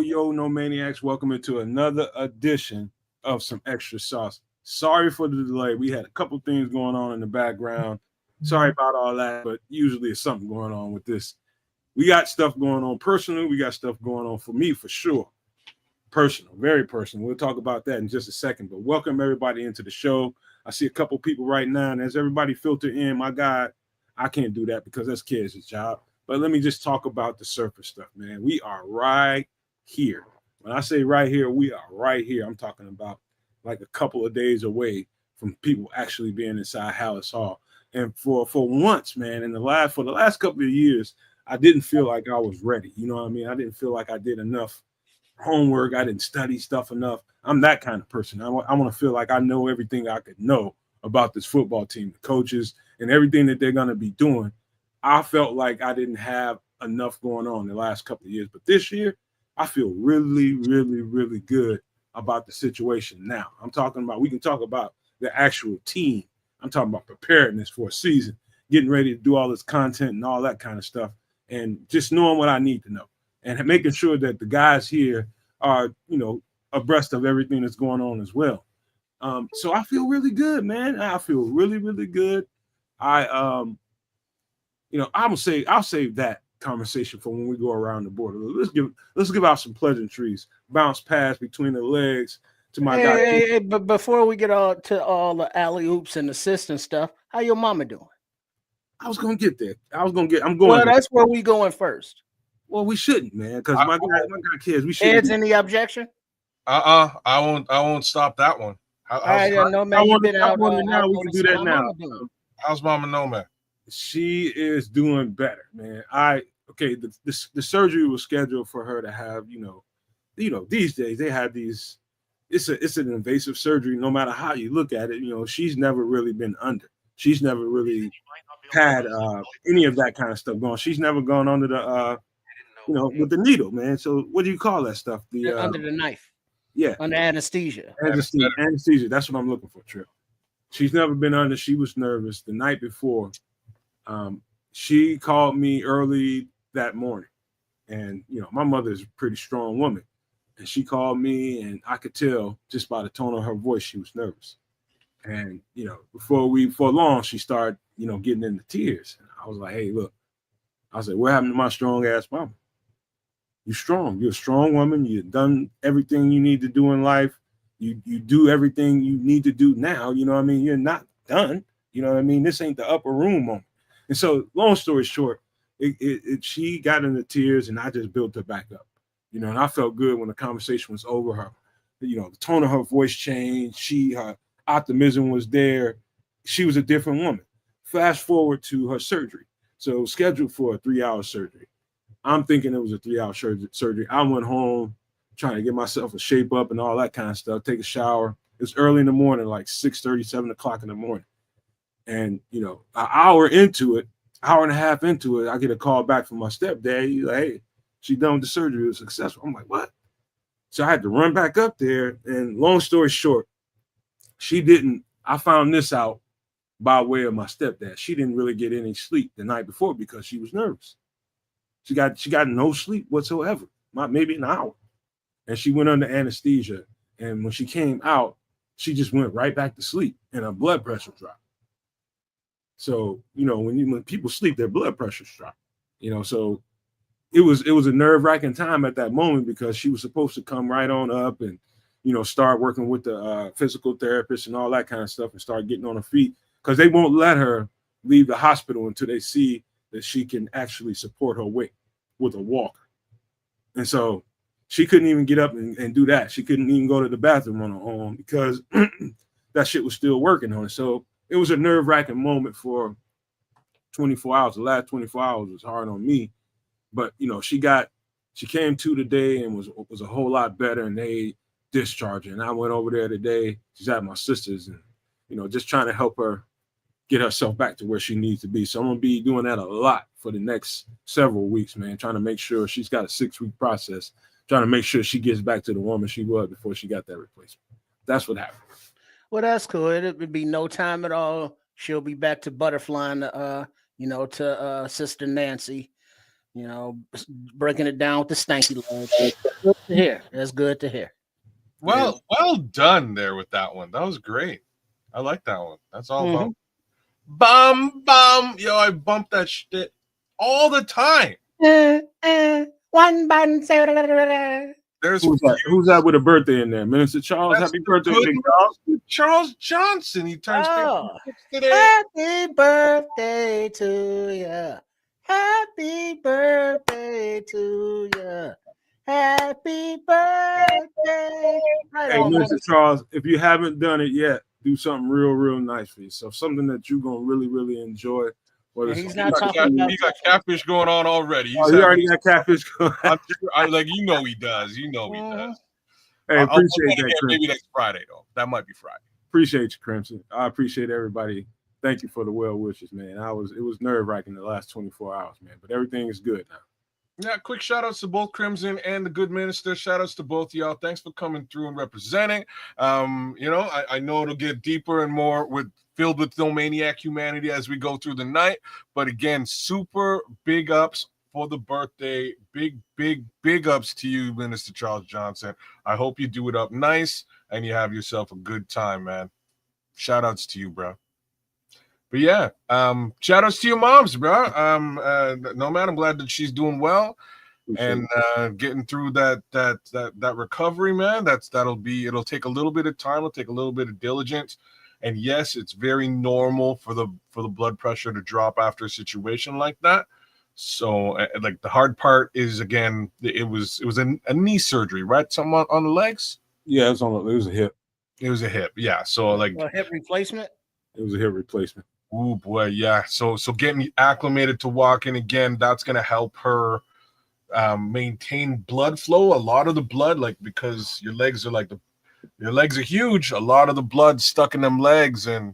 yo, no maniacs. Welcome into another edition of Some Extra Sauce. Sorry for the delay. We had a couple things going on in the background. Sorry about all that, but usually it's something going on with this. We got stuff going on personally. We got stuff going on for me, for sure. Personal, very personal. We'll talk about that in just a second. But welcome everybody into the show. I see a couple people right now, and as everybody filter in, my God, I can't do that because that's kids' job. But let me just talk about the surface stuff, man. We are right here. When I say right here, we are right here. I'm talking about like a couple of days away from people actually being inside Hallis Hall. And for once, man, for the last couple of years, I didn't feel like I was ready. You know what I mean? I didn't feel like I did enough homework. I didn't study stuff enough. I'm that kind of person. I want to feel like I know everything I could know about this football team, the coaches, and everything that they're going to be doing. I felt like I didn't have enough going on the last couple of years. But this year, I feel really, really, really good about the situation now. We can talk about the actual team. I'm talking about preparedness for a season, getting ready to do all this content and all that kind of stuff, and just knowing what I need to know and making sure that the guys here are, abreast of everything that's going on as well. So I feel really good, man. I feel really, really good. I'll save that conversation for when we go around the board. Let's give out some pleasantries. Bounce pass between the legs to my guy. Hey, but before we get all the alley oops and assists and stuff, how your mama doing? I was gonna get there. I'm going. Well, that's where we going first. Well, we shouldn't, man, because my guy kids. We should. Ed's any objection? I won't stop that one. Man, you've been out. Now we can do that now. How's Mama Nomad? She is doing better, man. The surgery was scheduled for her to have, these days they have these. It's an invasive surgery. No matter how you look at it, she's never really been under. She's never really had any of that kind of stuff going. She's never gone under the, with the needle, man. So what do you call that stuff? Under the knife. Yeah. Under anesthesia. Anesthesia. That's what I'm looking for, Trip. She's never been under. She was nervous the night before. She called me early that morning, and my mother is a pretty strong woman, and she called me, and I could tell just by the tone of her voice she was nervous. And before long, she started getting into tears. And I was like, hey, look, I said, what happened to my strong ass mama? You're strong. You're a strong woman. You've done everything you need to do in life. You do everything you need to do now. You know what I mean? You're not done. You know what I mean? This ain't the upper room moment. And so, long story short, she got into tears, and I just built her back up. And I felt good when the conversation was over. The tone of her voice changed. Her optimism was there. She was a different woman. Fast forward to her surgery. So scheduled for a 3-hour surgery. I'm thinking it was a 3-hour surgery. I went home trying to get myself a shape up and all that kind of stuff, take a shower. It's early in the morning, like 6:30, 7 o'clock in the morning. And, an hour and a half into it, I get a call back from my stepdad. He's like, hey, she's done with the surgery. It was successful. I'm like, what? So I had to run back up there. And long story short, I found this out by way of my stepdad. She didn't really get any sleep the night before because she was nervous. She got no sleep whatsoever, maybe an hour. And she went under anesthesia. And when she came out, she just went right back to sleep and her blood pressure dropped. So, when people sleep, their blood pressures drop. So it was a nerve-wracking time at that moment because she was supposed to come right on up and start working with the physical therapist and all that kind of stuff and start getting on her feet because they won't let her leave the hospital until they see that she can actually support her weight with a walker. And so she couldn't even get up and do that. She couldn't even go to the bathroom on her own because that shit was still working on her. So it was a nerve-wracking moment for 24 hours. The last 24 hours was hard on me. But, she came to today and was a whole lot better, and they discharged her. And I went over there today. She's at my sister's and, just trying to help her get herself back to where she needs to be. So I'm going to be doing that a lot for the next several weeks, man, trying to make sure she's got a 6-week process, trying to make sure she gets back to the woman she was before she got that replacement. That's what happened. Well, that's cool. It would be no time at all. She'll be back to butterflying, to Sister Nancy. breaking it down with the stanky leg. Good to hear. That's good to hear. Well done there with that one. That was great. I like that one. That's all about bum bum. Yo, I bump that shit all the time. One button. There's Who's that with a birthday in there? Minister Charles, happy birthday, Big Charles. Charles Johnson. He turns 56 today. Happy birthday to you. Happy birthday to you. Happy birthday. Right Hey, on, Minister Charles, if you haven't done it yet, do something real nice for yourself. Something that you're gonna really enjoy. He's not talking about. He got catfish going on already. He already got catfish going on. You know he does. You know he does. Hey, appreciate that. Maybe next Friday though. That might be Friday. Appreciate you, Crimson. I appreciate everybody. Thank you for the well wishes, man. It was nerve-wracking the last 24 hours, man. But everything is good now. Yeah, quick shout outs to both Crimson and the Good Minister. Shout outs to both y'all. Thanks for coming through and representing. I know it'll get deeper and more filled with Domaniac humanity as we go through the night. But again, super big ups for the birthday. Big ups to you, Minister Charles Johnson. I hope you do it up nice and you have yourself a good time, man. Shout outs to you, bro. But yeah, shout outs to your moms, bro. No, man, I'm glad that she's doing well and getting through that recovery, man. It'll take a little bit of time. It'll take a little bit of diligence. And yes, it's very normal for the blood pressure to drop after a situation like that. So, like the hard part is, again, it was a knee surgery, right? Something on the legs. Yeah, it was a hip. It was a hip, yeah. So like a hip replacement. It was a hip replacement. Oh boy, yeah. So getting acclimated to walking again, that's gonna help her maintain blood flow. A lot of the blood, like because your legs are huge. A lot of the blood stuck in them legs, and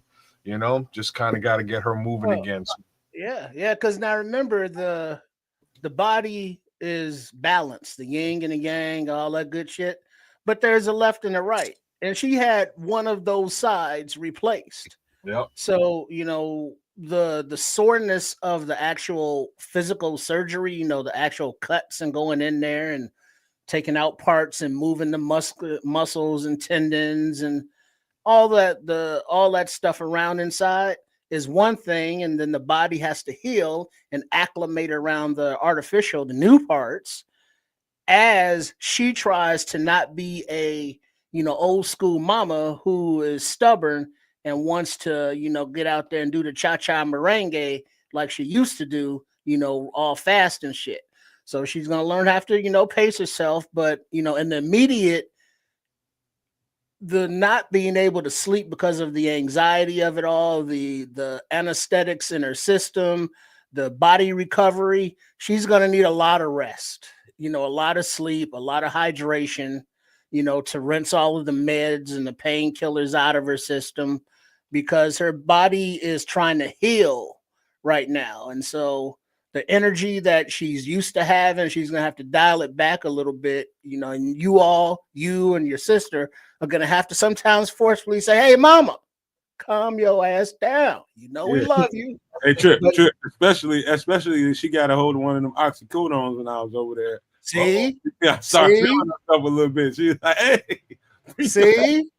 just kind of got to get her moving again. So, yeah. Because now remember the body is balanced, the yin and the yang, all that good shit. But there's a left and a right, and she had one of those sides replaced. Yep. So, the soreness of the actual physical surgery, the actual cuts and going in there and taking out parts and moving the muscles and tendons and all that stuff around inside is one thing. And then the body has to heal and acclimate around the new parts as she tries to not be a, old school mama who is stubborn and wants to, get out there and do the cha-cha merengue like she used to do, all fast and shit. So she's going to learn how to, pace herself. But, in the immediate, the not being able to sleep because of the anxiety of it all, the anesthetics in her system, the body recovery, she's going to need a lot of rest, a lot of sleep, a lot of hydration, to rinse all of the meds and the painkillers out of her system, because her body is trying to heal right now. And so the energy that she's used to having, she's going to have to dial it back a little bit, and you and your sister are going to have to sometimes forcefully say, hey, mama, calm your ass down. We love you. Hey, Trip, especially she got a hold of one of them oxycodones when I was over there. See? I started feeling herself a little bit. She's like, hey. See?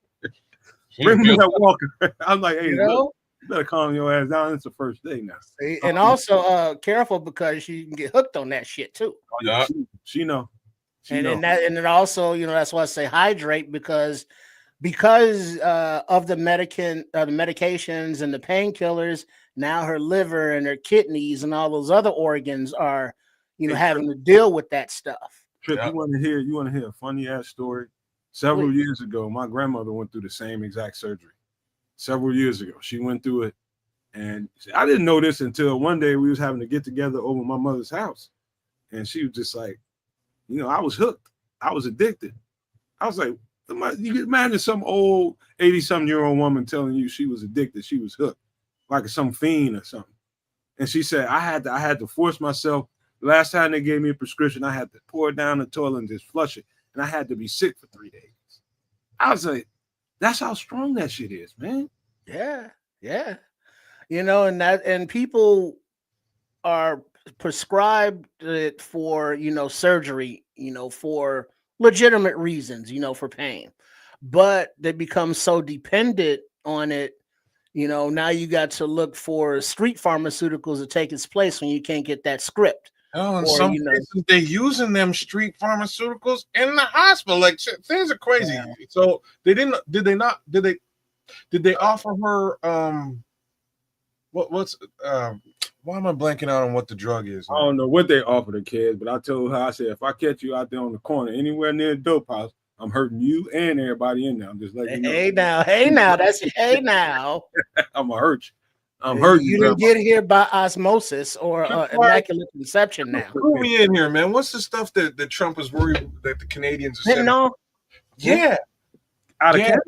Bring me that walker. I'm like, hey, look, you better calm your ass down. It's the first day now. See? And also careful, because she can get hooked on that shit too. Yeah, she know. And then also, that's why I say hydrate, because of the medications and the painkillers, now her liver and her kidneys and all those other organs are, having to deal with that stuff. Trip, you want to hear a funny ass story? Several years ago, my grandmother went through the same exact surgery. Several years ago, she went through it, and I didn't know this until one day we was having to get together over my mother's house, and she was just like, I was hooked. I was addicted. I was like, you can imagine some old 80-something-year-old woman telling you she was addicted, she was hooked, like some fiend or something. And she said, I had to force myself. Last time they gave me a prescription, I had to pour it down the toilet and just flush it. And I had to be sick for 3 days. I was like, that's how strong that shit is, man. Yeah. And people are prescribed it for, surgery, for legitimate reasons, for pain. But they become so dependent on it, now you got to look for street pharmaceuticals to take its place when you can't get that script. Oh, in Or, some cases, they're using them street pharmaceuticals in the hospital. Like things are crazy. Yeah. So they didn't. Did they not? Did they offer her? What's why am I blanking out on what the drug is? I don't know what they offer the kids, but I told her, I said, if I catch you out there on the corner anywhere near the dope house, I'm hurting you and everybody in there. I'm just letting you know. Hey now, that's hey now. I'm gonna hurt you. I'm hurting you. Didn't get here by osmosis or immaculate conception. Now, who we in here, man? What's the stuff that Trump is worried that the Canadians are sending? Fentanyl? Yeah, out of Canada.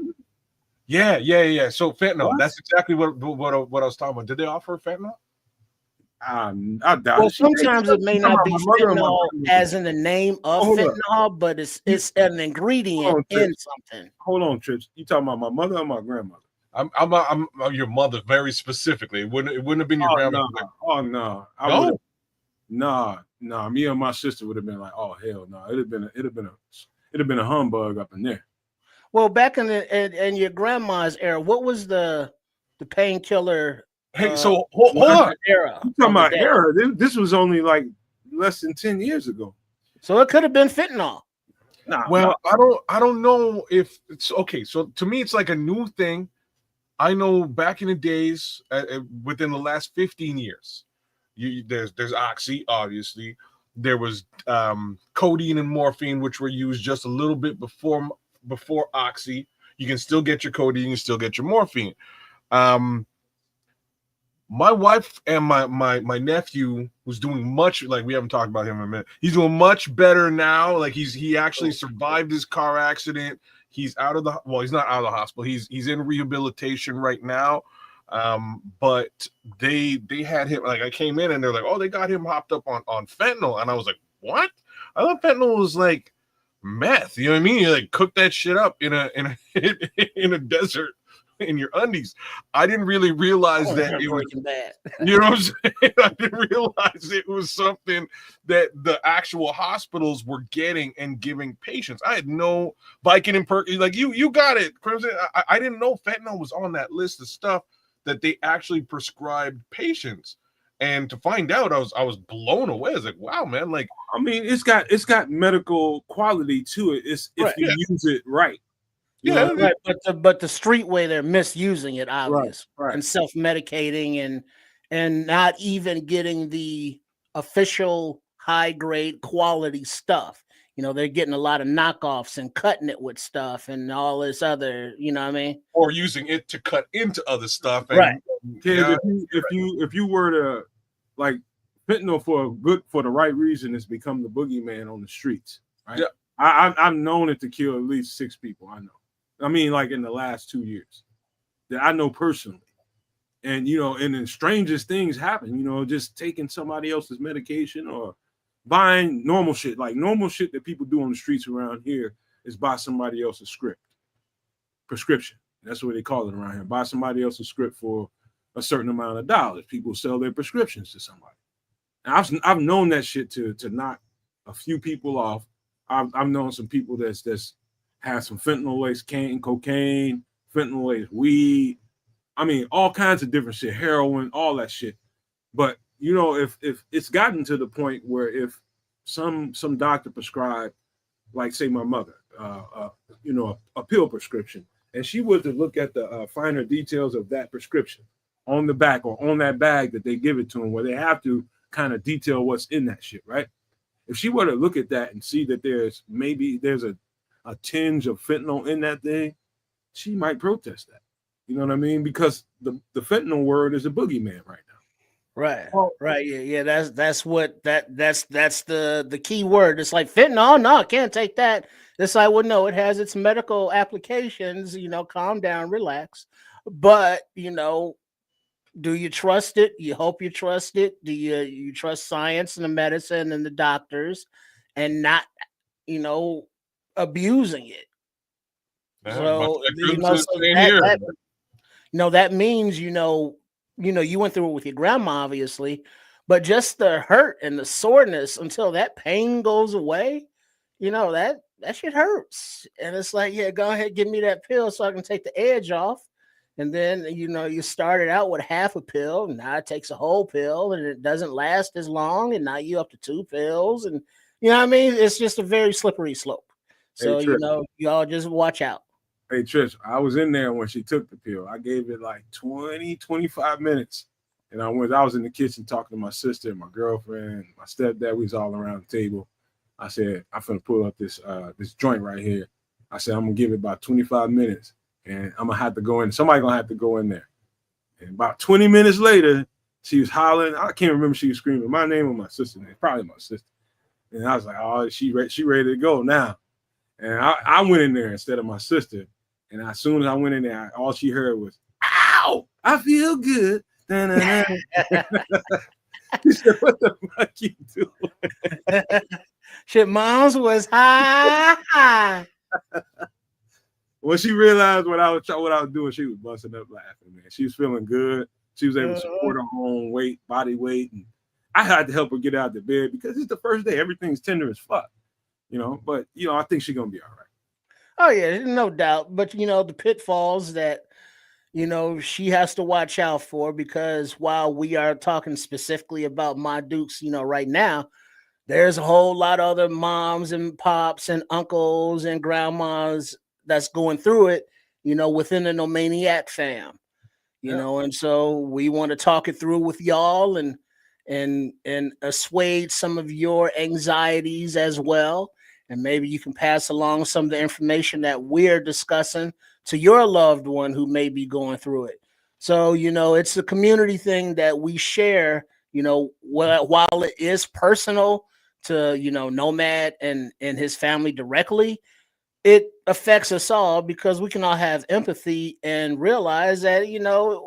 Yeah. So fentanyl. What? That's exactly what I was talking about. Did they offer fentanyl? I doubt well, sometimes it may not be fentanyl as in the name of fentanyl, but it's an ingredient in something. Hold on, Trips. You talking about my mother or my grandmother? I'm your mother very specifically. It wouldn't have been your grandmother. No. No. Me and my sister would have been like, oh hell no. It'd have been a humbug up in there. Well, back in your grandma's era, what was the painkiller? Hey, so hold on. Era. You talking about era? This was only like less than 10 years ago. So it could have been fentanyl. I don't know if it's okay. So to me, it's like a new thing. I know back in the days, within the last 15 years, there's oxy, obviously. There was codeine and morphine, which were used just a little bit before oxy. You can still get your codeine, you can still get your morphine. My wife and my nephew, who's doing much, like we haven't talked about him in a minute, he's doing much better now. Like he actually survived his car accident. He's he's not out of the hospital. He's in rehabilitation right now. But they had him, like I came in and they're like, oh, they got him hopped up on fentanyl. And I was like, what? I thought fentanyl was like meth. You know what I mean? You like cook that shit up in a desert in your undies. I didn't really realize that it was bad. You know what I'm saying? I didn't realize it was something that the actual hospitals were getting and giving patients. I had no Viking and Perky. Like you got it, Crimson. I didn't know fentanyl was on that list of stuff that they actually prescribed patients. And to find out, I was blown away. I was like, wow, man. Like, I mean, it's got medical quality to it. It's if you use it right. Yeah, right. But the street way they're misusing it, obvious, right. And self-medicating and not even getting the official high grade quality stuff. They're getting a lot of knockoffs and cutting it with stuff and all this other, you know what I mean? Or using it to cut into other stuff. And, right. If you were to like fentanyl for the right reason, it's become the boogeyman on the streets. Right. Yeah. I've known it to kill at least 6 people. I know. I mean, like in the last 2 years that I know personally. And, and the strangest things happen, just taking somebody else's medication or buying normal shit. Like normal shit that people do on the streets around here is buy somebody else's prescription. That's what they call it around here. Buy somebody else's script for a certain amount of dollars. People sell their prescriptions to somebody. And I've known that shit to knock a few people off. I've known some people that's have some fentanyl-laced cocaine, fentanyl-laced weed. I mean, all kinds of different shit, heroin, all that shit. But, if it's gotten to the point where if some doctor prescribed, like, say, my mother, a pill prescription, and she was to look at the finer details of that prescription on the back or on that bag that they give it to them, where they have to kind of detail what's in that shit, right? If she were to look at that and see that there's a tinge of fentanyl in that thing, she might protest that. You know what I mean? Because the fentanyl word is a boogeyman right now. Right. Right. Yeah. That's the key word. It's like fentanyl. No, I can't take that. It's like, well, no, it has its medical applications, calm down, relax. But, do you trust it? You hope you trust it. Do you trust science and the medicine and the doctors and not, abusing it? So, that means, you went through it with your grandma, obviously, But just the hurt and the soreness until that pain goes away, that shit hurts. And it's like, yeah, go ahead, give me that pill so I can take the edge off. And then, you started out with half a pill. Now it takes a whole pill and it doesn't last as long. And now you up to 2 pills. And you know what I mean? It's just a very slippery slope. So, Hey, y'all just watch out. Hey, Trish, I was in there when she took the pill. I gave it like 20, 25 minutes. And I was in the kitchen talking to my sister, my girlfriend, my stepdad. We was all around the table. I said, I'm going to pull up this joint right here. I said, I'm going to give it about 25 minutes. And I'm going to have to go in. Somebody going to have to go in there. And about 20 minutes later, she was hollering. I can't remember if she was screaming my name or my sister's name. Probably my sister. And I was like, oh, she ready to go now. And I went in there instead of my sister. And as soon as I went in there, all she heard was, ow, I feel good. She said, what the fuck you doing? Shit, mom's was high. When she realized what I was doing, she was busting up laughing, man. She was feeling good. She was able to support her own body weight. And I had to help her get out of the bed because it's the first day. Everything's tender as fuck, But, I think she's going to be all right. Oh, yeah, no doubt. But, the pitfalls that, she has to watch out for, because while we are talking specifically about my Dukes, right now, there's a whole lot of other moms and pops and uncles and grandmas that's going through it, within the No Maniac fam, and so we want to talk it through with y'all and assuage some of your anxieties as well. And maybe you can pass along some of the information that we're discussing to your loved one who may be going through it. So, it's a community thing that we share, while it is personal to, Nomad and his family directly, it affects us all because we can all have empathy and realize that,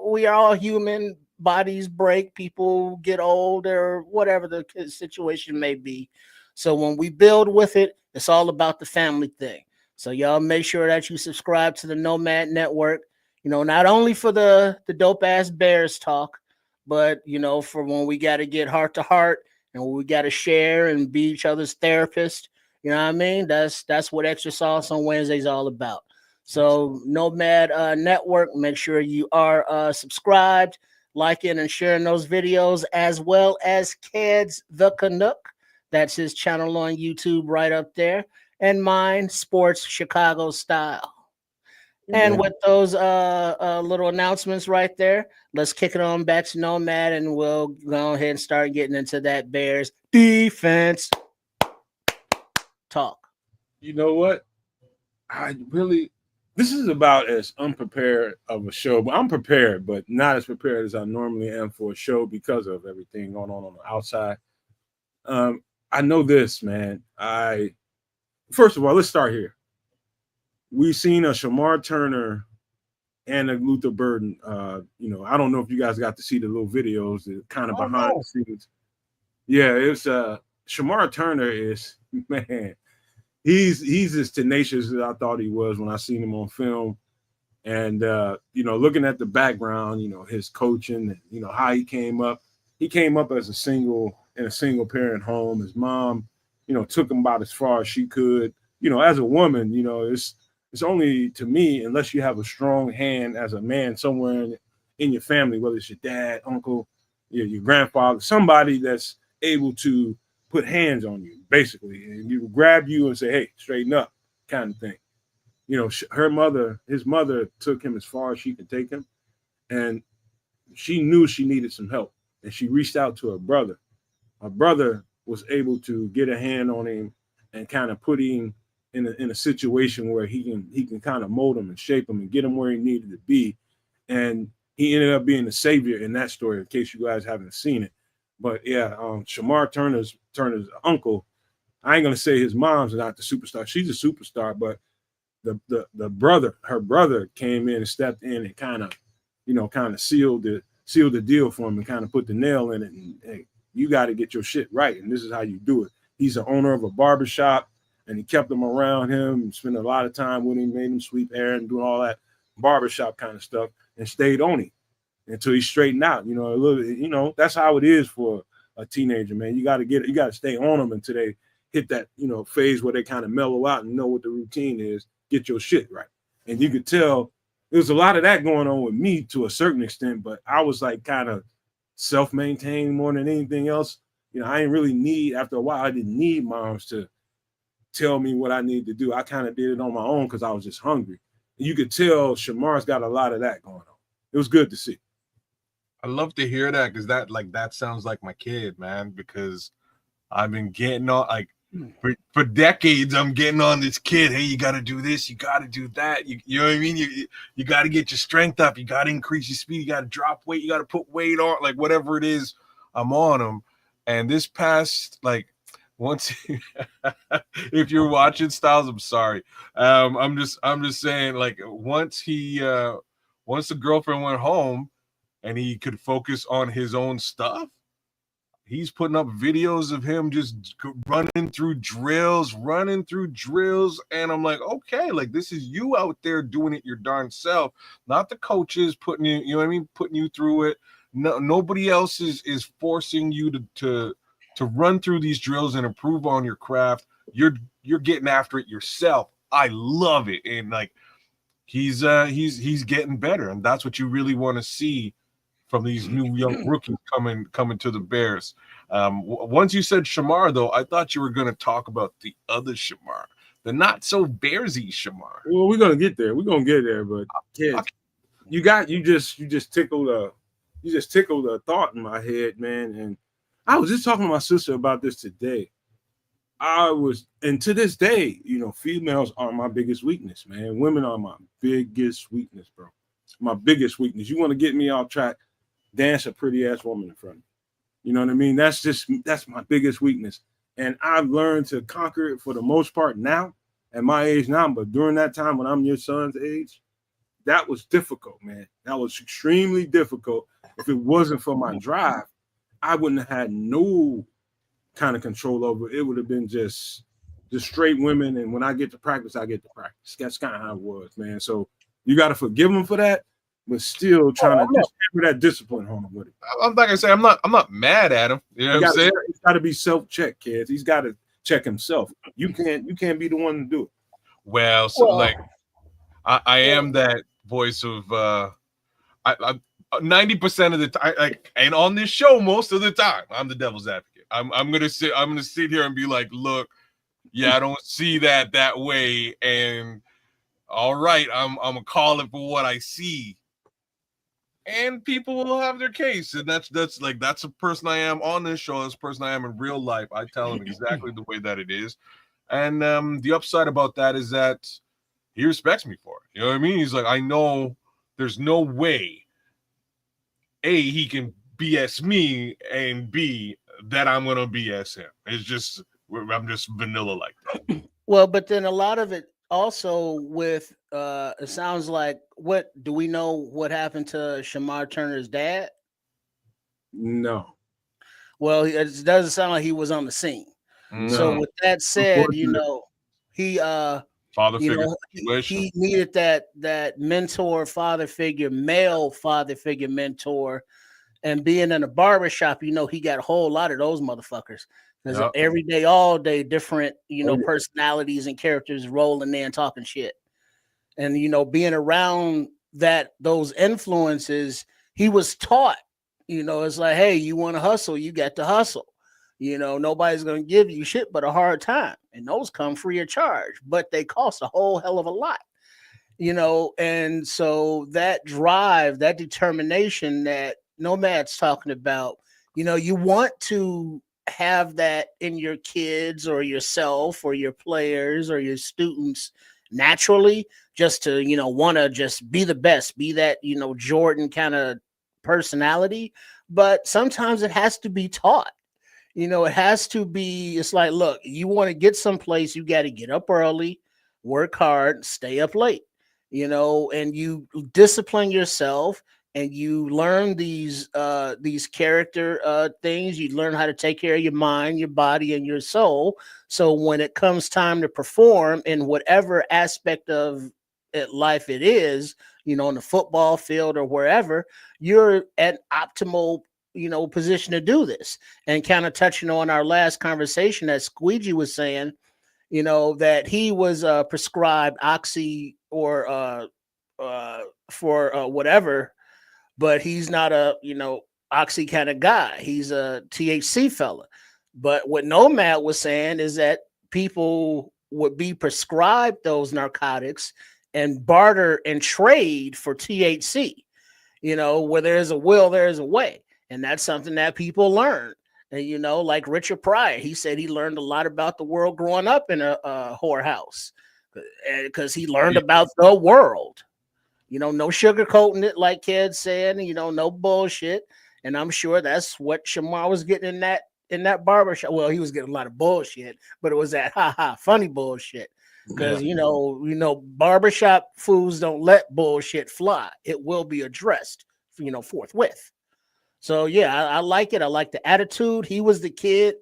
we are all human. Bodies break, people get old, or whatever the situation may be. So when we build with it, it's all about the family thing. So y'all make sure that you subscribe to the Nomad Network, not only for the dope ass Bears talk, but, for when we got to get heart to heart and when we got to share and be each other's therapist. You know what I mean? That's what Extra Sauce on Wednesday is all about. So Nomad Network, make sure you are subscribed, liking and sharing those videos, as well as Keds the Canuck. That's his channel on YouTube right up there. And mine, Sports Chicago Style. And with those little announcements right there, let's kick it on back to Nomad, and we'll go ahead and start getting into that Bears defense talk. You know what? This is about as unprepared of a show, but I'm prepared, but not as prepared as I normally am for a show because of everything going on the outside. I know this, man. First of all, let's start here. We've seen a Shamar Turner and a Luther Burden. I don't know if you guys got to see the little videos, the kind of behind the scenes. Yeah, it's Shamar Turner is, man, he's as tenacious as I thought he was when I seen him on film. And looking at the background, his coaching, and how he came up. He came up as in a single parent home. His mom, took him about as far as she could. As a woman, it's only, to me, unless you have a strong hand as a man somewhere in your family, whether it's your dad, uncle, your grandfather, somebody that's able to put hands on you, basically, and you grab you and say, hey, straighten up, kind of thing. His mother took him as far as she could take him, and she knew she needed some help, and she reached out to her brother. Her brother was able to get a hand on him and kind of put him in a situation where he can kind of mold him and shape him and get him where he needed to be. And he ended up being the savior in that story, in case you guys haven't seen it. But yeah, Shamar Turner's uncle, I ain't gonna say his mom's not the superstar. She's a superstar, but her brother came in and stepped in and kind of sealed the deal for him and kind of put the nail in it. And hey, you got to get your shit right, and this is how you do it. He's the owner of a barbershop, and he kept him around him and spent a lot of time with him, made him sweep hair and doing all that barbershop kind of stuff, and stayed on him until he straightened out. That's how it is for a teenager, man. You got to stay on them until they hit that, phase where they kind of mellow out and know what the routine is, get your shit right. And you could tell there was a lot of that going on with me to a certain extent, but I was like kind of self-maintained more than anything else. I didn't really need, after a while, I didn't need moms to tell me what I need to do. I kind of did it on my own because I was just hungry. And you could tell Shamar's got a lot of that going on. It was good to see. I love to hear that because that sounds like my kid, man, because I've been getting on, like, for decades, I'm getting on this kid. Hey, you got to do this. You got to do that. You know what I mean? You got to get your strength up. You got to increase your speed. You got to drop weight. You got to put weight on, like whatever it is, I'm on them. And this past, like, once, if you're watching Styles, I'm sorry. I'm just saying, like, once the girlfriend went home and he could focus on his own stuff, he's putting up videos of him just running through drills. And I'm like, okay, like, this is you out there doing it your darn self, not the coaches putting you, you know what I mean, putting you through it. No, nobody else is forcing you to run through these drills and improve on your craft. You're getting after it yourself. I love it. And like, he's getting better. And that's what you really want to see from these new young rookies coming to the Bears. Once you said Shamar, though, I thought you were going to talk about the other Shamar, the not so Bearsy Shamar. Well, we're gonna get there. But kids, you just tickled a thought in my head, man. And I was just talking to my sister about this today. And to this day, females are my biggest weakness, man. Women are my biggest weakness, bro. My biggest weakness. You want to get me off track, dance a pretty ass woman in front of me. You know what I mean? That's my biggest weakness. And I've learned to conquer it for the most part now, at my age now. But during that time when I'm your son's age, that was difficult, man. That was extremely difficult. If it wasn't for my drive, I wouldn't have had no kind of control over it. It would have been just straight women. And when I get to practice, I get to practice. That's kind of how it was, man. So you got to forgive them for that, but still trying to just hammer that discipline home with it. I'm like I say, I'm not mad at him. You know what I'm saying? He's got to be self-check, kids. He's got to check himself. You can't be the one to do it. Well, like I am that voice of I 90% of the time, like, and on this show most of the time, I'm the devil's advocate. I'm gonna sit here and be like, look, yeah, I don't see that way, and all right, I'm gonna call it for what I see, and people will have their case, and that's a person I am on this show. That's a person I am in real life. I tell him exactly the way that it is, and the upside about that is that he respects me for it. You know what I mean? He's like, I know there's no way A, he can BS me, and B, that I'm gonna BS him. It's just, I'm just vanilla like that. Well, but then a lot of it also with it sounds like, what do we know what happened to Shamar Turner's dad? No. Well, it doesn't sound like he was on the scene. No. So with that said, he father figure. He needed that mentor, father figure, male father figure mentor. And being in a barbershop, he got a whole lot of those motherfuckers. Because every day, all day, different, personalities and characters rolling in talking shit. And, being around those influences, he was taught, it's like, hey, you want to hustle, you got to hustle. Nobody's going to give you shit but a hard time. And those come free of charge, but they cost a whole hell of a lot. And so that drive, that determination that Nomad's talking about, you want to have that in your kids or yourself or your players or your students naturally, just to, want to just be the best, be that, Jordan kind of personality. But sometimes it has to be taught. It has to be, it's like, look, you want to get someplace, you got to get up early, work hard, stay up late, and you discipline yourself and you learn these character things. You learn how to take care of your mind, your body, and your soul. So when it comes time to perform in whatever aspect of life it is, on the football field or wherever, you're at optimal position to do this. And kind of touching on our last conversation that Squeegee was saying, that he was prescribed oxy or for whatever, but he's not a oxy kind of guy. He's a THC fella. But what Nomad was saying is that people would be prescribed those narcotics and barter and trade for THC. Where there's a will, there's a way. And that's something that people learn. And, like Richard Pryor, he said he learned a lot about the world growing up in a whorehouse because he learned about the world. No sugarcoating it, like Ked said, no bullshit. And I'm sure that's what Shamar was getting in that barbershop. Well, he was getting a lot of bullshit, but it was that funny bullshit. Because barbershop fools don't let bullshit fly. It will be addressed, forthwith. So yeah, I like it. I like the attitude. He was the kid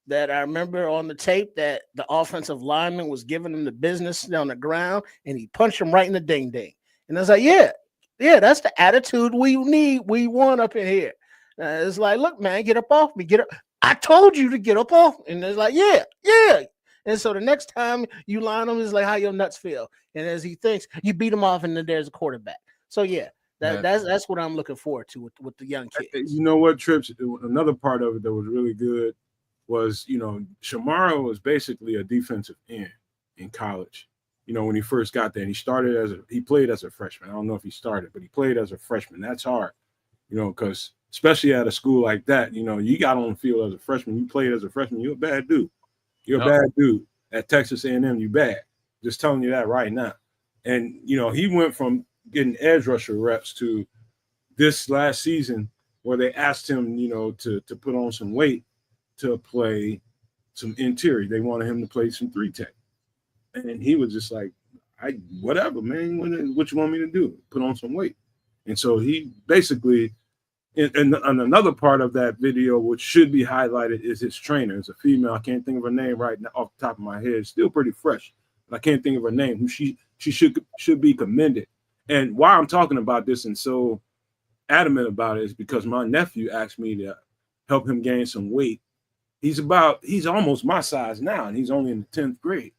that I remember on the tape that the offensive lineman was giving him the business on the ground, and he punched him right in the ding ding. And I was like, yeah, that's the attitude we need. We want up in here. It's like, look, man, get up off me. Get up. I told you to get up off. And it's like, yeah. And so the next time you line him, it's like how your nuts feel. And as he thinks, you beat him off, and then there's a quarterback. So yeah, that's what I'm looking forward to with the young kids. You know what, Trips? Another part of it that was really good was, Shamara was basically a defensive end in college. When he first got there, and he played as a freshman. I don't know if he started, but he played as a freshman. That's hard, because especially at a school like that, you got on the field as a freshman. You played as a freshman. You're a bad dude. You're a bad dude at Texas A&M. You bad. Just telling you that right now. And, he went from getting edge rusher reps to this last season where they asked him, to put on some weight to play some interior. They wanted him to play some 3-tech. And he was just like, whatever, man. What you want me to do? Put on some weight. And so he basically, and another part of that video, which should be highlighted, is his trainer. It's a female. I can't think of her name right now off the top of my head. Still pretty fresh, but I can't think of her name. Who she should be commended. And why I'm talking about this and so adamant about it is because my nephew asked me to help him gain some weight. He's almost my size now, and he's only in the 10th grade.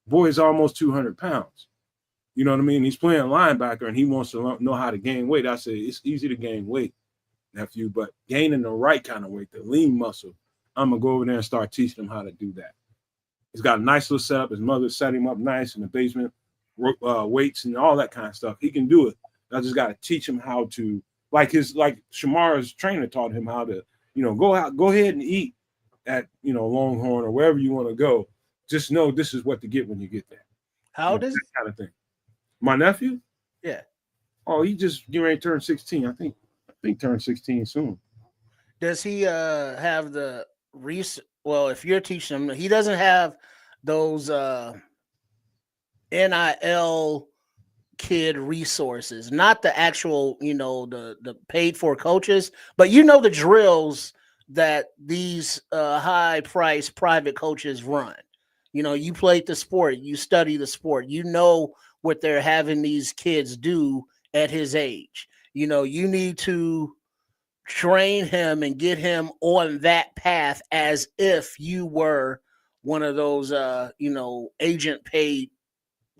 Boy's almost 200 pounds. You know what I mean? He's playing linebacker, and he wants to know how to gain weight. I say it's easy to gain weight, nephew, but gaining the right kind of weight, the lean muscle, I'm going to go over there and start teaching him how to do that. He's got a nice little setup. His mother set him up nice in the basement, weights and all that kind of stuff. He can do it. I just got to teach him how to, like Shamara's trainer taught him how to, go ahead and eat at, Longhorn or wherever you want to go. Just know this is what to get when you get there. How old is that kind of thing? My nephew? Yeah. Oh, he just ready to turn 16. I think turned 16 soon. Does he have the well, if you're teaching him, he doesn't have those NIL kid resources, not the actual, the paid for coaches, but the drills that these high price private coaches run. You played the sport, you study the sport, what they're having these kids do at his age. You need to train him and get him on that path as if you were one of those, agent paid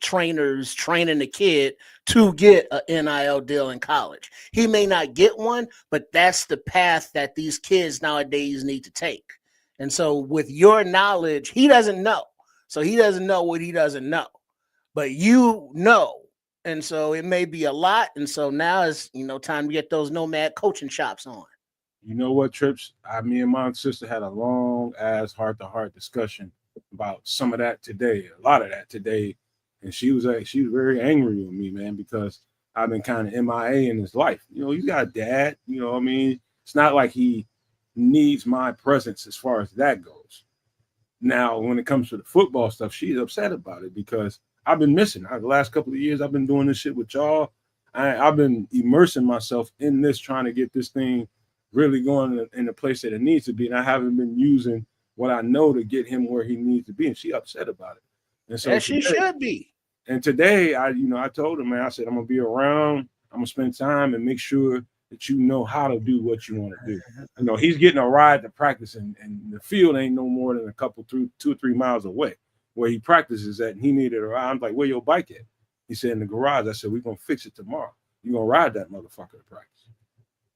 trainers training the kid to get an NIL deal in college. He may not get one, but that's the path that these kids nowadays need to take. And so with your knowledge, he doesn't know. So he doesn't know what he doesn't know, but you know. And so it may be a lot. And so now it's, time to get those Nomad coaching chops on. You know what, Trips? Me and my sister had a long ass heart-to-heart discussion about some of that today, a lot of that today. And she was very angry with me, man, because I've been kind of MIA in his life. He's got a dad, it's not like he needs my presence as far as that goes. Now, when it comes to the football stuff, she's upset about it because I've been missing. The last couple of years, I've been doing this shit with y'all. I've been immersing myself in this, trying to get this thing really going in the place that it needs to be. And I haven't been using what I know to get him where he needs to be. And she upset about it. And so she should be. And today, I told her, man, I said, I'm going to be around. I'm going to spend time and make sure that that you know how to do what you want to do. You know, he's getting a ride to practice, and the field ain't no more than a couple, 2 or 3 miles away where he practices at, and he needed a ride. I'm like, where your bike at? He said, in the garage. I said, we're going to fix it tomorrow. You're going to ride that motherfucker to practice.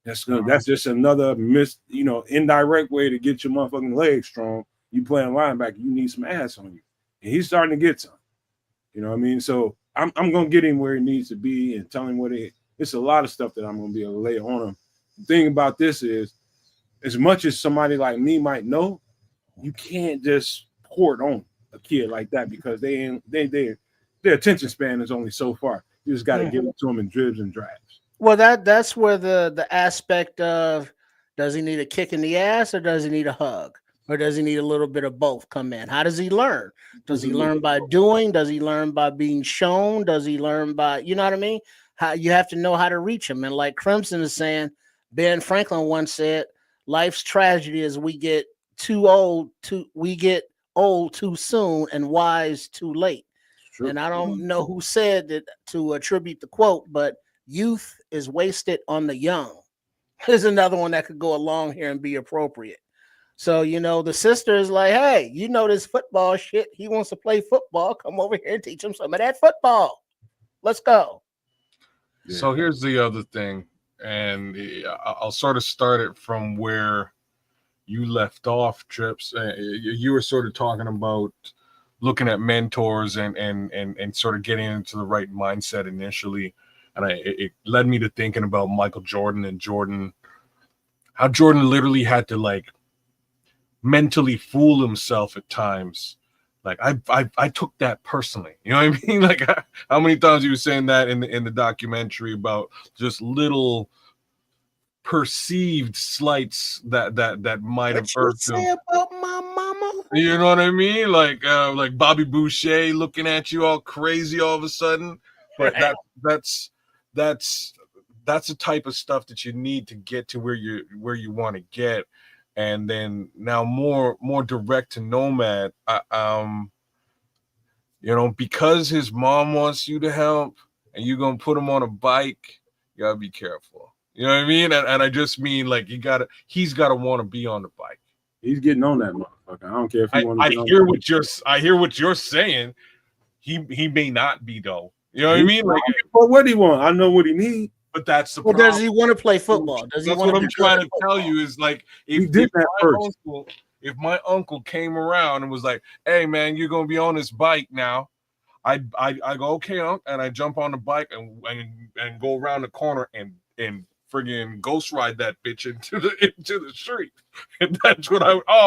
That's just another indirect way to get your motherfucking legs strong. You playing linebacker, you need some ass on you. And he's starting to get some. You know what I mean? So I'm going to get him where he needs to be and tell him what it's a lot of stuff that I'm going to be able to lay on him. The thing about this is, as much as somebody like me might know, you can't just pour it on a kid like that because their attention span is only so far. You just got to give it to them in dribs and drabs. Well, that's where the aspect of, does he need a kick in the ass or does he need a hug? Or does he need a little bit of both come in? How does he learn? Does he learn by doing? Does he learn by being shown? Does he learn by, you know what I mean? How you have to know how to reach him. And like Crimson is saying, Ben Franklin once said, life's tragedy is we get old too soon and wise too late. Sure. And I don't know who said that to attribute the quote, but youth is wasted on the young. Here's another one that could go along here and be appropriate. So, the sister is like, hey, this football shit. He wants to play football. Come over here and teach him some of that football. Let's go. So here's the other thing. And I'll sort of start it from where you left off, Trips. You were sort of talking about looking at mentors and sort of getting into the right mindset initially. And it led me to thinking about Michael Jordan and how Jordan literally had to mentally fool himself at times. Like I took that personally. You know what I mean? Like how many times you were saying that in the documentary about just little perceived slights that might have irked him. About my mama? You know what I mean? Like Bobby Boucher looking at you all crazy all of a sudden. But that's the type of stuff that you need to get to where you want to get. And then now more direct to Nomad, because his mom wants you to help and you're going to put him on a bike, you got to be careful. You know what I mean? And I just mean he's got to want to be on the bike. He's getting on that motherfucker. I don't care if he wants to. I hear what you're saying. He may not be though. You know what I mean? But what do he want? I know what he needs. But that's the problem. Does he want to play football? That's what I'm trying to tell you is if my uncle came around and was like, hey man, you're gonna be on this bike now, I go, okay, Unc, and I jump on the bike and go around the corner and friggin' ghost ride that bitch into the street. And that's what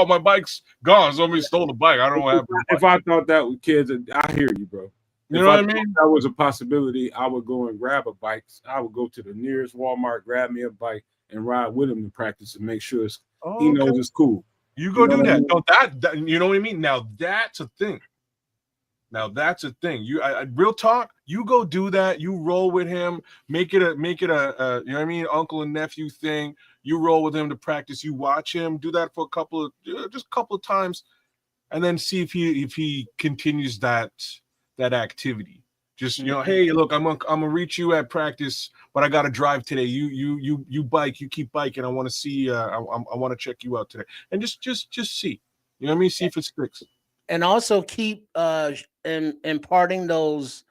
my bike's gone. Somebody stole the bike. I don't know what happened. If I thought that with kids, I hear you, bro. You know what I mean? If that was a possibility, I would go and grab a bike. I would go to the nearest Walmart, grab me a bike, and ride with him to practice and make sure he knows it's cool. You go do that. I mean? No, that you know what I mean? Now that's a thing. You real talk, you go do that, you roll with him, make it a you know what I mean, uncle and nephew thing. You roll with him to practice, you watch him, do that for a couple of times, and then see if he continues that activity. Just hey, look, I'm gonna reach you at practice, but I gotta drive today. You bike, you keep biking. I want to see. I want to check you out today, and just see. You know what I mean? See if it sticks. And also keep imparting those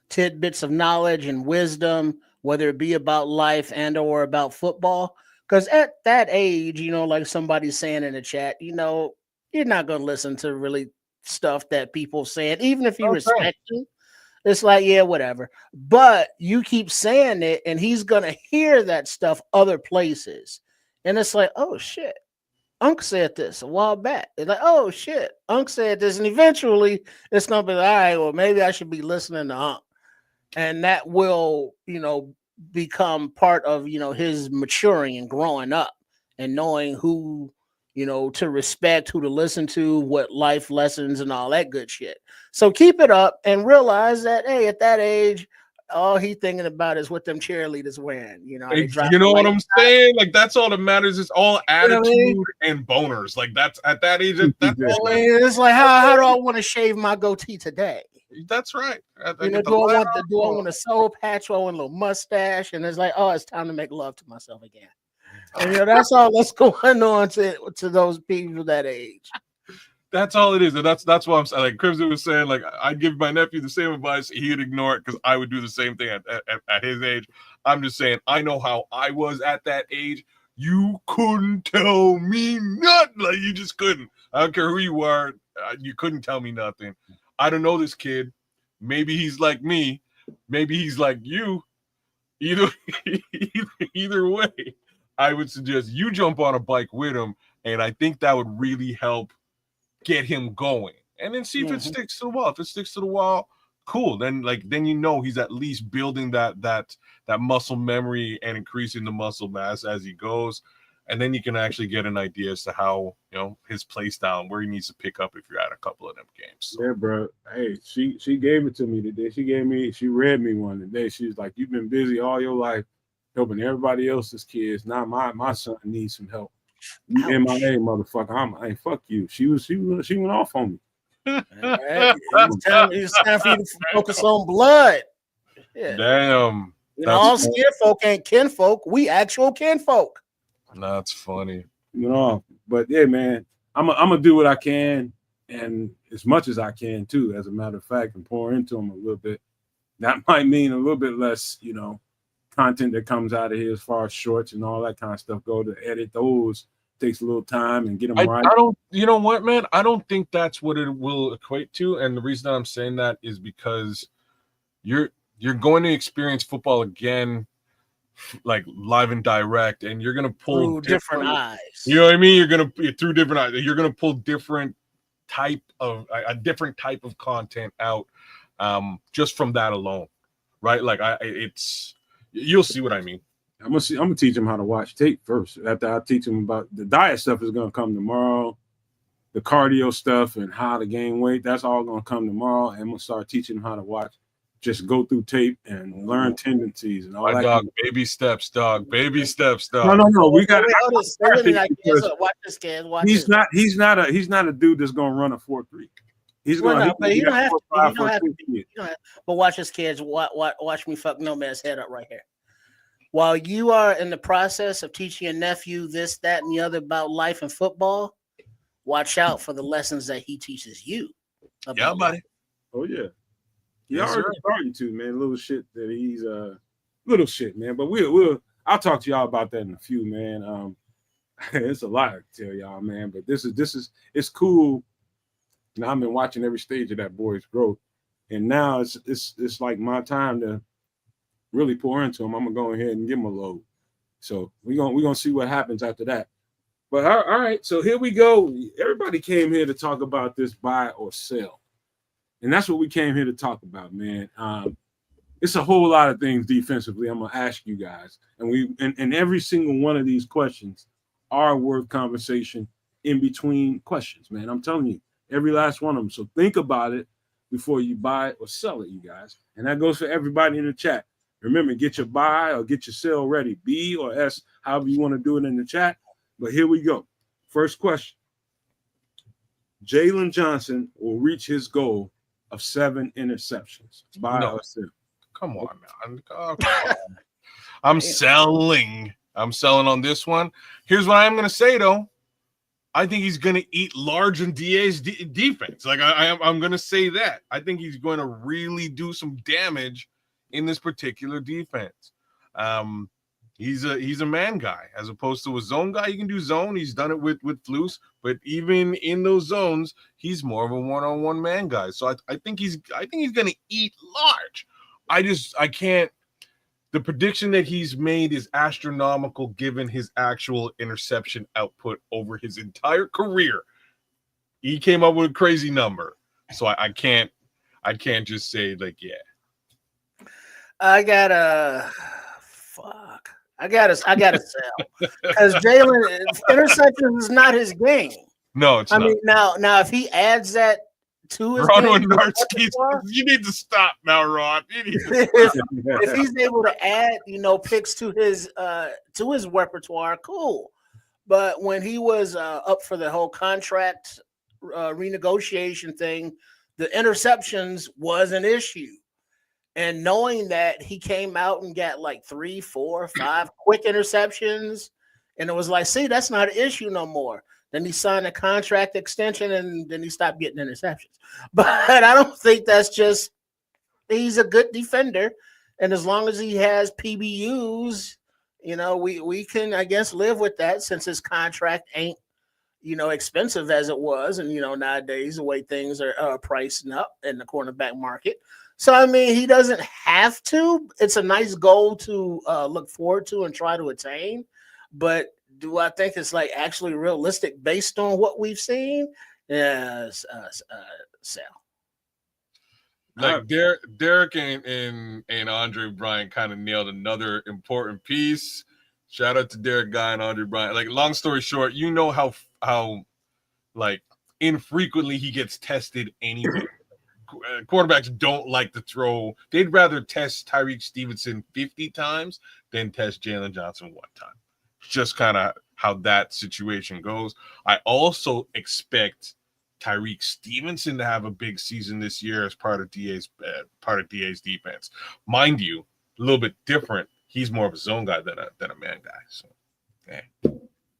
tidbits of knowledge and wisdom, whether it be about life and or about football. Because at that age, like somebody's saying in the chat, you're not gonna listen to really stuff that people saying, even if you respect you. It's like, yeah, whatever. But you keep saying it, and he's gonna hear that stuff other places, and it's like, oh shit, Unc said this a while back. It's like, oh shit, Unc said this, and eventually it's gonna be like, all right, well, maybe I should be listening to Unc, and that will, become part of his maturing and growing up and knowing who. To respect, who to listen to, what life lessons and all that good shit. So keep it up and realize that, hey, at that age, all he thinking about is what them cheerleaders wearing. You know what I'm saying? Like, that's all that matters. Is all attitude and boners. Like, that's at that age. That's all. It's like, how do I want to shave my goatee today? That's right. You know, do I want a soul patch? Do I want a little mustache? And it's like, oh, it's time to make love to myself again. And you know, that's all that's going on to those people that age. That's all it is, and that's why I'm saying. Like Crimson was saying, like I'd give my nephew the same advice. He'd ignore it because I would do the same thing at his age. I'm just saying, I know how I was at that age. You couldn't tell me nothing. Like you just couldn't. I don't care who you are. You couldn't tell me nothing. I don't know this kid. Maybe he's like me. Maybe he's like you. Either way, I would suggest you jump on a bike with him, and I think that would really help get him going, and then see if it sticks to the wall. If it sticks to the wall, cool. Then you know he's at least building that muscle memory and increasing the muscle mass as he goes, and then you can actually get an idea as to how his play style and where he needs to pick up if you're at a couple of them games. So. Yeah, bro. Hey, she gave it to me today. She read me one today. She was like, "You've been busy all your life helping everybody else's kids. Now my son needs some help. You MIA, motherfucker. Fuck you." She went off on me. Right. It's time for you to focus on blood. Yeah. Damn. All skin folk ain't kinfolk. We actual kinfolk. That's funny. But yeah, man, I'm gonna do what I can, and as much as I can too, as a matter of fact, and pour into him a little bit. That might mean a little bit less, content that comes out of here as far as shorts and all that kind of stuff go. To edit those takes a little time and get them right. I don't, you know what, man? I don't think that's what it will equate to. And the reason that I'm saying that is because you're going to experience football again, like live and direct, and you're gonna pull through different eyes. You know what I mean? You're gonna through different eyes. You're gonna pull a different type of content out, just from that alone, right? Like you'll see what I mean. I'm gonna teach him how to watch tape first. After I teach him about the diet stuff is gonna come tomorrow. The cardio stuff and how to gain weight, that's all gonna come tomorrow. And I'm gonna start teaching him how to watch. Just go through tape and learn tendencies and all that. Dog, baby steps, dog. Baby steps, dog. No. We got. He's not a dude that's gonna run a 4.3. He's gonna. But you don't have to. But watch this, kids. Watch me fuck no man's head up right here. While you are in the process of teaching your nephew this, that, and the other about life and football, watch out for the lessons that he teaches you. Yeah, buddy. Oh yeah. You already starting to, man. Little shit that he's little shit, man. But I'll talk to y'all about that in a few, man. It's a lot to tell y'all, man. But this is it's cool. I've been watching every stage of that boy's growth, and now it's like my time to really pour into him. I'm gonna go ahead and give him a load. So we're gonna see what happens after that. But all right, so here we go. Everybody came here to talk about this buy or sell. And that's what we came here to talk about, man. It's a whole lot of things defensively I'm going to ask you guys. And every single one of these questions are worth conversation in between questions, man. I'm telling you, every last one of them. So think about it before you buy it or sell it, you guys. And that goes for everybody in the chat. Remember, get your buy or get your sell ready. B or S, however you want to do it in the chat. But here we go. First question. Jaylon Johnson will reach his goal of 7 interceptions. Buy or sell? Come on, man. I'm selling. I'm selling on this one. Here's what I'm going to say, though. I think he's going to eat large in DA's defense. Like, I'm going to say that. I think he's going to really do some damage in this particular defense. He's a man guy as opposed to a zone guy. He can do zone. He's done it with Flus, but even in those zones, he's more of a one-on-one man guy. So I think he's going to eat large. I can't. The prediction that he's made is astronomical given his actual interception output over his entire career. He came up with a crazy number, so I can't just say like, yeah. I gotta sell because Jaylon interceptions is not his game. No, it's not. I mean, now if he adds that to his game, you need to stop now, Ron. If he's able to add, picks to his repertoire, cool. But when he was up for the whole contract renegotiation thing, the interceptions was an issue. And knowing that he came out and got like 3, 4, 5 quick interceptions, and it was like, see, that's not an issue no more. Then he signed a contract extension, and then he stopped getting interceptions. But I don't think that's just he's a good defender, and as long as he has PBUs, we can, I guess, live with that since his contract ain't expensive as it was, and nowadays the way things are pricing up in the cornerback market. So I mean, he doesn't have to. It's a nice goal to look forward to and try to attain, but do I think it's like actually realistic based on what we've seen? Yes, Sal. Like Derek and Andre Bryant kind of nailed another important piece. Shout out to Derek Guy and Andre Bryant. Like, long story short, how like infrequently he gets tested anyway. Quarterbacks don't like to throw. They'd rather test Tyreek Stevenson 50 times than test Jaylon Johnson 1 time. Just kind of how that situation goes. I also expect Tyreek Stevenson to have a big season this year as part of DA's defense. Mind you, a little bit different. He's more of a zone guy than a man guy. So, yeah.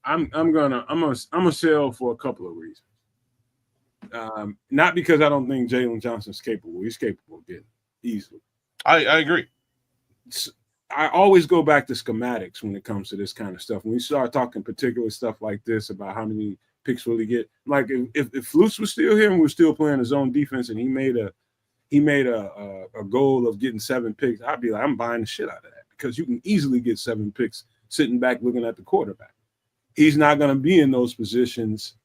I'm gonna sell for a couple of reasons. Not because I don't think Jaylon Johnson's capable. He's capable of getting easily. I agree. I always go back to schematics when it comes to this kind of stuff. When we start talking particular stuff like this about how many picks will he get, like if Flus was still here and we're still playing his own defense and he made a goal of getting 7 picks, I'd be like, I'm buying the shit out of that, because you can easily get 7 picks sitting back looking at the quarterback. He's not going to be in those positions.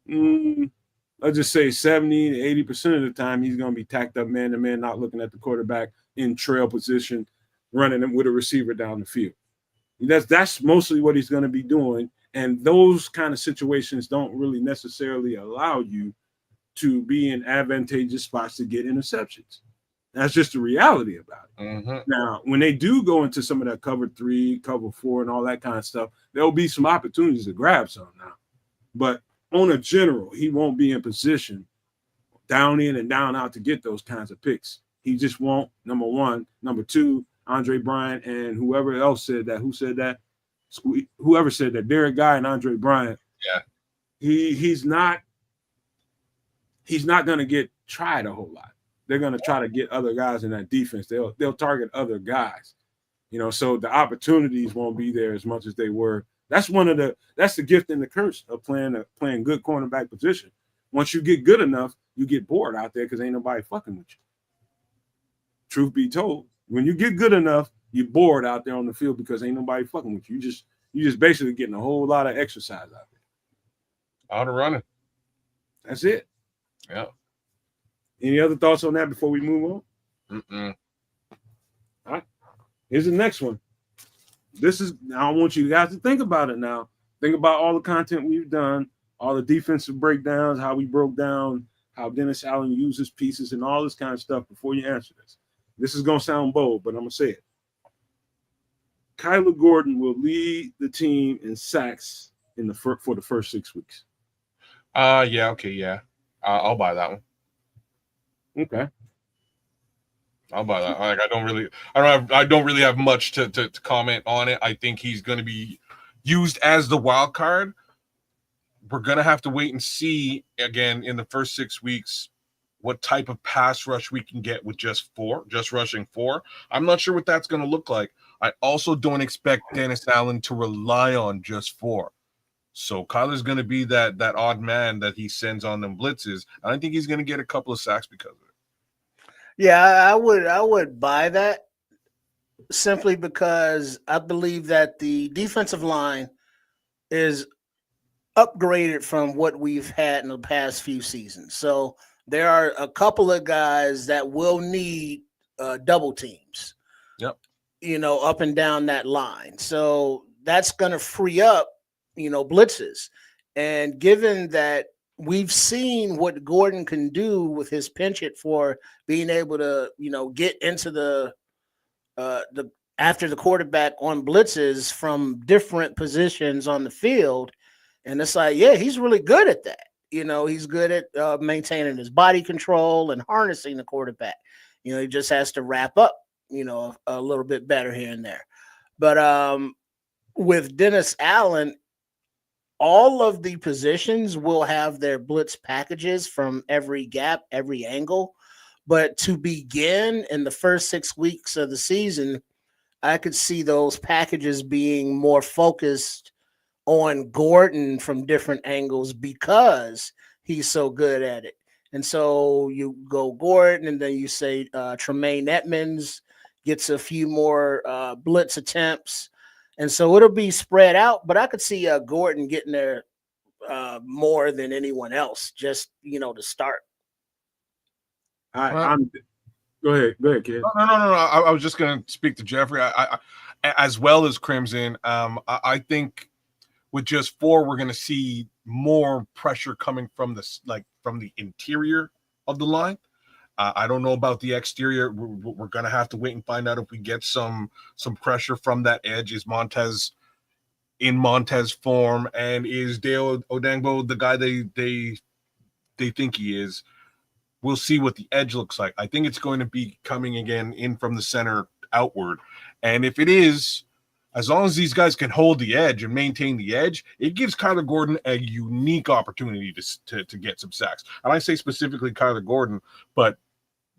Let's just say 70 to 80% of the time he's going to be tacked up man to man, not looking at the quarterback, in trail position, running him with a receiver down the field. That's mostly what he's going to be doing. And those kind of situations don't really necessarily allow you to be in advantageous spots to get interceptions. That's just the reality about it. Mm-hmm. Now, when they do go into some of that cover 3, cover 4, and all that kind of stuff, there'll be some opportunities to grab some now. But on a general, he won't be in position down in and down out to get those kinds of picks. He just won't, number one. Number two, Andre Bryant and whoever else said that. Who said that? Whoever said that, Derek Guy and Andre Bryant. Yeah. He's not going to get tried a whole lot. They're going to try to get other guys in that defense. They'll target other guys, so the opportunities won't be there as much as they were. That's the gift and the curse of playing good cornerback position. Once you get good enough, you get bored out there because ain't nobody fucking with you. Truth be told, when you get good enough, you're bored out there on the field because ain't nobody fucking with you. You just basically getting a whole lot of exercise out there. Out of running. That's it. Yeah. Any other thoughts on that before we move on? Mm-mm. All right. Here's the next one. I want you guys to think about it now. Think about all the content we've done, all the defensive breakdowns, how we broke down how Dennis Allen uses pieces and all this kind of stuff before you answer this. This is going to sound bold, but I'm going to say it. Kyler Gordon will lead the team in sacks for the first 6 weeks. Yeah, okay, yeah. I'll buy that one. Okay. I'll buy that. Like, I don't really have much to comment on it. I think he's going to be used as the wild card. We're going to have to wait and see again in the first 6 weeks what type of pass rush we can get with just rushing 4. I'm not sure what that's going to look like. I also don't expect Dennis Allen to rely on just 4. So Kyler's going to be that odd man that he sends on them blitzes. I think he's going to get a couple of sacks because of it. Yeah, I would buy that simply because I believe that the defensive line is upgraded from what we've had in the past few seasons. So there are a couple of guys that will need double teams. Yep. Up and down that line. So that's going to free up, blitzes. And given that we've seen what Gordon can do with his penchant for being able to, get into the after the quarterback on blitzes from different positions on the field. And it's like, yeah, he's really good at that. He's good at maintaining his body control and harnessing the quarterback. He just has to wrap up, a little bit better here and there. But with Dennis Allen, all of the positions will have their blitz packages from every gap, every angle. But to begin in the first 6 weeks of the season, I could see those packages being more focused on Gordon from different angles because he's so good at it. And so you go Gordon, and then you say Tremaine Edmonds gets a few more blitz attempts. And so it'll be spread out, but I could see Gordon getting there more than anyone else, just, to start. I'm go ahead, kid. No. I was just going to speak to Jeffrey. I as well as Crimson. I think with just 4, we're going to see more pressure coming from from the interior of the line. I don't know about the exterior. We're going to have to wait and find out if we get some pressure from that edge. Is Montez in Montez form, and is Dale Odangbo the guy they think he is? We'll see what the edge looks like. I think it's going to be coming again in from the center outward. And if it is, as long as these guys can hold the edge and maintain the edge, it gives Kyler Gordon a unique opportunity to get some sacks. And I say specifically Kyler Gordon, but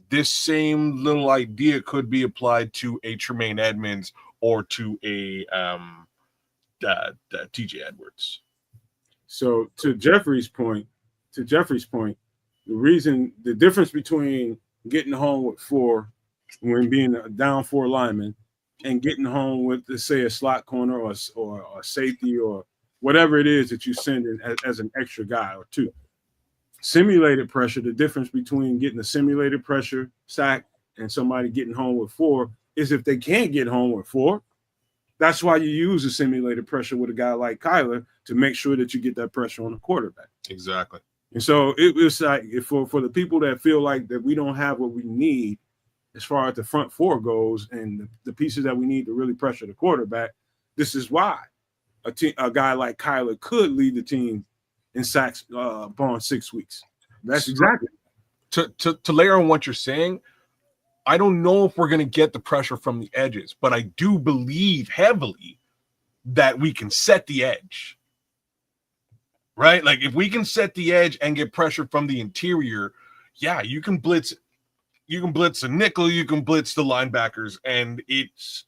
this same little idea could be applied to a Tremaine Edmonds or to a TJ Edwards. So to Jeffrey's point, the difference between getting home with 4 when being a down 4 lineman and getting home with, let's say, a slot corner or a safety or whatever it is that you send in as an extra guy or 2. Simulated pressure, the difference between getting a simulated pressure sack and somebody getting home with 4 is if they can't get home with 4. That's why you use a simulated pressure with a guy like Kyler to make sure that you get that pressure on the quarterback. Exactly. And so it was like for the people that feel like that we don't have what we need as far as the front 4 goes and the pieces that we need to really pressure the quarterback, this is why a guy like Kyler could lead the team in sacks upon 6 weeks. That's exactly. To layer on what you're saying, I don't know if we're going to get the pressure from the edges, but I do believe heavily that we can set the edge. Right? Like if we can set the edge and get pressure from the interior, yeah, you can blitz a nickel, you can blitz the linebackers, and it's,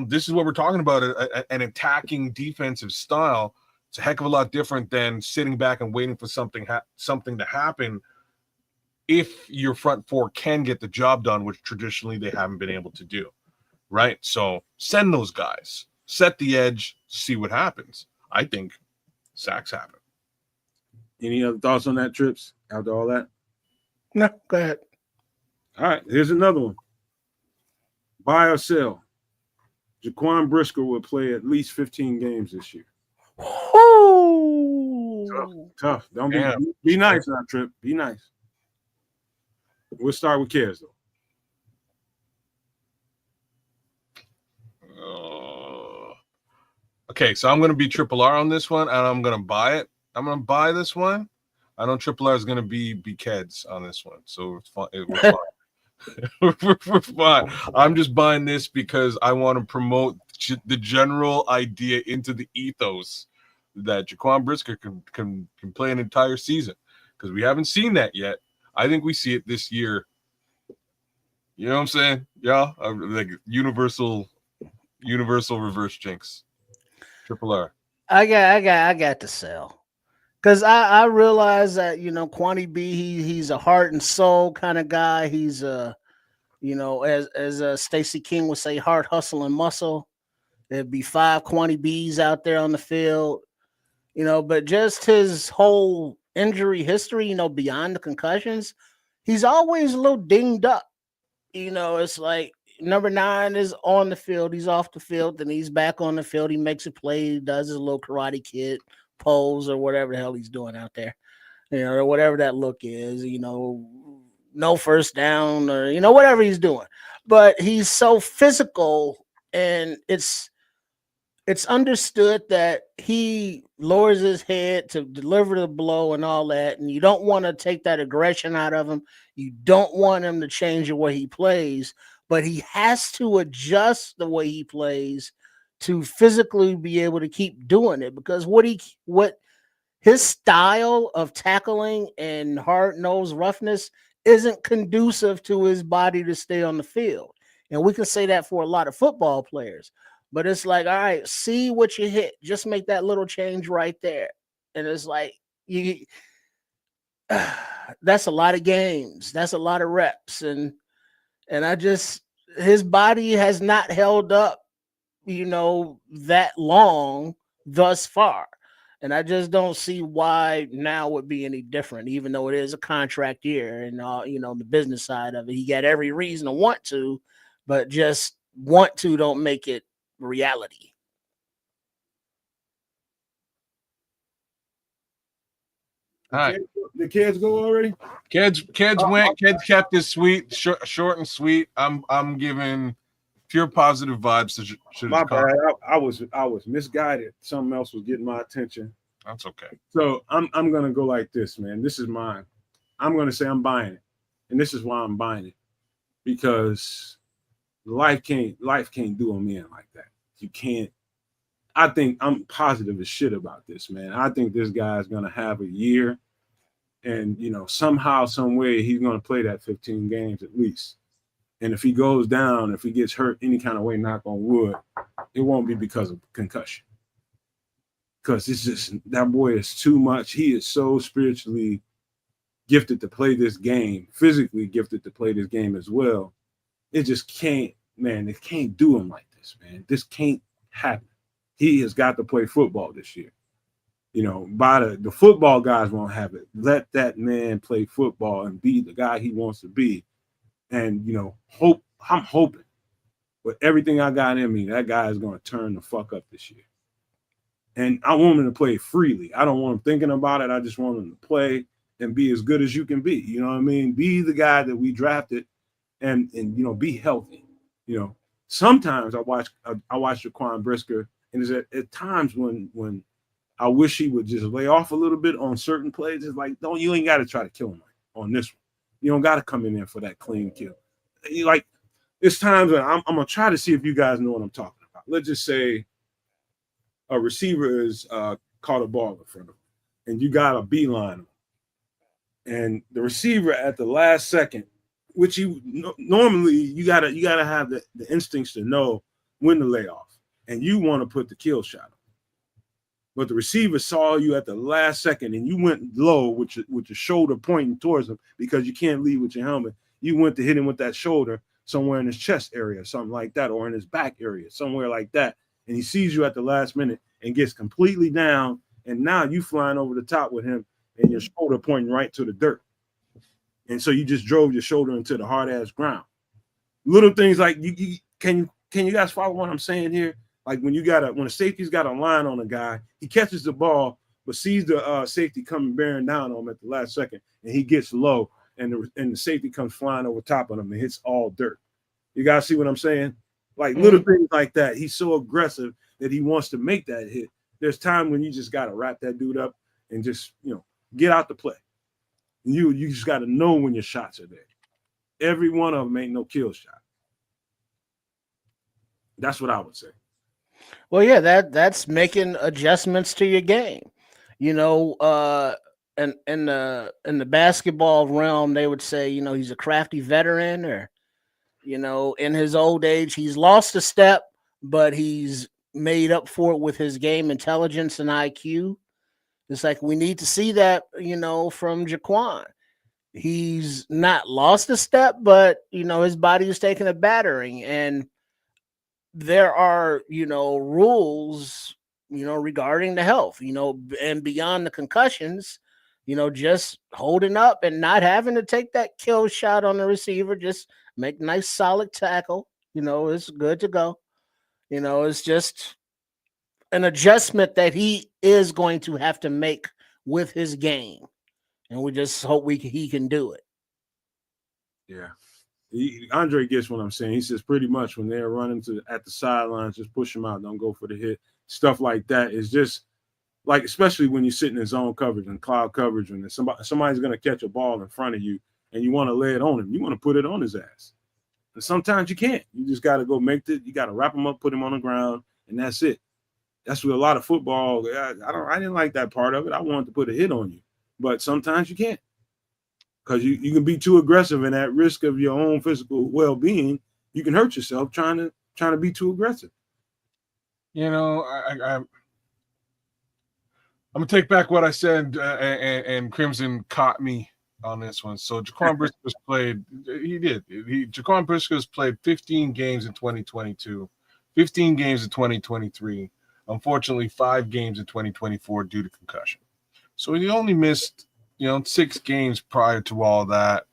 this is what we're talking about, an attacking defensive style. It's a heck of a lot different than sitting back and waiting for something to happen if your front 4 can get the job done, which traditionally they haven't been able to do, right? So send those guys, set the edge, see what happens. I think sacks happen. Any other thoughts on that, Trips, after all that? No, go ahead. All right, here's another one. Buy or sell. Jaquan Brisker will play at least 15 games this year. Tough. Don't be nice now, Trip. Be nice. We'll start with Kez, though. Okay, so I'm going to be Triple R on this one, and I'm going to buy it. I'm going to buy this one. I know Triple R is going to be Keds on this one, so it's fine. We're fine. I'm just buying this because I want to promote the general idea into the ethos that Jaquan Brisker can play an entire season, because we haven't seen that yet. I think we see it this year. You know what I'm saying? Yeah, like universal reverse jinx. Triple R. I got to sell. Because I realize that, Kwani B, he's a heart and soul kind of guy. He's as Stacey King would say, heart, hustle, and muscle. There'd be 5 Kwani Bs out there on the field, but just his whole injury history, beyond the concussions, he's always a little dinged up. It's like number 9 is on the field, he's off the field, then he's back on the field, he makes a play, he does his little Karate Kid pose or whatever the hell he's doing out there, or whatever that look is, no first down or, whatever he's doing. But he's so physical, and it's it's understood that he lowers his head to deliver the blow and all that, and you don't want to take that aggression out of him. You don't want him to change the way he plays, but he has to adjust the way he plays to physically be able to keep doing it, because what his style of tackling and hard-nosed roughness isn't conducive to his body to stay on the field. And we can say that for a lot of football players. But it's like, all right, see what you hit. Just make that little change right there. And it's like, you that's a lot of games. That's a lot of reps. And his body has not held up, that long thus far. And I just don't see why now would be any different, even though it is a contract year and the business side of it. He got every reason to want to, but just want to don't make it reality. All right. The kids go already? Kids went. Kids kept it sweet, short and sweet. I'm giving pure positive vibes to my bad. I was misguided. Something else was getting my attention. That's okay. So I'm gonna go like this, man. This is mine. I'm gonna say I'm buying it, and this is why I'm buying it, because life can't do them in like that. You can't. I think I'm positive as shit about this, man. I think this guy's gonna have a year, and somehow, some way, he's gonna play that 15 games at least. And if he goes down, if he gets hurt any kind of way, knock on wood, it won't be because of concussion. Because it's just, that boy is too much. He is so spiritually gifted to play this game, physically gifted to play this game as well. It just can't, man. It can't do him like this, man. This can't happen. He has got to play football this year. By the football guys won't have it. Let that man play football and be the guy he wants to be. And, I'm hoping with everything I got in me, that guy is going to turn the fuck up this year. And I want him to play freely. I don't want him thinking about it. I just want him to play and be as good as you can be. You know what I mean? Be the guy that we drafted and be healthy. Sometimes I watch Jaquan Brisker, and there's at times when I wish he would just lay off a little bit on certain plays. It's like, no, you ain't got to try to kill him on this one. You don't got to come in there for that clean kill. It's times when I'm going to try to see if you guys know what I'm talking about. Let's just say a receiver is caught a ball in front of him, and you got a beeline him. And the receiver at the last second, which normally you gotta have the instincts to know when to lay off, and you want to put the kill shot on. But the receiver saw you at the last second, and you went low with your shoulder pointing towards him because you can't lead with your helmet. You went to hit him with that shoulder somewhere in his chest area, something like that, or in his back area, somewhere like that. And he sees you at the last minute and gets completely down, and now you flying over the top with him and your shoulder pointing right to the dirt. And so you just drove your shoulder into the hard-ass ground. Little things like can you guys follow what I'm saying here? Like when a safety's got a line on a guy, he catches the ball, but sees the safety coming bearing down on him at the last second, and he gets low, and the safety comes flying over top of him and hits all dirt. You guys see what I'm saying? Like little things like that. He's so aggressive that he wants to make that hit. There's time when you just got to wrap that dude up and just, get out the play. You just got to know when your shots are there. Every one of them ain't no kill shot. That's what I would say. Well, yeah, that's making adjustments to your game. In the basketball realm, they would say, he's a crafty veteran, or, in his old age, he's lost a step, but he's made up for it with his game intelligence and IQ. It's like we need to see that, from Jaquan. He's not lost a step, but his body is taking a battering, and there are rules regarding the health, and beyond the concussions, just holding up and not having to take that kill shot on the receiver, just make nice solid tackle, it's good to go. It's just an adjustment that he is going to have to make with his game, and we just hope he can do it. Yeah. Andre gets what I'm saying. He says pretty much when they're running at the sidelines, just push him out. Don't go for the hit. stuff like that is just like, especially when you're sitting in zone coverage and cloud coverage, and somebody's going to catch a ball in front of you and you want to lay it on him. You want to put it on his ass. And sometimes you can't. You just got to go you got to wrap him up, put him on the ground, and that's it. That's what a lot of football. I didn't like that part of it. I wanted to put a hit on you, but sometimes you can't, because you can be too aggressive, and at risk of your own physical well-being, you can hurt yourself trying to be too aggressive. You know, I'm gonna take back what I said, and Crimson caught me on this one. So Jaquan Brisker played. Jaquan Brisker's played 15 games in 2022, 15 games in 2023. Unfortunately, 5 games in 2024 due to concussion. So he only missed, 6 games prior to all that.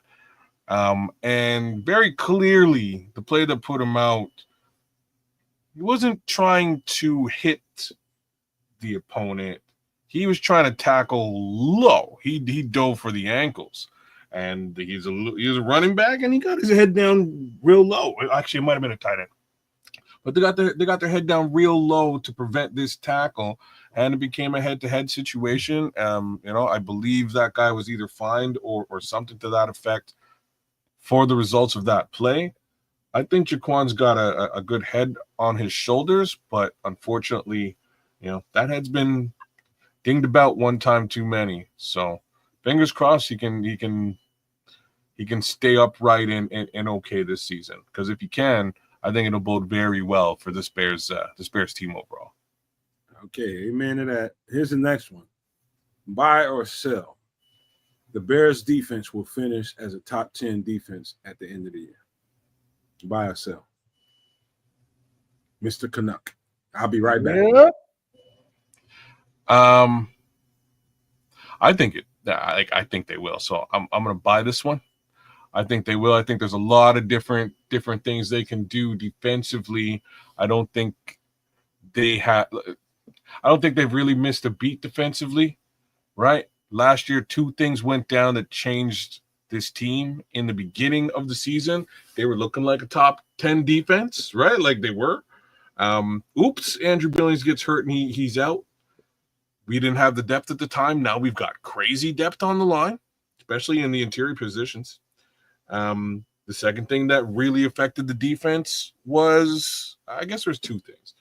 And very clearly, the play that put him out, he wasn't trying to hit the opponent. He was trying to tackle low. He dove for the ankles. And he's a running back, and he got his head down real low. Actually, it might have been a tight end. But they got their head down real low to prevent this tackle, and it became a head-to-head situation. I believe that guy was either fined or something to that effect for the results of that play. I think Jaquan's got a good head on his shoulders, but unfortunately, that head's been dinged about one time too many. So fingers crossed he can stay upright and okay this season. Because if he can, I think it'll bode very well for this Bears team overall. Okay, amen to that. Here's the next one. Buy or sell. The Bears defense will finish as a top 10 defense at the end of the year. Buy or sell. Mr. Canuck. I'll be right back. Yep. I think they will. So I'm going to buy this one. I think they will. I think there's a lot of different things they can do defensively. I don't think they've really missed a beat defensively, right? Last year, 2 things went down that changed this team in the beginning of the season. They were looking like a top 10 defense, right? Like they were. Andrew Billings gets hurt and he's out. We didn't have the depth at the time. Now we've got crazy depth on the line, especially in the interior positions. The second thing that really affected the defense was, I guess there's 2 things.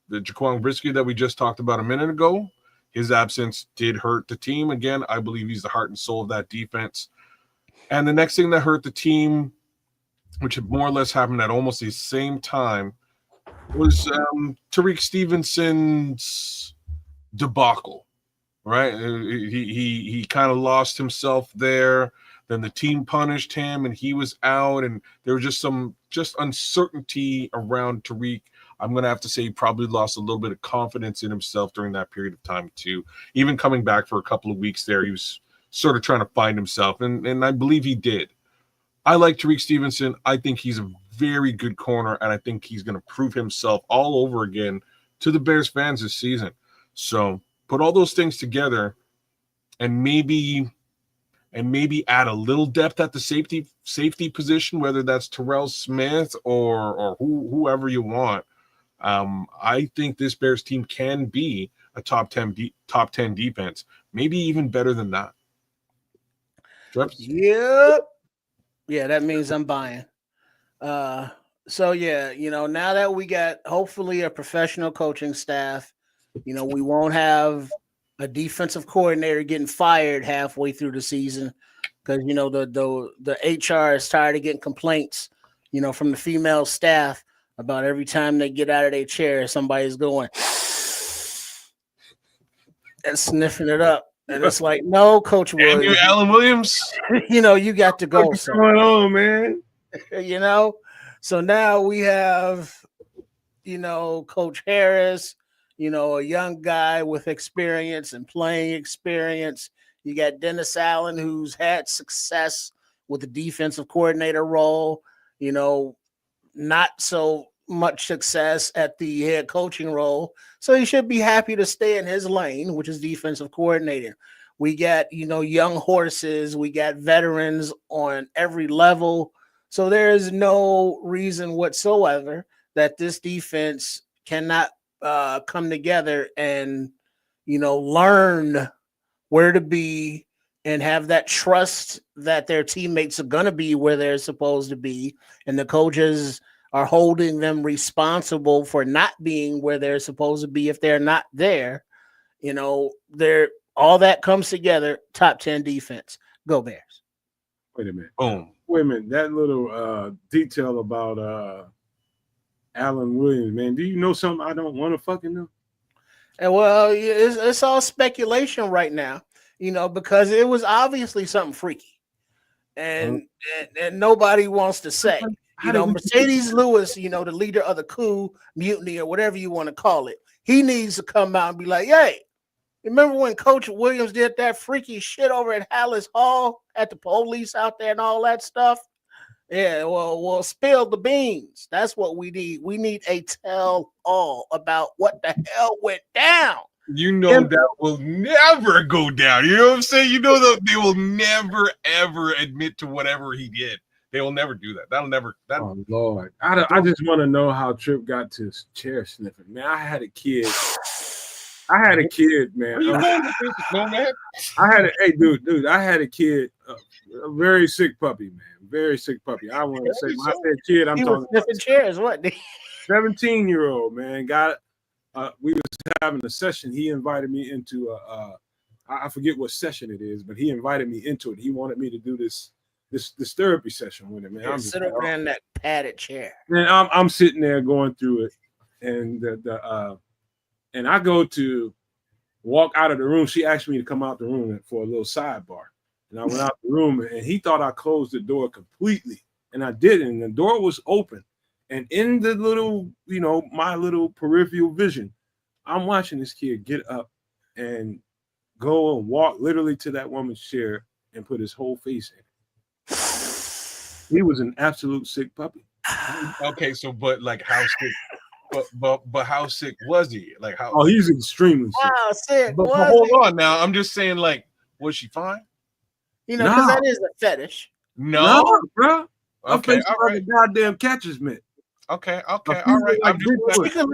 The Jaquan Brisker that we just talked about a minute ago, his absence did hurt the team. Again, I believe he's the heart and soul of that defense. And the next thing that hurt the team, which more or less happened at almost the same time, was Tariq Stevenson's debacle, right? He kind of lost himself there. Then the team punished him, and he was out, and there was just uncertainty around Tariq. I'm going to have to say he probably lost a little bit of confidence in himself during that period of time too. Even coming back for a couple of weeks there, he was sort of trying to find himself, and I believe he did. I like Tariq Stevenson. I think he's a very good corner, and I think he's going to prove himself all over again to the Bears fans this season. So put all those things together, and maybe add a little depth at the safety position, whether that's Terrell Smith or whoever you want. I think this Bears team can be a top 10 defense, maybe even better than that. Yep. Yeah, that means I'm buying. So yeah, now that we got hopefully a professional coaching staff, we won't have a defensive coordinator getting fired halfway through the season because the HR is tired of getting complaints, from the female staff about every time they get out of their chair, somebody's going and sniffing it up. And it's like, no, Coach Williams. You, Alan Williams. You got to go. What's going on, man? So now we have, Coach Harris, a young guy with experience and playing experience. You got Dennis Allen, who's had success with the defensive coordinator role, not so much success at the head coaching role. So he should be happy to stay in his lane, which is defensive coordinator. We got, young horses. We got veterans on every level. So there is no reason whatsoever that this defense cannot come together and learn where to be and have that trust that their teammates are going to be where they're supposed to be, and the coaches are holding them responsible for not being where they're supposed to be if they're not there. They're all that comes together. Top 10 defense. Go Bears. Wait a minute. Boom. Wait a minute. That little detail about Alan Williams, man. Do you know something I don't want to fucking know? And well, it's all speculation right now, because it was obviously something freaky, and nobody wants to say. Mercedes Lewis, the leader of the coup, mutiny, or whatever you want to call it, he needs to come out and be like, "Hey, remember when Coach Williams did that freaky shit over at Hallis Hall at the police out there and all that stuff?" Yeah, well, spill the beans. That's what we need. We need a tell-all about what the hell went down. That will never go down. You know what I'm saying? That they will never, ever admit to whatever he did. They will never do that. That'll never. Oh, Lord. I just want to know how Tripp got to chair sniffing. Man, I had a kid, man. I had a kid, a very sick puppy, man. Very sick puppy. I want to say, when I said kid, I'm talking sniffing chairs. What? 17-year-old, man. We was having a session. He invited me into I forget what session it is, but he invited me into it. He wanted me to do this therapy session with him, man. I'm sit over in that padded chair. And I'm sitting there going through it, and and I go to walk out of the room. She asked me to come out the room for a little sidebar. And I went out the room, and he thought I closed the door completely. And I didn't. And the door was open. And in the little, my little peripheral vision, I'm watching this kid get up and go and walk literally to that woman's chair and put his whole face in it. He was an absolute sick puppy. Okay, so but like how sick? But how sick was he? Like how? Oh, he's extremely sick. Wow, sick. But hold on now. I'm just saying, like, was she fine? Because that is a fetish. No, bro. Okay, all right. Like a goddamn catcher's mitt. Okay, all right.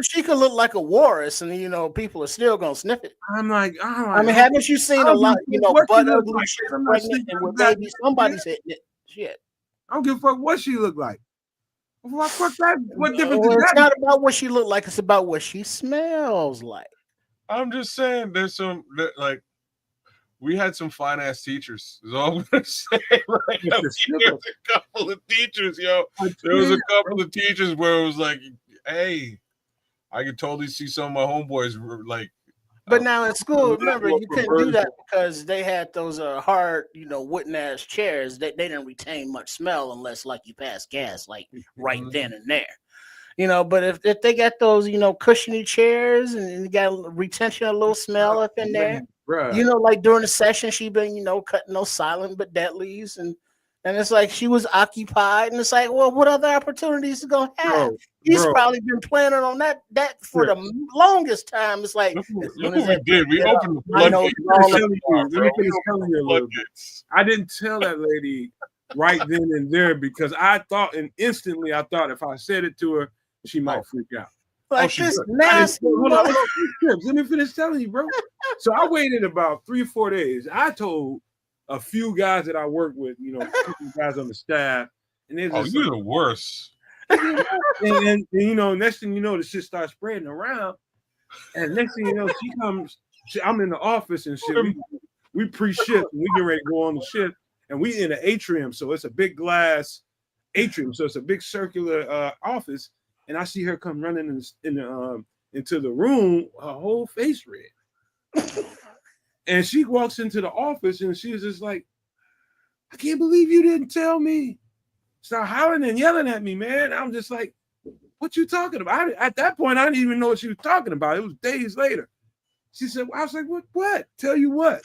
She could look like a walrus, and people are still gonna sniff it. I'm like, haven't you seen a lot? Butt ugly shit pregnant and with baby, somebody's hitting it. Shit. I don't give a fuck what she looked like. What difference is that? It's not about what she looked like. It's about what she smells like. I'm just saying, there's we had some fine ass teachers. Is all I'm gonna say. Like, there's a couple of teachers, yo. There was a couple of teachers where it was like, hey, I could totally see some of my homeboys were like. But now in school, remember, you couldn't do that because they had those hard, wooden ass chairs. They didn't retain much smell unless like you passed gas, like right then and there. But if they got those, cushiony chairs and you got retention of a little smell up in there, like during the session, she been, cutting those silent but deadlies, and it's like she was occupied, and it's like, well, what other opportunities is gonna have? He's probably been planning on that for the longest time. It's like, look what we did. We opened the floodgates. I didn't tell that lady right then and there because I thought, and instantly I thought if I said it to her, she might freak out. Like this nasty. Hold on. Let me finish telling you, bro. So I waited about 3 or 4 days. I told a few guys that I work with, guys on the staff, and they're just you're the worst. and next thing you know, the shit starts spreading around, and next thing you know, she comes. I'm in the office and shit. We pre-shift, and we get ready to go on the shift, and we in an atrium, so it's a big glass atrium, so it's a big circular office. And I see her come running into the room, her whole face red. And she walks into the office and she's just like, I can't believe you didn't tell me. Start hollering and yelling at me, man. I'm just like, what you talking about? At that point, I didn't even know what she was talking about. It was days later. She said, I was like, what? Tell you what?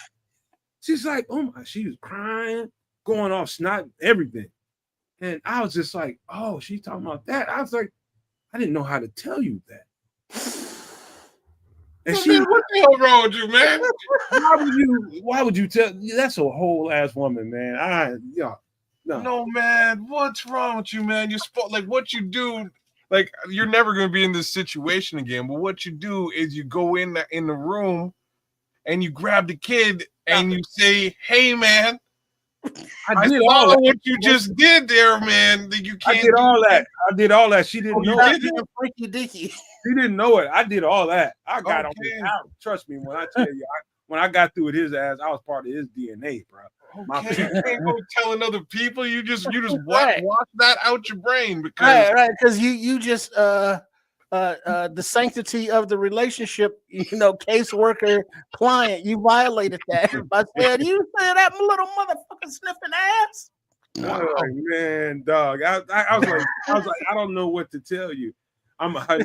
She's like, oh my, she was crying, going off snot, everything. And I was just like, oh, she's talking about that. I was like, I didn't know how to tell you that. And what the hell wrong with you, man? Why would you tell? That's a whole ass woman, man. No, man. What's wrong with you, man? You're like what you do. like you're never going to be in this situation again. But what you do is you go in the room and you grab the kid and you say, "Hey, man, I did saw all that. what you just did there, man. That you can't." I did all that. I did all that. She didn't know it. Freaky dicky. She didn't know it. I did all that. I got on Okay. his out. Trust me when I tell you, when I got through with his ass, I was part of his DNA, bro. Okay, you can't go telling other people. You just wash that out your brain because right, because you just the sanctity of the relationship, caseworker client, you violated that by saying you said that little motherfucker sniffing ass. Wow. Like, man, dog. I was like, I don't know what to tell you. I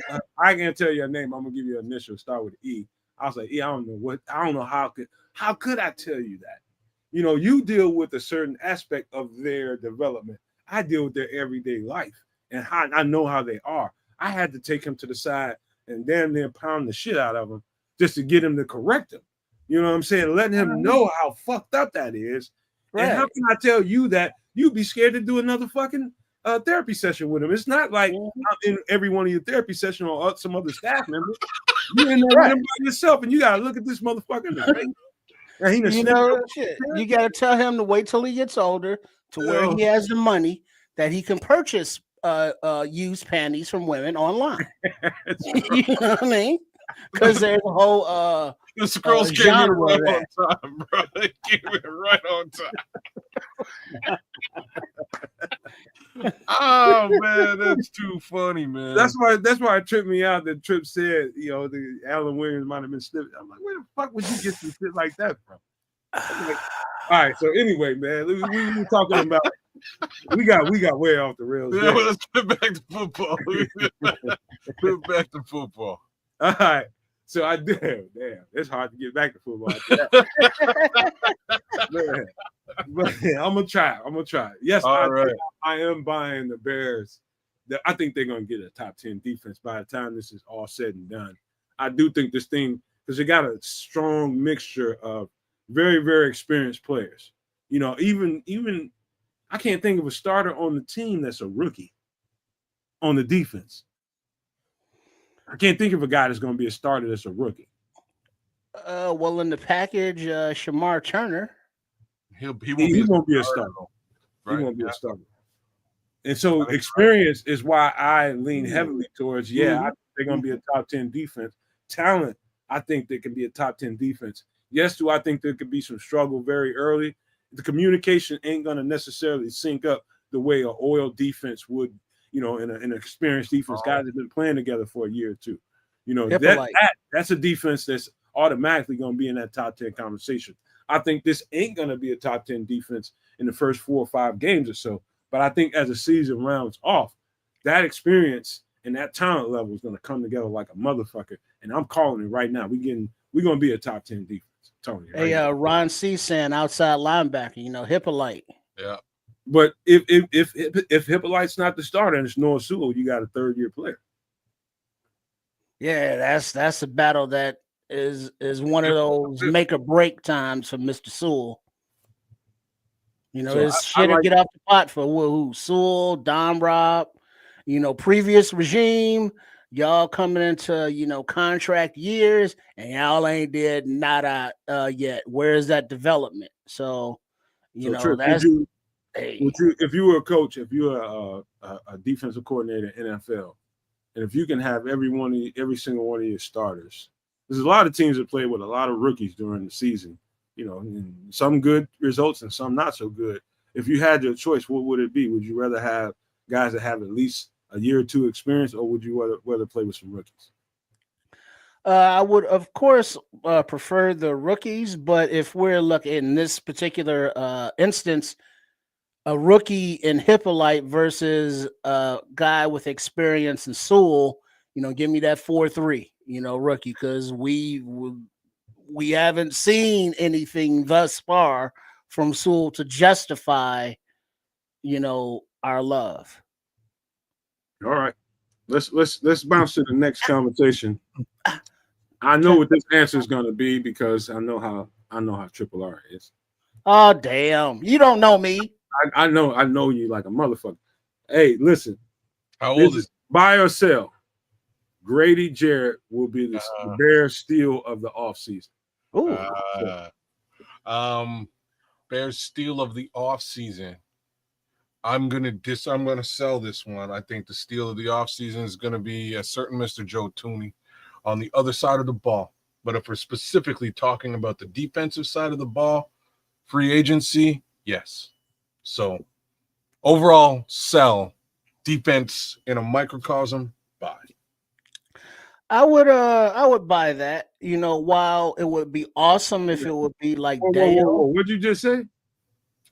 can't tell you a name. I'm gonna give you an initial, start with E. I was like, I don't know how could I tell you that? You deal with a certain aspect of their development. I deal with their everyday life and how I know how they are. I had to take him to the side and damn near pound the shit out of him just to get him to correct him. You know what I'm saying? Letting him know how fucked up that is. Right. And how can I tell you that you'd be scared to do another fucking therapy session with him? It's not like I'm in every one of your therapy sessions or some other staff member. You're in there with him by yourself, and you gotta look at this motherfucker in the face. You gotta tell him to wait till he gets older, to where he has the money that he can purchase used panties from women online. You know what I mean? Because there's a whole the scrolls came in right on time, bro. They came in right on time. Oh man, that's too funny, man. That's why it tripped me out that Tripp said, the Alan Williams might have been slipping. I'm like, where the fuck would you get some shit like that from? Like, all right, so anyway, man, we were talking about we got way off the rails. Yeah, well, let's get back to football. Get back to football. All right. So I did. Damn, it's hard to get back to football. But I'm gonna try. Yes, I am buying the Bears. I think they're gonna get a top 10 defense by the time this is all said and done. I do think this thing, because they got a strong mixture of very, very experienced players. Even I can't think of a starter on the team that's a rookie on the defense. I can't think of a guy that's going to be a starter that's a rookie. Well, in the package, Shamar Turner. He won't be a starter. Right? He won't be a starter. And so experience is why I lean heavily towards, I think they're going to be a top 10 defense. Talent, I think they can be a top 10 defense. Yes, do I think there could be some struggle very early? The communication ain't going to necessarily sync up the way an oil defense would, in an experienced defense, guys have been playing together for a year or two. That's a defense that's automatically going to be in that top 10 conversation. I think this ain't going to be a top 10 defense in the first 4 or 5 games or so. But I think as the season rounds off, that experience and that talent level is going to come together like a motherfucker. And I'm calling it right now. We're going to be a top 10 defense. Tony. Hey, Ron C saying outside linebacker, Hippolyte. Yeah. But if Hippolyte's not the starter and it's Noah Sewell, you got a third-year player. Yeah, that's a battle that is one of those make or break times for Mr. Sewell. It's shit to get off the pot for who? Sewell, Don Rob, previous regime. Y'all coming into contract years and y'all ain't did nada yet. Where's that development? So Trip, that's. If you were a coach, if you were a defensive coordinator in NFL, and if you can have every single one of your starters, there's a lot of teams that play with a lot of rookies during the season, and some good results and some not so good. If you had your choice, what would it be? Would you rather have guys that have at least a year or two experience, or would you rather play with some rookies? I would, of course, prefer the rookies, but if we're looking in this particular instance, a rookie in Hippolyte versus a guy with experience in Sewell, give me that 4-3, rookie, because we haven't seen anything thus far from Sewell to justify, our love. All right, let's bounce to the next conversation. I know what this answer is going to be because I know how Triple R is. Oh damn! You don't know me. I know you like a motherfucker. Hey, listen. How old is Buy or sell. Grady Jarrett will be the Bears steal of the offseason. Bears steal of the offseason. I'm gonna sell this one. I think the steal of the offseason is gonna be a certain Mr. Joe Thuney on the other side of the ball. But if we're specifically talking about the defensive side of the ball, free agency, yes. So overall, sell. Defense in a microcosm, buy. I would buy that. While it would be awesome if it would be like Dale. What'd you just say?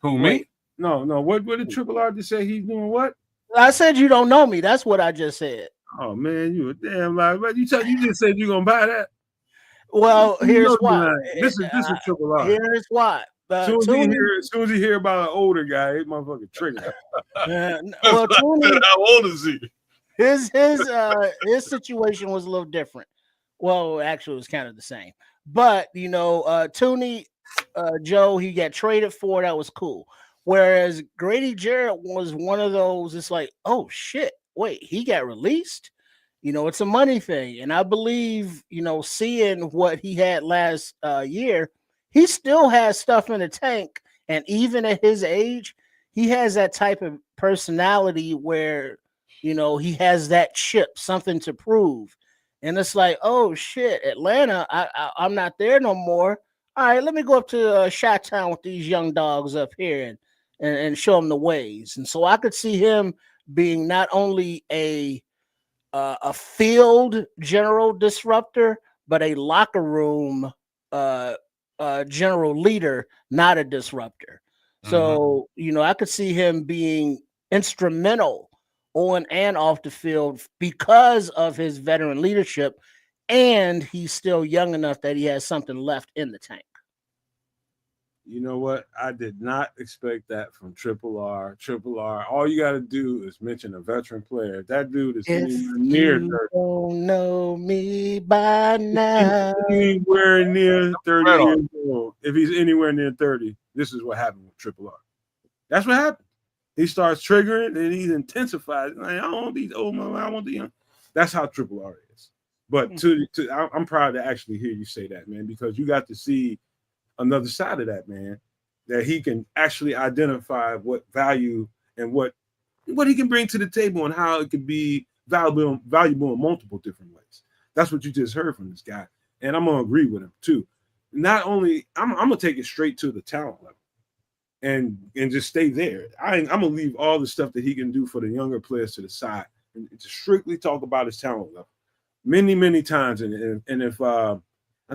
Who, me? No. What did Triple R just say? He's doing what? I said you don't know me. That's what I just said. Oh man, you a damn lie. But you just said you're gonna buy that. Well, here's why. This is Triple R. Here's why. As soon as he hear about an older guy, it motherfucking trigger. Well, Thuney, how old is he? His situation was a little different. Well, actually, it was kind of the same. But Thuney, Joe, he got traded for. That was cool. Whereas Grady Jarrett was one of those. It's like, oh shit, wait, he got released. It's a money thing, and I believe seeing what he had last year, he still has stuff in the tank, and even at his age, he has that type of personality where. He has that chip, something to prove. And it's like, oh, shit, Atlanta, I'm not there no more. All right, let me go up to Chi-Town with these young dogs up here and show them the ways. And so I could see him being not only a field general disruptor, but a locker room general leader, not a disruptor. So, I could see him being instrumental on and off the field because of his veteran leadership, and he's still young enough that he has something left in the tank. You know what? I did not expect that from Triple R. Triple R, all you got to do is mention a veteran player. That dude is near 30. Don't know me by now. Anywhere near 30 years old. If he's anywhere near 30, this is what happened with Triple R. That's what happened. He starts triggering and he's intensified. Like, I don't want these old men. I want the young. That's how Triple R is. But I'm proud to actually hear you say that, man, because you got to see another side of that, man, that he can actually identify what value and what he can bring to the table and how it can be valuable in multiple different ways. That's what you just heard from this guy. And I'm going to agree with him, too. Not only, I'm going to take it straight to the talent level. And just stay there. I'm gonna leave all the stuff that he can do for the younger players to the side and to strictly talk about his talent level. Many times, and if I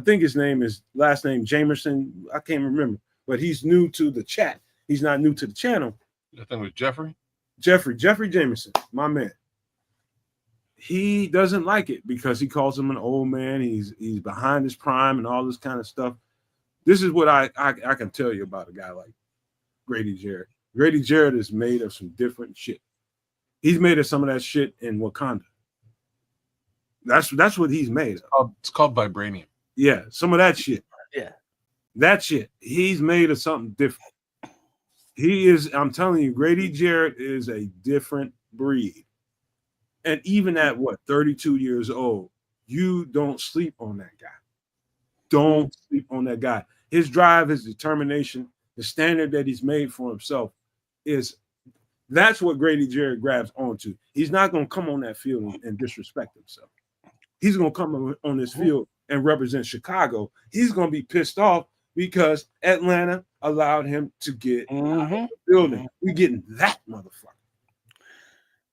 think his last name Jamerson, I can't remember, but he's new to the chat. He's not new to the channel. I think it was Jeffrey Jamerson, my man. He doesn't like it because he calls him an old man. He's behind his prime and all this kind of stuff. This is what I can tell you about a guy like Grady Jarrett. Grady Jarrett is made of some different shit. He's made of some of that shit in Wakanda. That's what he's made of. It's called vibranium. Yeah, some of that shit. Yeah. That shit. He's made of something different. I'm telling you, Grady Jarrett is a different breed. And even at 32 years old, you don't sleep on that guy. Don't sleep on that guy. His drive, his determination, the standard that he's made for himself that's what Grady Jarrett grabs onto. He's not going to come on that field and disrespect himself. He's going to come on this field and represent Chicago. He's going to be pissed off because Atlanta allowed him to get out of the building. We're getting that motherfucker.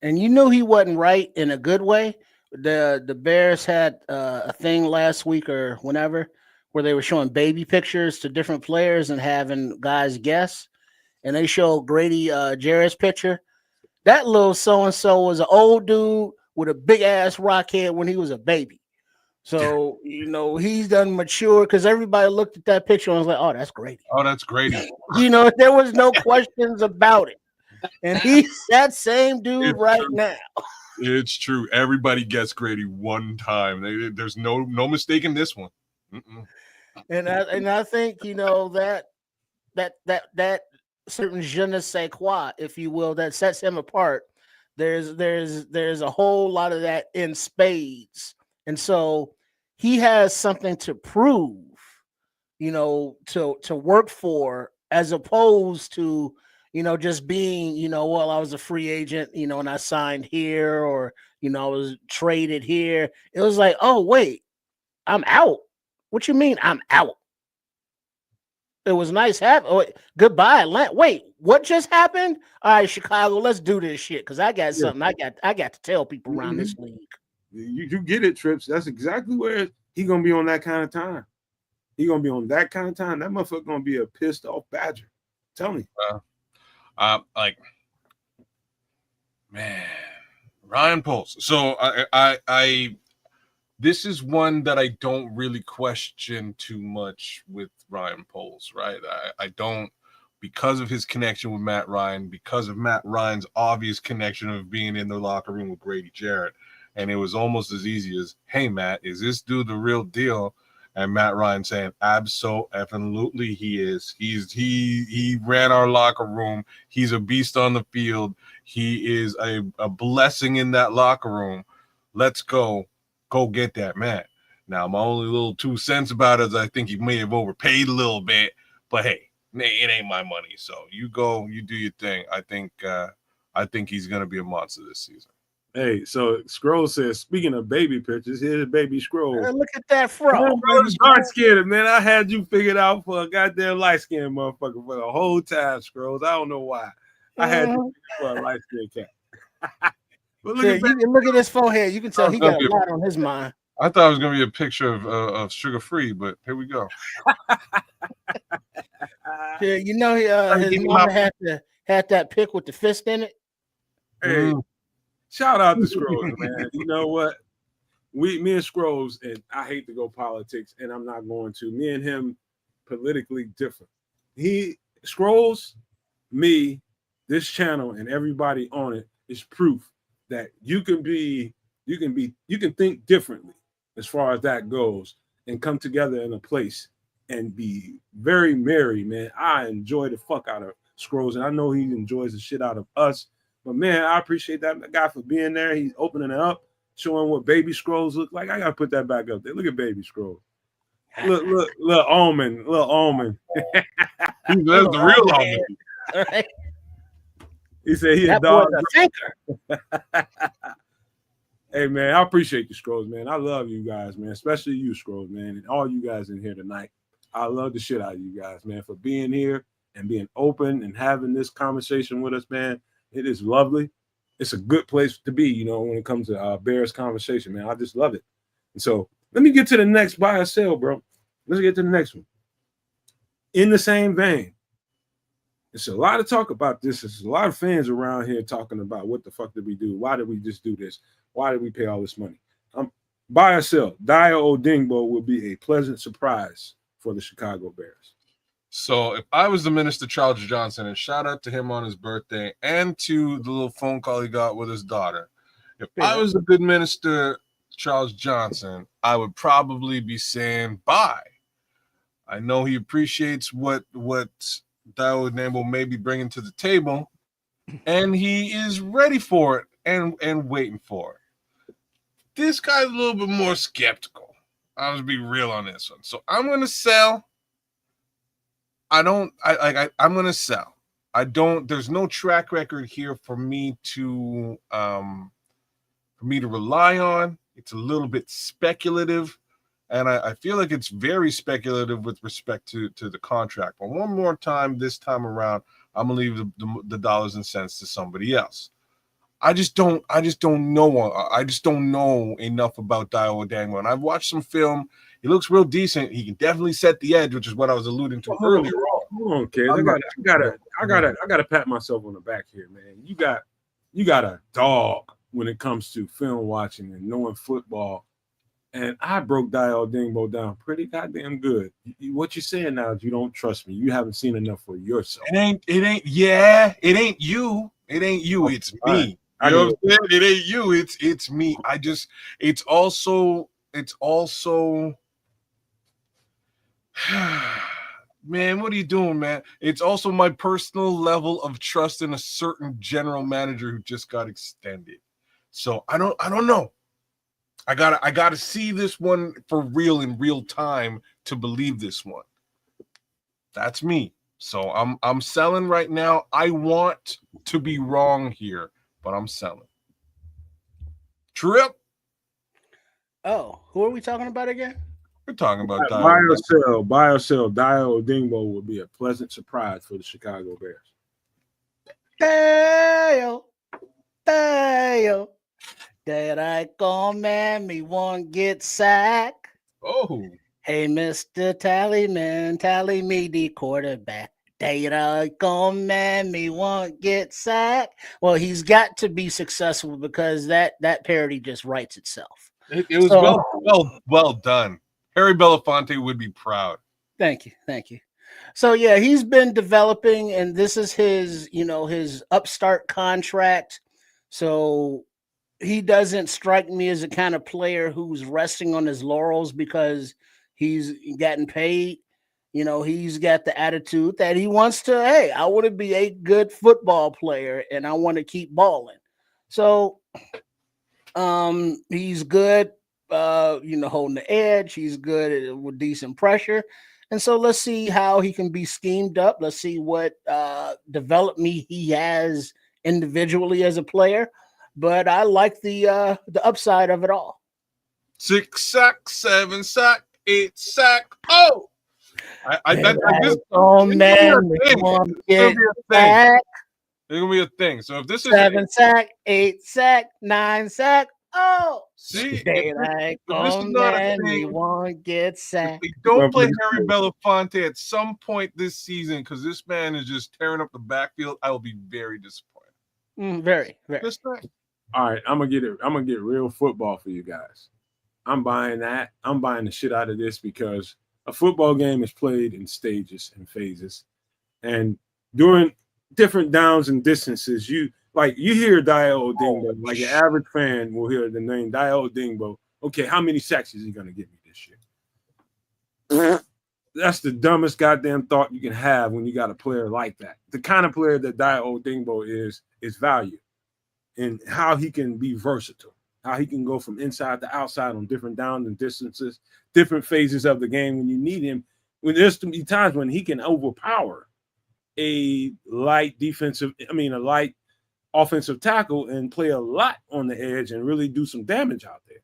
And you knew he wasn't right in a good way. The Bears had a thing last week or whenever where they were showing baby pictures to different players and having guys guess. And they showed Grady Jarrett's picture. That little so-and-so was an old dude with a big-ass rock head when he was a baby. So, he's done mature because everybody looked at that picture and was like, oh, that's Grady. Oh, that's Grady. There was no questions about it. And he's that same dude now. It's true. Everybody gets Grady one time. There's no mistake in this one. And I think that certain je ne sais quoi, if you will, that sets him apart. There's a whole lot of that in spades, and so he has something to prove, to work for, as opposed to, just being, well, I was a free agent, and I signed here, or, I was traded here. It was like, oh, wait, I'm out. What you mean I'm out? It was nice having. Oh, goodbye, Atlanta. Wait, what just happened? All right, Chicago, let's do this shit, because I got something I got to tell people around this league. You get it, Trips. That's exactly where he gonna be on that kind of time. He gonna be on that kind of time. That motherfucker gonna be a pissed off Badger. Tell me. Man, Ryan Poles. So I this is one that I don't really question too much with Ryan Poles, right? I don't, because of his connection with Matt Ryan, because of Matt Ryan's obvious connection of being in the locker room with Grady Jarrett. And it was almost as easy as, hey, Matt, is this dude the real deal? And Matt Ryan saying, absolutely he is. He ran our locker room. He's a beast on the field. He is a blessing in that locker room. Let's go get that man. Now, my only little 2 cents about it is I think he may have overpaid a little bit, but hey, it ain't my money. So you go, you do your thing. I think he's gonna be a monster this season. Hey, so Scroll says, speaking of baby pictures, here's baby Scroll. Look at that fro. Dark skinned, man. I had you figured out for a goddamn light skinned motherfucker for the whole time, Scrolls. I don't know why. I had you for a light skinned cat. But look at his forehead. You can tell he got a lot on his mind. I thought it was gonna be a picture of Sugar Free, but here we go. Yeah, his mama had that pic with the fist in it. Hey, shout out to Scrolls, man. You know what? Me and Scrolls, and I hate to go politics, and I'm not going to. Me and him politically different. Scrolls, me, this channel, and everybody on it is proof that you can think differently as far as that goes, and come together in a place and be very merry, man. I enjoy the fuck out of Scrolls, and I know he enjoys the shit out of us. But man, I appreciate that guy for being there. He's opening it up, showing what baby Scrolls look like. I gotta put that back up there. Look at baby Scrolls. Look, little almond. That's the real almond. All right. He said he a dog. Hey man, I appreciate you, Scrolls, man. I love you guys, man. Especially you, Scrolls, man, and all you guys in here tonight. I love the shit out of you guys, man, for being here and being open and having this conversation with us, man. It is lovely. It's a good place to be, when it comes to Bears conversation, man. I just love it. And so let me get to the next buy or sell, bro. Let's get to the next one. In the same vein, there's a lot of talk about this. There's a lot of fans around here talking about what the fuck did we do? Why did we just do this? Why did we pay all this money? Buy or sell. Dayo Odingbo will be a pleasant surprise for the Chicago Bears. So if I was the Minister Charles Johnson, and shout out to him on his birthday and to the little phone call he got with his daughter, if I was the good Minister Charles Johnson, I would probably be saying buy. I know he appreciates what Dayo Odingbo may be bringing to the table, and he is ready for it and waiting for it. This guy's a little bit more skeptical. I'm gonna be real on this one. So I'm gonna sell. I'm gonna sell. There's no track record here for me to rely on. It's a little bit speculative, and I feel like it's very speculative with respect to the contract. But one more time, this time around, I'm gonna leave the dollars and cents to somebody else. I just don't know. I just don't know enough about Dayo Odingbo. And I've watched some film. He looks real decent. He can definitely set the edge, which is what I was alluding to earlier on. Hold on, kids. I gotta pat myself on the back here, man. You got a dog when it comes to film watching and knowing football. And I broke Dayo Odingbo down pretty goddamn good. What you're saying now is you don't trust me. You haven't seen enough for yourself. It ain't you. It ain't you. It's me. Right. You know what I'm saying? It ain't you. It's me. It's also Man, what are you doing, man? It's also my personal level of trust in a certain general manager who just got extended. So I don't know. I gotta see this one for real in real time to believe this one. That's me. So I'm selling right now. I want to be wrong here, but I'm selling. Trip. Oh, who are we talking about again? We're talking about BioCell, Dio Odingbo would be a pleasant surprise for the Chicago Bears. Dale, that I come man, me won't get sacked. Oh, Hey, Mr. Tallyman, tally me the quarterback. Data come man, me won't get sacked. Well, he's got to be successful because that parody just writes itself. it was well done. Harry Belafonte would be proud. Thank you. So yeah, he's been developing, and this is his, his upstart contract. So he doesn't strike me as the kind of player who's resting on his laurels because he's gotten paid. He's got the attitude that he wants to, hey, I want to be a good football player and I want to keep balling. So he's good, holding the edge. He's good with decent pressure. And so let's see how he can be schemed up. Let's see what development he has individually as a player. But I like the upside of it all. 6 sack, 7 sack, 8 sack. Oh, man, it's gonna be a thing. So if this is 7 sack, 8 sack, 9 sack. Oh, see, if this is not a thing, we won't get sacked. If they don't play Harry Belafonte at some point this season because this man is just tearing up the backfield, I will be very disappointed. Very, very. All right, I'm gonna get real football for you guys. I'm buying that. I'm buying the shit out of this because a football game is played in stages and phases, and during different downs and distances, you hear Dio Odingbo, like your average fan will hear the name Dio Odingbo. Okay, how many sacks is he gonna give me this year? That's the dumbest goddamn thought you can have when you got a player like that. The kind of player that Dio Odingbo is value, and how he can be versatile, how he can go from inside to outside on different downs and distances, different phases of the game when you need him. When there's to be times when he can overpower a light offensive tackle and play a lot on the edge and really do some damage out there.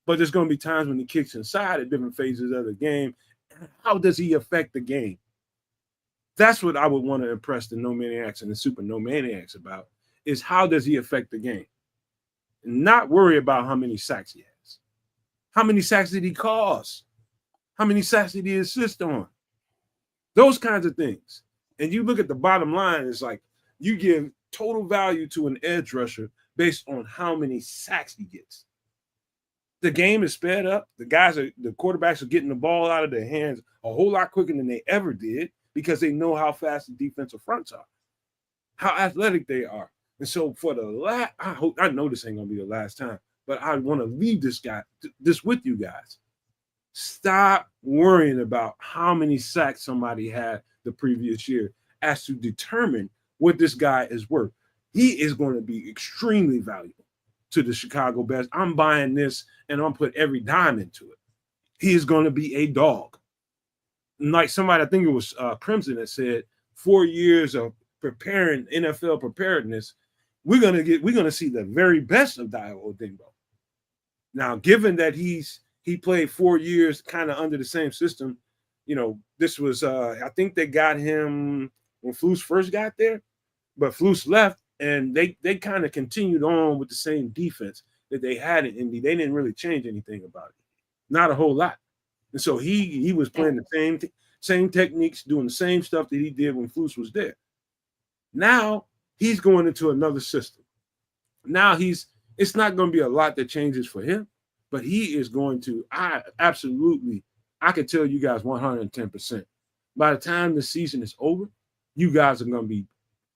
But there's going to be times when he kicks inside at different phases of the game. How does he affect the game? That's what I would want to impress the No Maniacs and the Super No Maniacs about, is how does he affect the game? Not worry about how many sacks he has. How many sacks did he cause? How many sacks did he assist on? Those kinds of things. And you look at the bottom line, it's like you give total value to an edge rusher based on how many sacks he gets. The game is sped up. The quarterbacks are getting the ball out of their hands a whole lot quicker than they ever did because they know how fast the defensive fronts are, how athletic they are. And so for I know this ain't gonna be the last time, but I want to leave this with you guys. Stop worrying about how many sacks somebody had the previous year as to determine what this guy is worth. He is going to be extremely valuable to the Chicago Bears. I'm buying this and I'm going to put every dime into it. He is going to be a dog. Like somebody, I think it was Crimson that said 4 years of preparing NFL preparedness, we're going to see the very best of Dio Odingbo. Now, given that he played 4 years kind of under the same system, this was I think they got him when Flus first got there, but Flus left and they kind of continued on with the same defense that they had in Indy. They didn't really change anything about it, not a whole lot. And so he was playing the same techniques, doing the same stuff that he did when Flus was there. Now he's going into another system. Now it's not going to be a lot that changes for him, but he is going to, I can tell you guys 110%. By the time the season is over, you guys are going to be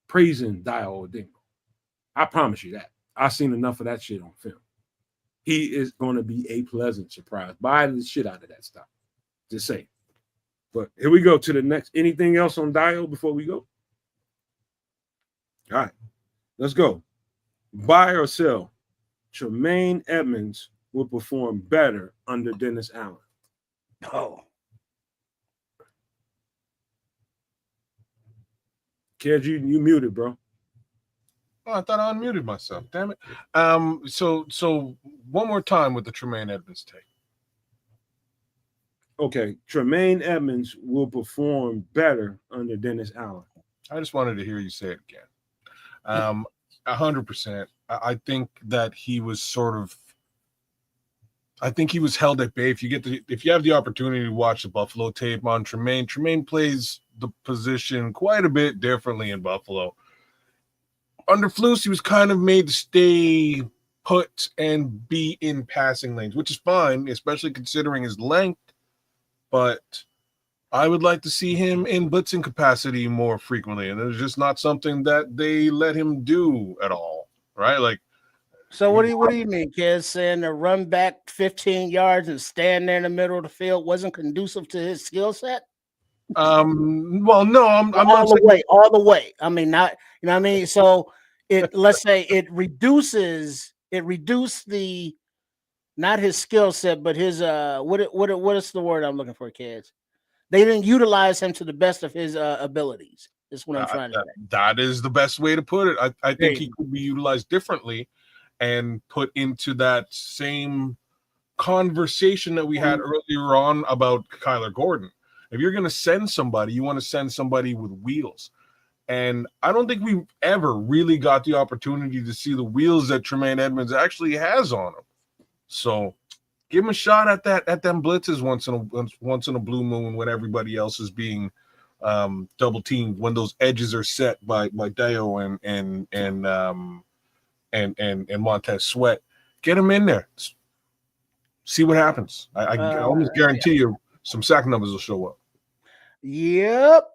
praising Dio Odingbo. I promise you that. I've seen enough of that shit on film. He is going to be a pleasant surprise. Buy the shit out of that stuff. Just say. But here we go to the next. Anything else on Dio before we go? All right, let's go. Buy or sell. Tremaine Edmonds will perform better under Dennis Allen. Oh, Ked, you muted, bro. Oh, I thought I unmuted myself. Damn it. So one more time with the Tremaine Edmonds take. Okay, Tremaine Edmonds will perform better under Dennis Allen. I just wanted to hear you say it again. 100%. I think that he was held at bay. If you have the opportunity to watch the Buffalo tape on Tremaine plays the position quite a bit differently in Buffalo. Under Flus, he was kind of made to stay put and be in passing lanes, which is fine, especially considering his length. But I would like to see him in blitzing capacity more frequently, and it's just not something that they let him do at all, right? Like, so what do you mean, kids? Saying to run back 15 yards and stand there in the middle of the field wasn't conducive to his skill set? Well, no, I'm not saying all the way. I mean, not, you know what I mean? So let's say it reduced the, not his skill set, but his what is the word I'm looking for, kids? They didn't utilize him to the best of his abilities. That's what I'm trying to say. That is the best way to put it. I think he could be utilized differently and put into that same conversation that we had earlier on about Kyler Gordon. If you're going to send somebody, you want to send somebody with wheels. And I don't think we've ever really got the opportunity to see the wheels that Tremaine Edmonds actually has on him. So give him a shot at them blitzes once in a blue moon when everybody else is being double teamed, when those edges are set by Dio and Montez Sweat. Get him in there. See what happens. I almost guarantee you some sack numbers will show up. Yep.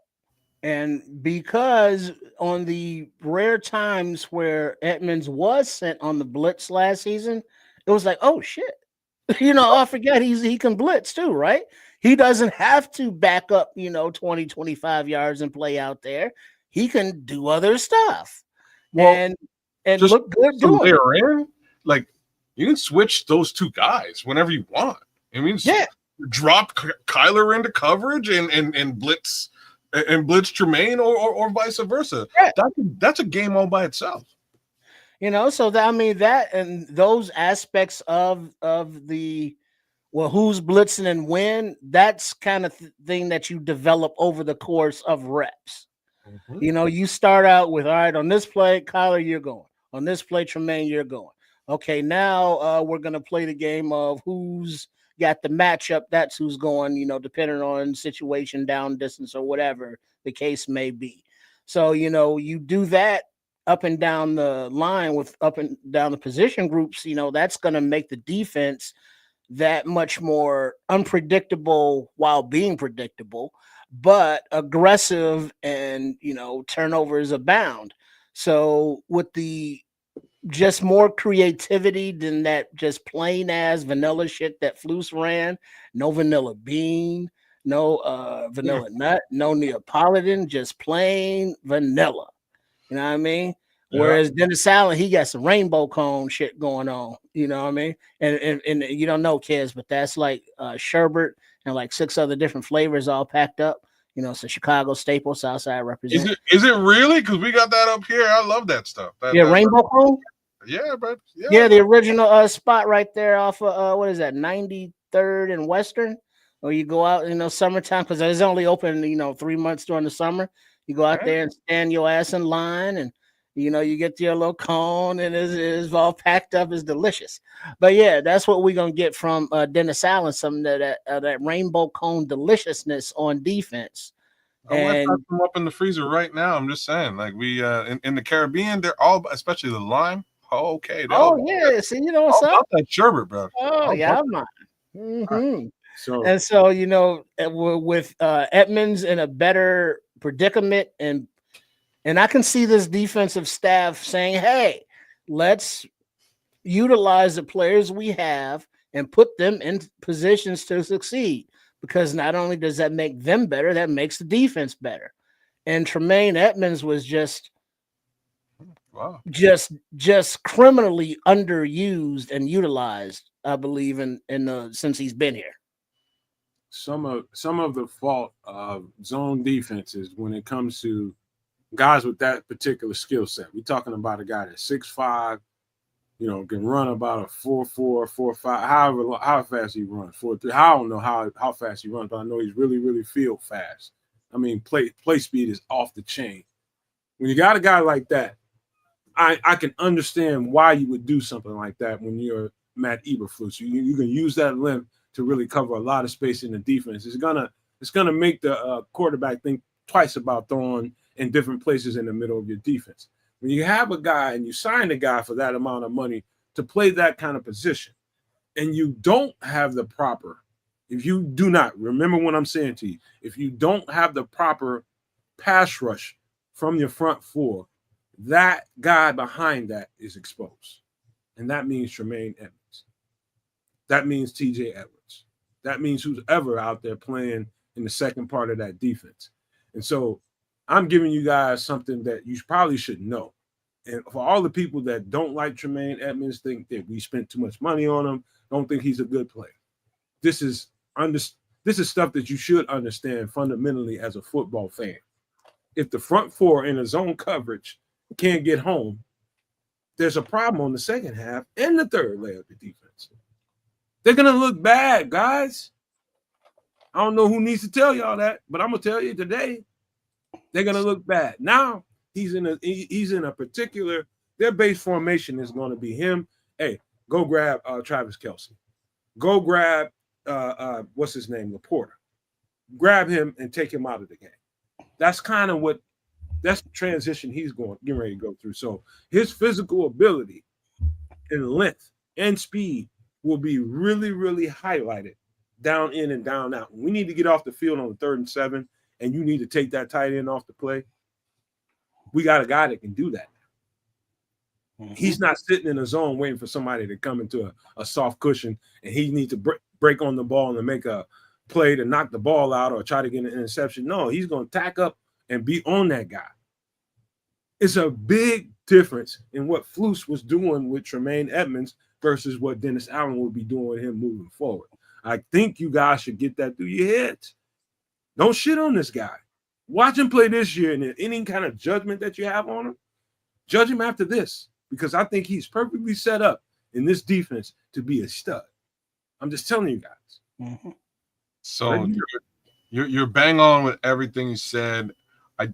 And because on the rare times where Edmonds was sent on the blitz last season, it was like, oh shit. I forget he can blitz too, right? He doesn't have to back up, 20, 25 yards and play out there. He can do other stuff. Well, and look good doing it. Like, you can switch those two guys whenever you want. I mean, drop Kyler into coverage and blitz Tremaine or vice versa. Yeah. That's a game all by itself. So that and those aspects of the who's blitzing and when, that's kind of thing that you develop over the course of reps. Mm-hmm. You start out with, all right, on this play, Kyler, you're going. On this play, Tremaine, you're going. Okay, now we're going to play the game of who's got the matchup. That's who's going, depending on situation, down distance, or whatever the case may be. So, you do that up and down the line with up and down the position groups, that's going to make the defense that much more unpredictable while being predictable, but aggressive and, turnovers abound. So with the just more creativity than that just plain as vanilla shit that Flus ran, no vanilla bean, no vanilla nut, no Neapolitan, just plain vanilla. You know what I mean? Yeah. Whereas Dennis Allen, he got some rainbow cone shit going on. You know what I mean? And you don't know, kids, but that's like sherbet and like 6 other different flavors all packed up. It's a Chicago staple, Southside represent. Is it really? Because we got that up here. I love that stuff. Rainbow cone? Yeah, but the original spot right there off of what is that, 93rd and Western? Or you go out, summertime, because it's only open, 3 months during the summer. You go out there and stand your ass in line, and you get your little cone, and it's all packed up. It's delicious. But yeah, that's what we're gonna get from Dennis Allen, some of that rainbow cone deliciousness on defense. I'll let them up in the freezer right now. I'm just saying, like we in the Caribbean, they're all, especially the lime. Oh, okay. See, what's up? That sherbet, bro. Oh, yeah, I'm not. Mm-hmm. So, with Edmonds in a better predicament, and I can see this defensive staff saying, hey, let's utilize the players we have and put them in positions to succeed. because not only does that make them better, that makes the defense better. And Tremaine Edmonds was just criminally underused and utilized, I believe, in since he's been here. Some of the fault of zone defenses when it comes to guys with that particular skill set. We're talking about a guy that's 6'5", can run about a 4.4, 4.5, how fast he runs, 4.3. I don't know how fast he runs, but I know he's really, really field fast. I mean, play speed is off the chain. When you got a guy like that, I can understand why you would do something like that when you're Matt Eberflus. You can use that length to really cover a lot of space in the defense. It's gonna make the quarterback think twice about throwing in different places in the middle of your defense. When you have a guy and you sign a guy for that amount of money to play that kind of position, and you don't have the proper, if you do not, remember what I'm saying to you, if you don't have the proper pass rush from your front four, that guy behind that is exposed. And that means Tremaine Edmonds. That means TJ Edwards. That means who's ever out there playing in the second part of that defense. And so I'm giving you guys something that you probably should know. And for all the people that don't like Tremaine Edmonds, think that we spent too much money on him, don't think he's a good player. This is stuff that you should understand fundamentally as a football fan. If the front four in a zone coverage can't get home, there's a problem on the second half and the third layer of the defense. They're going to look bad, guys. I don't know who needs to tell y'all that, but I'm going to tell you today, they're going to look bad. Now, he's in a particular, their base formation is going to be him. Hey, go grab Travis Kelce. Go grab, what's his name, Laporta. Grab him and take him out of the game. That's kind of that's the transition he's getting ready to go through. So his physical ability and length and speed will be really, really highlighted down in and down out. We need to get off the field on the 3rd and 7, and you need to take that tight end off the play. We got a guy that can do that. Mm-hmm. He's not sitting in a zone waiting for somebody to come into a soft cushion, and he needs to break on the ball and make a play to knock the ball out or try to get an interception. No, he's going to tack up and be on that guy. It's a big difference in what Flus was doing with Tremaine Edmonds versus what Dennis Allen will be doing with him moving forward. I think you guys should get that through your heads. Don't shit on this guy. Watch him play this year, and any kind of judgment that you have on him, judge him after this, because I think he's perfectly set up in this defense to be a stud. I'm just telling you guys. Mm-hmm. So you're bang on with everything you said,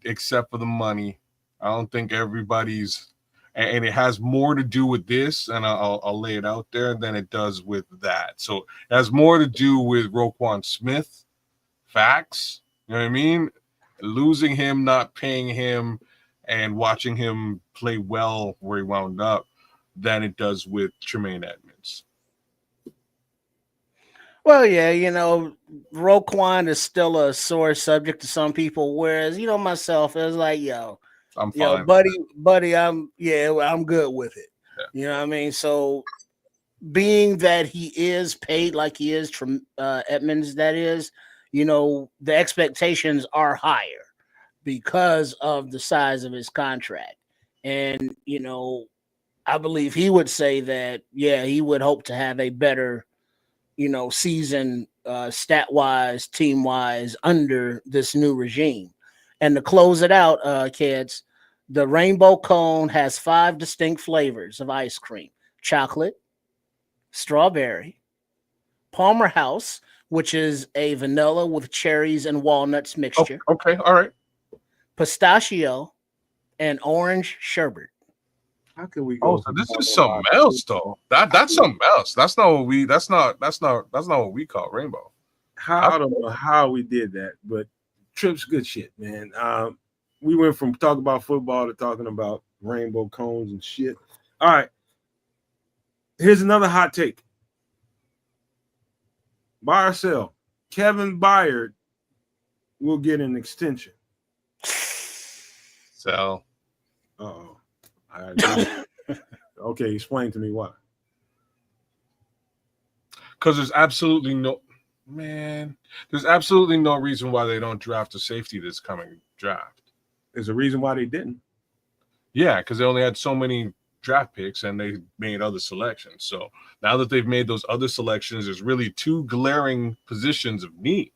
except for the money. I don't think everybody's, and it has more to do with this, and I'll lay it out there, than it does with that. So it has more to do with Roquan Smith, facts, you know what I mean? Losing him, not paying him, and watching him play well where he wound up, than it does with Tremaine Edmonds. Well, yeah, Roquan is still a sore subject to some people, whereas, myself, it's like, I'm fine. Buddy, I'm good with it. Yeah. You know what I mean? So being that he is paid like he is, Edmonds, that is, the expectations are higher because of the size of his contract. And, I believe he would say that, he would hope to have a better, season stat-wise, team-wise under this new regime. And to close it out, kids, the rainbow cone has 5 distinct flavors of ice cream: chocolate, strawberry, Palmer House, which is a vanilla with cherries and walnuts mixture. Oh, okay, all right. Pistachio and orange sherbet. How can we go? Oh, so this is something else, though. That's something else. That's not what we call rainbow. I don't know how we did that, but Trip's good shit, man. We went from talking about football to talking about rainbow cones and shit. All right. Here's another hot take. Buy or sell. Kevin Byard will get an extension. Sell. Uh-oh. Okay, explain to me why. Because there's absolutely no. Man, there's absolutely no reason why they don't draft a safety this coming draft. There's a reason why they didn't. Yeah, because they only had so many draft picks and they made other selections. So now that they've made those other selections, there's really two glaring positions of need.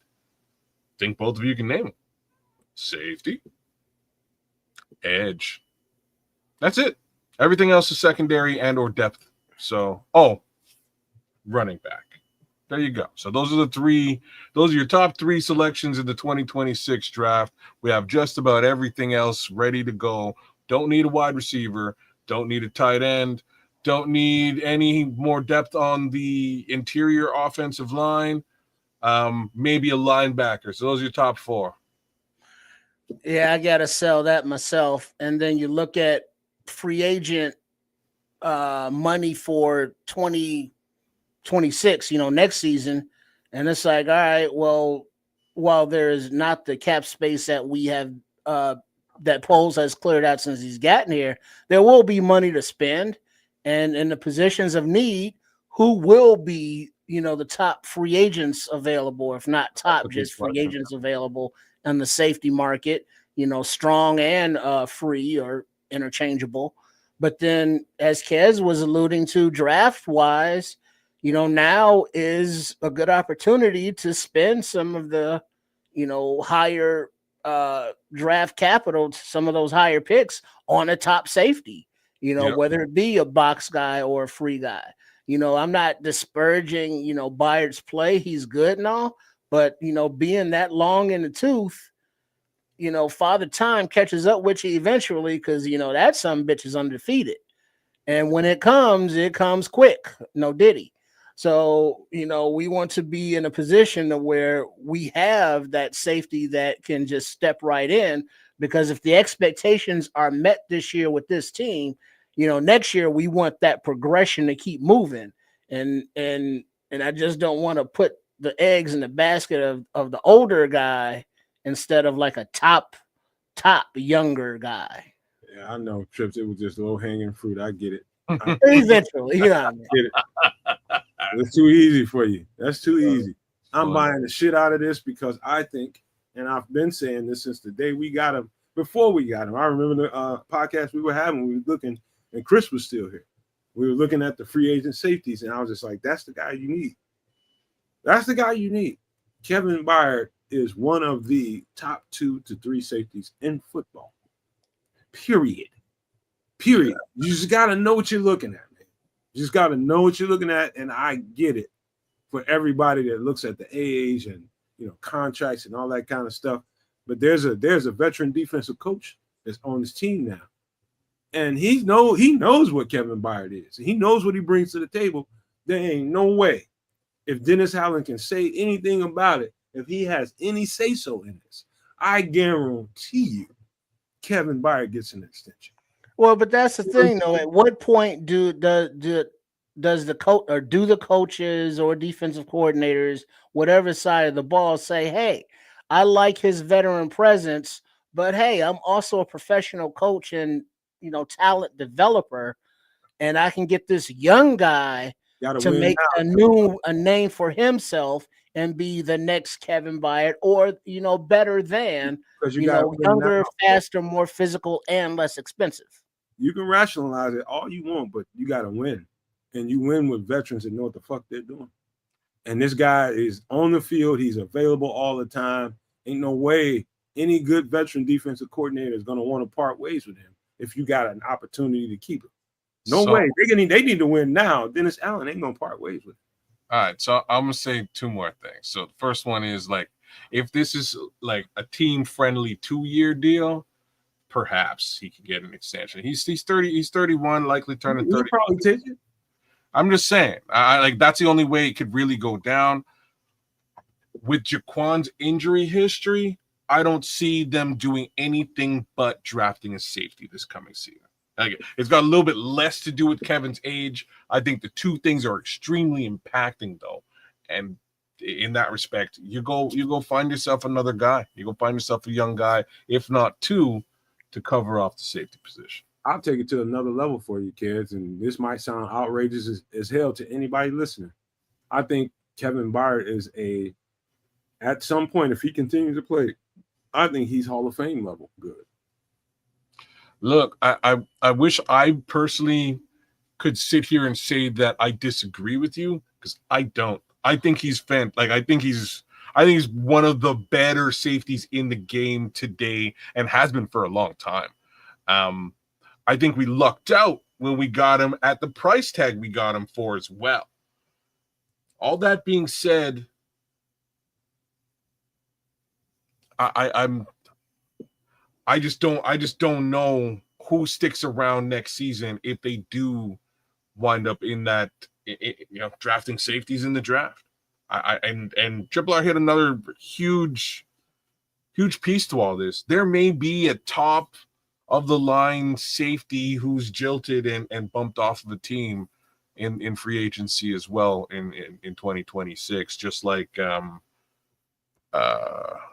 I think both of you can name them. Safety, edge. That's it. Everything else is secondary and or depth. So, running back. There you go. So those are your top three selections in the 2026 draft. We have just about everything else ready to go. Don't need a wide receiver. Don't need a tight end. Don't need any more depth on the interior offensive line. Maybe a linebacker. So those are your top four. Yeah, I gotta sell that myself. And then you look at free agent money for 2026, next season, and it's like, all right, well, while there is not the cap space that we have that Poles has cleared out since he's gotten here, there will be money to spend, and in the positions of need, who will be the top free agents available, if not top, just free agents available on the safety market, strong and free or interchangeable. But then, as Kez was alluding to, draft wise, now is a good opportunity to spend some of the, higher draft capital, some of those higher picks on a top safety, whether it be a box guy or a free guy. I'm not disparaging, Byard's play. He's good and all, but, being that long in the tooth, Father Time catches up with you eventually because, that some bitch is undefeated. And when it comes quick. No diddy. So, we want to be in a position where we have that safety that can just step right in, because if the expectations are met this year with this team, next year we want that progression to keep moving. And I just don't want to put the eggs in the basket of the older guy instead of like a top younger guy. Yeah, I know, Trips. It was just low hanging fruit. I get it. Eventually, I get it. It's too easy for you. That's too easy. I'm buying the shit out of this because I think, and I've been saying this since the day we got him, before we got him. I remember the podcast we were having. We were looking, and Chris was still here. We were looking at the free agent safeties, and I was just like, that's the guy you need. That's the guy you need. Kevin Byard is one of the top 2 to 3 safeties in football. Period. You just got to know what you're looking at, man. You just got to know what you're looking at, and I get it for everybody that looks at the age and contracts and all that kind of stuff. But there's a veteran defensive coach that's on his team now, and he knows what Kevin Byard is. He knows what he brings to the table. There ain't no way if Dennis Allen can say anything about it, if he has any say-so in this, I guarantee you Kevin Byard gets an extension. Well, but that's the thing, though. At what point does the coach or do the coaches or defensive coordinators, whatever side of the ball, say, hey, I like his veteran presence, but hey, I'm also a professional coach and talent developer, and I can get this young guy to make a name for himself and be the next Kevin Byard, or better than younger, faster, more physical, and less expensive. You can rationalize it all you want, but you got to win, and you win with veterans that know what the fuck they're doing. And this guy is on the field; he's available all the time. Ain't no way any good veteran defensive coordinator is going to want to part ways with him if you got an opportunity to keep him. No way. They need to win now. Dennis Allen ain't going to part ways with him. All right, so I'm going to say two more things. So the first one is, like, if this is like a team-friendly 2-year deal, perhaps he could get an extension. He's 30. He's 31, likely turning 30. Probably take it. I'm just saying. That's the only way it could really go down. With Jaquan's injury history, I don't see them doing anything but drafting a safety this coming season. It's got a little bit less to do with Kevin's age. I think the two things are extremely impacting, though. And in that respect, you go find yourself another guy. You go find yourself a young guy, if not two, to cover off the safety position. I'll take it to another level for you, kids. And this might sound outrageous as hell to anybody listening. I think Kevin Byard is at some point, if he continues to play, I think he's Hall of Fame level good. Look, I wish I personally could sit here and say that I disagree with you, because I don't. I think he's I think he's one of the better safeties in the game today, and has been for a long time. I think we lucked out when we got him at the price tag we got him for as well. All that being said, I just don't know who sticks around next season if they do wind up in that, drafting safeties in the draft. And Triple R hit another huge piece to all this. There may be a top of the line safety who's jilted and bumped off of the team in free agency as well in 2026, just like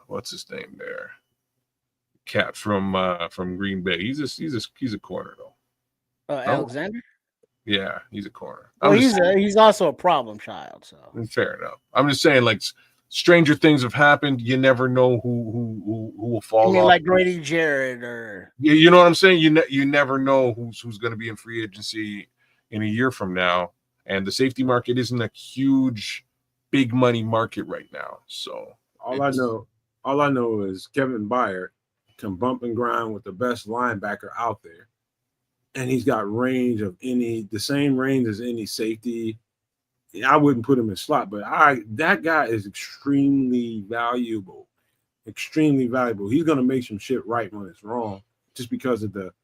what's his name there? Cat from Green Bay. He's a corner though. Alexander? Yeah, he's a corner. Well, he's also a problem child. So fair enough. I'm just saying, like, stranger things have happened. You never know who will fall. I mean, off. like Grady Jarrett, or you know what I'm saying. You never know who's going to be in free agency in a year from now, and the safety market isn't a huge, big money market right now. So all I know is Kevin Byard can bump and grind with the best linebacker out there. And he's got the same range as any safety. I wouldn't put him in slot, but that guy is extremely valuable. Extremely valuable. He's going to make some shit right when it's wrong, just because of the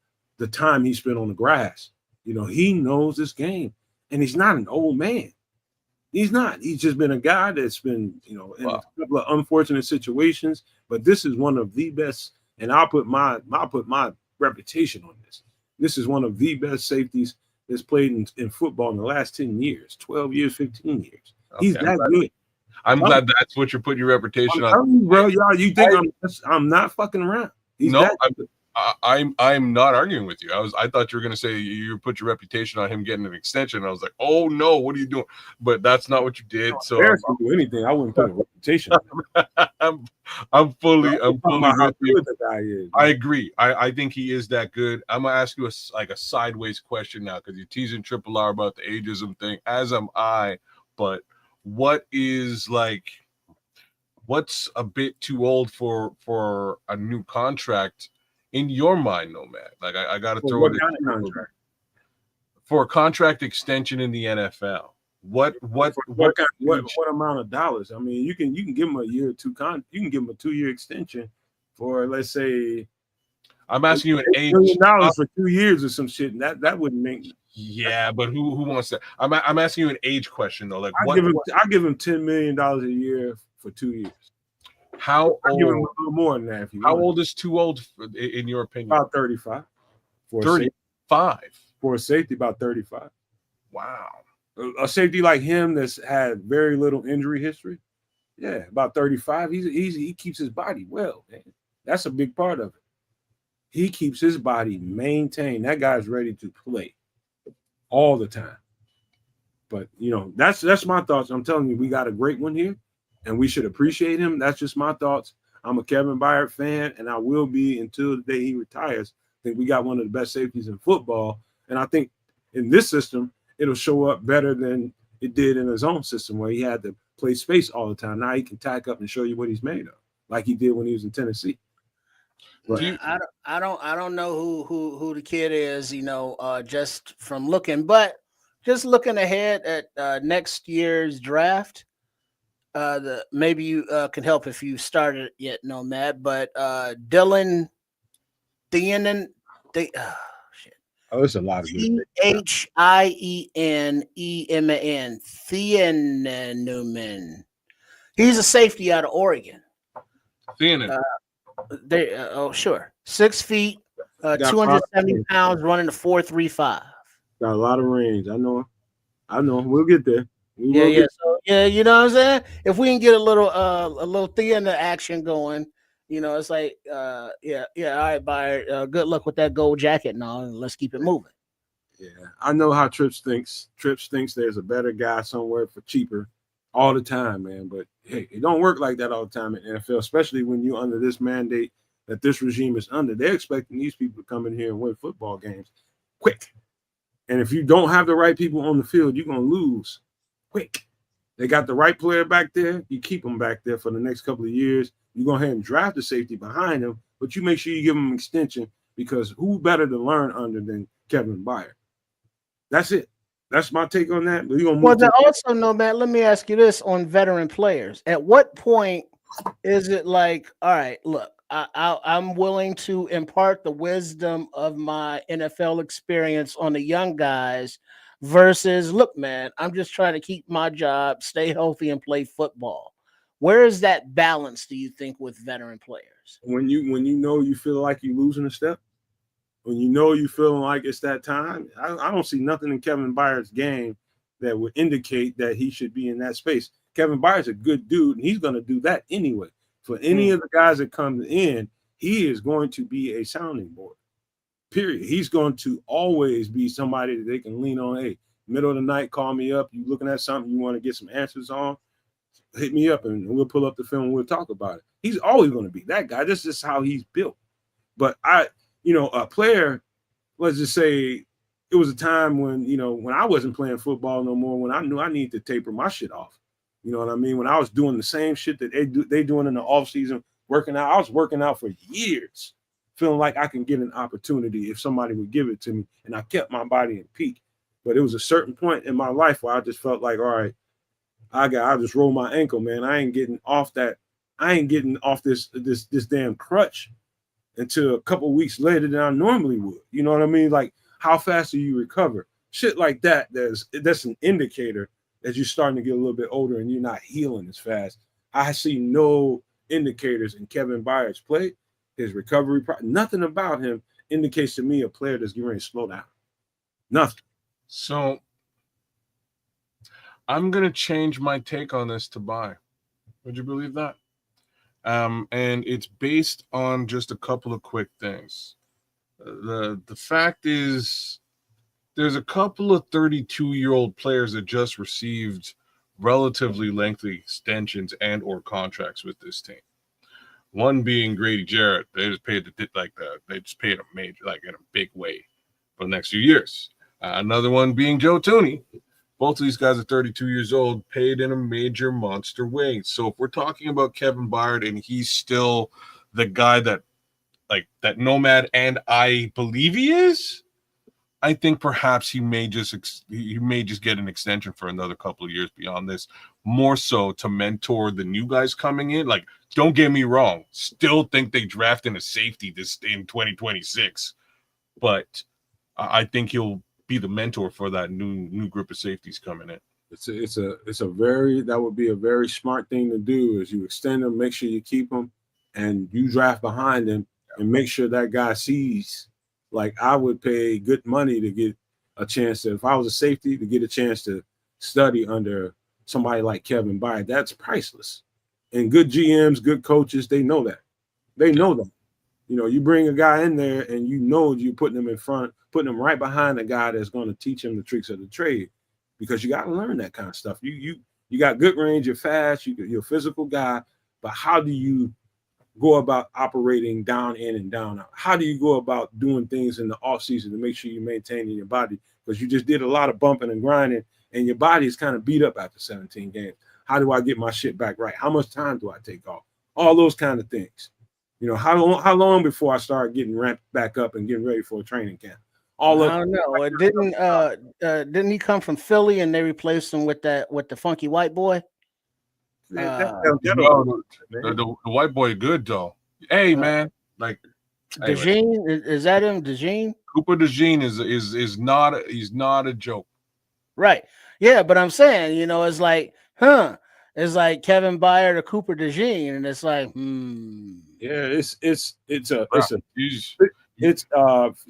time he spent on the grass. He knows this game, and he's not an old man. He's not. He's just been a guy that's been, in a couple of unfortunate situations. But this is one of the best, and I'll put my reputation on this. This is one of the best safeties that's played in football in the last 10 years, 12 years, 15 years. Okay, he's that good. I'm glad that's what you're putting your reputation on. You, bro, y'all, you think I'm not fucking around? I'm not arguing with you. I thought you were going to say you put your reputation on him getting an extension. I was like, oh no, what are you doing? But that's not what you did. So I can do anything. I wouldn't put a reputation. I'm fully with you. I agree. I think he is that good. I'm gonna ask you a sideways question now, because you're teasing Triple R about the ageism thing, as am I. But what's a bit too old for a new contract in your mind, Nomad? Like, I got to throw it in for a contract extension in the NFL. What amount of dollars? I mean, you can give him a year or two you can give him a 2-year extension for, let's say, I'm asking you an age $1 million for 2 years or some shit. And that wouldn't make. Yeah, but who wants that? I'm asking you an age question though. Like, I give him $10 million a year for 2 years. How old? Give him a little more than that. How old is too old in your opinion? About 35. 35 for a safety, about 35. Wow. A safety like him that's had very little injury history, yeah, about 35. He keeps his body well, man. That's a big part of it. He keeps his body maintained. That guy's ready to play all the time. But that's my thoughts. I'm telling you, we got a great one here, and we should appreciate him. That's just my thoughts. I'm a Kevin Byard fan, and I will be until the day he retires. I think we got one of the best safeties in football, and I think in this system, it'll show up better than it did in his own system, where he had to play space all the time. Now he can tack up and show you what he's made of, like he did when he was in Tennessee. But I don't know who the kid is, just from looking, but just looking ahead at next year's draft. Maybe you can help if you started it yet, Nomad. But Dylan Thieneman, it's a lot of good. Thieneman, Thieneman. He's a safety out of Oregon. Thieneman. Sure. 6 feet, 270 pounds, running a 4.35. Got a lot of range. I know. We'll get there. Yeah. So, you know what I'm saying? If we can get a little Thieneman action going, it's like, all right, Byard, good luck with that gold jacket and all, and let's keep it moving. Yeah, I know how Trips thinks. Trips thinks there's a better guy somewhere for cheaper, all the time, man. But hey, it don't work like that all the time in the NFL, especially when you're under this mandate that this regime is under. They're expecting these people to come in here and win football games quick. And if you don't have the right people on the field, you're going to lose quick. They got the right player back there. You keep them back there for the next couple of years. You go ahead and draft the safety behind them, but you make sure you give them an extension because who better to learn under than Kevin Byard? That's it. That's my take on that. Well, then also, no, man, let me ask you this on veteran players. At what point is it like, all right, look, I'm willing to impart the wisdom of my NFL experience on the young guys versus, look, man, I'm just trying to keep my job, stay healthy, and play football. Where is that balance, do you think, with veteran players? When you know you feel like you're losing a step, when you know you're feeling like it's that time, I don't see nothing in Kevin Byard's game that would indicate that he should be in that space. Kevin Byard's a good dude, and he's going to do that anyway. For any of the guys that come in, he is going to be a sounding board, period. He's going to always be somebody that they can lean on. Hey, middle of the night, call me up. You looking at something you want to get some answers on, hit me up, and we'll pull up the film and we'll talk about it. He's always going to be that guy. This is how he's built. But a player, let's just say it was a time when, when I wasn't playing football no more, when I knew I needed to taper my shit off. You know what I mean? When I was doing the same shit that they doing in the offseason, working out, I was working out for years, feeling like I can get an opportunity if somebody would give it to me, and I kept my body in peak. But it was a certain point in my life where I just felt like, all right, I just roll my ankle, man. I ain't getting off this damn crutch until a couple of weeks later than I normally would. You know what I mean? Like, how fast do you recover? Shit like that, that's an indicator that you're starting to get a little bit older and you're not healing as fast. I see no indicators in Kevin Byard's play, his recovery, nothing about him indicates to me a player that's getting ready to slow down. Nothing. So I'm going to change my take on this to buy. Would you believe that? And it's based on just a couple of quick things. The fact is, there's a couple of 32-year-old players that just received relatively lengthy extensions and or contracts with this team. One being Grady Jarrett. They just paid they just paid him major, like in a big way for the next few years. Another one being Joe Thuney. Both of these guys are 32 years old, paid in a major monster way. So if we're talking about Kevin Byard and he's still the guy that nomad and I believe he is, I think perhaps he may just get an extension for another couple of years beyond this, more so to mentor the new guys coming in. Like, don't get me wrong, still think they drafted a safety in 2026, but I think he'll be the mentor for that new group of safeties coming in. That would be a very smart thing to do, is you extend them, make sure you keep them, and you draft behind them and make sure that guy sees. Like, I would pay good money to get a chance to, if I was a safety, to get a chance to study under somebody like Kevin Byard. That's priceless. And good GMs, good coaches, they know that. They know that. You bring a guy in there and you're putting him in front, putting him right behind a guy that's going to teach him the tricks of the trade, because you got to learn that kind of stuff. You got good range, you're fast, you're a physical guy, but how do you go about operating down in and down out? How do you go about doing things in the offseason to make sure you're maintaining your body? Because you just did a lot of bumping and grinding, and your body is kind of beat up after 17 games. How do I get my shit back right? How much time do I take off? All those kind of things. How long before I start getting ramped back up and getting ready for a training camp? I don't know. Didn't he come from Philly and they replaced him with the funky white boy? The white boy good though. Hey man, like DeJean, is that him? DeJean? Cooper DeJean is not a joke. Right. Yeah, but I'm saying, it's like, it's like Kevin Byard or Cooper DeJean, and it's like, Yeah, it's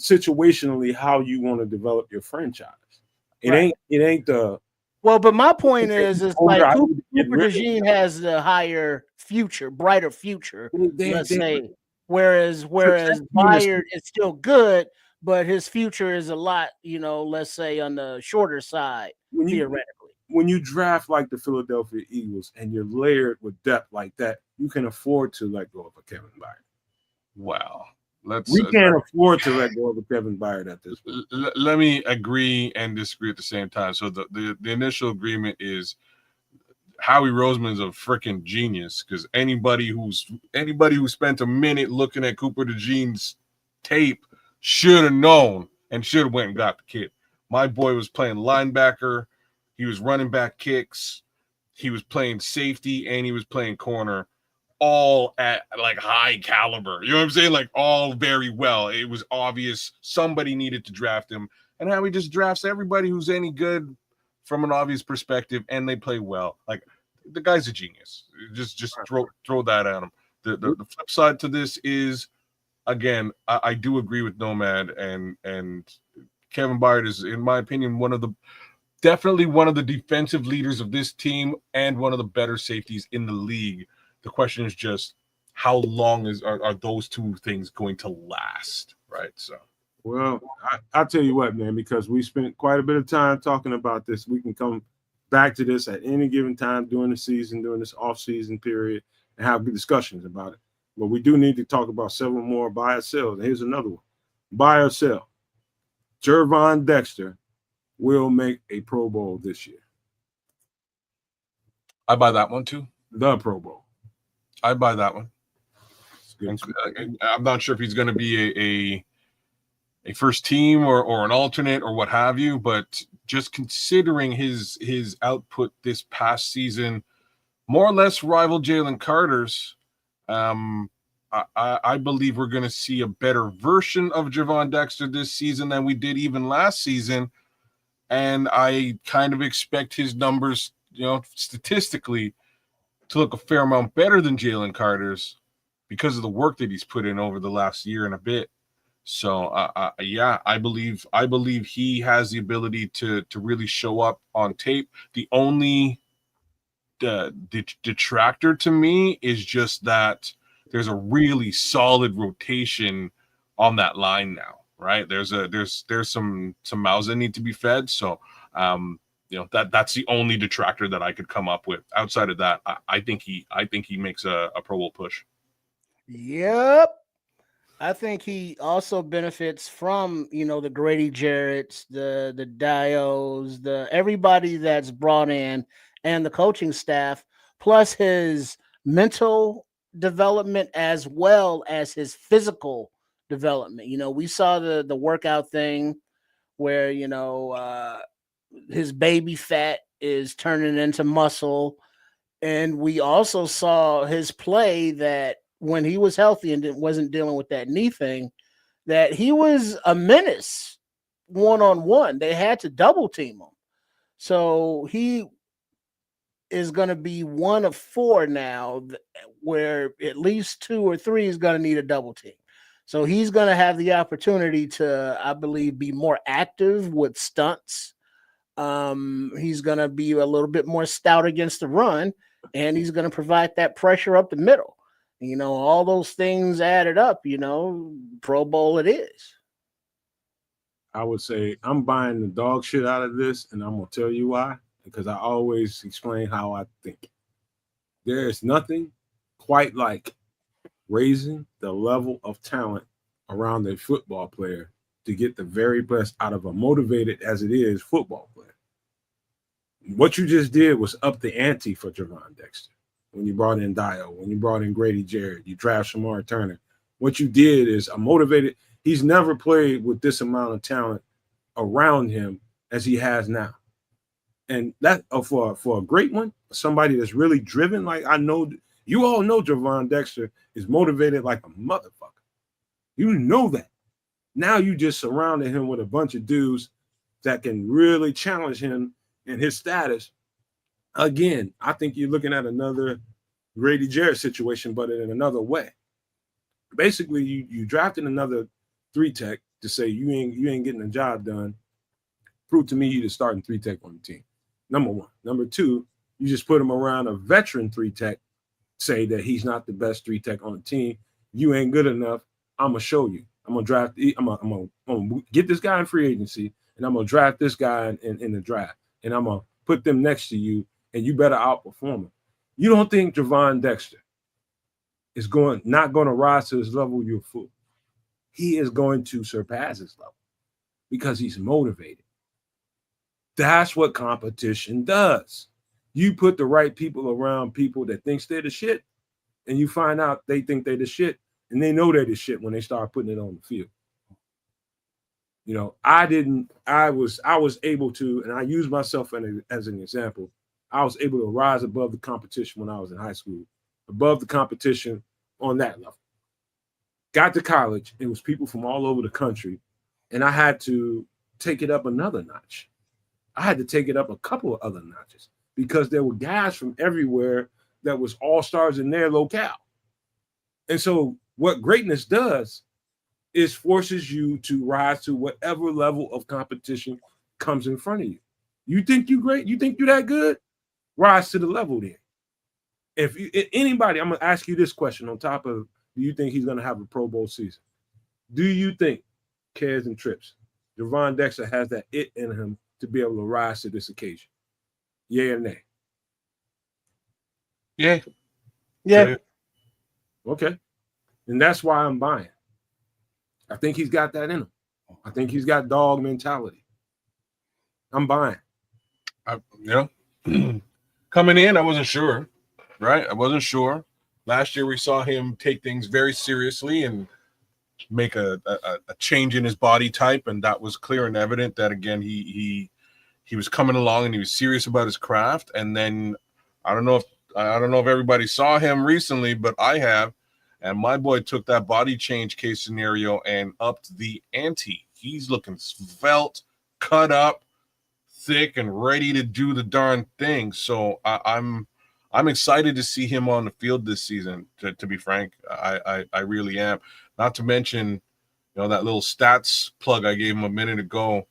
situationally how you want to develop your franchise. It ain't the. Well, but my point is like Cooper DeJean has the higher future, brighter future, let's say. Whereas Byard is still good, but his future is a lot, let's say on the shorter side, theoretically. when you draft like the Philadelphia Eagles and you're layered with depth like that, you can afford to let go of a Kevin Byard. Wow. We can't afford to let go of a Kevin Byard at this point. Let me agree and disagree at the same time. So the initial agreement is Howie Roseman's a freaking genius, because anybody who spent a minute looking at Cooper DeJean's tape should have known and should have went and got the kid. My boy was playing linebacker. He was running back kicks. He was playing safety, and he was playing corner, all at like high caliber. You know what I'm saying? Like all very well. It was obvious somebody needed to draft him, and how he just drafts everybody who's any good from an obvious perspective, and they play well. Like, the guy's a genius. Just throw that at him. The flip side to this is, again, I do agree with Nomad, and Kevin Byard is, in my opinion, definitely one of the defensive leaders of this team and one of the better safeties in the league. The question is just how long are those two things going to last, right? So, well, I'll tell you what, man, because we spent quite a bit of time talking about this. We can come back to this at any given time during the season, during this off-season period, and have good discussions about it. But we do need to talk about several more buy or sell. And here's another one. Buy or sell. Gervon Dexter will make a Pro Bowl this year. I buy that one too. The Pro Bowl. I buy that one. I'm not sure if he's going to be a first team or an alternate or what have you, but just considering his output this past season, more or less rival Jalen Carter's, I believe we're going to see a better version of Gervon Dexter this season than we did even last season. And I kind of expect his numbers, statistically, to look a fair amount better than Jalen Carter's because of the work that he's put in over the last year and a bit. So, yeah, I believe he has the ability to really show up on tape. The only detractor to me is just that there's a really solid rotation on that line now, right? There's some mouths that need to be fed. So, that's the only detractor that I could come up with. Outside of that, I think he makes a Pro Bowl push. Yep. I think he also benefits from, the Grady Jarretts, the Dios, everybody that's brought in, and the coaching staff, plus his mental development as well as his physical development. We saw the workout thing where, his baby fat is turning into muscle. And we also saw his play that when he was healthy and wasn't dealing with that knee thing, that he was a menace one-on-one. They had to double team him. So he is going to be one of four now where at least 2 or 3 is going to need a double team. So he's going to have the opportunity to, I believe, be more active with stunts. He's going to be a little bit more stout against the run, and he's going to provide that pressure up the middle. All those things added up, Pro Bowl it is. I would say I'm buying the dog shit out of this, and I'm going to tell you why, because I always explain how I think. There is nothing quite like raising the level of talent around a football player to get the very best out of a motivated as it is football player. What you just did was up the ante for Gervon Dexter. When you brought in Dio, when you brought in Grady Jarrett, you draft Shamar Turner. What you did is a motivated. He's never played with this amount of talent around him as he has now. And that for a great one, somebody that's really driven, like I know you all know Gervon Dexter is motivated like a motherfucker. You know that. Now you just surrounded him with a bunch of dudes that can really challenge him in his status. Again, I think you're looking at another Grady Jarrett situation, but in another way. Basically, you drafted another 3-tech to say you ain't getting the job done. Prove to me you're the starting 3-tech on the team. Number one. Number two, you just put him around a veteran 3-tech, say that he's not the best 3-tech on the team. You ain't good enough. I'm gonna show you. I'm gonna get this guy in free agency, and I'm gonna draft this guy in the draft, and I'm gonna put them next to you, and you better outperform them. You don't think Javon Dexter is not going to rise to his level? You're a fool. He is going to surpass his level because he's motivated. That's what competition does. You put the right people around people that thinks they're the shit, and you find out they think they're the shit, and they know they're the shit when they start putting it on the field. You know, I was able to, and I use myself as an example. I was able to rise above the competition when I was in high school, above the competition on that level. Got to college, it was people from all over the country, and I had to take it up another notch. I had to take it up a couple of other notches because there were guys from everywhere that was all-stars in their locale. And so what greatness does is forces you to rise to whatever level of competition comes in front of you. You think you're great? You think you're that good? Rise to the level then. If anybody, I'm going to ask you this question on top of, do you think he's going to have a Pro Bowl season? Do you think, Cares and Trips, Javon Dexter has that it in him to be able to rise to this occasion? Yeah or nay? Yeah. Yeah. Okay. And that's why I'm buying. I think he's got that in him. I think he's got dog mentality. I'm buying. Coming in, I wasn't sure, right? I wasn't sure. Last year, we saw him take things very seriously and make a change in his body type, and that was clear and evident that, again, he was coming along and he was serious about his craft. And then I don't know if everybody saw him recently, but I have. And my boy took that body change case scenario and upped the ante. He's looking svelte, cut up, thick, and ready to do the darn thing. So I'm excited to see him on the field this season. To be frank, I really am. Not to mention, that little stats plug I gave him a minute ago.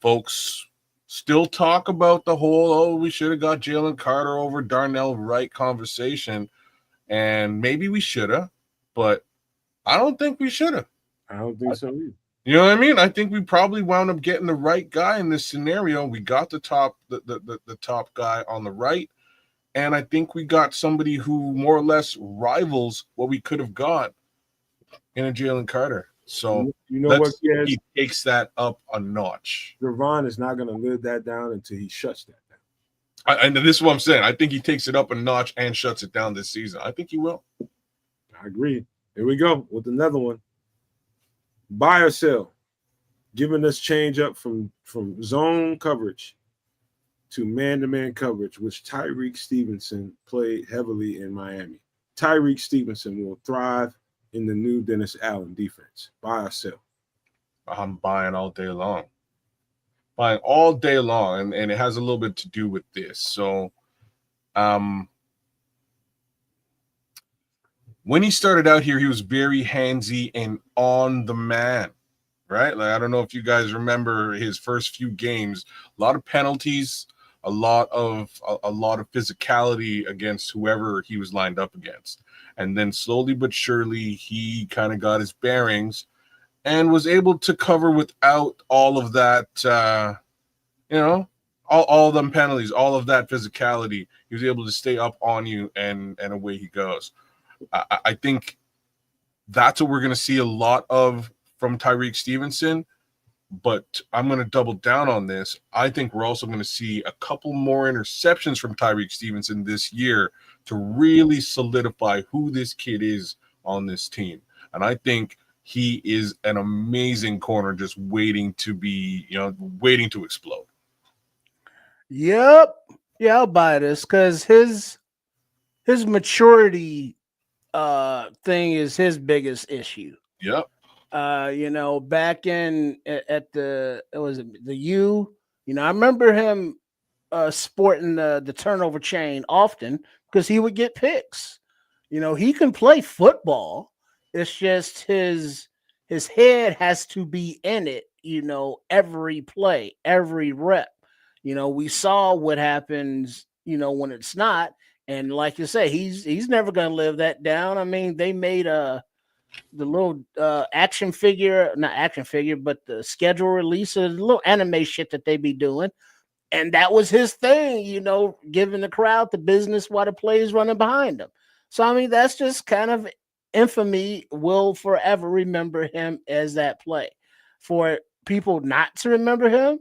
Folks still talk about the whole, we should have got Jalen Carter over Darnell Wright conversation. And maybe we should have, but I don't think we should have. I don't think so either. You know what I mean? I think we probably wound up getting the right guy in this scenario. We got the top guy on the right, and I think we got somebody who more or less rivals what we could have got in a Jalen Carter. So he takes that up a notch. Javon is not going to live that down until he shuts that down. And this is what I'm saying. I think he takes it up a notch and shuts it down this season. I think he will. I agree. Here we go with another one. Buy or sell, giving us change up from zone coverage to man-to-man coverage, which Tyreek Stevenson played heavily in Miami. Tyreek Stevenson will thrive in the new Dennis Allen defense. Buy or sell? I'm buying all day long. Buying all day long, and it has a little bit to do with this. So when he started out here, he was very handsy and on the man, right? Like, I don't know if you guys remember his first few games, a lot of penalties, a lot of physicality against whoever he was lined up against. And then slowly but surely, he kind of got his bearings and was able to cover without all of that, all of them penalties, all of that physicality. He was able to stay up on you, and away he goes. I think that's what we're going to see a lot of from Tyreek Stevenson, but I'm going to double down on this. I think we're also going to see a couple more interceptions from Tyreek Stevenson this year to really solidify who this kid is on this team. And I think he is an amazing corner, just waiting to be, waiting to explode. Yep. Yeah, I'll buy this because his maturity thing is his biggest issue. Yep. Back at the U, I remember him sporting the turnover chain often because he would get picks. He can play football. It's just his head has to be in it, every play, every rep. We saw what happens, when it's not. And like you say, he's never going to live that down. I mean, they made the little action figure, not action figure, but the schedule release of the little anime shit that they be doing. And that was his thing, giving the crowd the business while the play's running behind him. So, I mean, that's just kind of infamy. Will forever remember him as that play. For people not to remember him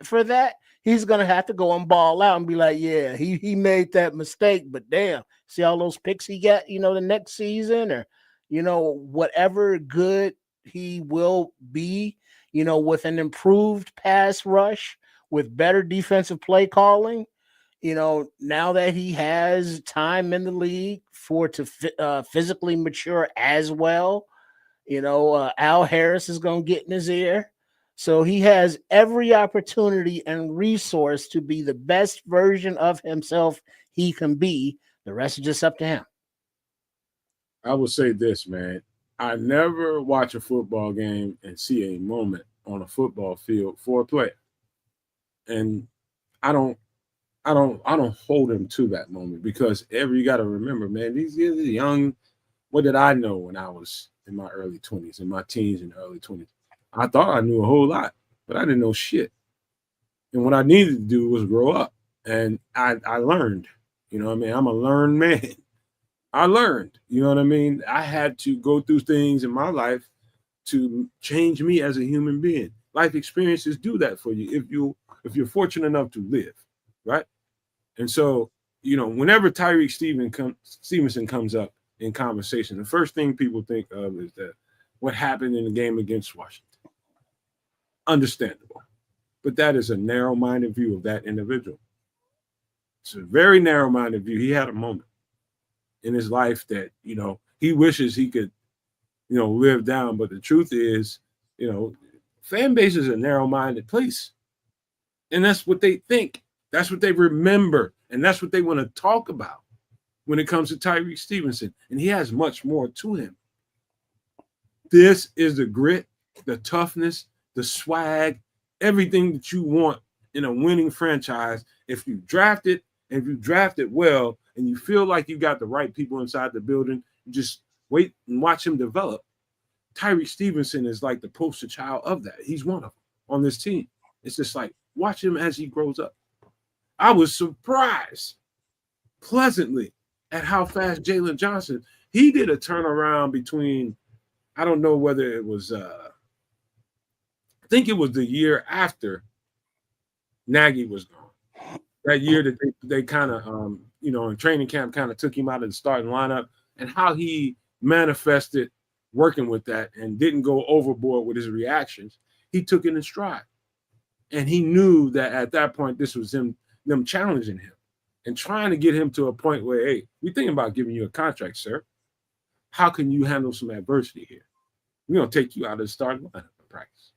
for that, he's going to have to go and ball out and be like, yeah, he made that mistake, but damn, see all those picks he got, the next season, or, whatever good he will be, with an improved pass rush, with better defensive play calling, now that he has time in the league to physically mature as well, Al Harris is going to get in his ear. So he has every opportunity and resource to be the best version of himself he can be. The rest is just up to him. I will say this, man. I never watch a football game and see a moment on a football field for a player. And I don't hold him to that moment, because you got to remember, man, these are young. What did I know when I was in my early 20s, in my teens and early 20s? I thought I knew a whole lot, but I didn't know shit. And what I needed to do was grow up. And I learned, I'm a learned man. I learned, I had to go through things in my life to change me as a human being. Life experiences do that for you if you're fortunate enough to live, right? And so, whenever Tyreek Stevenson comes up in conversation, the first thing people think of is that what happened in the game against Washington. Understandable. But that is a narrow-minded view of that individual. It's a very narrow-minded view. He had a moment in his life that, he wishes he could, live down. But the truth is, fan base is a narrow-minded place. And that's what they think. That's what they remember. And that's what they want to talk about when it comes to Tyreek Stevenson. And he has much more to him. This is the grit, the toughness, the swag, everything that you want in a winning franchise. If you draft it, and if you draft it well, and you feel like you got the right people inside the building, you just wait and watch him develop. Tyreek Stevenson is like the poster child of that. He's one of them on this team. It's just like, watch him as he grows up. I was surprised pleasantly at how fast Jaylon Johnson, he did a turnaround between, I don't know whether it was, I think it was the year after Nagy was gone. That year that they kind of, in training camp kind of took him out of the starting lineup, and how he manifested working with that and didn't go overboard with his reactions. He took it in stride. And he knew that at that point, this was them challenging him and trying to get him to a point where, hey, we're thinking about giving you a contract, sir. How can you handle some adversity here? We're going to take you out of the starting lineup in practice.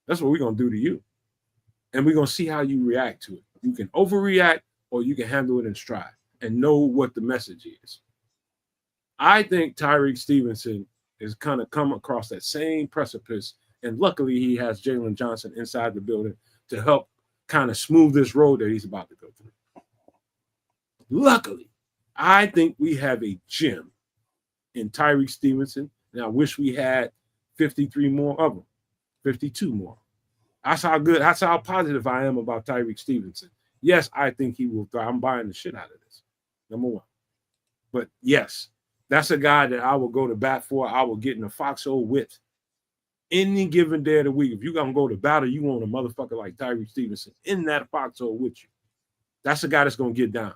That's what we're going to do to you. And we're going to see how you react to it. You can overreact, or you can handle it in stride and know what the message is. I think Tyreek Stevenson is kind of come across that same precipice. And luckily, he has Jaylon Johnson inside the building to help kind of smooth this road that he's about to go through. Luckily, I think we have a gem in Tyreek Stevenson, and I wish we had 53 more of them, 52 more. That's how positive I am about Tyreek Stevenson. Yes, I think he will thrive. I'm buying the shit out of this, number one. But yes, that's a guy that I will go to bat for. I will get in a foxhole with any given day of the week. If you're going to go to battle, you want a motherfucker like Tyreek Stevenson in that foxhole with you. That's a guy that's going to get down.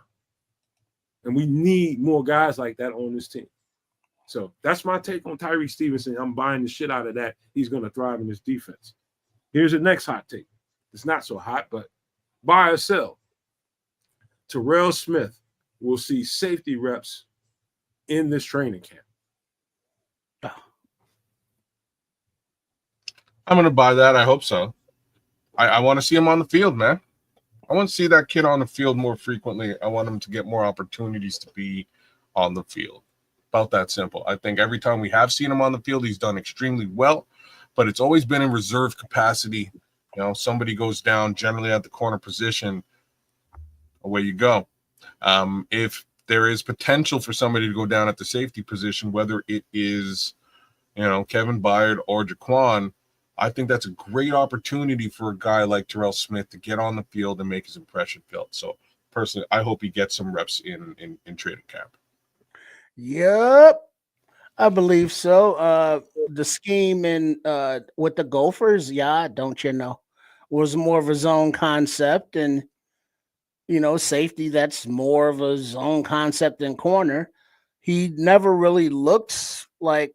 And we need more guys like that on this team. So that's my take on Tyreek Stevenson. I'm buying the shit out of that. He's going to thrive in this defense. Here's the next hot take. It's not so hot, but buy or sell. Terrell Smith will see safety reps in this training camp. I'm going to buy that. I hope so. I want to see him on the field, man. I want to see that kid on the field more frequently. I want him to get more opportunities to be on the field. About that simple. I think every time we have seen him on the field, he's done extremely well, but it's always been in reserve capacity. Somebody goes down generally at the corner position, away you go. If there is potential for somebody to go down at the safety position, whether it is, Kevin Byard or Jaquan, I think that's a great opportunity for a guy like Terrell Smith to get on the field and make his impression felt. So personally, I hope he gets some reps in training camp. Yep, I believe so. The scheme in with the Gophers, yeah, don't you know, was more of a zone concept, and safety, that's more of a zone concept than corner. He never really looked like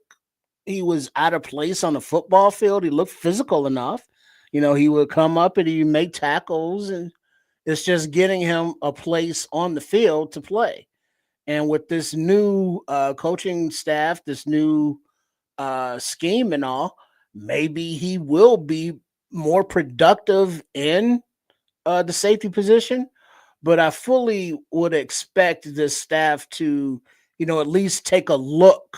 he was out of place on the football field. He looked physical enough. He would come up and he make tackles, and it's just getting him a place on the field to play. And with this new coaching staff, this new scheme and all, maybe he will be more productive in the safety position. But I fully would expect this staff to, at least take a look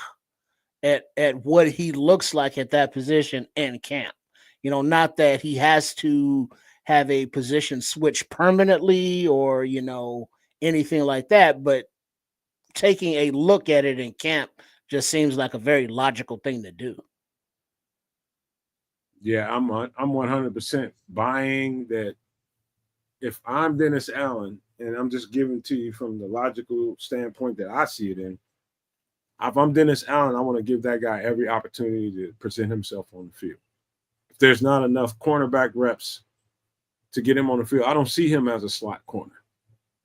at what he looks like at that position in camp. Not that he has to have a position switch permanently or, anything like that, but taking a look at it in camp just seems like a very logical thing to do. Yeah, I'm 100% buying that. If I'm Dennis Allen, and I'm just giving to you from the logical standpoint that I see it in, if I'm Dennis Allen, I want to give that guy every opportunity to present himself on the field. If there's not enough cornerback reps to get him on the field, I don't see him as a slot corner.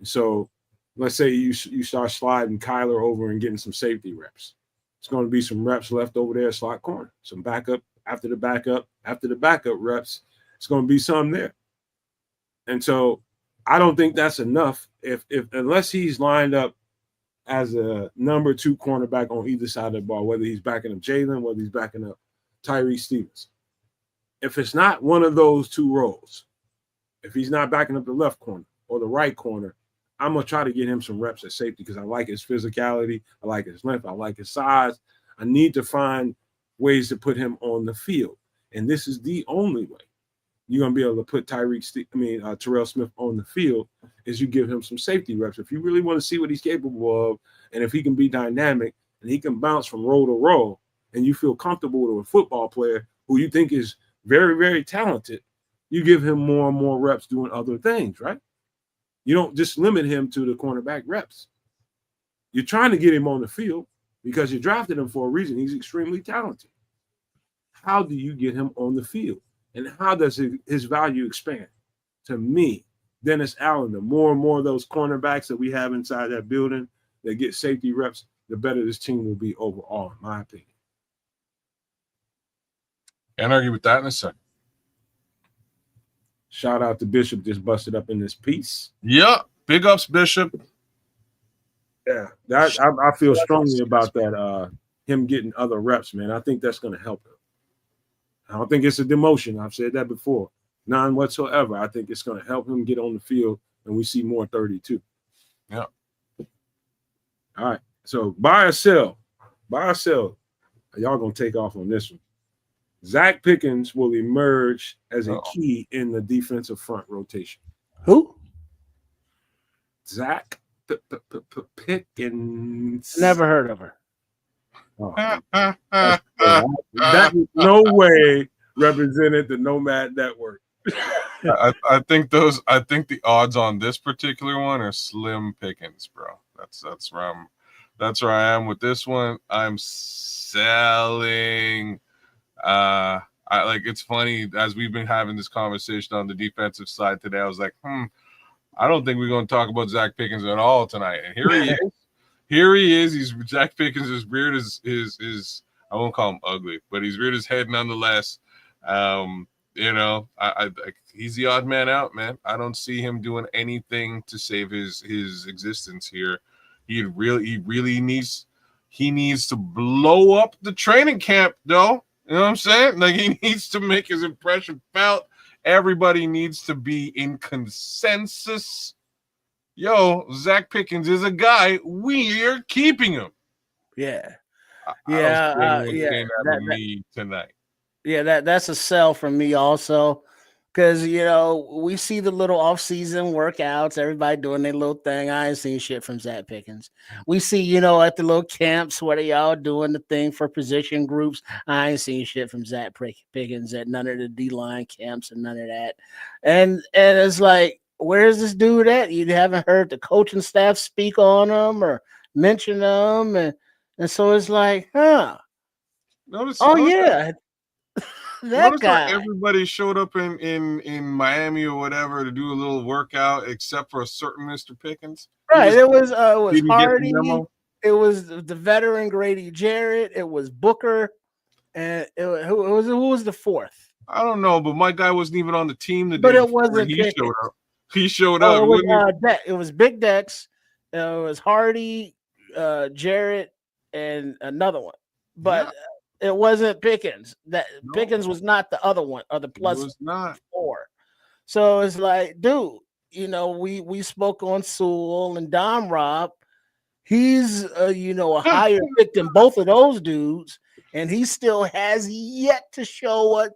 So let's say you start sliding Kyler over and getting some safety reps. It's going to be some reps left over there, slot corner, some backup after the backup reps. It's going to be some there. And so I don't think that's enough if unless he's lined up as a number 2 cornerback on either side of the ball, whether he's backing up Jaylon, whether he's backing up Tyree Stevens. If it's not one of those 2 roles, if he's not backing up the left corner or the right corner, I'm going to try to get him some reps at safety because I like his physicality. I like his length. I like his size. I need to find ways to put him on the field. And this is the only way you're going to be able to put Terrell Smith on the field is you give him some safety reps. If you really want to see what he's capable of, and if he can be dynamic and he can bounce from roll to roll, and you feel comfortable with a football player who you think is very, very talented, you give him more and more reps doing other things, right? You don't just limit him to the cornerback reps. You're trying to get him on the field because you drafted him for a reason. He's extremely talented. How do you get him on the field? And how does his value expand? To me, Dennis Allen, the more and more of those cornerbacks that we have inside that building that get safety reps, the better this team will be overall, in my opinion. Can't argue with that in a second. Shout out to Bishop, just busted up in this piece. Yeah, big ups, Bishop. Yeah, I feel strongly about that. Him getting other reps, man. I think that's going to help him. I don't think it's a demotion. I've said that before. None whatsoever. I think it's going to help him get on the field, and we see more 32. Yeah. All right. So buy or sell. Buy or sell. Y'all going to take off on this one. Zach Pickens will emerge as a key in the defensive front rotation. Who? Zach Pickens. Never heard of her. Oh, that in no way represented the Nomad Network. I think the odds on this particular one are slim pickings, bro. That's where I am with this one. I'm selling. It's funny as we've been having this conversation on the defensive side today. I was like, I don't think we're going to talk about Zach Pickens at all tonight. And here he is. Here he is. He's Zach Pickens is weird as his I won't call him ugly, but he's reared his head nonetheless. He's the odd man out, man. I don't see him doing anything to save his existence here. He really needs to blow up the training camp, though. You know what I'm saying? Like, he needs to make his impression felt. Everybody needs to be in consensus. Yo, Zach Pickens is a guy. We're keeping him. Yeah. Tonight. Yeah, that's a sell for me also. Because, you know, we see the little off-season workouts, everybody doing their little thing. I ain't seen shit from Zach Pickens. We see, you know, at the little camps where they all doing the thing for position groups. I ain't seen shit from Zach Pickens at none of the D-line camps and none of that. And it's like, where's this dude at? You haven't heard the coaching staff speak on him or mention him. And so it's like, huh. Notice, Yeah. That notice how guy. everybody showed up in Miami or whatever to do a little workout, except for a certain Mr. Pickens. Right. It was didn't get the Hardy. memo. It was the veteran Grady Jarrett. It was Booker. And who was the fourth? I don't know, but my guy wasn't even on the team the But day it before wasn't he Pickens. showed up. He showed Oh, up. it was Big Dex. It was Hardy, Jarrett, and another one. But it wasn't Pickens. Pickens was not the other one, or the plus was not 4. So it's like, dude, you know, we spoke on Sewell and Dom Rob. He's you know, a higher pick than both of those dudes, and he still has yet to show a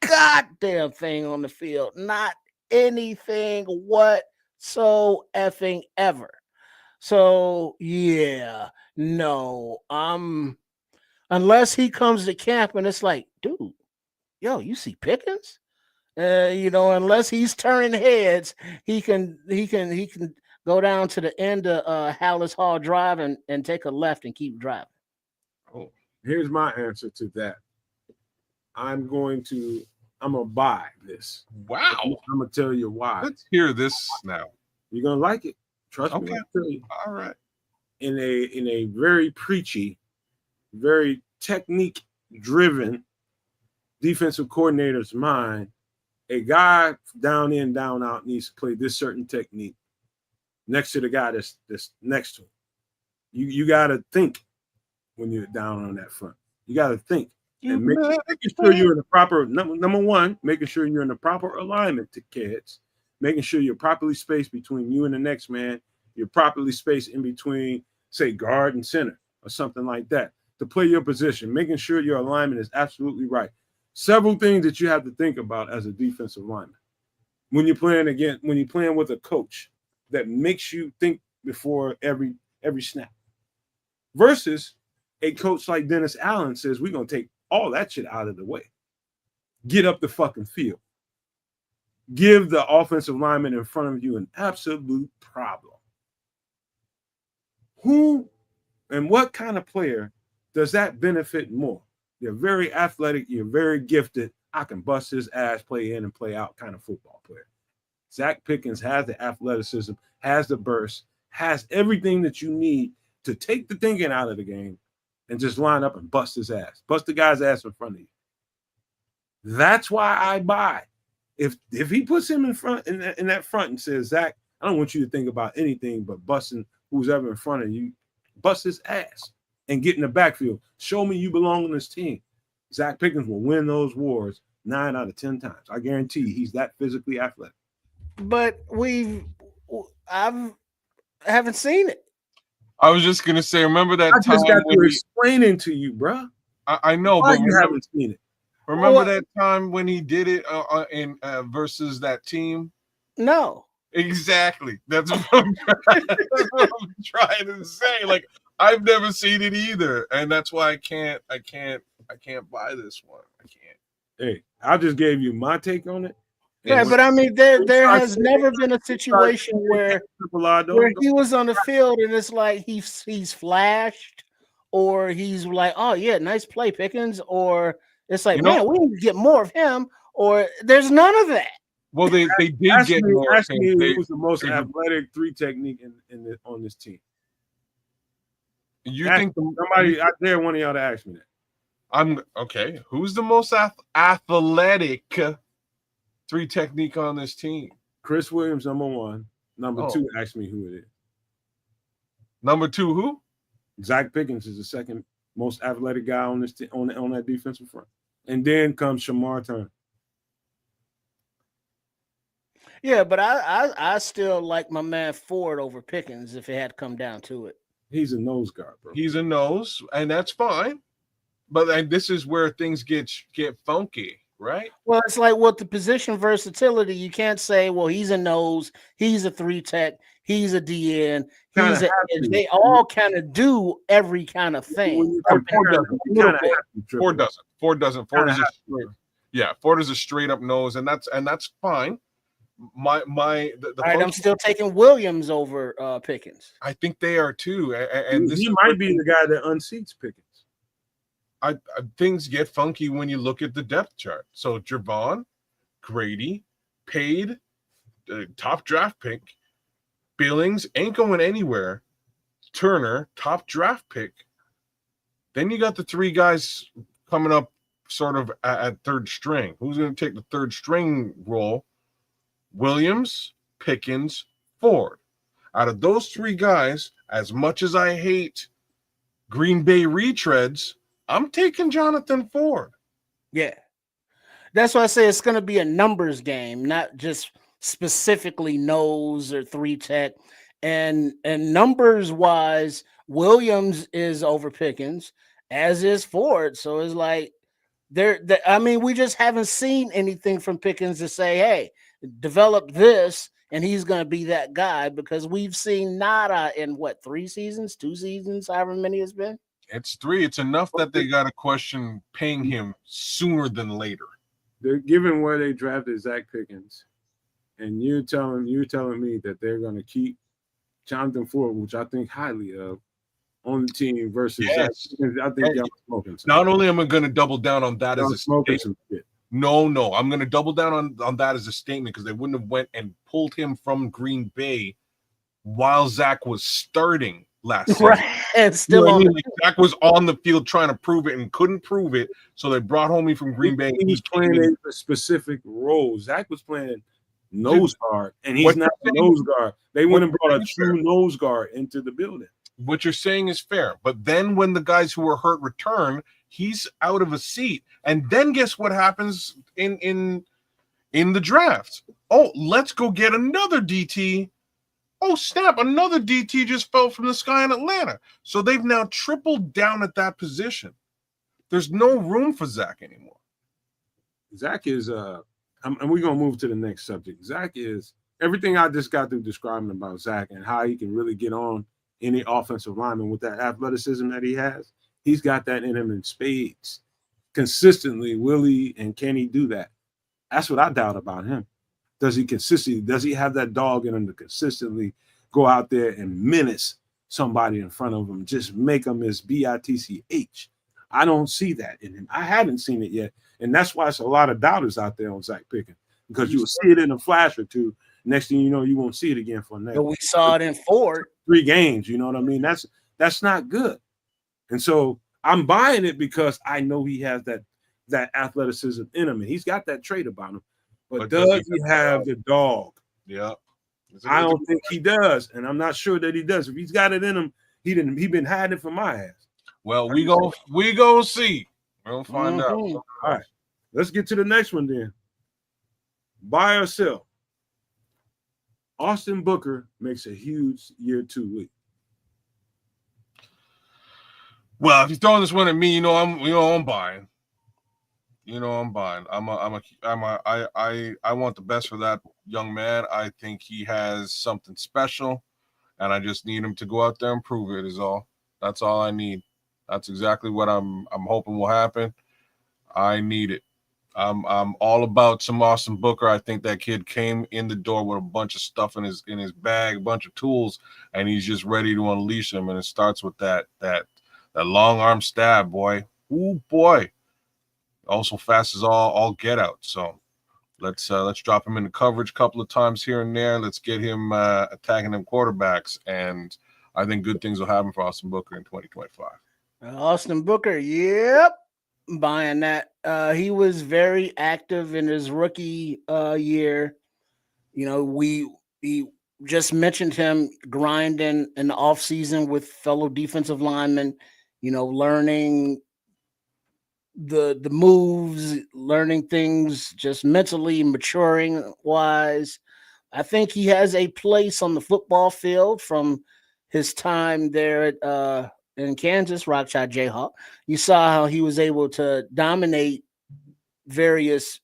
goddamn thing on the field. Not anything whatso effing ever. So yeah, no, unless he comes to camp and it's like, dude, yo, you see Pickens? You know, unless he's turning heads, he can go down to the end of Hallis Hall Drive and take a left and keep driving. Oh, here's my answer to that. I'm gonna buy this. Wow. I'm gonna tell you why. Let's hear this now. You're gonna like it. Trust me. I'll tell you. All right. In a very preachy, very technique driven defensive coordinator's mind, a guy down in, down out needs to play this certain technique next to the guy that's next to him. You gotta think when you're down on that front. You gotta think. And making sure you're in the proper number one, making sure you're in the proper alignment to kids, making sure you're properly spaced between you and the next man, you're properly spaced in between, say, guard and center or something like that, to play your position, making sure your alignment is absolutely right. Several things that you have to think about as a defensive lineman when you're playing with a coach that makes you think before every snap, versus a coach like Dennis Allen says, we're going to take all that shit out of the way. Get up the fucking field. Give the offensive lineman in front of you an absolute problem. Who and what kind of player does that benefit more? You're very athletic. You're very gifted. I can bust his ass, play in and play out kind of football player. Zach Pickens has the athleticism, has the burst, has everything that you need to take the thinking out of the game and just line up and bust his ass. Bust the guy's ass in front of you. That's why I buy. If he puts him in front in that front and says, Zach, I don't want you to think about anything but busting who's ever in front of you. Bust his ass and get in the backfield. Show me you belong on this team. Zach Pickens will win those wars 9 out of 10 times. I guarantee you he's that physically athletic. But I haven't seen it. I was just gonna say, remember that I just time got to explaining to you, bro. I know, why but you haven't seen it. Remember that time when he did it in versus that team? No. Exactly. That's what I'm trying to say. Like, I've never seen it either, and that's why I can't buy this one. I can't. Hey, I just gave you my take on it. Yeah, but I mean, there has never been a situation where he was on the field and it's like he's flashed, or he's like, oh yeah, nice play, Pickens, or it's like, man, we need to get more of him, or there's none of that. Well, they did get more. Ask me who's the most athletic 3 technique on this team. You think somebody out there, one of y'all to ask me that? I'm okay. Who's the most athletic 3 technique on this team? Chris Williams, number 1. Number 2, ask me who it is. Number 2, who? Zach Pickens is the second most athletic guy on this on that defensive front, and then comes Shamar Turner. Yeah, but I still like my man Ford over Pickens if it had come down to it. He's a nose guard, bro. He's a nose, and that's fine. But this is where things get funky. right? Well, it's like with the position versatility, you can't say, well, he's a nose, he's a 3 tech, he's a DN, Kind of he's a have edge. to. They all kind of do every kind of thing. When you Or compare a them, you little kind of bit. have to. Ford doesn't. Ford doesn't. Ford Kinda is a have straight, yeah. Ford is a straight up nose, and that's fine. The All right, I'm still taking Williams over Pickens. I think they are too, and this he is might be the guy that unseats Pickens. things get funky when you look at the depth chart. So Javon, Grady, paid, top draft pick, Billings ain't going anywhere. Turner, top draft pick. Then you got the 3 guys coming up sort of at third string. Who's going to take the third string role? Williams, Pickens, Ford. Out of those 3 guys, as much as I hate Green Bay retreads, I'm taking Jonathan Ford. Yeah. That's why I say it's going to be a numbers game, not just specifically nose or 3 tech. And numbers wise, Williams is over Pickens, as is Ford. So it's like I mean, we just haven't seen anything from Pickens to say, hey, develop this, and he's going to be that guy, because we've seen nada in 3 seasons, 2 seasons, however many it's been. It's 3. It's enough that they got to question paying him sooner than later. They're given where they drafted Zach Pickens, and you're telling me that they're going to keep Jonathan Ford, which I think highly of, on the team versus Zach Pickens. I think y'all smoking something. Not only am I going to double down on that as a smoking statement, some shit. No, I'm going to double down on that as a statement, because they wouldn't have went and pulled him from Green Bay while Zach was starting last season. Right. And still I mean? Like, Zach was on the field trying to prove it and couldn't prove it, so they brought home from Green Bay. He was playing a specific role. Zach was playing nose guard, and he's not a nose guard. They went and brought a true nose guard into the building. What you're saying is fair, but then when the guys who were hurt return, he's out of a seat. And then guess what happens in the draft? Oh, let's go get another DT. Oh, snap, another DT just fell from the sky in Atlanta. So they've now tripled down at that position. There's no room for Zach anymore. Zach is and we're gonna move to the next subject. Zach is everything I just got through describing about Zach and how he can really get on any offensive lineman with that athleticism that he has. He's got that in him in spades. Consistently, will he and can he do that? That's what I doubt about him. Does he have that dog in him to consistently go out there and menace somebody in front of him, just make him his bitch? I don't see that in him. I haven't seen it yet. And that's why it's a lot of doubters out there on Zach Pickens, because you will see it in a flash or two. Next thing you know, you won't see it again for next. But we saw it in Ford. 3 games, you know what I mean? That's not good. And so I'm buying it because I know he has that athleticism in him, and he's got that trait about him. But does he have the dog? Yeah. I don't think he does, and I'm not sure that he does. If he's got it in him, he been hiding it from my ass. Well, we go see. We'll find out. All right. Let's get to the next one then. Buy or sell. Austin Booker makes a huge year 2 leap. Well, if you're throwing this one at me, I'm buying. I'm buying. I want the best for that young man. I think he has something special, and I just need him to go out there and prove it. Is all. That's all I need. That's exactly what I'm hoping will happen. I need it. I'm all about some Austin Booker. I think that kid came in the door with a bunch of stuff in his bag, a bunch of tools, and he's just ready to unleash them. And it starts with that long arm stab, boy. Ooh, boy. Also fast as all get out. So let's drop him into coverage a couple of times here and there. Let's get him attacking them quarterbacks, and I think good things will happen for Austin Booker in 2025. Austin Booker, yep, buying that. He was very active in his rookie year. We just mentioned him grinding in the offseason with fellow defensive linemen, learning the moves, learning things, just mentally maturing wise. I think he has a place on the football field from his time there at in Kansas, Rockshot Jayhawk. You saw how he was able to dominate various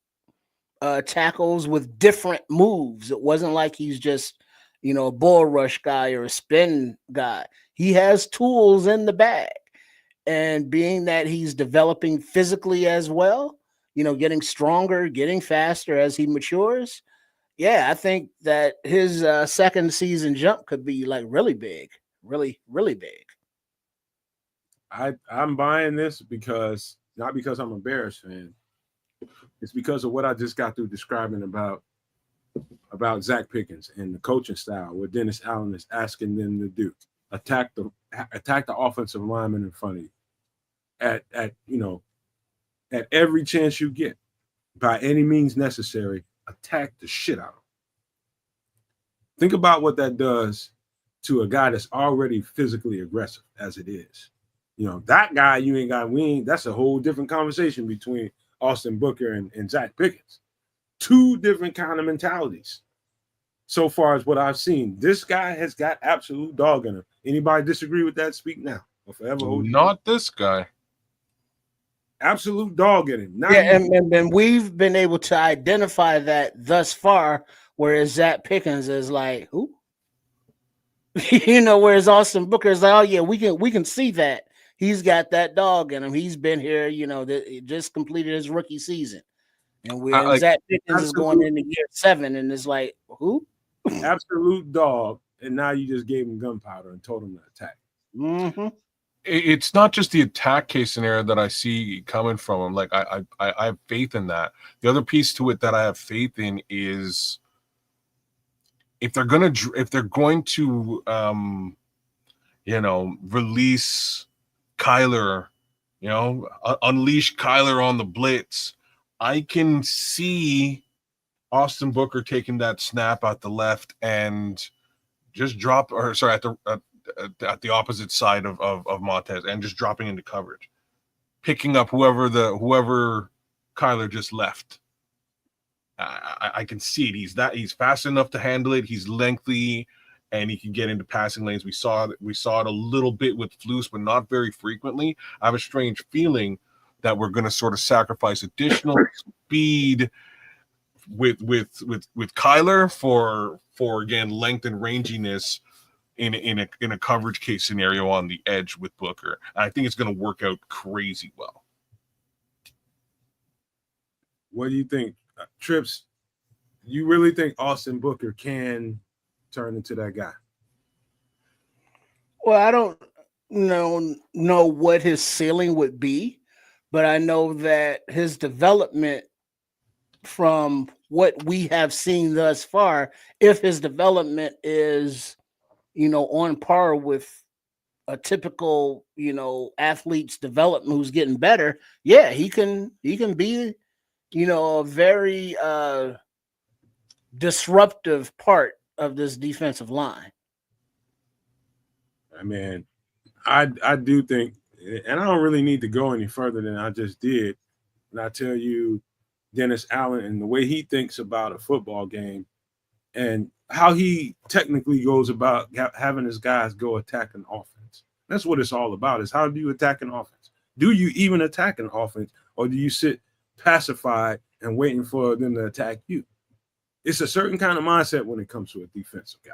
tackles with different moves. It wasn't like he's just, a bull rush guy or a spin guy. He has tools in the bag. And being that he's developing physically as well, getting stronger, getting faster as he matures. Yeah, I think that his second season jump could be like really big, really, really big. I'm buying this not because I'm a Bears fan. It's because of what I just got through describing about Zach Pickens and the coaching style, what Dennis Allen is asking them to do. Attack the offensive lineman in front of you at every chance you get, by any means necessary. Attack the shit out of them. Think about what that does to a guy that's already physically aggressive as it is. That guy you ain't got that's a whole different conversation between Austin Booker and Zach Pickens. Two different kind of mentalities. So far as what I've seen, this guy has got absolute dog in him. Anybody disagree with that? Speak now or forever hold Not this guy. Absolute dog in him. And we've been able to identify that thus far, whereas Zach Pickens is like, who? Whereas Austin Booker is like, oh yeah, we can see that he's got that dog in him. He's been here, just completed his rookie season, and Zach Pickens is going into year 7, and it's like, who? Absolute dog, and now you just gave him gunpowder and told him to attack. Mm-hmm. It's not just the attack case scenario that I see coming from him. Like I have faith in that. The other piece to it that I have faith in is if they're going to release Kyler, unleash Kyler on the blitz, I can see Austin Booker taking that snap at the left and just drop, at the opposite side of Montez and just dropping into coverage, picking up whoever Kyler just left. I can see it. He's fast enough to handle it. He's lengthy, and he can get into passing lanes. We saw it a little bit with Flus, but not very frequently. I have a strange feeling that we're going to sort of sacrifice additional speed with Kyler for again length and ranginess in a coverage case scenario on the edge with Booker. I think it's going to work out crazy well. What do you think, Trips? You really think Austin Booker can turn into that guy? Well, I don't know what his ceiling would be, but I know that his development from what we have seen thus far, if his development is, on par with a typical, athlete's development who's getting better, yeah, he can be, a very disruptive part of this defensive line. I mean, I do think, and I don't really need to go any further than I just did, and I tell you, Dennis Allen and the way he thinks about a football game and how he technically goes about having his guys go attack an offense. That's what it's all about, is how do you attack an offense? Do you even attack an offense, or do you sit pacified and waiting for them to attack you? It's a certain kind of mindset when it comes to a defensive guy.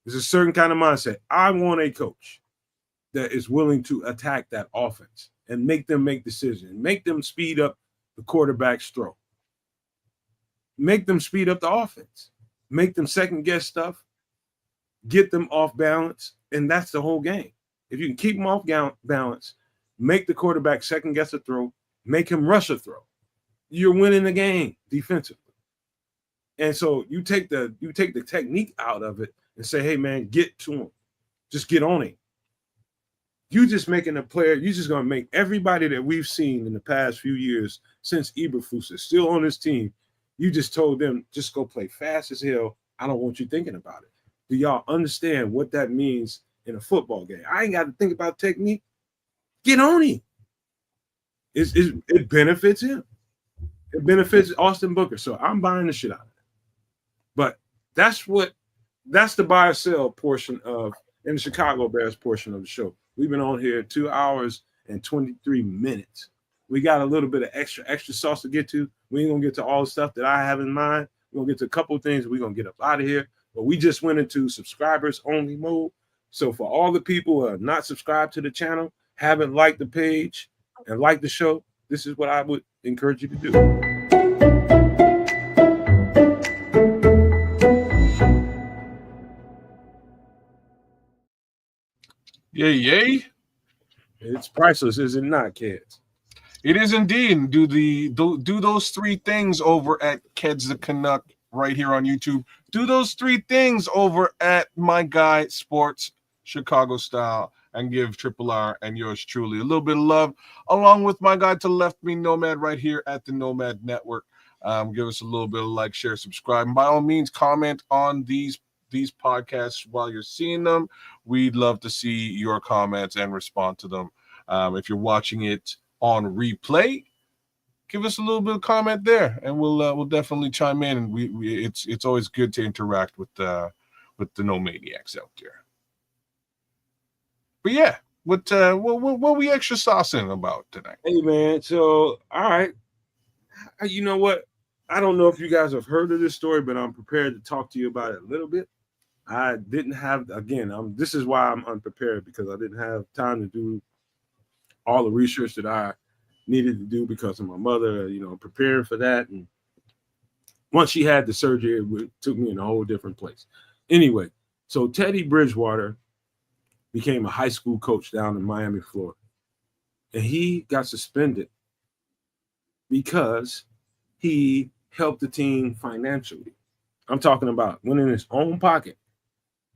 It's a certain kind of mindset. I want a coach that is willing to attack that offense and make them make decisions, make them speed up the quarterback's throw, make them speed up the offense, make them second guess stuff, get them off balance, and that's the whole game. If you can keep them off balance, make the quarterback second guess a throw, make him rush a throw, you're winning the game defensively. And so you take the technique out of it and say, hey man, get to him, just get on it. You just making a player, you're just going to make everybody that we've seen in the past few years since Eberflus is still on this team, you just told them, just go play fast as hell. I don't want you thinking about it. Do y'all understand what that means in a football game? I ain't got to think about technique. Get on him. It benefits him. It benefits Austin Booker. So I'm buying the shit out of it. But that's the buy or sell portion of, in the Chicago Bears portion of the show. We've been on here 2 hours and 23 minutes. We got a little bit of extra sauce to get to. We ain't gonna get to all the stuff that I have in mind. We're gonna get to a couple of things. We're gonna get up out of here. But we just went into subscribers only mode. So for all the people who are not subscribed to the channel, haven't liked the page and liked the show, this is what I would encourage you to do. Yay. It's priceless, is it not, kids? It is indeed. Do those 3 things over at Keds the Canuck right here on YouTube. Do those 3 things over at My Guy Sports Chicago Style and give Triple R and yours truly a little bit of love, along with my guy to the left, me Nomad, right here at the Nomad Network. Give us a little bit of like, share, subscribe, and by all means, comment on these podcasts while you're seeing them. We'd love to see your comments and respond to them. If you're watching it on replay, give us a little bit of comment there, and we'll definitely chime in. And it's always good to interact with the No Maniacs out there. But yeah, what we extra saucing about tonight? Hey man, so all right, you know what? I don't know if you guys have heard of this story, but I'm prepared to talk to you about it a little bit. I didn't have, again, this is why I'm unprepared, because I didn't have time to do all the research that I needed to do because of my mother, preparing for that. And once she had the surgery, it took me in a whole different place. Anyway, so Teddy Bridgewater became a high school coach down in Miami, Florida. And he got suspended because he helped the team financially. I'm talking about went in his own pocket.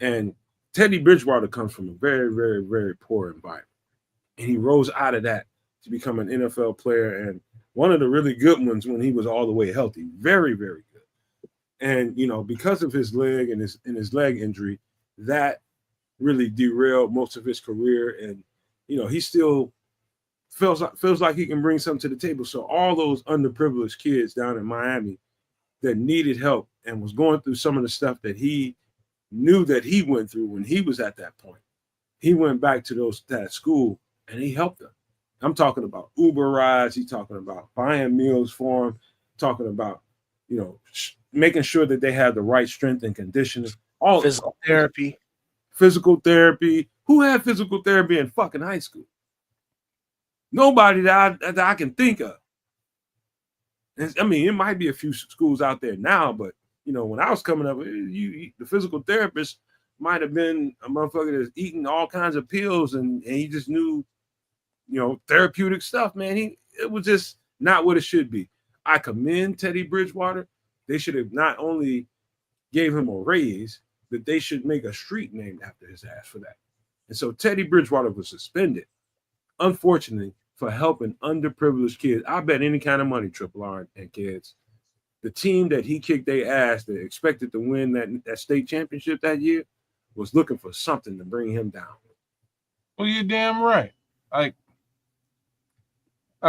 And Teddy Bridgewater comes from a very, very, very poor environment. And he rose out of that to become an NFL player, and one of the really good ones when he was all the way healthy. Very, very good. And, because of his leg and his leg injury, that really derailed most of his career. And, he still feels like he can bring something to the table. So all those underprivileged kids down in Miami that needed help and was going through some of the stuff that he knew that he went through when he was at that point, he went back to that school and he helped them. I'm talking about Uber rides. He's talking about buying meals for them, talking about, making sure that they have the right strength and conditioning. All physical therapy. Physical therapy. Who had physical therapy in fucking high school? Nobody that I can think of. I mean, it might be a few schools out there now, but when I was coming up, the physical therapist might have been a motherfucker that's eating all kinds of pills and he just knew, therapeutic stuff, man. It was just not what it should be. I commend Teddy Bridgewater. They should have not only gave him a raise, but they should make a street named after his ass for that. And so Teddy Bridgewater was suspended, unfortunately, for helping underprivileged kids. I bet any kind of money, Triple R and kids, the team that he kicked their ass that expected to win that state championship that year was looking for something to bring him down. Well, you're damn right. All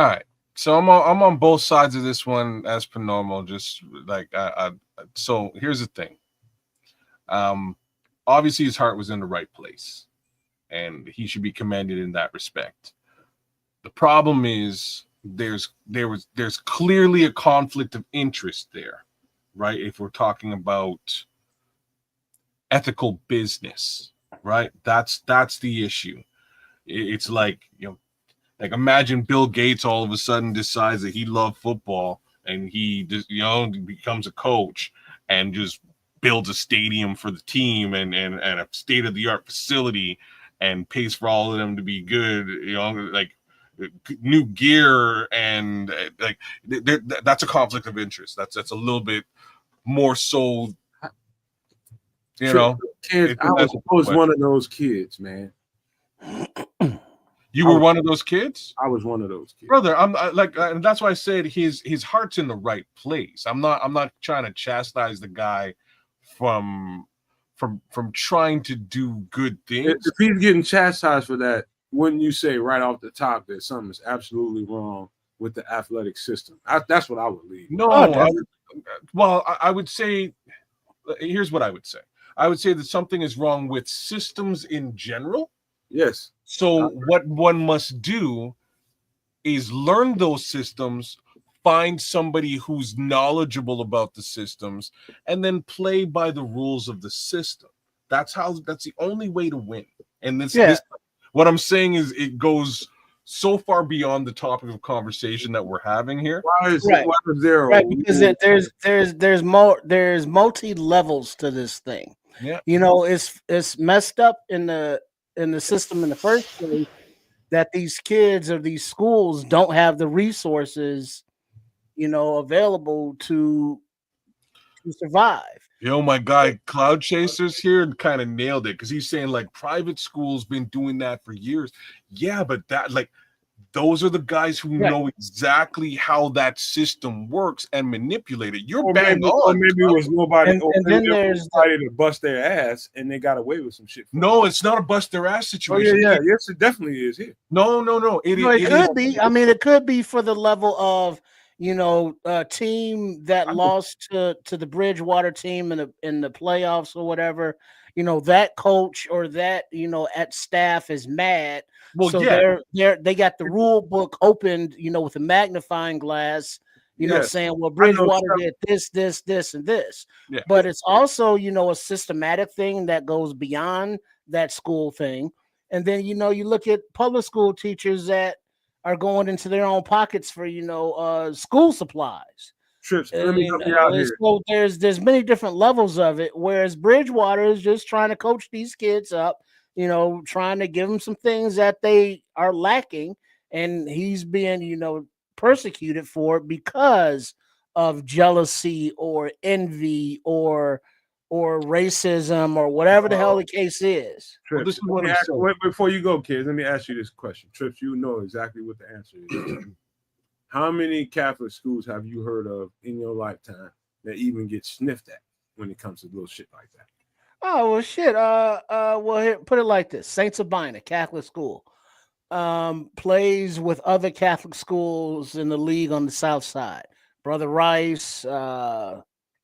right. So I'm on both sides of this one as per normal. Just like so here's the thing. Obviously his heart was in the right place, and he should be commended in that respect. The problem is there's clearly a conflict of interest there, right? If we're talking about ethical business, right? That's the issue. It's like, like imagine Bill Gates all of a sudden decides that he loves football and he just, becomes a coach and just builds a stadium for the team and a state-of-the-art facility and pays for all of them to be good, like new gear, and like that's a conflict of interest. That's a little bit more so, Kids, I was one of those kids, man. You were one of those kids? I was one of those kids, brother. And that's why I said his heart's in the right place. I'm not trying to chastise the guy from trying to do good things. If he's getting chastised for that, wouldn't you say right off the top that something is absolutely wrong with the athletic system? That's what I would leave. No, I would say, here's what I would say. I would say that something is wrong with systems in general. Yes. So what one must do is learn those systems, find somebody who's knowledgeable about the systems, and then play by the rules of the system. That's the only way to win. And this what I'm saying is it goes so far beyond the topic of conversation that we're having here. Why is there right? Because there's multi levels to this thing. Yeah, It's messed up in the system in the first place that these kids or these schools don't have the resources, available to survive. My guy Cloud Chasers here kind of nailed it because he's saying like private schools been doing that for years. Yeah, but those are the guys who know exactly how that system works and manipulate it. You're bang on. Or maybe it was nobody. And then there's somebody to bust their ass and they got away with some shit. No, it's not a bust their ass situation. Yes, it definitely is here. No. It could be. I mean, it could be for the level of a team that lost to the Bridgewater team in the playoffs or whatever. That coach or that at staff is mad. Well, so they got the rule book opened, with a magnifying glass, saying, well, Bridgewater did this, and this. Yeah. But it's also, a systematic thing that goes beyond that school thing. And then, you look at public school teachers that are going into their own pockets for, school supplies. Trips. Let me help you out here. So there's many different levels of it, whereas Bridgewater is just trying to coach these kids up, trying to give them some things that they are lacking, and he's being, persecuted for it because of jealousy or envy or racism or whatever the hell the case is. Trips, this is what before you go, kids, let me ask you this question. Trips, you know exactly what the answer is. How many Catholic schools have you heard of in your lifetime that even get sniffed at when it comes to little shit like that? Oh, well, shit. Well, here, put it like this. St. Sabina, Catholic school, plays with other Catholic schools in the league on the south side. Brother Rice,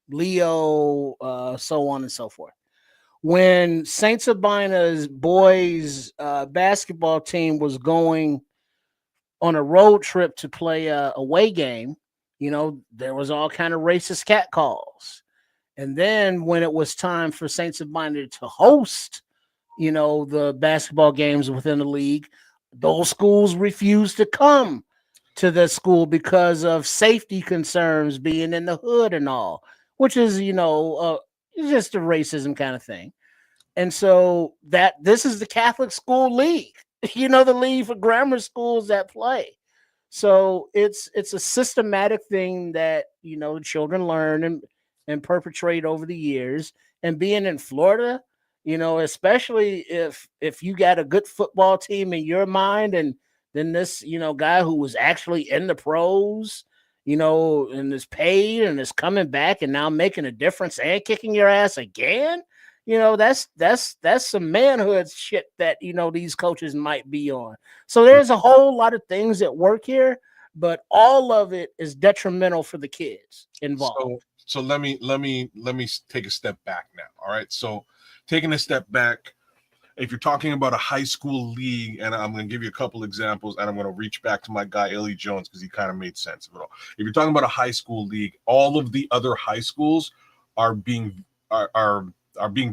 Leo, so on and so forth. When St. Sabina's boys basketball team was going on a road trip to play a away game, there was all kind of racist catcalls. And then when it was time for St. Sabina to host, the basketball games within the league, those schools refused to come to the school because of safety concerns, being in the hood and all, which is, just a racism kind of thing. And so this is the Catholic school league. The league for grammar schools that play. So it's a systematic thing that, children learn and perpetrate over the years. And being in Florida, especially if you got a good football team in your mind, and then this, guy who was actually in the pros, and is paid and is coming back and now making a difference and kicking your ass again. That's some manhood shit that, these coaches might be on. So there's a whole lot of things at work here, but all of it is detrimental for the kids involved. So let me take a step back now. All right. So taking a step back, if you're talking about a high school league, and I'm going to give you a couple examples, and I'm going to reach back to my guy, Ellie Jones, because he kind of made sense of it all. If you're talking about a high school league, all of the other high schools are being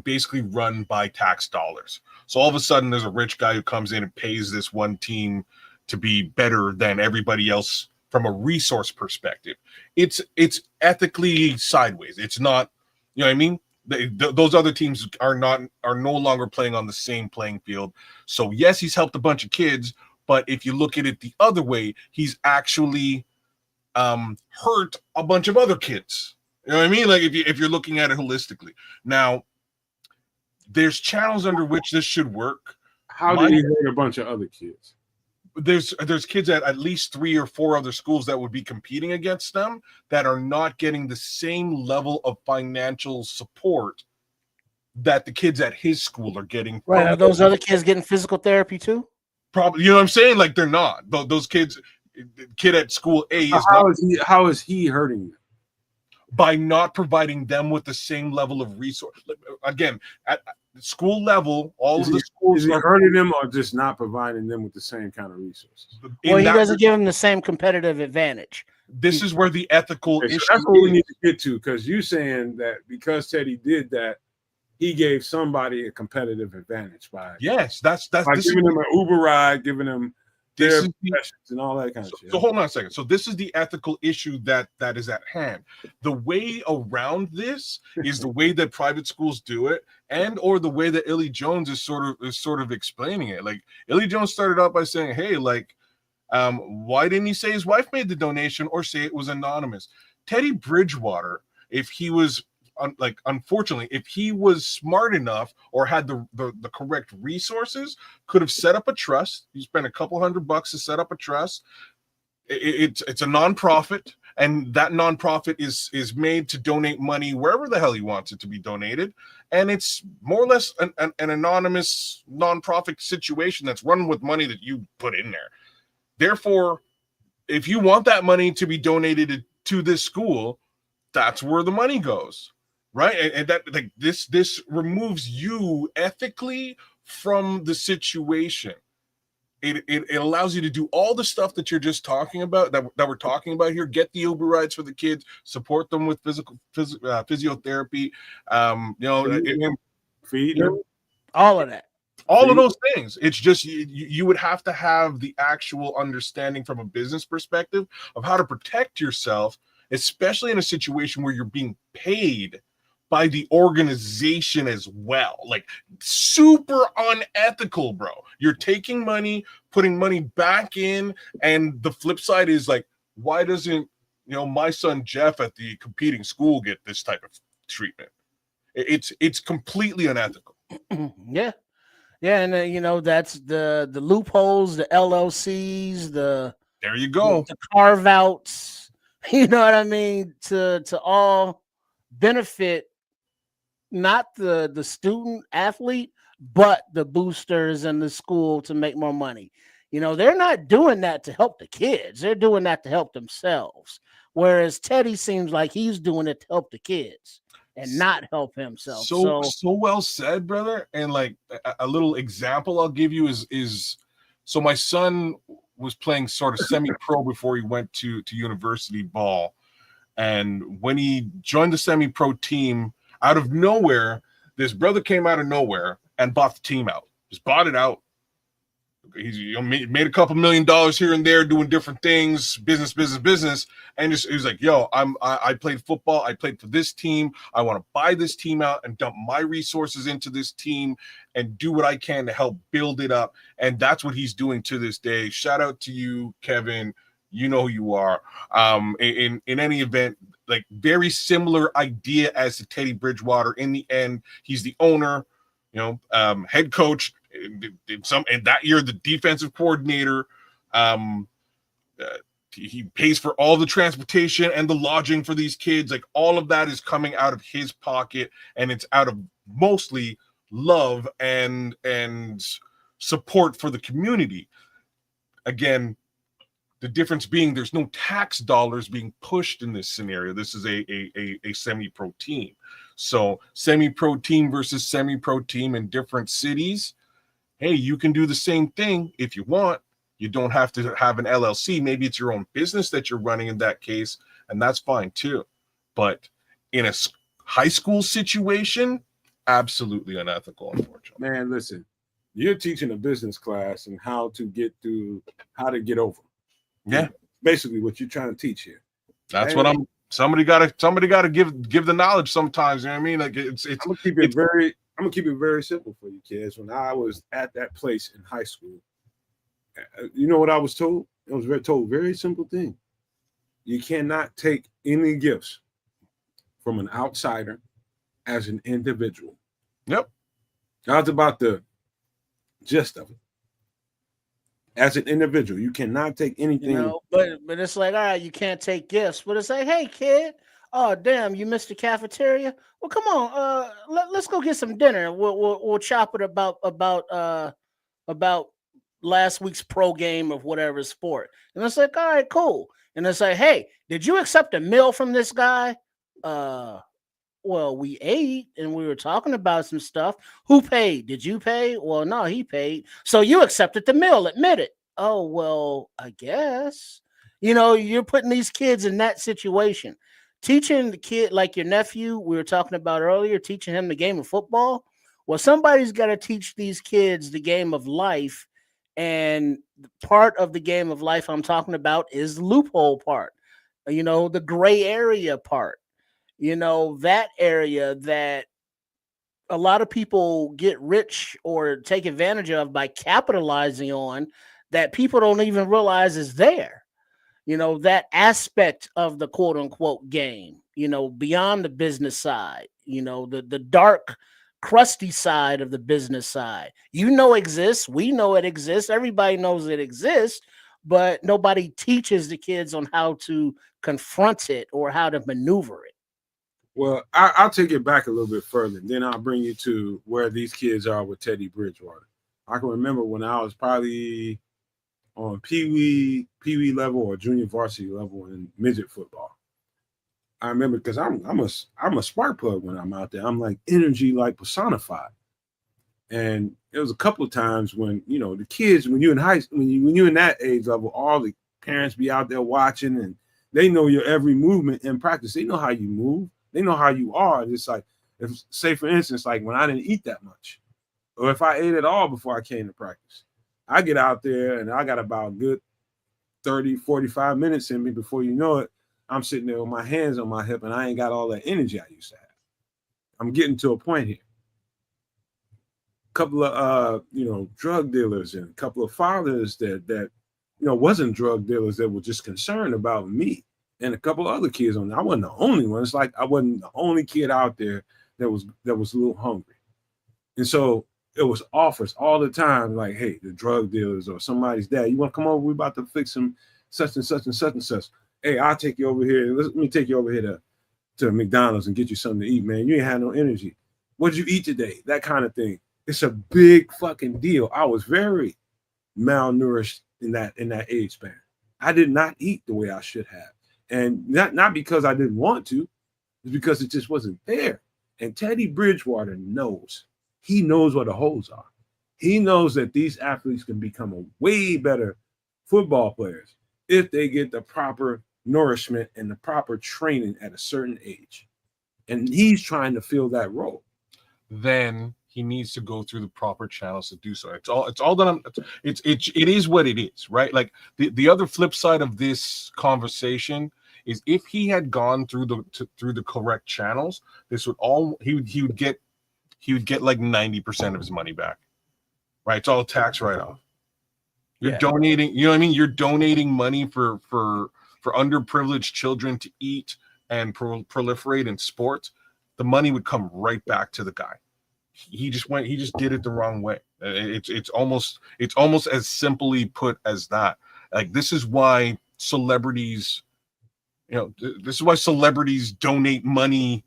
basically run by tax dollars. So all of a sudden there's a rich guy who comes in and pays this one team to be better than everybody else from a resource perspective. It's ethically sideways. It's not, you know what I mean? Those other teams are no longer playing on the same playing field. So yes, he's helped a bunch of kids, but if you look at it the other way, he's actually hurt a bunch of other kids. You know what I mean? Like if you're looking at it holistically. Now, there's channels under which this should work. How do you hurt a bunch of other kids? There's kids at least 3 or 4 other schools that would be competing against them that are not getting the same level of financial support that the kids at his school are getting. Right. Are those other kids getting physical therapy too? Probably. You know what I'm saying? Like they're not. Those kids, kid at school A is how is he hurting you? By not providing them with the same level of resource. Again, school level, all Is of the he, schools is he are hurting them or just not providing them with the same kind of resources? Well, he doesn't give them the same competitive advantage. This is where the ethical Okay, so issue that's what we is. need to get to, because you're saying that because Teddy did that, he gave somebody a competitive advantage by Yes, that's by this giving is, them an Uber ride, giving them this their is the, professions and all that kind of shit. so hold on a second. So this is the ethical issue that is at hand. The way around this is the way that private schools do it, and or the way that Illy Jones is sort of explaining it. Like Illy Jones started out by saying, "Hey, like, why didn't he say his wife made the donation or say it was anonymous?" Teddy Bridgewater, if he was unfortunately, if he was smart enough or had the correct resources, could have set up a trust. You spend a couple $100 to set up a trust. It's a nonprofit, and that nonprofit is made to donate money wherever the hell he wants it to be donated, and it's more or less an anonymous nonprofit situation that's run with money that you put in there. Therefore, if you want that money to be donated to this school, that's where the money goes, right? And that, like, this removes you ethically from the situation. It allows you to do all the stuff that you're just talking about, that we're talking about here. Get the Uber rides for the kids, support them with physiotherapy, Feed them. All of that. all of those things. It's just you would have to have the actual understanding from a business perspective of how to protect yourself, especially in a situation where you're being paid by the organization as well. Like, super unethical, bro. You're taking money, putting money back in, and the flip side is like, why doesn't my son Jeff at the competing school get this type of treatment? It's completely unethical. Yeah. And that's the loopholes, the LLCs, There you go. the carve outs. You know what I mean? To all benefit not the student athlete, but the boosters and the school to make more money. They're not doing that to help the kids. They're doing that to help themselves. Whereas Teddy seems like he's doing it to help the kids and not help himself. So well said, brother. And like a little example I'll give you is so my son was playing sort of semi-pro before he went to university ball. And when he joined the semi-pro team, out of nowhere, this brother came out of nowhere and bought the team out. Just bought it out. He's made a couple $1 million here and there doing different things, business, and he was like, "Yo, I played football. I played for this team. I want to buy this team out and dump my resources into this team and do what I can to help build it up." And that's what he's doing to this day. Shout out to you, Kevin. You know who you are. In any event, like, very similar idea as to Teddy Bridgewater. In the end, he's the owner, head coach. And that year, the defensive coordinator. He pays for all the transportation and the lodging for these kids. Like, all of that is coming out of his pocket, and it's out of mostly love and support for the community. Again, the difference being there's no tax dollars being pushed in this scenario. This is a semi-pro team. So semi-pro team versus semi-pro team in different cities. Hey, you can do the same thing if you want. You don't have to have an LLC. Maybe it's your own business that you're running in that case, and that's fine too. But in a high school situation, absolutely unethical, unfortunately. Man, listen, you're teaching a business class and how to get over. Yeah, basically what you're trying to teach here. That's what I'm. Somebody gotta give the knowledge sometimes. You know what I mean? Like, it's. I'm gonna keep it very simple for you kids. When I was at that place in high school, you know what I was told? I was told very simple thing. You cannot take any gifts from an outsider as an individual. Yep. That's about the gist of it. As an individual, you cannot take anything. But it's like, all right, you can't take gifts. But it's like, hey, kid, oh damn, you missed the cafeteria. Well, come on, let's go get some dinner. We'll chop it about last week's pro game of whatever sport. And it's like, all right, cool. And it's like, hey, did you accept a meal from this guy? Well, we ate and we were talking about some stuff. Who paid? Did you pay? Well, no, he paid. So you accepted the meal, admit it. Oh, well, I guess. You're putting these kids in that situation. Teaching the kid like your nephew, we were talking about earlier, teaching him the game of football. Well, somebody's got to teach these kids the game of life. And part of the game of life I'm talking about is the loophole part, the gray area part, that area that a lot of people get rich or take advantage of by capitalizing on, that people don't even realize is there. That aspect of the quote unquote game, beyond the business side, the dark, crusty side of the business side, exists. We know it exists. Everybody knows it exists, but nobody teaches the kids on how to confront it or how to maneuver it. Well, I'll take it back a little bit further. Then I'll bring you to where these kids are with Teddy Bridgewater. I can remember when I was probably on pee wee level or junior varsity level in midget football. I remember because I'm a spark plug when I'm out there. I'm like energy, like personified. And it was a couple of times when the kids, when you're in high school, when you're in that age level, all the parents be out there watching, and they know your every movement in practice. They know how you move. They know how you are. It's like, if, say for instance, like when I didn't eat that much, or if I ate at all before I came to practice, I get out there and I got about a good 30, 45 minutes in me. Before you know it, I'm sitting there with my hands on my hip and I ain't got all that energy I used to have. I'm getting to a point here. A couple of, drug dealers and a couple of fathers that wasn't drug dealers that were just concerned about me. And a couple of other kids on there. I wasn't the only one. It's like I wasn't the only kid out there that was a little hungry. And so it was offers all the time, like, hey, the drug dealers or somebody's dad, you want to come over? We're about to fix some such and such and such and such. Hey, I'll take you over here. Let me take you over here to McDonald's and get you something to eat, man. You ain't had no energy. What'd you eat today? That kind of thing. It's a big fucking deal. I was very malnourished in that age span. I did not eat the way I should have. And not because I didn't want to, it's because it just wasn't there. And Teddy Bridgewater knows. He knows what the holes are. He knows that these athletes can become a way better football players if they get the proper nourishment and the proper training at a certain age. And he's trying to fill that role. Then he needs to go through the proper channels to do so. It's all that it is what it is, right? Like the other flip side of this conversation is if he had gone through the correct channels, this would all he would get like 90% of his money back. Right? It's all tax write-off. You're donating, you know what I mean? You're donating money for underprivileged children to eat and proliferate in sports. The money would come right back to the guy. He just did it the wrong way. It's almost as simply put as that. Like, this is why celebrities, this is why celebrities donate money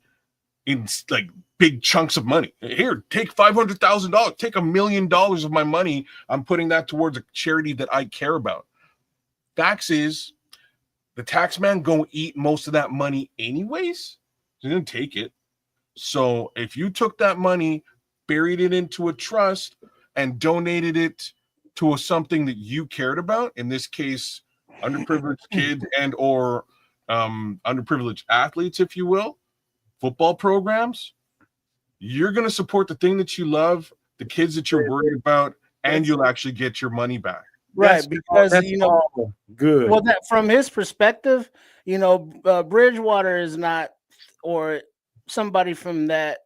in like big chunks of money. Here, take $500,000, take $1 million of my money. I'm putting that towards a charity that I care about. Facts is, the tax man gonna eat most of that money anyways. He's gonna take it. So if you took that money, buried it into a trust, and donated it to something that you cared about, in this case, underprivileged kids and or underprivileged athletes, if you will, football programs, you're going to support the thing that you love, the kids that you're worried about, and you'll actually get your money back. Right, because good. Well, that from his perspective, Bridgewater is not, or somebody from that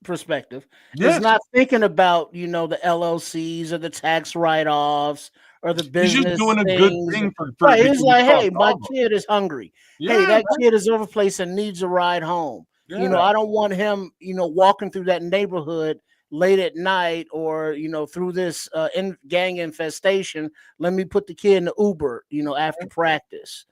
perspective is not thinking about the LLCs or the tax write-offs or the business. He's just doing things. A good thing for right. He's like, hey, my kid is hungry. Hey, that kid is overplaced and needs a ride home. Yeah. I don't want him, walking through that neighborhood late at night or, through this gang infestation. Let me put the kid in the Uber, after practice.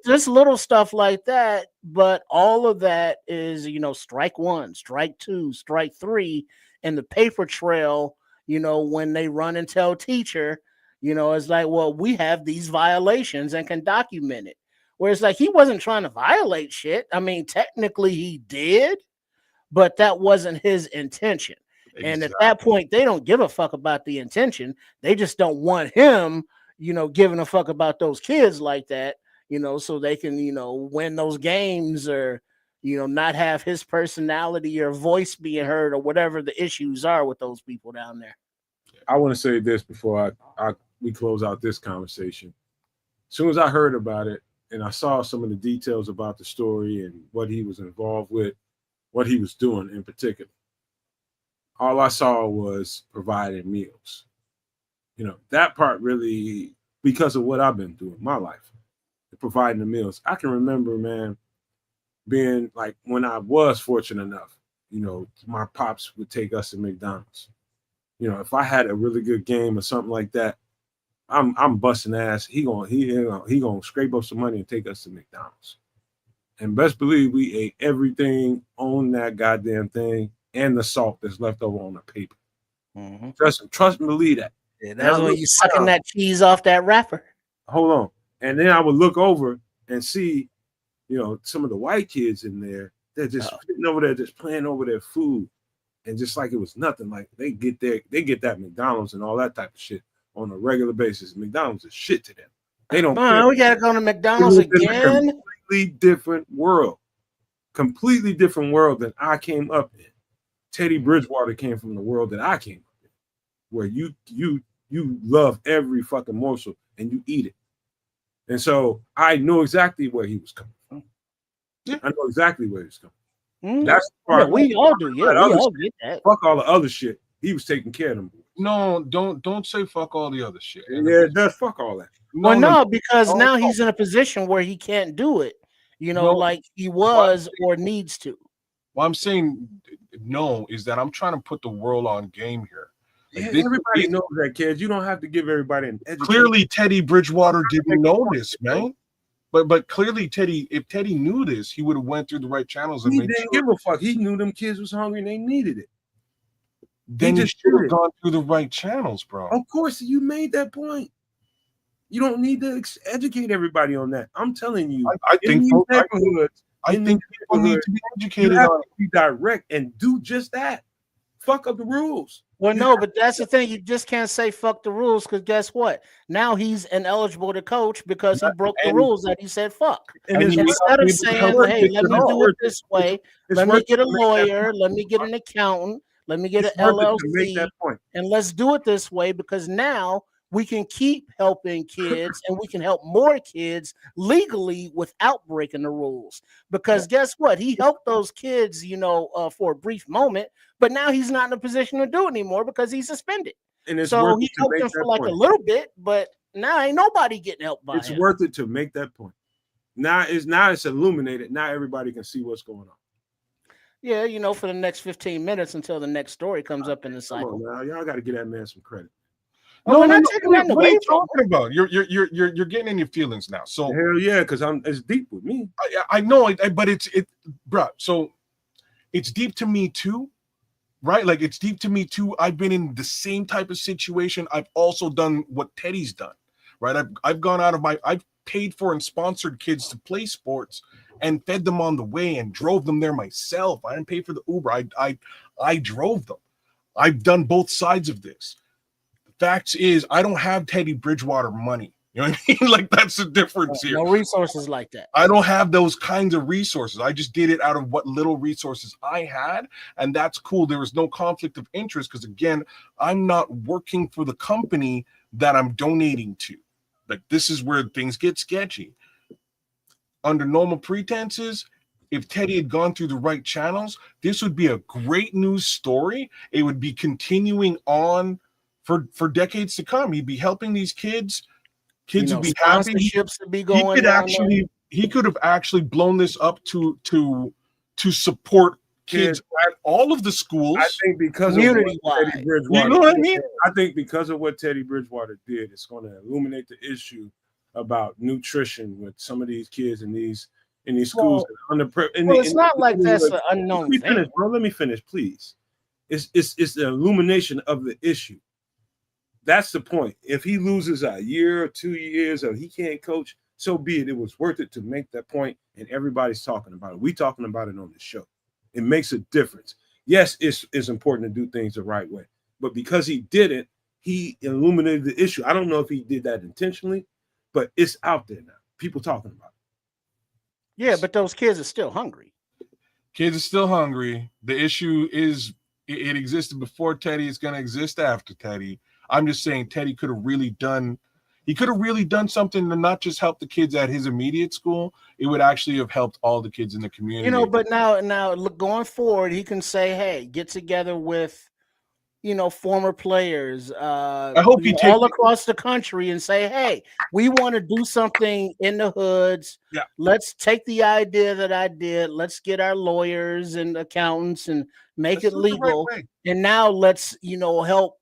Just little stuff like that. But all of that is, strike one, strike two, strike three, and the paper trail, when they run and tell teacher, it's like, well, we have these violations and can document it. where it's like he wasn't trying to violate shit. I mean, technically he did, but that wasn't his intention. And at that point, they don't give a fuck about the intention. They just don't want him, giving a fuck about those kids like that, so they can, win those games or, not have his personality or voice being heard or whatever the issues are with those people down there. I want to say this before we close out this conversation. As soon as I heard about it and I saw some of the details about the story and what he was involved with, what he was doing in particular, all I saw was providing meals. That part really, because of what I've been doing in my life, providing the meals. I can remember, man, being like when I was fortunate enough, my pops would take us to McDonald's. If I had a really good game or something like that, I'm busting ass. He gonna scrape up some money and take us to McDonald's. And best believe we ate everything on that goddamn thing and the salt that's left over on the paper. Mm-hmm. Trust me, believe that. Yeah, that's when you sucking that cheese off that wrapper. Hold on. And then I would look over and see, some of the white kids in there. They're just sitting over there, just playing over their food. And just like it was nothing, like they get that McDonald's and all that type of shit on a regular basis. McDonald's is shit to them. They don't. We gotta go to McDonald's again. Completely different world than I came up in. Teddy Bridgewater came from the world that I came up in, where you love every fucking morsel and you eat it. And so I know exactly where he was coming from. Yeah. I know exactly where he was coming. That's the part. We all do. Yeah, we all get that. Fuck all the other shit. He was taking care of them boys. No, don't say fuck all the other shit. Yeah, it does. Fuck all that. Because now he's in a position where he can't do it. Like he was or needs to. Well, I'm saying no is that I'm trying to put the world on game here. Like everybody knows that, kids. You don't have to give everybody an education. Clearly, Teddy Bridgewater didn't know this, man. But clearly, if Teddy knew this, he would have went through the right channels. And he didn't give a fuck. He knew them kids was hungry and they needed it. Then he should have gone through the right channels, bro. Of course, you made that point. You don't need to educate everybody on that. I'm telling you. I think people need to be educated on it. Be direct and do just that. Fuck up the rules. Well, no, but that's the thing. You just can't say fuck the rules because guess what? Now he's ineligible to coach because he broke the rules that he said fuck. And instead of saying, hey, let me do it this way, let me get a lawyer, let me get an accountant, let me get an LLC, and let's do it this way because now we can keep helping kids and we can help more kids legally without breaking the rules. Because guess what? He helped those kids, for a brief moment, but now he's not in a position to do it anymore because he's suspended. And so he helped them for like a little bit, but now ain't nobody getting helped by him. It's worth it to make that point. Now it's illuminated. Now everybody can see what's going on. Yeah, for the next 15 minutes until the next story comes up in the cycle. Come on now, y'all got to give that man some credit. What are you talking about? You're getting in your feelings now. So hell yeah, because it's deep with me. I know, but it's bro. So it's deep to me too, right? Like it's deep to me too. I've been in the same type of situation. I've also done what Teddy's done, right? I've gone out of I've paid for and sponsored kids to play sports and fed them on the way and drove them there myself. I didn't pay for the Uber. I drove them. I've done both sides of this. Facts is I don't have Teddy Bridgewater money. You know what I mean? Like that's the difference here. No resources like that. I don't have those kinds of resources. I just did it out of what little resources I had. And that's cool. There was no conflict of interest because again, I'm not working for the company that I'm donating to. Like this is where things get sketchy. Under normal pretenses, if Teddy had gone through the right channels, this would be a great news story. It would be continuing on for decades to come. He'd be helping these kids. Kids would be happy. Would be going he could have actually blown this up to support kids at all of the schools. I think because community of Teddy Bridgewater, you know what I mean? I think because of what Teddy Bridgewater did, it's going to illuminate the issue about nutrition with some of these kids in these schools. It's not like that's an unknown thing. Let me finish, please. It's the illumination of the issue. That's the point. If he loses a year or 2 years or he can't coach, so be it. It was worth it to make that point, and everybody's talking about it. We talking about it on the show. It makes a difference. Yes, it's important to do things the right way, but because he did it, he illuminated the issue. I don't know if he did that intentionally, but it's out there now. People talking about it. Yeah, but those kids are still hungry. Kids are still hungry. The issue is it existed before Teddy. It's going to exist after Teddy. I'm just saying Teddy could have really done something to not just help the kids at his immediate school. It would actually have helped all the kids in the community. But now look, going forward, he can say, hey, get together with, former players I hope he all across the country and say, hey, we want to do something in the hoods. Yeah. Let's take the idea that I did. Let's get our lawyers and accountants and make it legal. Right, and now let's, help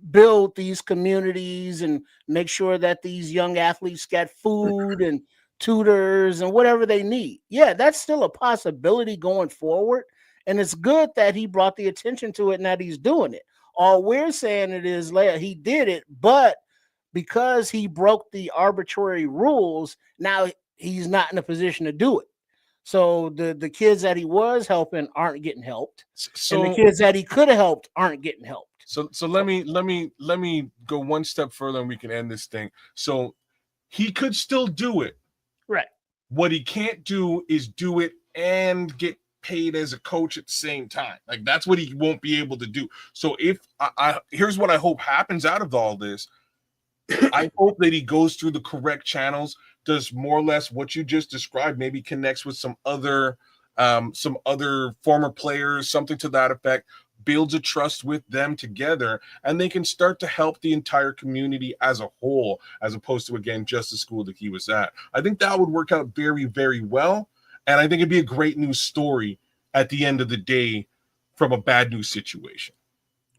build these communities and make sure that these young athletes get food and tutors and whatever they need. Yeah, that's still a possibility going forward. And it's good that he brought the attention to it and that he's doing it. All we're saying it is he did it, but because he broke the arbitrary rules, now he's not in a position to do it. So the kids that he was helping aren't getting helped. And the kids that he could have helped aren't getting helped. So let me go one step further and we can end this thing. So he could still do it. Right. What he can't do is do it and get paid as a coach at the same time. Like that's what he won't be able to do. So if here's what I hope happens out of all this. I hope that he goes through the correct channels, does more or less what you just described, maybe connects with some other former players, something to that effect, builds a trust with them together, and they can start to help the entire community as a whole, as opposed to, again, just the school that he was at. I think that would work out very, very well. And I think it'd be a great news story at the end of the day from a bad news situation.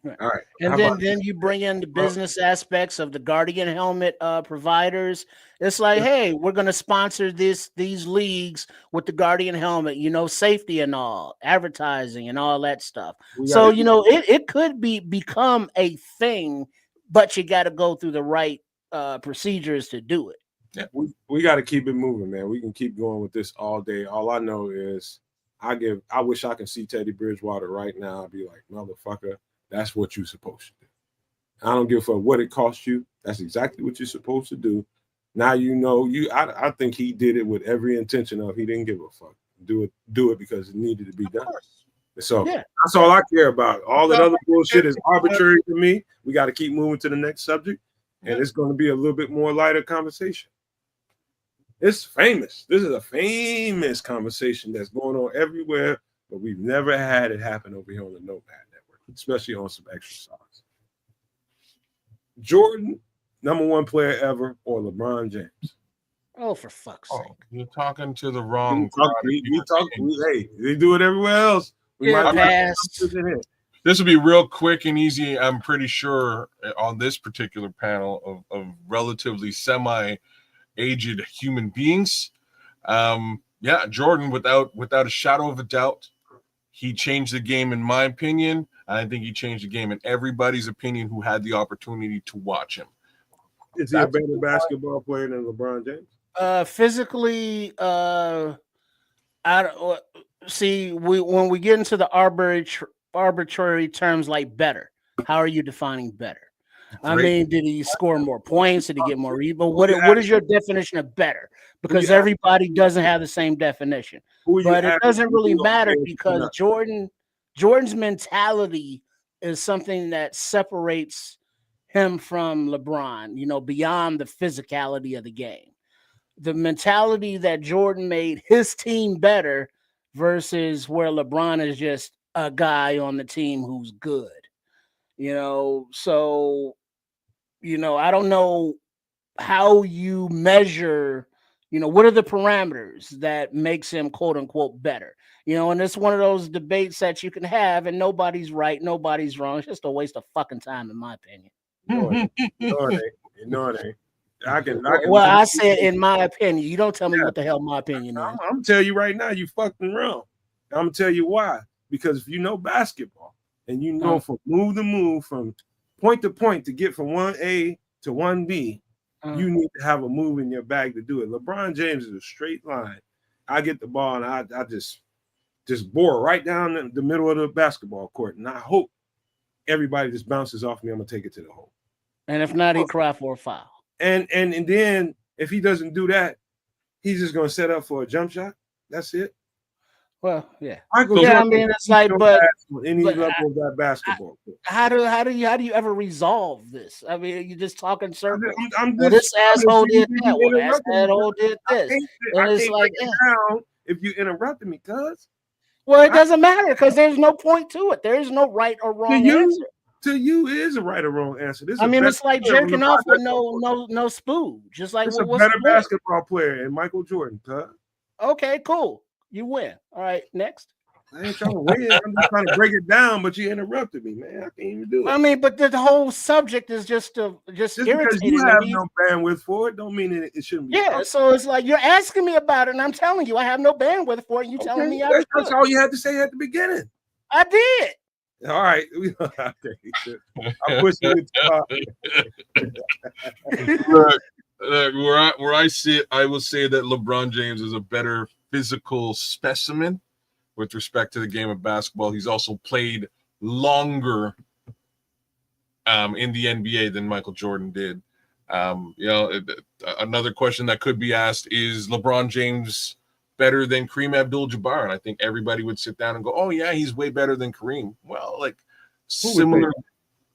Right. All right. And then you bring in the business aspects of the Guardian helmet providers. It's like, hey, we're going to sponsor these leagues with the Guardian helmet, safety and all, advertising and all that stuff. So, it could become a thing, but you got to go through the right procedures to do it. Yeah, we got to keep it moving, man. We can keep going with this all day. All I know is I wish I could see Teddy Bridgewater right now. I'd be like, motherfucker, that's what you're supposed to do. I don't give a fuck what it costs you. That's exactly what you're supposed to do. Now I think he did it with every intention of he didn't give a fuck. Do it because it needed to be done. So that's all I care about. All that other bullshit is arbitrary to me. We got to keep moving to the next subject, and it's going to be a little bit more lighter conversation. It's famous. This is a famous conversation that's going on everywhere, but we've never had it happen over here on the Nomad Network, especially on some exercise. Jordan, number one player ever, or LeBron James? Oh, for fuck's sake. You're talking to the wrong Hey, they do it everywhere else. This will be real quick and easy. I'm pretty sure on this particular panel of relatively semi-aged human beings. Jordan, without a shadow of a doubt, he changed the game in my opinion. And I think he changed the game in everybody's opinion who had the opportunity to watch him. Is he a better basketball player than LeBron James? Physically, when we get into the arbitrary terms like better, how are you defining better? I mean, did he score more points? Did he get more rebounds? What is your definition of better? Because everybody doesn't have the same definition. But it doesn't really matter because Jordan's mentality is something that separates him from LeBron, beyond the physicality of the game. The mentality that Jordan made his team better versus where LeBron is just a guy on the team who's good. So, I don't know how you measure, what are the parameters that makes him quote unquote better? And it's one of those debates that you can have and nobody's right, nobody's wrong. It's just a waste of fucking time, in my opinion. No, it ain't. I said in my opinion. You don't tell me what the hell my opinion is. I'm gonna tell you right now, you fucking wrong. I'm gonna tell you why. Because if you know basketball and you know from move to move, from point to point to get from 1A to 1B, you need to have a move in your bag to do it. LeBron James is a straight line. I get the ball and I just bore right down the middle of the basketball court, and I hope everybody just bounces off me. I'm gonna take it to the hole. And if not, he cry for a foul. And then if he doesn't do that, he's just gonna set up for a jump shot. That's it. Well, yeah. Michael Yeah, Jordan, I mean, it's like, but any level of that basketball. How do you ever resolve this? I mean, you're just talking circles. Well, this asshole did that. Well, that asshole did this. And it's like, if you interrupted me, cuz. Well, it doesn't matter because there's no point to it. There is no right or wrong answer. To you is a right or wrong answer. I mean, it's like jerking off with no spoon. Just like it's a better basketball player than Michael Jordan, cuz. Okay, cool. You win. All right, next. I ain't trying to win. I'm just trying to break it down, but you interrupted me, man. I can't even do it. I mean, but the whole subject is just irritating. Because you have no bandwidth for it, don't mean it shouldn't be. Yeah, so it's like you're asking me about it, and I'm telling you I have no bandwidth for it. And you telling me that's all you had to say at the beginning. I did. All right. I'm pushing it. Look, where I sit, I will say that LeBron James is a better physical specimen with respect to the game of basketball. He's also played longer in the NBA than Michael Jordan did. Another question that could be asked is LeBron James better than Kareem Abdul-Jabbar? And I think everybody would sit down and go, oh, yeah, he's way better than Kareem. Well, like similar.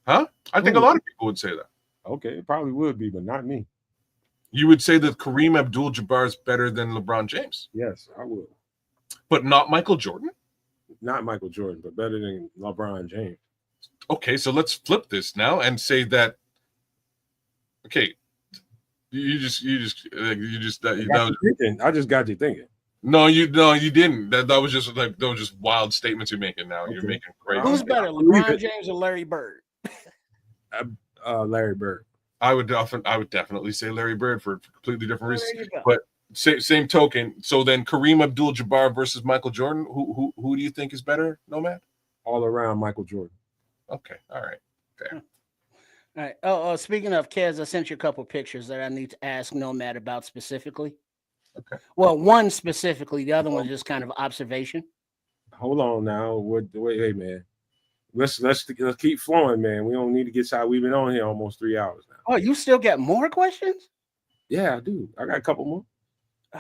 Huh? I think a lot of people would say that. Okay, it probably would be, but not me. You would say that Kareem Abdul-Jabbar is better than LeBron James? Yes, I would. But not Michael Jordan? Not Michael Jordan, but better than LeBron James. Okay, so let's flip this now and say that. Okay, I just got you thinking. No, you didn't. That was just wild statements you're making now. Okay. You're making crazy. Who's better, LeBron James or Larry Bird? Larry Bird. I would definitely say Larry Bird for completely different reasons. But same token. So then Kareem Abdul-Jabbar versus Michael Jordan. Who do you think is better, Nomad? All around Michael Jordan. Okay. All right. Fair. All right. Oh, speaking of Kez, I sent you a couple pictures that I need to ask Nomad about specifically. Okay. Well, one specifically, the other one is just kind of observation. Hold on now. Wait, man. Let's keep flowing, man. We don't need to get side. We've been on here almost 3 hours now. Oh, you still got more questions? Yeah, I do. I got a couple more.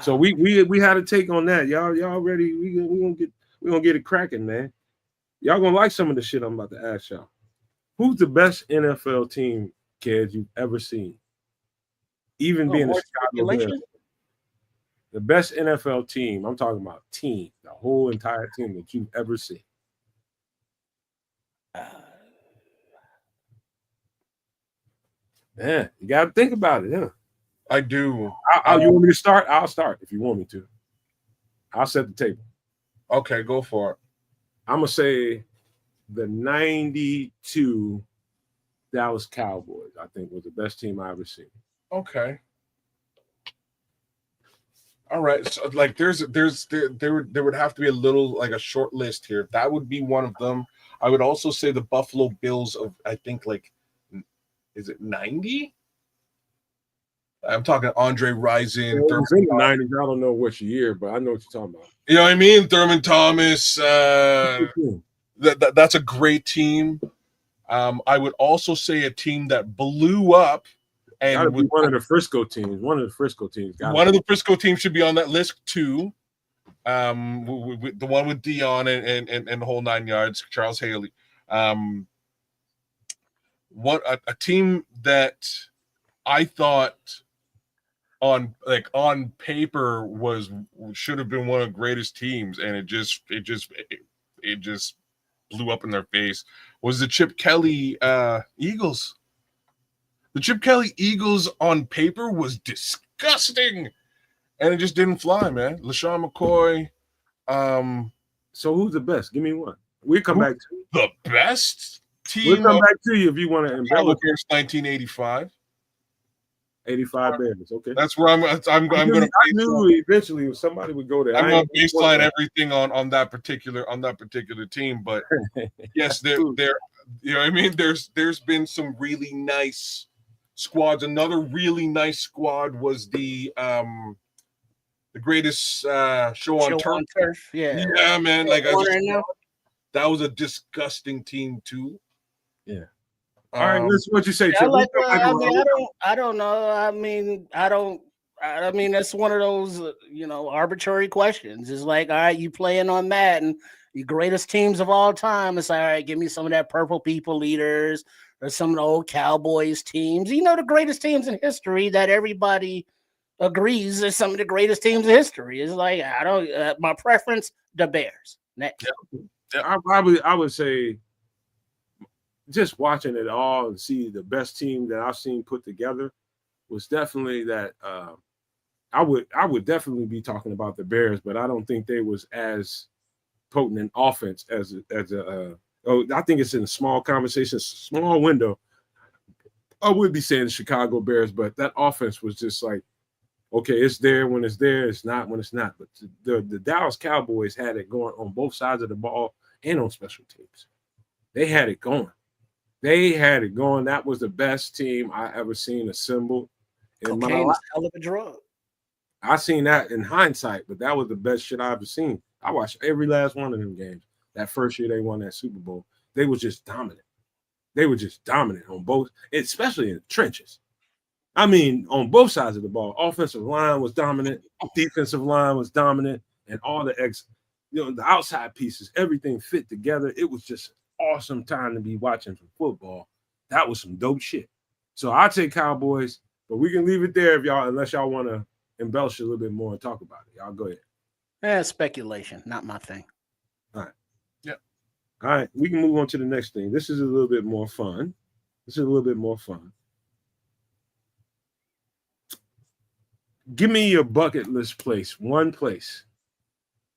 So we had a take on that. Y'all ready? We gonna get it cracking, man. Y'all gonna like some of the shit I'm about to ask y'all. Who's the best NFL team, kids, you've ever seen? Even being a Chicago Bears. The best NFL team. I'm talking about team, the whole entire team that you've ever seen. Man, you gotta think about it, huh? I do. You want me to start? I'll start if you want me to. I'll set the table. Okay, go for it. I'm gonna say the 92 Dallas Cowboys, I think, was the best team I ever seen. Okay. All right. So like there would have to be a little like a short list here. That would be one of them. I would also say the Buffalo Bills of I think like is it 90? I'm talking Andre Rison. In the 90s. I don't know which year, but I know what you're talking about. You know what I mean? Thurman Thomas. That's a great team. I would also say a team that blew up. And one of the Frisco teams. One of the Frisco teams should be on that list too. The one with Dion and the whole 9 yards, Charles Haley. What a team that I thought on paper should have been one of the greatest teams, and it just blew up in their face was the Chip Kelly Eagles. The Chip Kelly Eagles on paper was disgusting, and it just didn't fly, man. LaShawn McCoy. So who's the best? Give me one. We'll come back to you. The best team. We'll come back to you if you want to embellish. 1985. 85 Bears. Okay. That's where I'm going to. I knew eventually somebody would go there. I'm going to baseline everything on that particular team, but yes, there. You know what I mean? There's been some really nice squads. Another really nice squad was the greatest show on turf. Yeah. Yeah, man. Like Warner, that was a disgusting team too. Yeah. All right, listen, what you say, I Trey. like. I don't know. I mean, that's one of those arbitrary questions. It's like, all right, you playing on that, and the greatest teams of all time. It's like, all right, give me some of that Purple People Leaders or some of the old Cowboys teams. The greatest teams in history that everybody agrees are some of the greatest teams in history. It's like, I don't. My preference, the Bears. Next. Yeah. I would say, just watching it all and see the best team that I've seen put together was definitely that. I would definitely be talking about the Bears, but I don't think they was as potent in offense as I think it's in a small conversation, small window. I would be saying the Chicago Bears, but that offense was just like, okay, it's there when it's there, it's not when it's not. But the Dallas Cowboys had it going on both sides of the ball and on special teams. They had it going. That was the best team I ever seen assembled in my life. Hell of a drug. I seen that in hindsight, but that was the best shit I ever seen. I watched every last one of them games. That first year they won that Super Bowl, they were just dominant. They were just dominant on both, especially in the trenches. I mean, on both sides of the ball. Offensive line was dominant, defensive line was dominant, and all the the outside pieces, everything fit together. It was just awesome time to be watching some football. That was some dope shit. So I'll take Cowboys, but we can leave it there unless y'all want to embellish a little bit more and talk about it. Y'all go ahead. Speculation, not my thing. All right. Yeah. All right. We can move on to the next thing. This is a little bit more fun. Give me your bucket list place, one place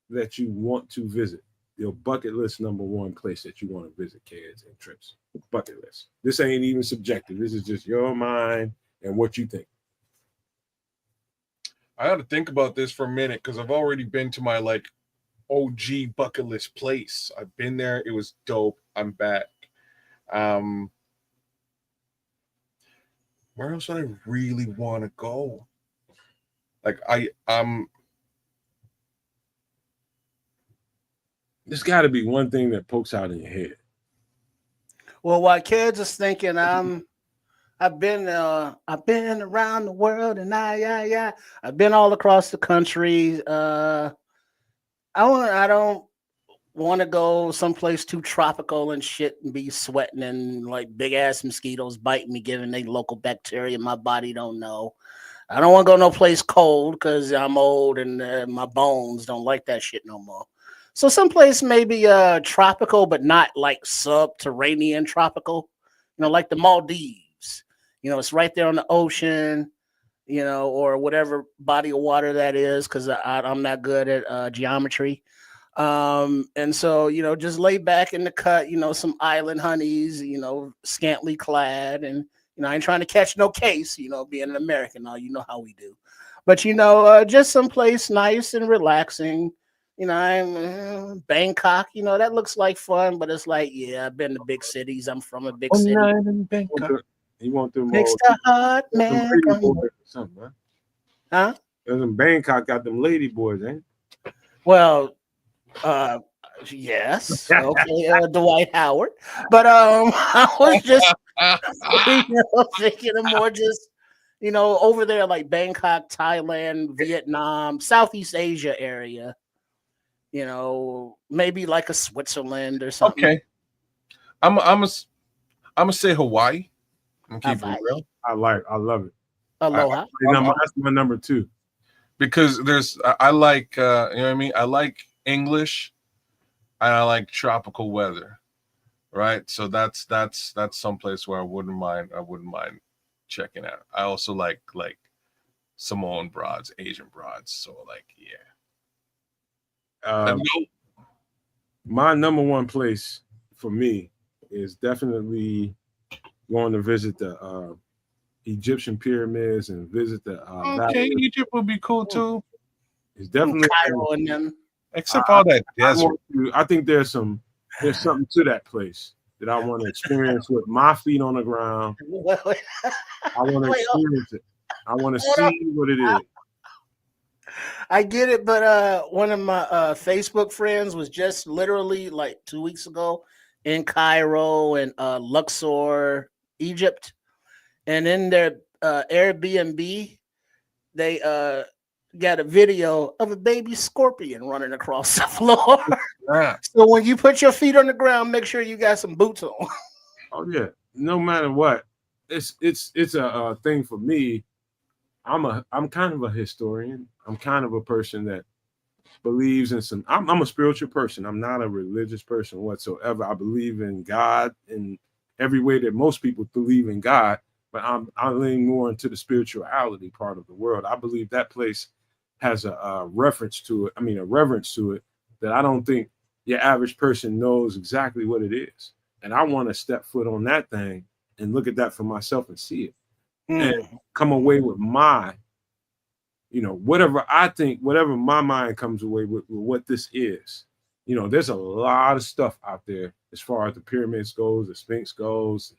that you want to visit. Your bucket list number one place that you want to visit, kids and trips. Bucket list. This ain't even subjective. This is just your mind and what you think. I had to think about this for a minute because I've already been to my OG bucket list place. I've been there. It was dope. I'm back. Where else would I really want to go? There's got to be one thing that pokes out in your head. Well, while kids is thinking, I've been around the world, and I've been all across the country. I don't want to go someplace too tropical and shit and be sweating and like big ass mosquitoes biting me, giving they local bacteria my body don't know. I don't want to go no place cold because I'm old and my bones don't like that shit no more. So someplace maybe tropical, but not like subterranean tropical, like the Maldives. It's right there on the ocean, or whatever body of water that is, because I'm not good at geometry. And so, just lay back in the cut, some island honeys, scantily clad, and I ain't trying to catch no case, being an American, now you know how we do. But just someplace nice and relaxing. I'm Bangkok, that looks like fun, but it's like, yeah, I've been to big cities. I'm from a big city. In Bangkok. You want them Makes the heart, man. Huh? In Bangkok got them lady boys, eh? Well, yes. Okay, Dwight Howard. But I was just thinking of more just over there like Bangkok, Thailand, Vietnam, Southeast Asia area. Maybe like a Switzerland or something. Okay. I'm gonna say Hawaii. I'm keeping it real. I love it. Aloha. That's my number two. Because I like you know what I mean? I like English and I like tropical weather. Right? So that's someplace where I wouldn't mind checking out. I also like Samoan broads, Asian broads. So yeah. My number one place for me is definitely going to visit the Egyptian pyramids and visit the okay, Egypt would be cool too. It's definitely Cairo and them. Except all that desert. I think there's something to that place. that I want to experience with my feet on the ground. I want to experience it. I want to see what it is. I get it, but one of my Facebook friends was just literally like 2 weeks ago in Cairo and Luxor, Egypt, and in their Airbnb, they got a video of a baby scorpion running across the floor. Yeah. So when you put your feet on the ground, make sure you got some boots on. Oh yeah, no matter what, it's a thing for me. I'm kind of a historian. I'm kind of a person that believes in some. I'm a spiritual person. I'm not a religious person whatsoever. I believe in God in every way that most people believe in God, but I lean more into the spirituality part of the world. I believe that place has a reference to it. I mean, a reverence to it that I don't think your average person knows exactly what it is. And I want to step foot on that thing and look at that for myself and see it. And come away with my, whatever I think, whatever my mind comes away with what this is. There's a lot of stuff out there as far as the pyramids goes, the Sphinx goes,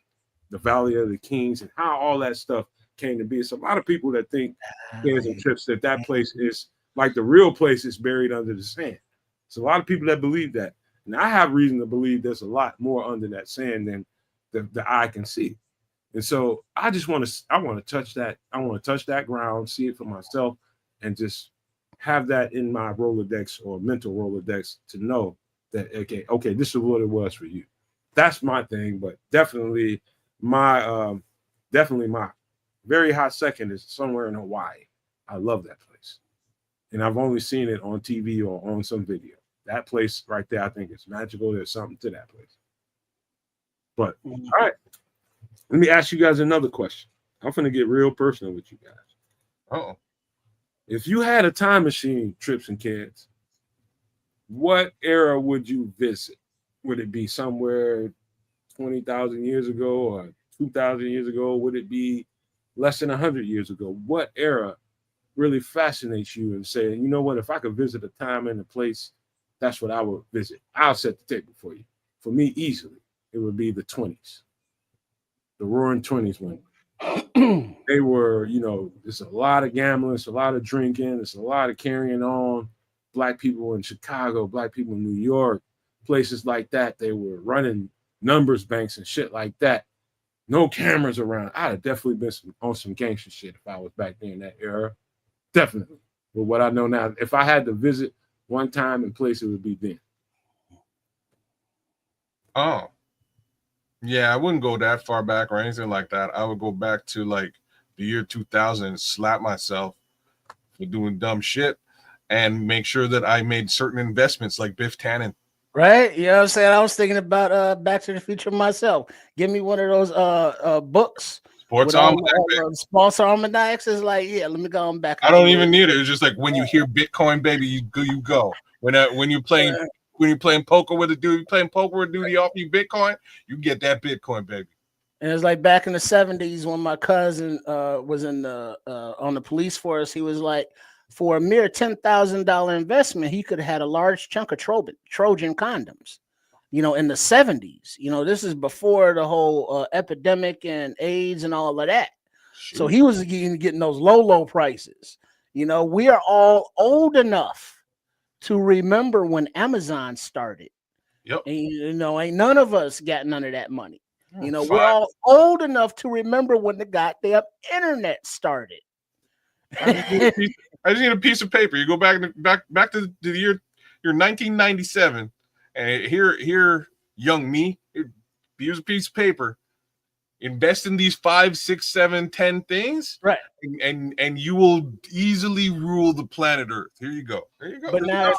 the Valley of the Kings, and how all that stuff came to be. It's a lot of people that think there's a trips that place is like the real place is buried under the sand. It's a lot of people that believe that. And I have reason to believe there's a lot more under that sand than the eye can see. And so I want to touch that. I want to touch that ground, see it for myself, and just have that in my Rolodex or mental Rolodex to know that, okay, this is what it was for you. That's my thing, but definitely my very hot second is somewhere in Hawaii. I love that place. And I've only seen it on TV or on some video. That place right there, I think it's magical. There's something to that place. But all right. Let me ask you guys another question. I'm going to get real personal with you guys. Oh. If you had a time machine, Trips and Kids, what era would you visit? Would it be somewhere 20,000 years ago or 2,000 years ago? Would it be less than 100 years ago? What era really fascinates you and say, you know what, if I could visit a time and a place, that's what I would visit. I'll set the table for you. For me, easily, it would be the 20s. The roaring 20s when they were, there's a lot of gambling, it's a lot of drinking, it's a lot of carrying on. Black people in Chicago, Black people in New York, places like that, they were running numbers banks and shit like that. No cameras around. I'd have definitely been on some gangster shit if I was back there in that era. Definitely. But what I know now, if I had to visit one time and place, it would be then. Oh. Yeah, I wouldn't go that far back or anything like that. I would go back to like the year 2000 and slap myself for doing dumb shit and make sure that I made certain investments like Biff Tannen. Right? You know what I'm saying? I was thinking about Back to the Future myself. Give me one of those books. Sports Almanac. Sports Almanacs is like, yeah, let me go on back. I don't even need it. It's just like when you hear Bitcoin, baby, you go. When you're playing poker with a dude, off you Bitcoin, you get that Bitcoin, baby. And it's like back in the 70s when my cousin was in the on the police force. He was like, for a mere $10,000 investment, he could have had a large chunk of Trojan condoms. In the 70s. This is before the whole epidemic and AIDS and all of that. Sure. So he was getting those low prices. We are all old enough to remember when Amazon started. Yep. And, ain't none of us got none of that money. We're all old enough to remember when the goddamn internet started. I just need a piece of paper. You go back to the year 1997, and here, young me, use a piece of paper, invest in these 5, 6, 7, 10 things, right? And you will easily rule the planet Earth. Here you go. But now,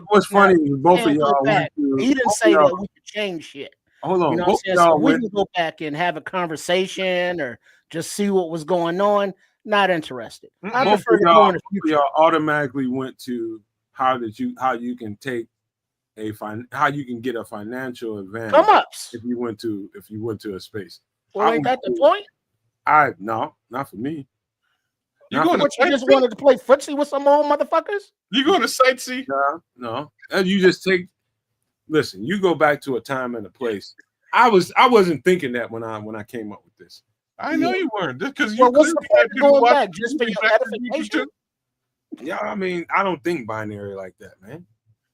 what's funny is both of y'all he didn't say that we could change shit. Hold on, both of y'all we can go back and have a conversation or just see what was going on. Not interested. I prefer to go in the future. Y'all automatically went to how you can get a financial advantage. Come ups. If you went to a space. Well, ain't that the point? No, not for me. You just wanted to play footsie with some old motherfuckers? You going to sightsee? No. And you just listen, you go back to a time and a place I wasn't thinking that when I came up with this. I know you weren't, because you. Well, what's the point of going back just for your edification? Yeah, I mean, I don't think binary like that, man.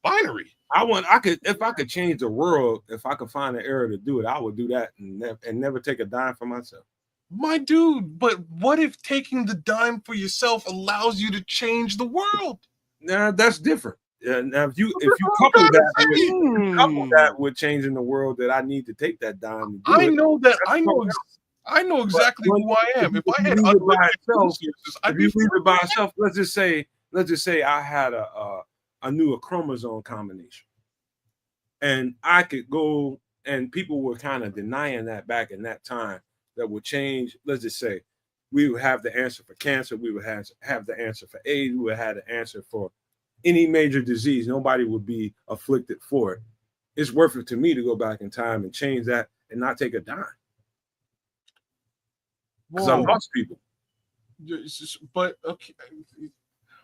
Binary. If I could change the world, if I could find an era to do it, I would do that and never take a dime for myself. My dude, but what if taking the dime for yourself allows you to change the world? Nah, that's different. Now, if you couple that with changing the world, that I need to take that dime to do I know exactly who I am. If I had unlimited resources, I'd be leave it by itself. Let's just say I had a chromosome combination, and I could go, and people were kind of denying that back in that time. That would change. Let's just say we would have the answer for cancer. We would have the answer for AIDS. We would have the answer for any major disease. Nobody would be afflicted for it. It's worth it to me to go back in time and change that and not take a dime. Because I lost people. But okay,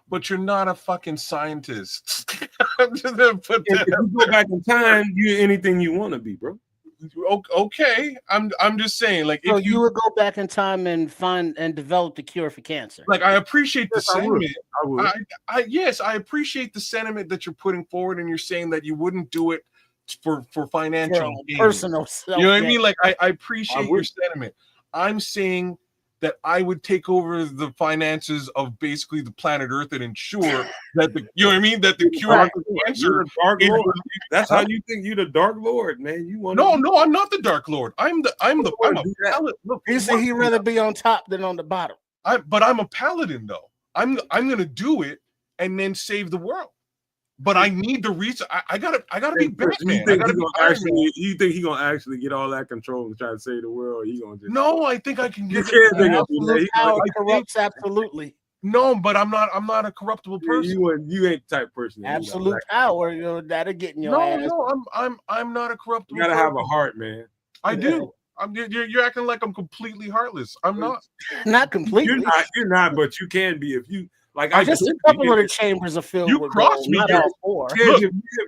but you're not a fucking scientist. If you go back in time, you're anything you want to be, bro. Okay, I'm just saying, like, so if you would go back in time and find and develop the cure for cancer. Like, I appreciate the sentiment. I would. Yes, I appreciate the sentiment that you're putting forward, and you're saying that you wouldn't do it for financial gain. Personal self. You know what I mean? Like, I appreciate your sentiment. I'm saying that I would take over the finances of basically the planet Earth and ensure that you know what I mean, that the cure for cancer. That's how you think you're the Dark Lord, man. You want? No, I'm not the Dark Lord. I'm a paladin. Look, he said he'd rather be on top than on the bottom. But I'm a paladin though. I'm gonna do it and then save the world. But I need the reason. I gotta be Batman. You think he's gonna actually get all that control and try to save the world? He gonna just I think I can get absolute power corrupts absolutely. No, but I'm not a corruptible person. You ain't the type of person. Absolute power, that'll get in your ass. No, I'm not a corruptible. You gotta have a heart, man. I do. You're acting like I'm completely heartless. I'm not. Not completely. You're not, but you can be if you. Like just a couple of the chambers are filled with gold. Not all four. Look,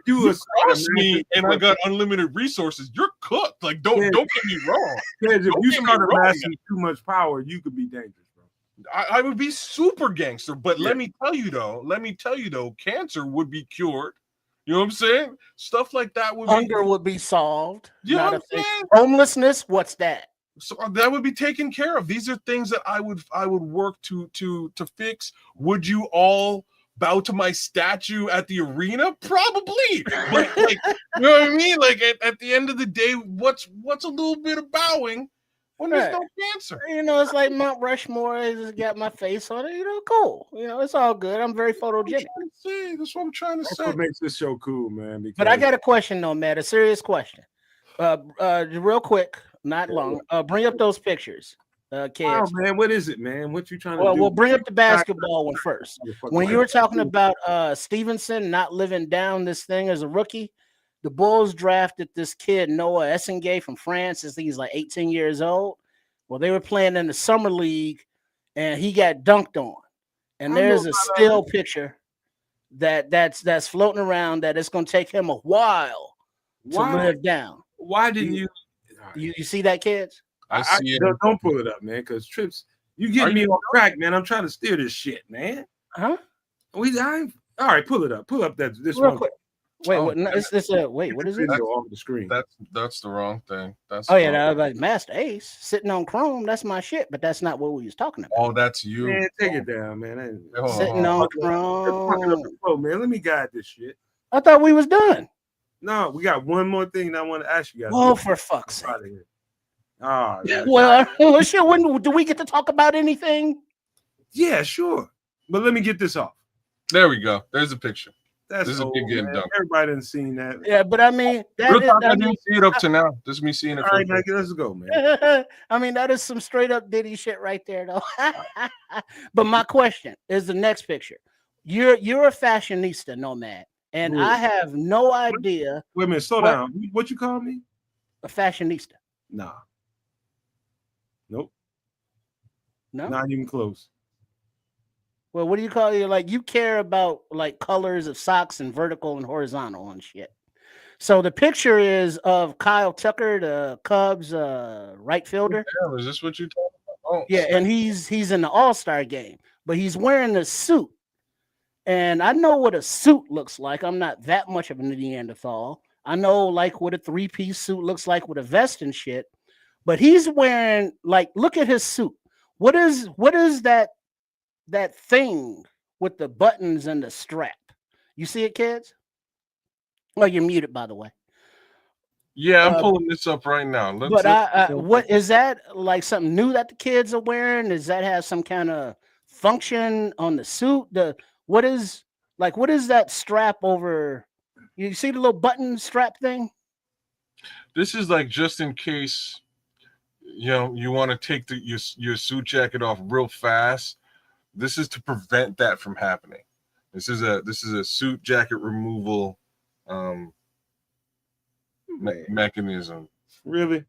you cross me and I got unlimited resources. You're cooked. Like don't get me wrong. If you start amassing too much power, you could be dangerous, bro. I would be super gangster. But let me tell you though, cancer would be cured. You know what I'm saying? Stuff like that hunger would be solved. You know what I'm saying? Homelessness, what's that? So that would be taken care of. These are things that I would work to fix. Would you all bow to my statue at the arena? Probably. But like, you know what I mean? Like at the end of the day, what's a little bit of bowing when there's no cancer? It's like Mount Rushmore. I just got my face on it. Cool. It's all good. I'm very photogenic. That's what I'm trying to say. What makes this show cool, man. But I got a question though, Matt. A serious question. Real quick. Not long. Bring up those pictures, kids. Wow, man, what is it, man? What you trying to do? Well, bring up the basketball one first. When you were talking about Stevenson not living down this thing as a rookie, the Bulls drafted this kid, Noah Essengay from France. I think he's like 18 years old. Well, they were playing in the summer league, and he got dunked on. And there's a still picture that's floating around that it's going to take him a while to live down. Why didn't you? You see that, kids? I see it. Don't pull it up, man, because Trips, you getting me on crack, man. I'm trying to steer this shit, man. Huh? All right, pull it up. Pull up this real one. Quick. Wait, what is it? Off the screen. That's the wrong thing. That was like Master Ace sitting on Chrome. That's my shit, but that's not what we was talking about. Oh, that's you. Man, take it down, man. Sitting on Chrome. Man, let me guide this shit. I thought we was done. No, we got one more thing that I want to ask you guys. Oh, for fuck's sake. Well, sure. When do we get to talk about anything? Yeah, sure. But let me get this off. There we go. There's a picture. This is a big getting done. Everybody didn't seen that. Yeah, but I mean, I didn't see it up to now. This is me seeing it. All right, Nike, let's go, man. I mean, that is some straight up Diddy shit right there, though. But my question is the next picture. You're a fashionista, Nomad. And I have no idea. Wait a minute, slow down. What you call me? A fashionista. Nah. Nope. No? Not even close. Well, what do you call you? Like, you care about like colors of socks and vertical and horizontal and shit. So the picture is of Kyle Tucker, the Cubs right fielder. Damn, is this what you talking about? Oh, Yeah, and he's in the All-Star game, but he's wearing a suit. And I know what a suit looks like. I'm not that much of a Neanderthal. I know like what a three-piece suit looks like with a vest and shit. But he's wearing like, look at his suit. What is that thing with the buttons and the strap? You see it, kids? Oh, you're muted, by the way. yeah, I'm pulling this up right now. What is that, like something new that the kids are wearing? Does that have some kind of function on the suit? What is that strap over? You see the little button strap thing? This is like just in case, you want to take your suit jacket off real fast. This is to prevent that from happening. This is a suit jacket removal mechanism. Really?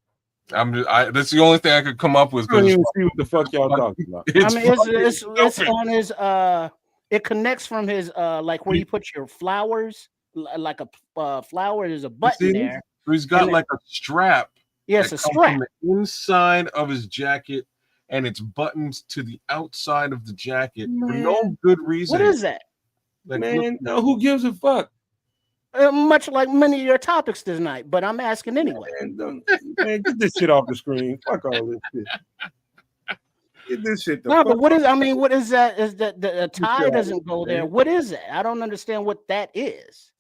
That's the only thing I could come up with. I don't even see what the fuck y'all talking about. It's on his it connects from his like where you put your flowers, like a flower. There's a button there. He's got like a strap. Yes, a strap from the inside of his jacket, and it's buttons to the outside of the jacket for no good reason. What is that? Like, No, who gives a fuck? Much like many of your topics tonight, but I'm asking anyway. Man, get this shit off the screen. Fuck all this shit. Get this shit. But what is that? Is that the tie doesn't go there? What is that? I don't understand what that is.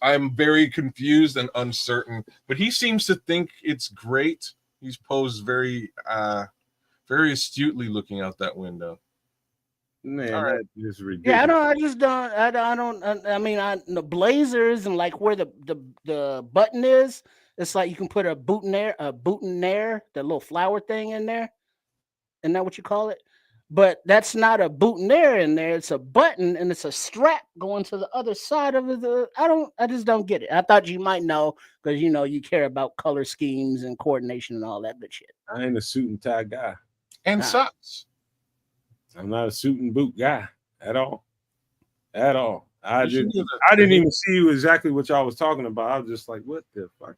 I'm very confused and uncertain, but he seems to think it's great. He's posed very astutely looking out that window. Man, right. that is ridiculous. Yeah, I mean, the Blazers and like where the button is, it's like you can put a boutonniere, the little flower thing in there. Isn't that what you call it? But that's not a boutonniere in there. It's a button and it's a strap going to the other side of it. I just don't get it. I thought you might know because you care about color schemes and coordination and all that good shit. I ain't a suit and tie guy. And socks. I'm not a suit and boot guy at all. At all. I didn't even see exactly what y'all was talking about. I was just like, what the fuck?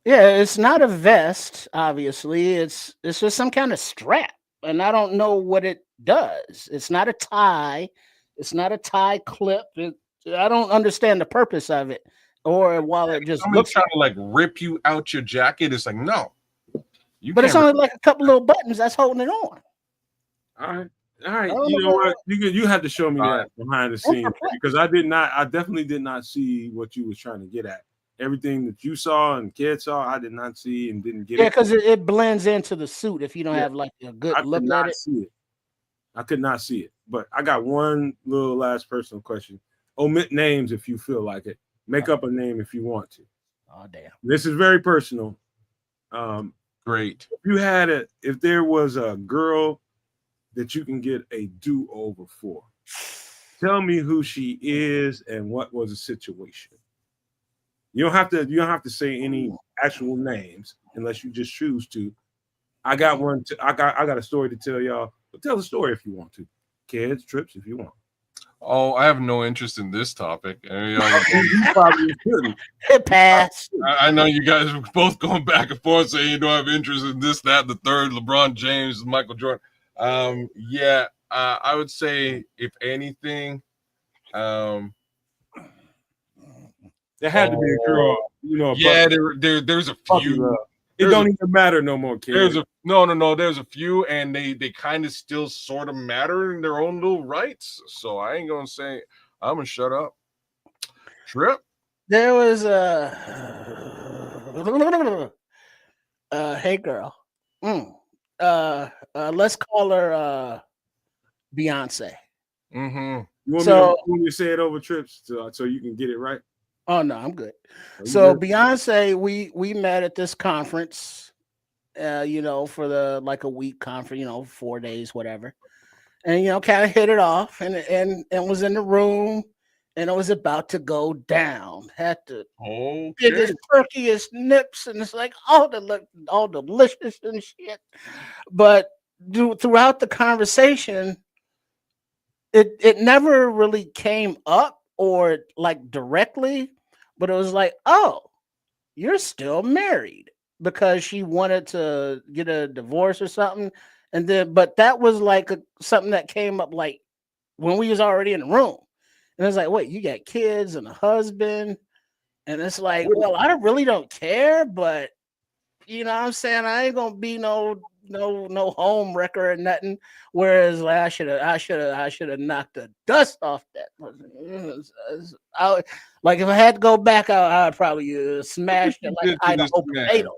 Yeah, it's not a vest, obviously. It's just some kind of strap. And I don't know what it does. It's not a tie. It's not a tie clip. I don't understand the purpose of it. Or while it just looks trying to like rip you out your jacket. It's like, no. But it's only like a couple little buttons that's holding it on. All right. You know what? You have to show me that behind the scenes because I definitely did not see what you was trying to get at. Everything that you saw and kids saw, I did not see and didn't get it. Yeah, because it blends into the suit if you don't have like a good look at it. I could not see it. But I got one little last personal question. Omit names if you feel like it. Make up a name if you want to. Oh, damn. This is very personal. Great. If there was a girl that you can get a do-over for, tell me who she is and what was the situation. You don't have to say any actual names unless you just choose to. I got one. I got a story to tell y'all. But tell the story if you want to. Kids, trips if you want. Oh, I have no interest in this topic. You probably shouldn't. It passed. I know you guys were both going back and forth saying you don't have interest in this, that, the third, LeBron James, Michael Jordan. I would say if anything, there had to be a girl, Yeah, there's a few. It don't even matter no more, kids. There's a few, and they kind of still sort of matter in their own little rights. So I ain't gonna say. I'm gonna shut up. Trip. There was a hey girl. Let's call her Beyonce. Mm-hmm. You want me to say it over trips so you can get it right? Oh no, I'm good. So Beyonce, we met at this conference, for the like a week conference, 4 days, whatever. And kind of hit it off and was in the room and it was about to go down. Had to get this turkeyest nips and it's like all delicious and shit. But throughout the conversation, it never really came up or like directly, But it was like, oh, you're still married, because she wanted to get a divorce or something. And then, but that was like something that came up like when we was already in the room. And it's like, wait, you got kids and a husband. And it's like, well, I really don't care, but you know what I'm saying? I ain't gonna be no home wrecker or nothing. Whereas like I should have knocked the dust off that. Like if I had to go back, I'd probably smash it like Idaho potato.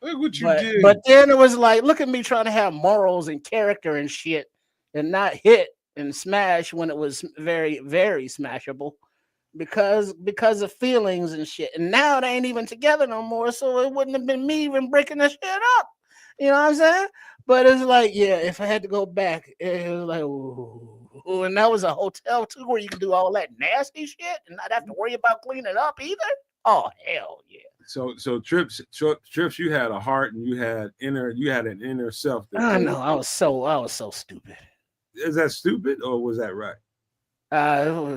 Look what you did. But then it was like, look at me trying to have morals and character and shit, and not hit and smash when it was very, very smashable. Because of feelings and shit. And now they ain't even together no more. So it wouldn't have been me even breaking the shit up. You know what I'm saying? But it's like, yeah, if I had to go back, it was like, ooh. And that was a hotel too, where you can do all that nasty shit and not have to worry about cleaning up either. Oh hell yeah. So trips, you had a heart and you had an inner self. I know. I was so stupid. Is that stupid or was that right? Well,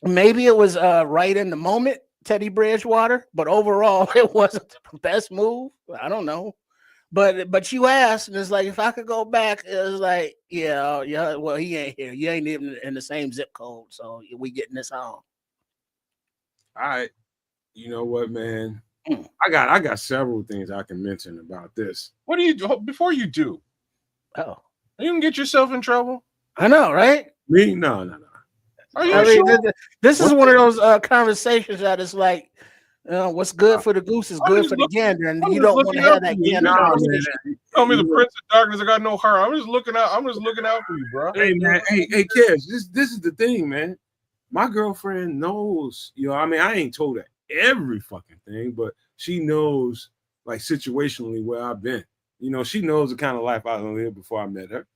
maybe it was right in the moment, Teddy Bridgewater, but overall it wasn't the best move. I don't know, but you asked, and it's like if I could go back, it was like yeah. Well, he ain't here. You ain't even in the same zip code, so we getting this on. All right, you know what, man? I got several things I can mention about this. What do you do before you do? Oh. You can get yourself in trouble. I know, right? Me? No. Are you sure? This is one of those conversations that is like, what's good for the goose is good for the gander, and you don't want to have that gander conversation. Tell me the Prince of Darkness, I got no heart. I'm just looking out for you, bro. Hey, man. Hey, kids, this is the thing, man. My girlfriend knows, I ain't told her every fucking thing, but she knows, like, situationally where I've been. She knows the kind of life I lived before I met her.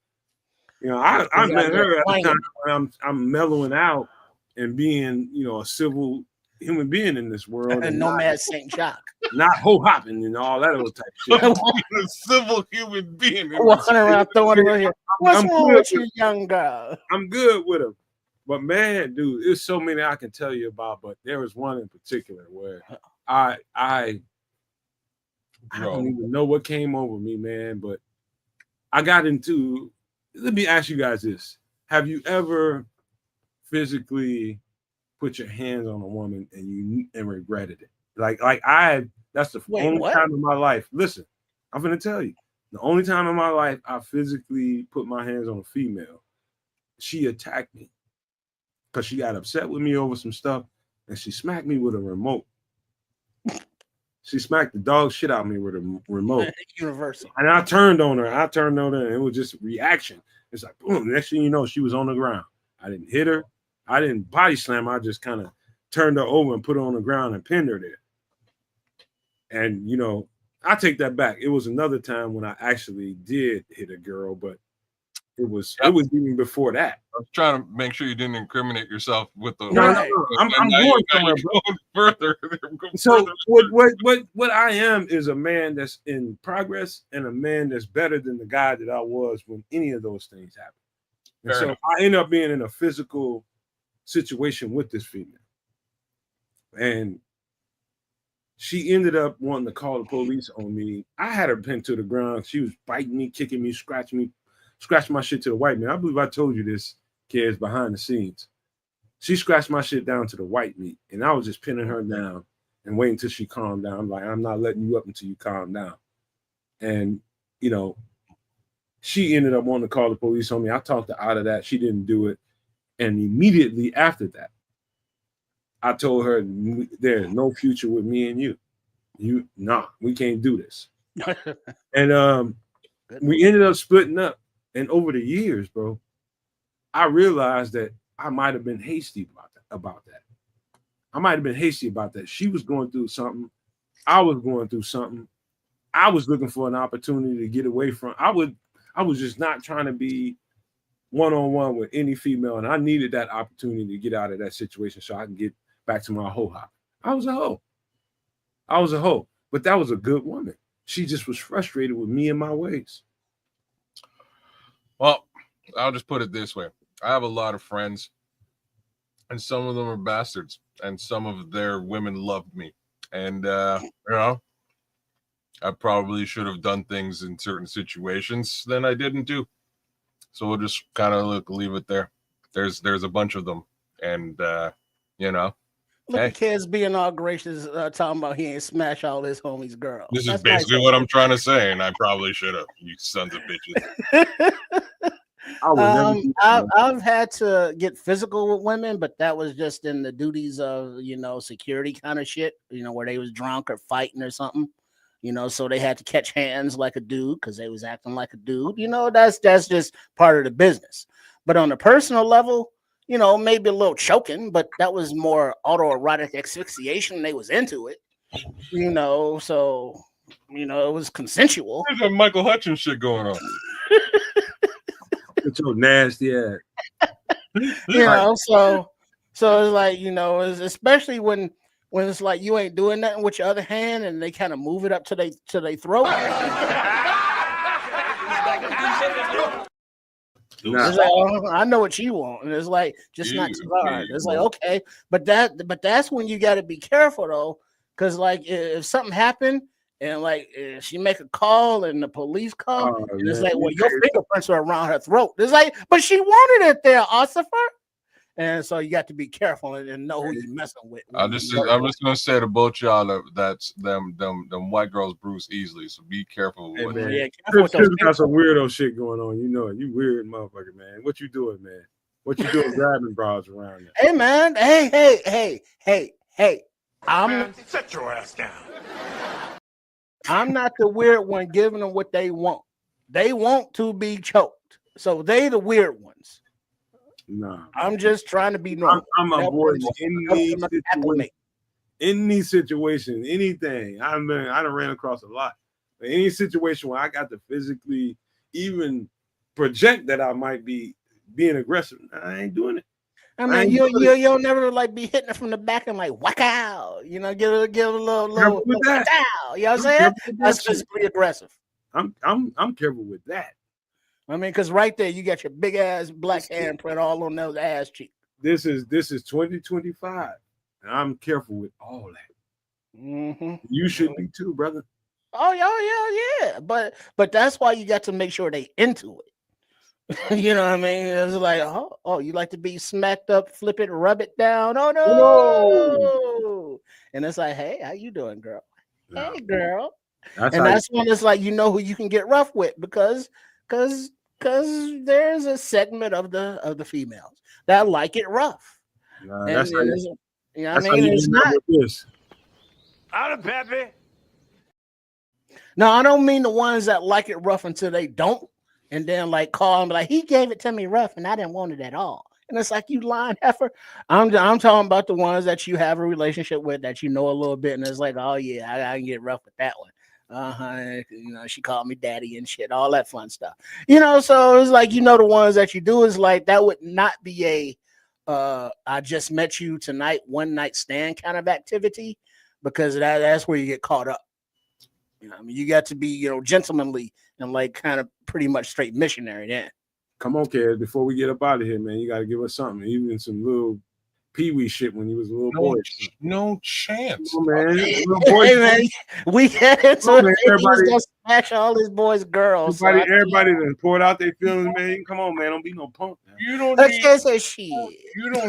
I met her at the time when I'm mellowing out and being, a civil human being in this world. And Nomad St. Jacques. Not ho-hopping and all that other type of shit. A civil human being. Walking around throwing it here. What's wrong with you, young girl? I'm good with him. But man, dude, there's so many I can tell you about, but there was one in particular where I don't even know what came over me, man, but I got into, let me ask you guys this. Have you ever physically put your hands on a woman and regretted it? That's the only time in my life. Listen, I'm going to tell you. The only time in my life I physically put my hands on a female, she attacked me because she got upset with me over some stuff and she smacked me with a remote. She smacked the dog shit out of me with a remote. Universal. And I turned on her, and it was just reaction. It's like, boom. Next thing you know, she was on the ground. I didn't hit her. I didn't body slam her. I just kind of turned her over and put her on the ground and pinned her there. And, I take that back. It was another time when I actually did hit a girl, but it was even before that. I was trying to make sure you didn't incriminate yourself with the. No. I'm going somewhere, further. So what I am is a man that's in progress and a man that's better than the guy that I was when any of those things happened. And so I end up being in a physical situation with this female, and she ended up wanting to call the police on me. I had her pinned to the ground. She was biting me, kicking me, scratching my shit to the white man. I believe I told you this, kids, behind the scenes. She scratched my shit down to the white meat, and I was just pinning her down and waiting until she calmed down. I'm like, I'm not letting you up until you calm down. And, she ended up wanting to call the police on me. I talked her out of that. She didn't do it. And immediately after that, I told her there's no future with me and you. We can't do this. And we ended up splitting up. And over the years, bro, I realized that I might have been hasty about that. I might have been hasty about that. She was going through something. I was going through something. I was looking for an opportunity to get away from. I was just not trying to be one-on-one with any female, and I needed that opportunity to get out of that situation so I can get back to my hoe hop. I was a hoe. But that was a good woman. She just was frustrated with me and my ways. Well, I'll just put it this way. I have a lot of friends and some of them are bastards, and some of their women loved me, and you know, I probably should have done things in certain situations that I didn't do. So we'll just kind of leave it there. There's a bunch of them, and you know, Look hey, at kids being all gracious, talking about he ain't smash all his homies' girls. this is That's basically nice. what I'm trying to say, and I probably should have. You sons of bitches. I would never do that. I've had to get physical with women, but that was just in the duties of, you know, security kind of shit, you know, where they was drunk or fighting or something, you know, so they had to catch hands like a dude because they was acting like a dude, you know, that's just part of the business. But on a personal level, you know, maybe a little choking, but that was more autoerotic asphyxiation. They was into it, you know, so, you know, it was consensual. There's a Michael Hutchins shit going on. It's so nasty ass. You know, so it's like, you know, especially when it's like you ain't doing nothing with your other hand and they kind of move it up to their throat. It's like, oh, I know what you want, and it's like just not too hard. It's like, okay, but that's when you got to be careful though, because like if something happened and like if she make a call and the police come, and it's like, well, your fingerprints are around her throat. It's like, but she wanted it there, Ossifer. And so you got to be careful and know who you're messing with. I'm just gonna say to both y'all that's them white girls bruise easily. So be careful. Hey, with man. Yeah, Chris got some weirdo shit going on. You know it. You weird motherfucker, man. What you doing, man? What you doing grabbing bras around there? Hey, man. Hey. Set your ass down. I'm not the weird one giving them what they want. They want to be choked. So they the weird ones. No, I'm just trying to be normal. I'm avoiding any situation, anything. I done ran across a lot. But any situation where I got to physically even project that I might be being aggressive, I ain't doing it. I mean, you'll never like be hitting it from the back and like whack out, you know, give a little with that. You know what I'm saying? That's physically aggressive. I'm careful with that. I mean, because right there you got your big ass black handprint all on those ass cheeks. This is 2025, and I'm careful with all that. Mm-hmm. You should be too, brother. Oh yeah. But that's why you got to make sure they into it. You know what I mean? It's like, oh, you like to be smacked up, flip it, rub it down. Oh no! And it's like, hey, how you doing, girl? No. Hey, girl. That's when it's like, you know who you can get rough with because there's a segment of the females that like it rough. Nah, and that's you know what I mean? It's not. Out of Pepe. No, I don't mean the ones that like it rough until they don't, and then like call him like he gave it to me rough and I didn't want it at all. And it's like, you lying heifer. I'm talking about the ones that you have a relationship with that you know a little bit, and it's like, oh yeah, I can get rough with that one. You know, she called me daddy and shit, all that fun stuff. You know, so it's like, you know, the ones that you do is like that would not be a I just met you tonight, one night stand kind of activity, because that's where you get caught up. You know, I mean, you got to be, you know, gentlemanly and like kind of pretty much straight missionary then. Come on, kid. Before we get up out of here, man, you got to give us something, even some little pee-wee shit when you was a little boy. No chance. Oh, man. Little boy. Hey, man, we had it, so everybody gonna smash all these boys' girls. Everybody that poured out their feelings, man. Come on, man. Don't be no punk. Man. You don't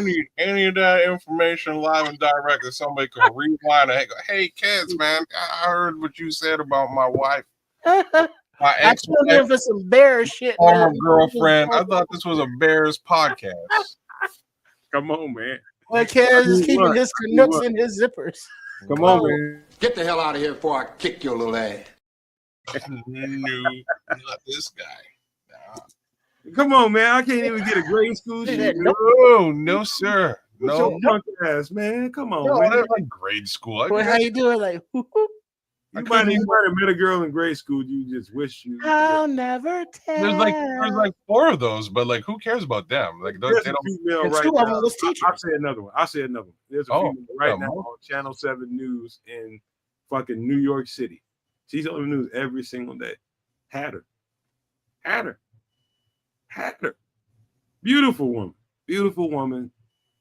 need any of that information live and direct that somebody can rewind and go, hey, kids, man, I heard what you said about my wife. My ex for some Bears shit. Former girlfriend. I thought this was a Bears podcast. Come on, man. Well, Kaz is keeping his Canucks in his zippers. Come on, man. Get the hell out of here before I kick your little ass. No, not this guy. Nah. Come on, man. I can't even get a grade school shit. No, sir. No, your punk ass, man. Come on, man. I like grade school. Well, how you doing? Like, you might have met a girl in grade school. You just wish you. I'll never tell. There's like 4 of those, but like, who cares about them? Like, they don't. Female right now. I'll say another one. There's a female right now on Channel 7 News in fucking New York City. She's on the news every single day. Had her. Beautiful woman.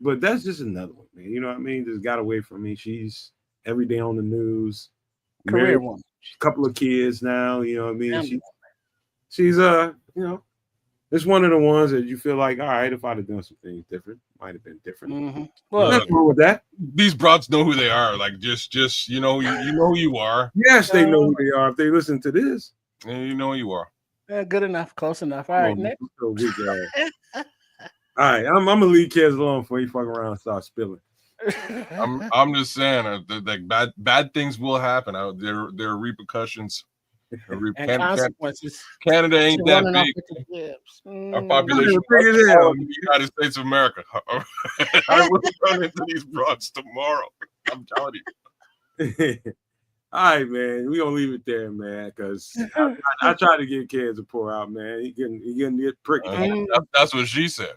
but that's just another one, man. You know what I mean? Just got away from me. She's every day on the news. Career Married, woman. couple of kids now. You know what I mean? Family She's it's one of the ones that you feel like, all right, if I'd have done some things different, might have been different. Mm-hmm. Well, Nothing wrong with that. These broads know who they are. Like just you know who you are. Yes, they know who they are if they listen to this. And you know who you are. yeah, good enough, close enough. All right, Come on, next. man. So weak ass. All right, I'm gonna leave kids alone before you fuck around and start spilling. I'm just saying like bad things will happen. There are repercussions. and consequences. Canada ain't You're that running off big. with the jibs. Our Mm. population Big as hell. in the United States of America. I will run into these broads tomorrow. I'm telling you. All right, man. We gonna leave it there, man, because I try to get kids to pour out, man. He getting get pricked. That's what she said.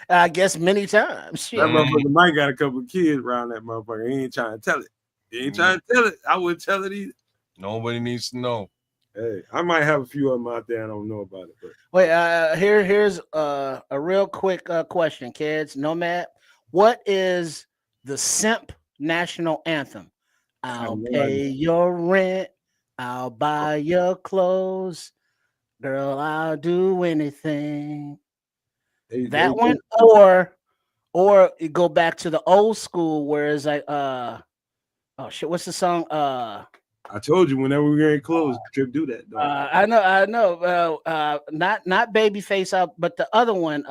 I guess many times. Shit. That motherfucker might got a couple of kids around that motherfucker. He ain't trying to tell it. He ain't trying to tell it. I wouldn't tell it either. Nobody needs to know. Hey, I might have a few of them out there. I don't know about it, but Wait, here's a real quick question, kids. Nomad, what is the simp national anthem? I'll pay your rent. I'll buy your clothes. Girl, I'll do anything. That one, or you go back to the old school where it's like oh shit, what's the song? I told you whenever we get close, Trip do that. Dog. I know. Not Babyface out, but the other one.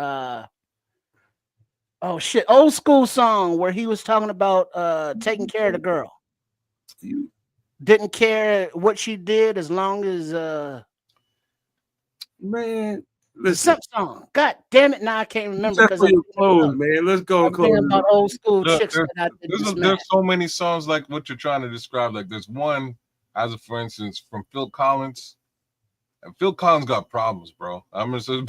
Oh shit, old school song where he was talking about taking care of the girl. You Didn't care what she did as long as man, the listen. simp song. God damn it! Now I can't remember Except for your clothes, man. Let's go close. About old school Look, chicks that I didn't there's so many songs like what you're trying to describe. Like there's one, as a for instance, from Phil Collins. And Phil Collins got problems, bro. I'm just now.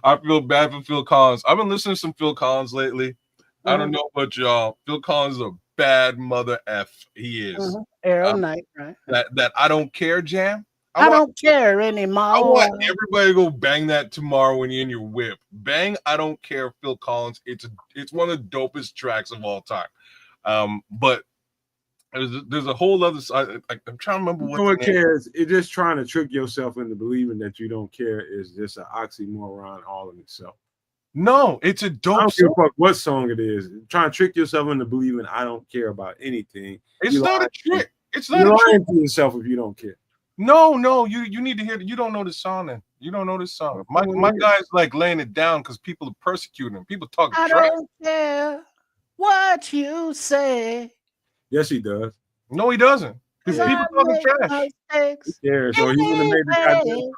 I feel bad for Phil Collins. I've been listening to some Phil Collins lately. I don't know about y'all. Phil Collins is a bad mother F. He is. Arrow Night, right? That I don't care jam. I don't care anymore. I want everybody to go bang that tomorrow when you're in your whip. Bang, I don't care, Phil Collins. It's one of the dopest tracks of all time. But there's a whole other side. I'm trying to remember what. No one cares. It's just trying to trick yourself into believing that you don't care is just an oxymoron all in itself. No, it's a dope. I don't give a fuck what song it is. Trying to trick yourself into believing I don't care about anything. It's not a trick. It's not You're a trick. lying to yourself if you don't care. No, you need to hear. You don't know this song. Then you don't know this song. My guy's like laying it down because people are persecuting him. People talking trash. I don't care what you say. Yes, he does. No, he doesn't. Because people talking trash. Yeah, so he would have made the goddamn.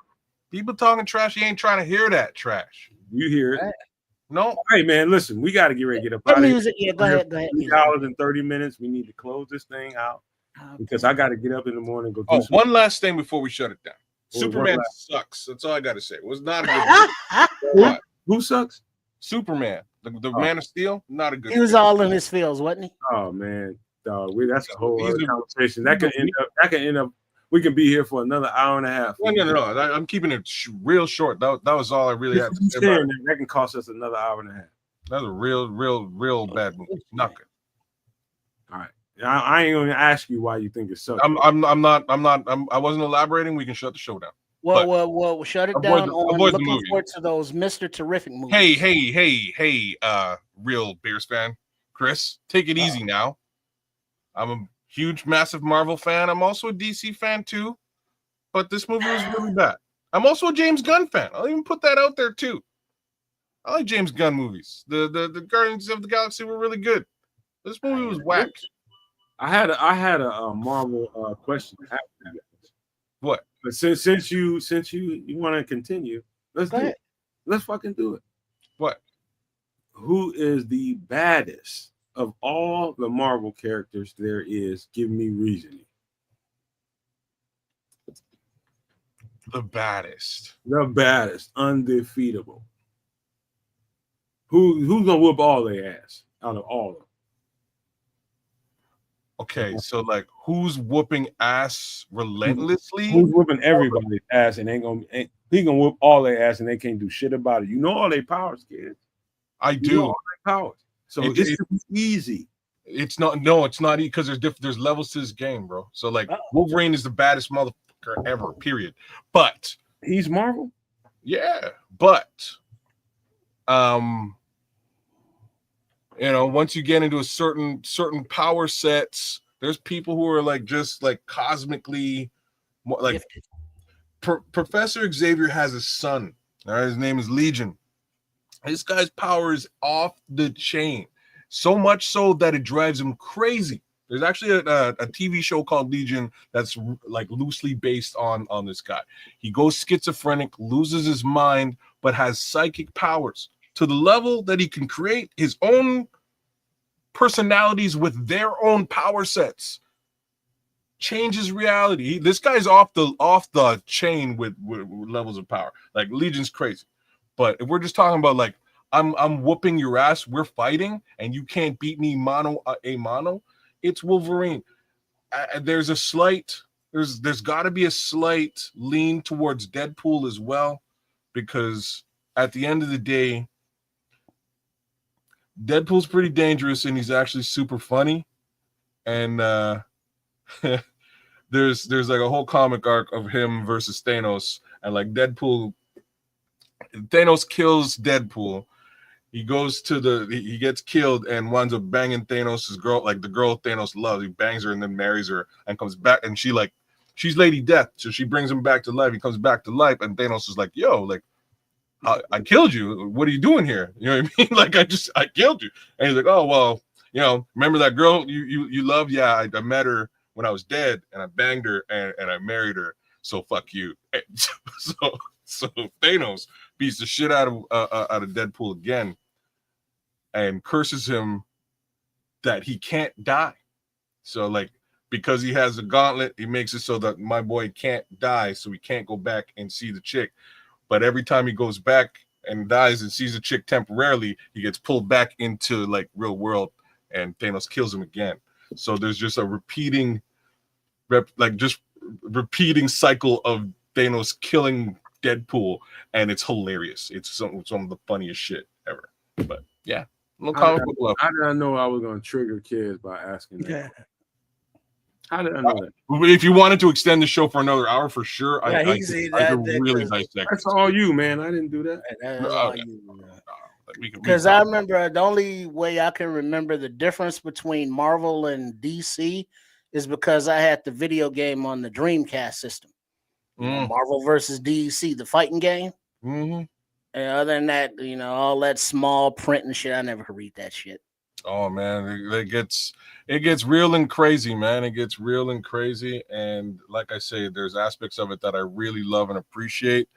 People talking trash. He ain't trying to hear that trash. You hear it. No. Hey, man, listen, we got to get ready to get up What out of here. music? Yeah, go ahead. 3 hours and 30 minutes. We need to close this thing out because I got to get up in the morning and go do one last thing before we shut it down. Superman sucks. That's all I got to say. It was not a good movie. Who sucks? Superman. The Man of Steel, not a good He was all in his feels, wasn't he? Oh, man. Dog, that's a whole other conversation. That could end up. We can be here for another hour and a half. No. I'm keeping it real short. That was all I really had to say about it. That can cost us another hour and a half. That's a real bad movie. Not good. All right. I ain't gonna ask you why you think it sucks. I wasn't elaborating. We can shut the show down. Well, shut it down. Looking forward to those Mr. Terrific movies. Hey, real Bears fan, Chris, take it easy now. I'm a huge, massive Marvel fan. I'm also a DC fan too, but this movie was really bad. I'm also a James Gunn fan. I'll even put that out there too. I like James Gunn movies. The Guardians of the Galaxy were really good. This movie was whack. I had a Marvel question. What? But since you want to continue, let's do it. Let's fucking do it. What? Who is the baddest of all the Marvel characters there is? Give me reasoning. The baddest. The baddest, undefeatable. Who's gonna whoop all their ass out of all of them? Okay, so like, who's whooping ass relentlessly? Who's whooping everybody's ass and he gonna whoop all their ass and they can't do shit about it. You know all their powers, kids. I You know do. all their powers. So It- it's easy. It's not. No, it's not because there's levels to this game, bro. So like, Wolverine is the baddest motherfucker ever. Period. But He's Marvel. yeah, but once you get into a certain power sets, there's people who are like just like cosmically like Professor Xavier has a son. All right, his name is Legion. This guy's power is off the chain, so much so that it drives him crazy. There's actually a TV show called Legion that's like loosely based on this guy. He goes schizophrenic, loses his mind, but has psychic powers to the level that he can create his own personalities with their own power sets. Changes reality. This guy's off the chain with levels of power. Like Legion's crazy. But if we're just talking about like I'm whooping your ass, we're fighting, and you can't beat me mano a mano, it's Wolverine. There's got to be a slight lean towards Deadpool as well, because at the end of the day, Deadpool's pretty dangerous and he's actually super funny. And there's like a whole comic arc of him versus Thanos, and like Thanos kills Deadpool. He goes he gets killed and winds up banging Thanos' girl, like the girl Thanos loves. He bangs her and then marries her and comes back, and she's Lady Death, so she brings him back to life. He comes back to life, and Thanos is like, yo, like, I killed you. What are you doing here? You know what I mean? Like, I killed you. And he's like, oh, well, remember that girl you loved? Yeah, I met her when I was dead, and I banged her and I married her. So fuck you. So Thanos beats the shit out of Deadpool again and curses him that he can't die. So like, because he has a gauntlet, he makes it so that my boy can't die, so he can't go back and see the chick. But every time he goes back and dies and sees a chick temporarily, he gets pulled back into like real world, and Thanos kills him again. So there's just a repeating cycle of Thanos killing Deadpool, and it's hilarious. It's some of the funniest shit ever. But yeah, comic book love. How did I know I was going to trigger kids by asking that? How did I know that? If you wanted to extend the show for another hour, for sure, Yeah, I could really dissect. That's all you, man. I didn't do that. That's all you. Because I remember the only way I can remember the difference between Marvel and DC is because I had the video game on the Dreamcast system. Marvel versus DC, the fighting game. Mm-hmm. And other than that, all that small print and shit, I never could read that shit. Oh man, it gets real and crazy, man. It gets real and crazy, and like I say, there's aspects of it that I really love and appreciate.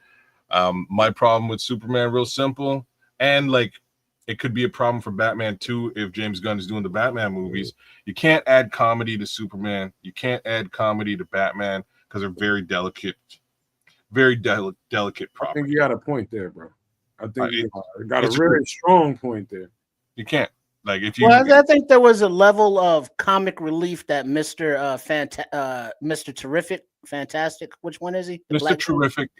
My problem with Superman, real simple, and like it could be a problem for Batman too if James Gunn is doing the Batman movies. You can't add comedy to Superman. You can't add comedy to Batman because they're very delicate properties. I think you got a point there, bro. I think you got a very strong point there. You can't. Like if you, I think there was a level of comic relief that Mr. Terrific, Fantastic. Which one is he? Mr. Terrific.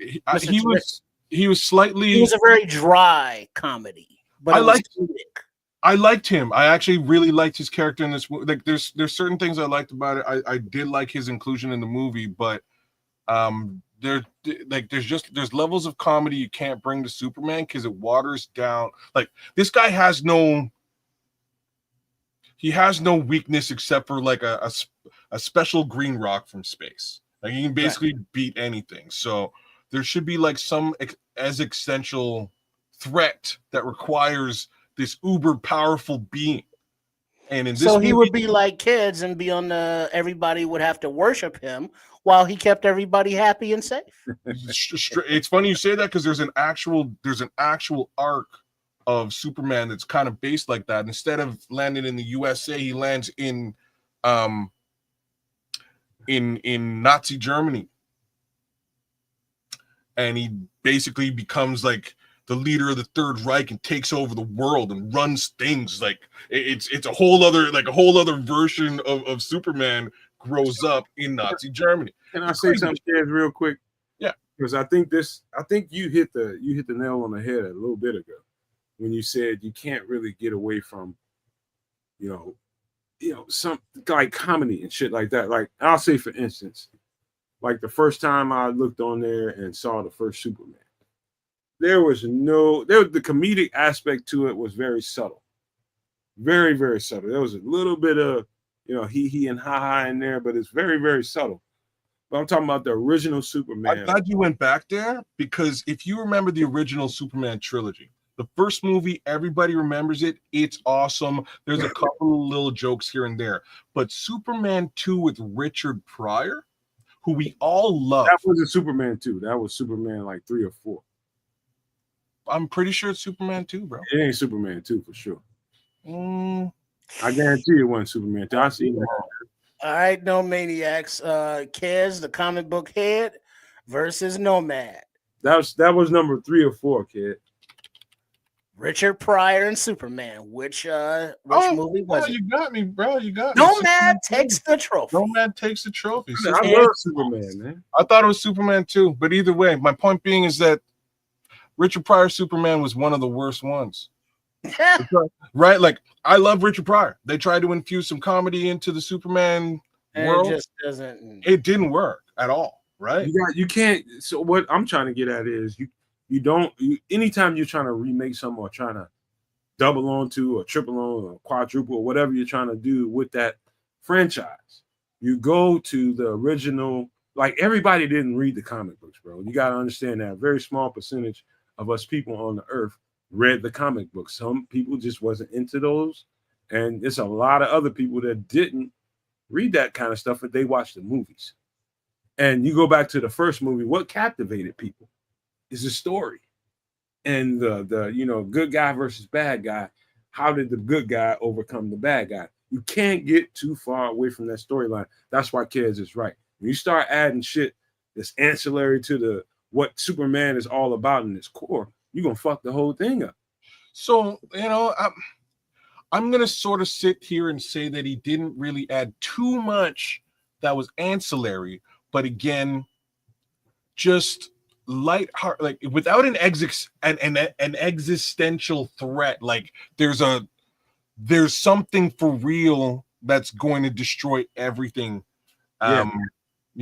He was a very dry comedy, but I liked him. I actually really liked his character in this. Like there's certain things I liked about it. I did like his inclusion in the movie, but there's levels of comedy you can't bring to Superman because it waters down. Like this guy has no weakness except for like a special green rock from space. Like he can basically beat anything. So there should be like some existential threat that requires this uber powerful being. And in this movie, he would be like kids and be on everybody would have to worship him while he kept everybody happy and safe. It's funny you say that because there's an actual arc of Superman that's kind of based like that. Instead of landing in the USA, he lands in Nazi Germany, and he basically becomes like the leader of the Third Reich and takes over the world and runs things. Like it's a whole other version of Superman grows up in Nazi Germany. Can I say something, Kev, real quick? Yeah, because I think you hit the nail on the head a little bit ago when you said you can't really get away from, some like comedy and shit like that. Like I'll say, for instance, like the first time I looked on there and saw the first Superman, the comedic aspect to it was very subtle, very, very subtle. There was a little bit of, he and ha in there, but it's very, very subtle. But I'm talking about the original Superman. I'm glad you went back there, because if you remember the original Superman trilogy, the first movie, everybody remembers it. It's awesome. There's a couple of little jokes here and there. But Superman 2 with Richard Pryor, who we all love. That wasn't Superman 2. That was Superman like 3 or 4. I'm pretty sure it's Superman 2, bro. It ain't Superman 2 for sure. I guarantee it wasn't Superman 2. I see that. All right, No Maniacs. Kez, the comic book head, versus Nomad. That was number 3 or 4, kid. Richard Pryor and Superman. Which movie was it? You got me, bro. You got me. Nomad takes the trophy. Nomad takes the trophy. I love Superman, man. I thought it was Superman 2, but either way, my point being is that Richard Pryor Superman was one of the worst ones. Right? Like, I love Richard Pryor. They tried to infuse some comedy into the Superman world. It just doesn't. It didn't work at all, right? You can't. So what I'm trying to get at is anytime you're trying to remake something or trying to double onto or triple on or quadruple or whatever you're trying to do with that franchise, you go to the original. Like, everybody didn't read the comic books, bro. You got to understand that a very small percentage of us people on the earth read the comic books. Some people just wasn't into those, and there's a lot of other people that didn't read that kind of stuff, but they watched the movies. And you go back to the first movie, what captivated people is the story, and the good guy versus bad guy. How did the good guy overcome the bad guy? You can't get too far away from that storyline. That's why Kez is right. When you start adding shit that's ancillary to what Superman is all about in its core, you're gonna fuck the whole thing up. So, I'm gonna sort of sit here and say that he didn't really add too much that was ancillary, but again, just light heart, like without an existential threat. Like there's something for real that's going to destroy everything. You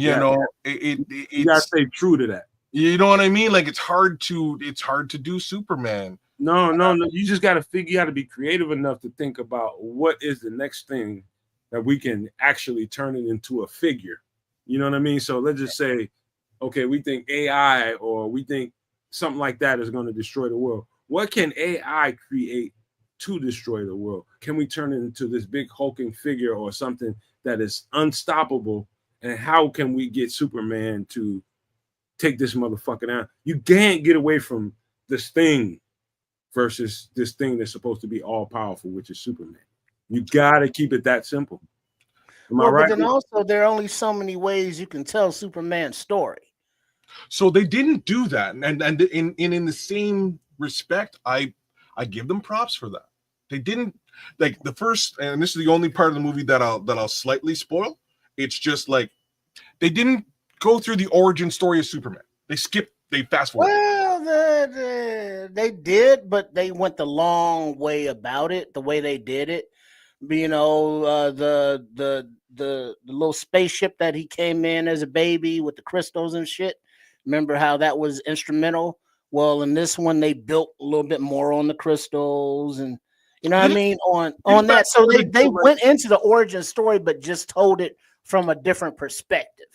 gotta stay true to that. You know what I mean? Like it's hard to do Superman. No. You just got to be creative enough to think about what is the next thing that we can actually turn it into a figure. You know what I mean? So let's just say, okay, we think AI or we think something like that is going to destroy the world. What can AI create to destroy the world? Can we turn it into this big hulking figure or something that is unstoppable? And how can we get Superman to take this motherfucker down? You can't get away from this thing versus this thing that's supposed to be all powerful, which is Superman. You got to keep it that simple. Am I right? But then also, there are only so many ways you can tell Superman's story. So they didn't do that, and in the same respect, I give them props for that. They didn't, like the first, and this is the only part of the movie that I'll slightly spoil. It's just like they didn't go through the origin story of Superman. They fast forward. Well, they did, but they went the long way about it. The way they did it, the little spaceship that he came in as a baby with the crystals and shit. Remember how that was instrumental? Well, in this one, they built a little bit more on the crystals and, you know what I mean? On that. So they went into the origin story, but just told it from a different perspective.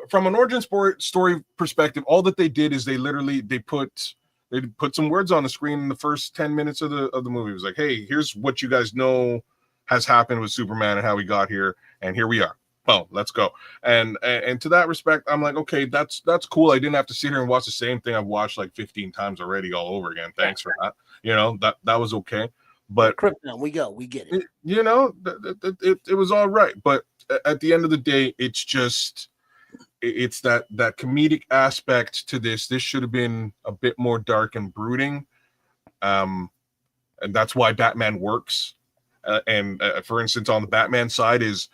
From an origin story perspective, all that they did is they put some words on the screen in the first 10 minutes of the movie. It was like, hey, here's what you guys know has happened with Superman and how we got here, and here we are. Well, let's go. And to that respect, I'm like, okay, that's cool. I didn't have to sit here and watch the same thing I've watched like 15 times already all over again. Thanks for that. That was okay. But Krypton, we get it. It was all right. But at the end of the day, it's just it's that comedic aspect to this. This should have been a bit more dark and brooding, and that's why Batman works. And for instance, on the Batman side, is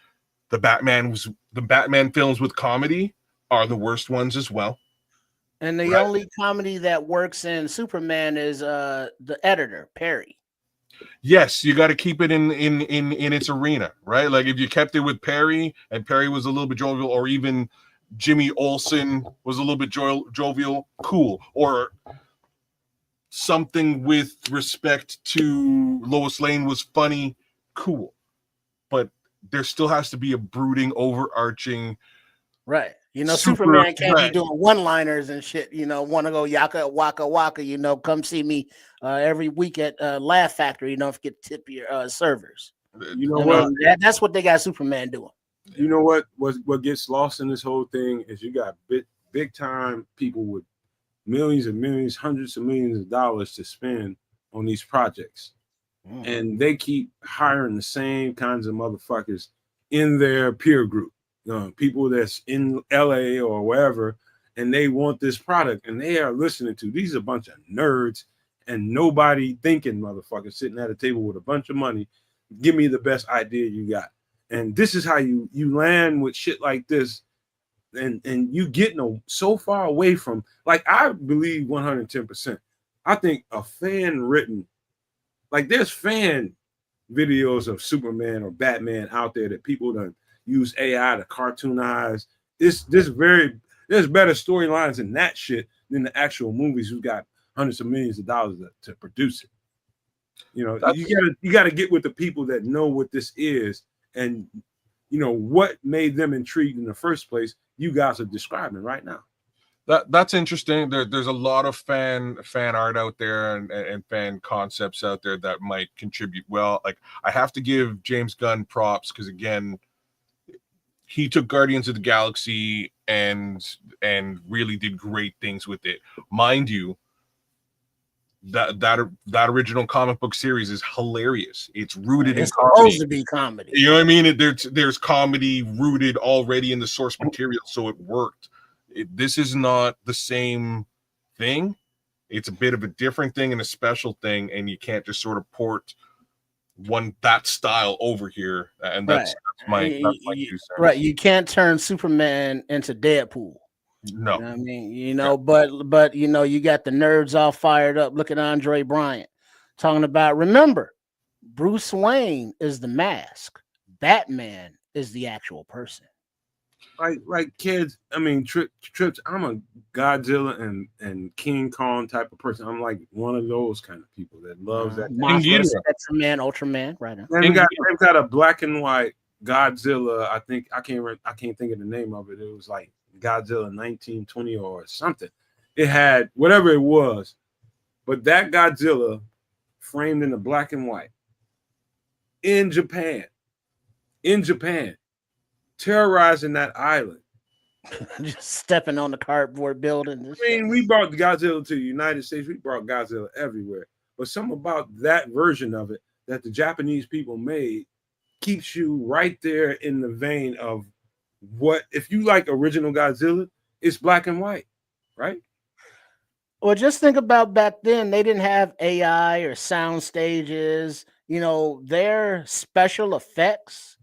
the Batman films with comedy are the worst ones as well. And the only comedy that works in Superman is the editor, Perry. Yes, you got to keep it in its arena, right? Like if you kept it with Perry, and Perry was a little bit jovial, or even Jimmy Olsen was a little bit jovial, cool. Or something with respect to Lois Lane was funny, cool. But there still has to be a brooding, overarching. Right. You know, Superman can't be doing one-liners and shit. You know, want to go yaka waka waka. You know, come see me every week at Laugh Factory. You know, if you get tip your servers. You know what? That's what they got Superman doing. You know what gets lost in this whole thing is you got big time people with millions and millions, hundreds of millions of dollars to spend on these projects, and they keep hiring the same kinds of motherfuckers in their peer group. People that's in LA or wherever, and they want this product, and they are listening to these a bunch of nerds and nobody thinking motherfuckers sitting at a table with a bunch of money. Give me the best idea you got, and this is how you land with shit like this, and you getting so far away from, like, I believe 110%. I think a fan written, like, there's fan videos of Superman or Batman out there that people done use AI to cartoonize. There's better storylines in that shit than the actual movies who got hundreds of millions of dollars to produce it. You know, you gotta get with the people that know what this is, and you know what made them intrigued in the first place. You guys are describing right now. That's interesting. There's a lot of fan art out there and fan concepts out there that might contribute well. Like, I have to give James Gunn props, because again, he took Guardians of the Galaxy and really did great things with it. Mind you, that original comic book series is hilarious. It's rooted in comedy. Supposed to be comedy. You know what I mean? There's comedy rooted already in the source material, so it worked. This is not the same thing. It's a bit of a different thing and a special thing, and you can't just sort of port that style over here, and that's my 2 cents. Right. You can't turn Superman into Deadpool. No. You know what I mean, you know, but you know, you got the nerds all fired up. Look at Andre Bryant talking about, remember, Bruce Wayne is the mask, Batman is the actual person. Like kids, I mean, Trips, I'm a Godzilla and King Kong type of person. I'm like one of those kind of people that loves that. Ultraman, Ultraman, right now. They've got a black and white Godzilla. I can't think of the name of it. It was like Godzilla 1920 or something. It had whatever it was, but that Godzilla framed in the black and white in Japan, terrorizing that island. Just stepping on the cardboard building. I mean, we brought Godzilla to the United States. We brought Godzilla everywhere. But something about that version of it that the Japanese people made keeps you right there in the vein of what, if you like original Godzilla, it's black and white, right? Well, just think about back then. They didn't have AI or sound stages. You know, their special effects,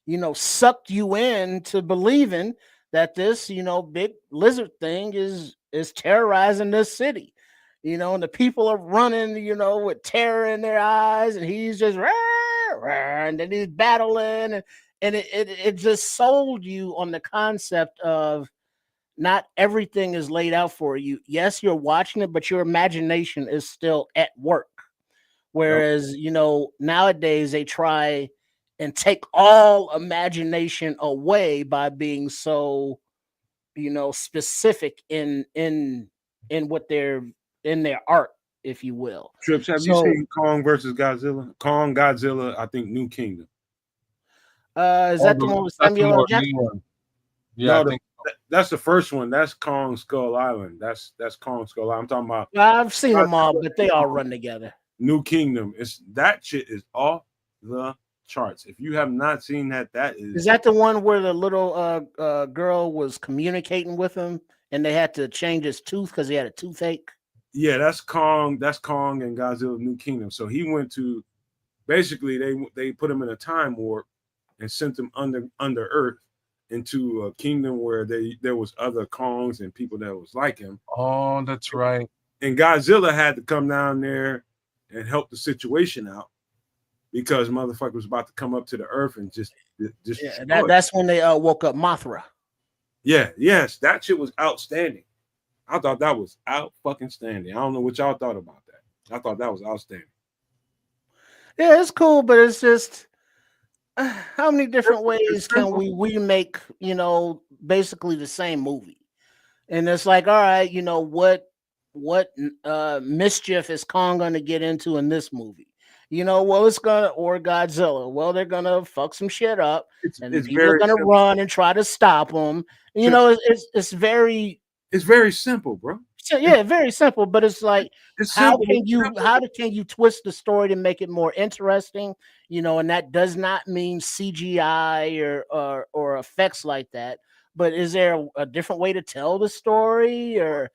you know, sucked you into believing that this, you know, big lizard thing is terrorizing this city. You know, and the people are running, you know, with terror in their eyes, and he's just and then he's battling, and it just sold you on the concept of not everything is laid out for you. Yes, you're watching it, but your imagination is still at work. Whereas, you know, nowadays they try and take all imagination away by being so, you know, specific in what they're in their art, if you will. Trips, have you seen Kong versus Godzilla? Kong, Godzilla, I think New Kingdom. Is that the one with Samuel L. Jackson? Yeah, no, that's the first one. That's Kong Skull Island. That's Kong Skull Island. I'm talking about. Well, I've seen them all, but they all run together. New Kingdom. That shit is off the charts. If you have not seen that, that Is that the one where the little girl was communicating with him and they had to change his tooth because he had a toothache? Yeah, that's Kong. That's Kong and Godzilla New Kingdom. So he went to basically they put him in a time warp and sent him under Earth into a kingdom where there was other Kongs and people that was like him. Oh, that's right. And Godzilla had to come down there and help the situation out because motherfucker was about to come up to the Earth and just that's when they woke up Mothra. Yeah, yes, that shit was outstanding. I thought that was out fucking standing. I don't know what y'all thought about that. I thought that was outstanding. Yeah, it's cool, but it's just how many different ways can we remake, basically the same movie? And it's like, all right, what mischief is Kong gonna get into in this movie? It's gonna, or Godzilla. Well, they're gonna fuck some shit up, and people are gonna run and try to stop them. It's very simple, bro. So, yeah, very simple, but it's like how can you twist the story to make it more interesting? And that does not mean CGI or effects like that. But is there a different way to tell the story? Or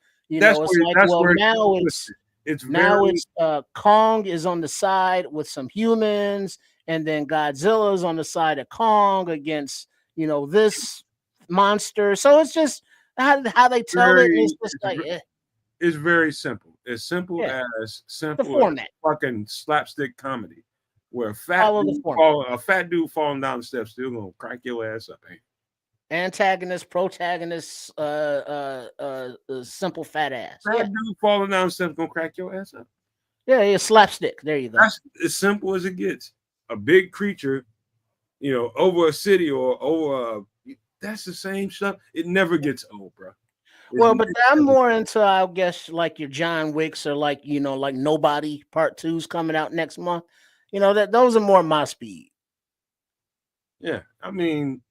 Kong is on the side with some humans, and then Godzilla is on the side of Kong against this monster. So it's just how they tell it. It's just like it's very simple. As simple as the format. Fucking slapstick comedy, where a fat dude falling down the steps still gonna crack your ass up, ain't? Antagonist, protagonist, simple fat ass. Fat dude falling down the steps gonna crack your ass up. Yeah, slapstick. There you go. That's as simple as it gets. A big creature, over a city or over that's the same stuff. It never gets old, bro. But I'm more into, I guess, like your John Wicks or like Nobody Part 2's coming out next month. That those are more my speed. Yeah, I mean,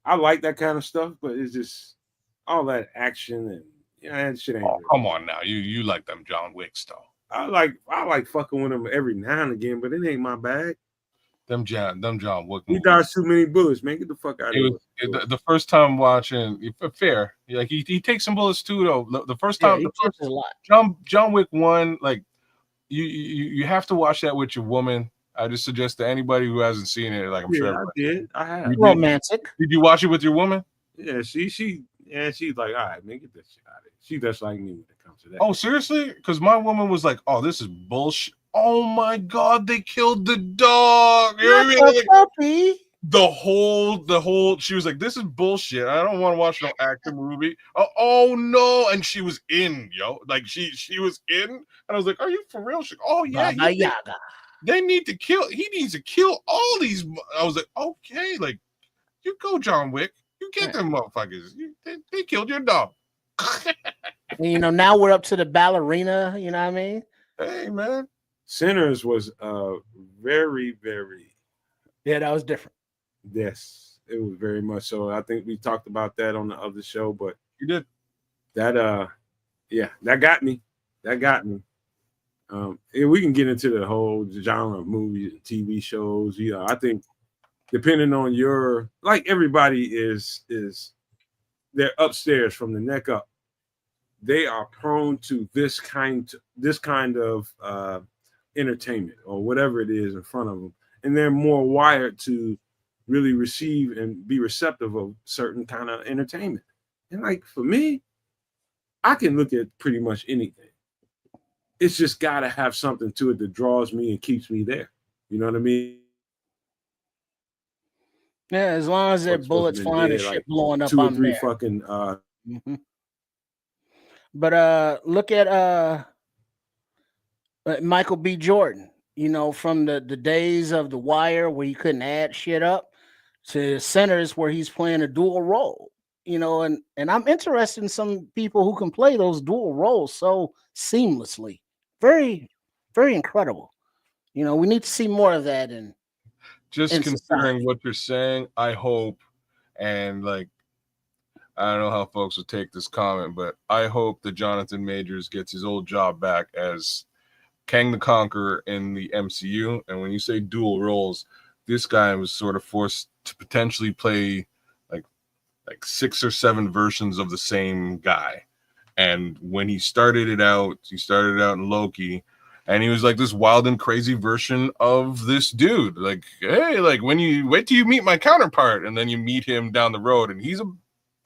I like that kind of stuff, but it's just all that action and that shit ain't. Oh, come on now, you like them John Wicks though. I like fucking with them every now and again, but it ain't my bag. Them John Wick. He dodged too many bullets, man. Get the fuck out of here. The first time watching, fair. Like he takes some bullets too, though. The first time, a lot. John Wick 1, like you have to watch that with your woman. I just suggest to anybody who hasn't seen it. Like I'm sure I did. I have. Romantic. Did you watch it with your woman? Yeah, she's like, all right, man, get this shit out of it. She just like me when it comes to that. Oh, seriously? Because my woman was like, oh, this is bullshit. Oh my god, they killed the dog. You know what I mean? Like, the whole she was like, this is bullshit. I don't want to watch no action movie. Oh no. And she was in, like she was in, and I was like, are you for real? Oh yeah, he needs to kill all these. I was like, okay, like you go, John Wick, you get them motherfuckers. They killed your dog. Now we're up to the ballerina. You know what I mean? Hey man. Sinners was very, very. Yeah, that was different. Yes, it was very much so. I think we talked about that on the other show, but you did. That that got me. We can get into the whole genre of movies and TV shows. I think depending on your, like, everybody is they're upstairs from the neck up. They are prone to this kind of entertainment or whatever it is in front of them, and they're more wired to really receive and be receptive of certain kind of entertainment. And like for me, I can look at pretty much anything. It's just got to have something to it that draws me and keeps me there. You know what I mean? Yeah, as long as there are bullets flying and shit blowing up, 2 or I'm 3 there. fucking. But look at Michael B. Jordan. From the days of The Wire where you couldn't add shit up to Sinners where he's playing a dual role. And I'm interested in some people who can play those dual roles so seamlessly. Very, very incredible. We need to see more of that. And just considering what you're saying, I hope, and like, I don't know how folks will take this comment, but I hope that Jonathan Majors gets his old job back as Kang the Conqueror in the MCU. And when you say dual roles, this guy was sort of forced to potentially play like 6 or 7 versions of the same guy. And when he started out in Loki, and he was like this wild and crazy version of this dude. Like, hey, like when you wait till you meet my counterpart, and then you meet him down the road, and he's a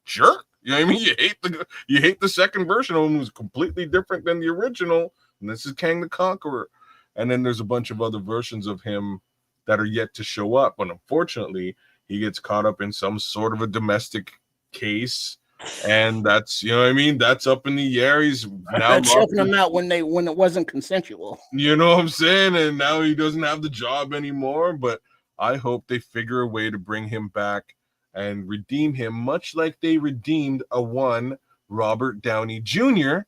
jerk. You know what I mean? You hate the second version of him, who's completely different than the original. And this is Kang the Conqueror. And then there's a bunch of other versions of him that are yet to show up. But unfortunately, he gets caught up in some sort of a domestic case, and that's, you know what I mean, that's up in the air. He's now choking him out when it wasn't consensual. You know what I'm saying? And now he doesn't have the job anymore. But I hope they figure a way to bring him back and redeem him, much like they redeemed one Robert Downey Jr.,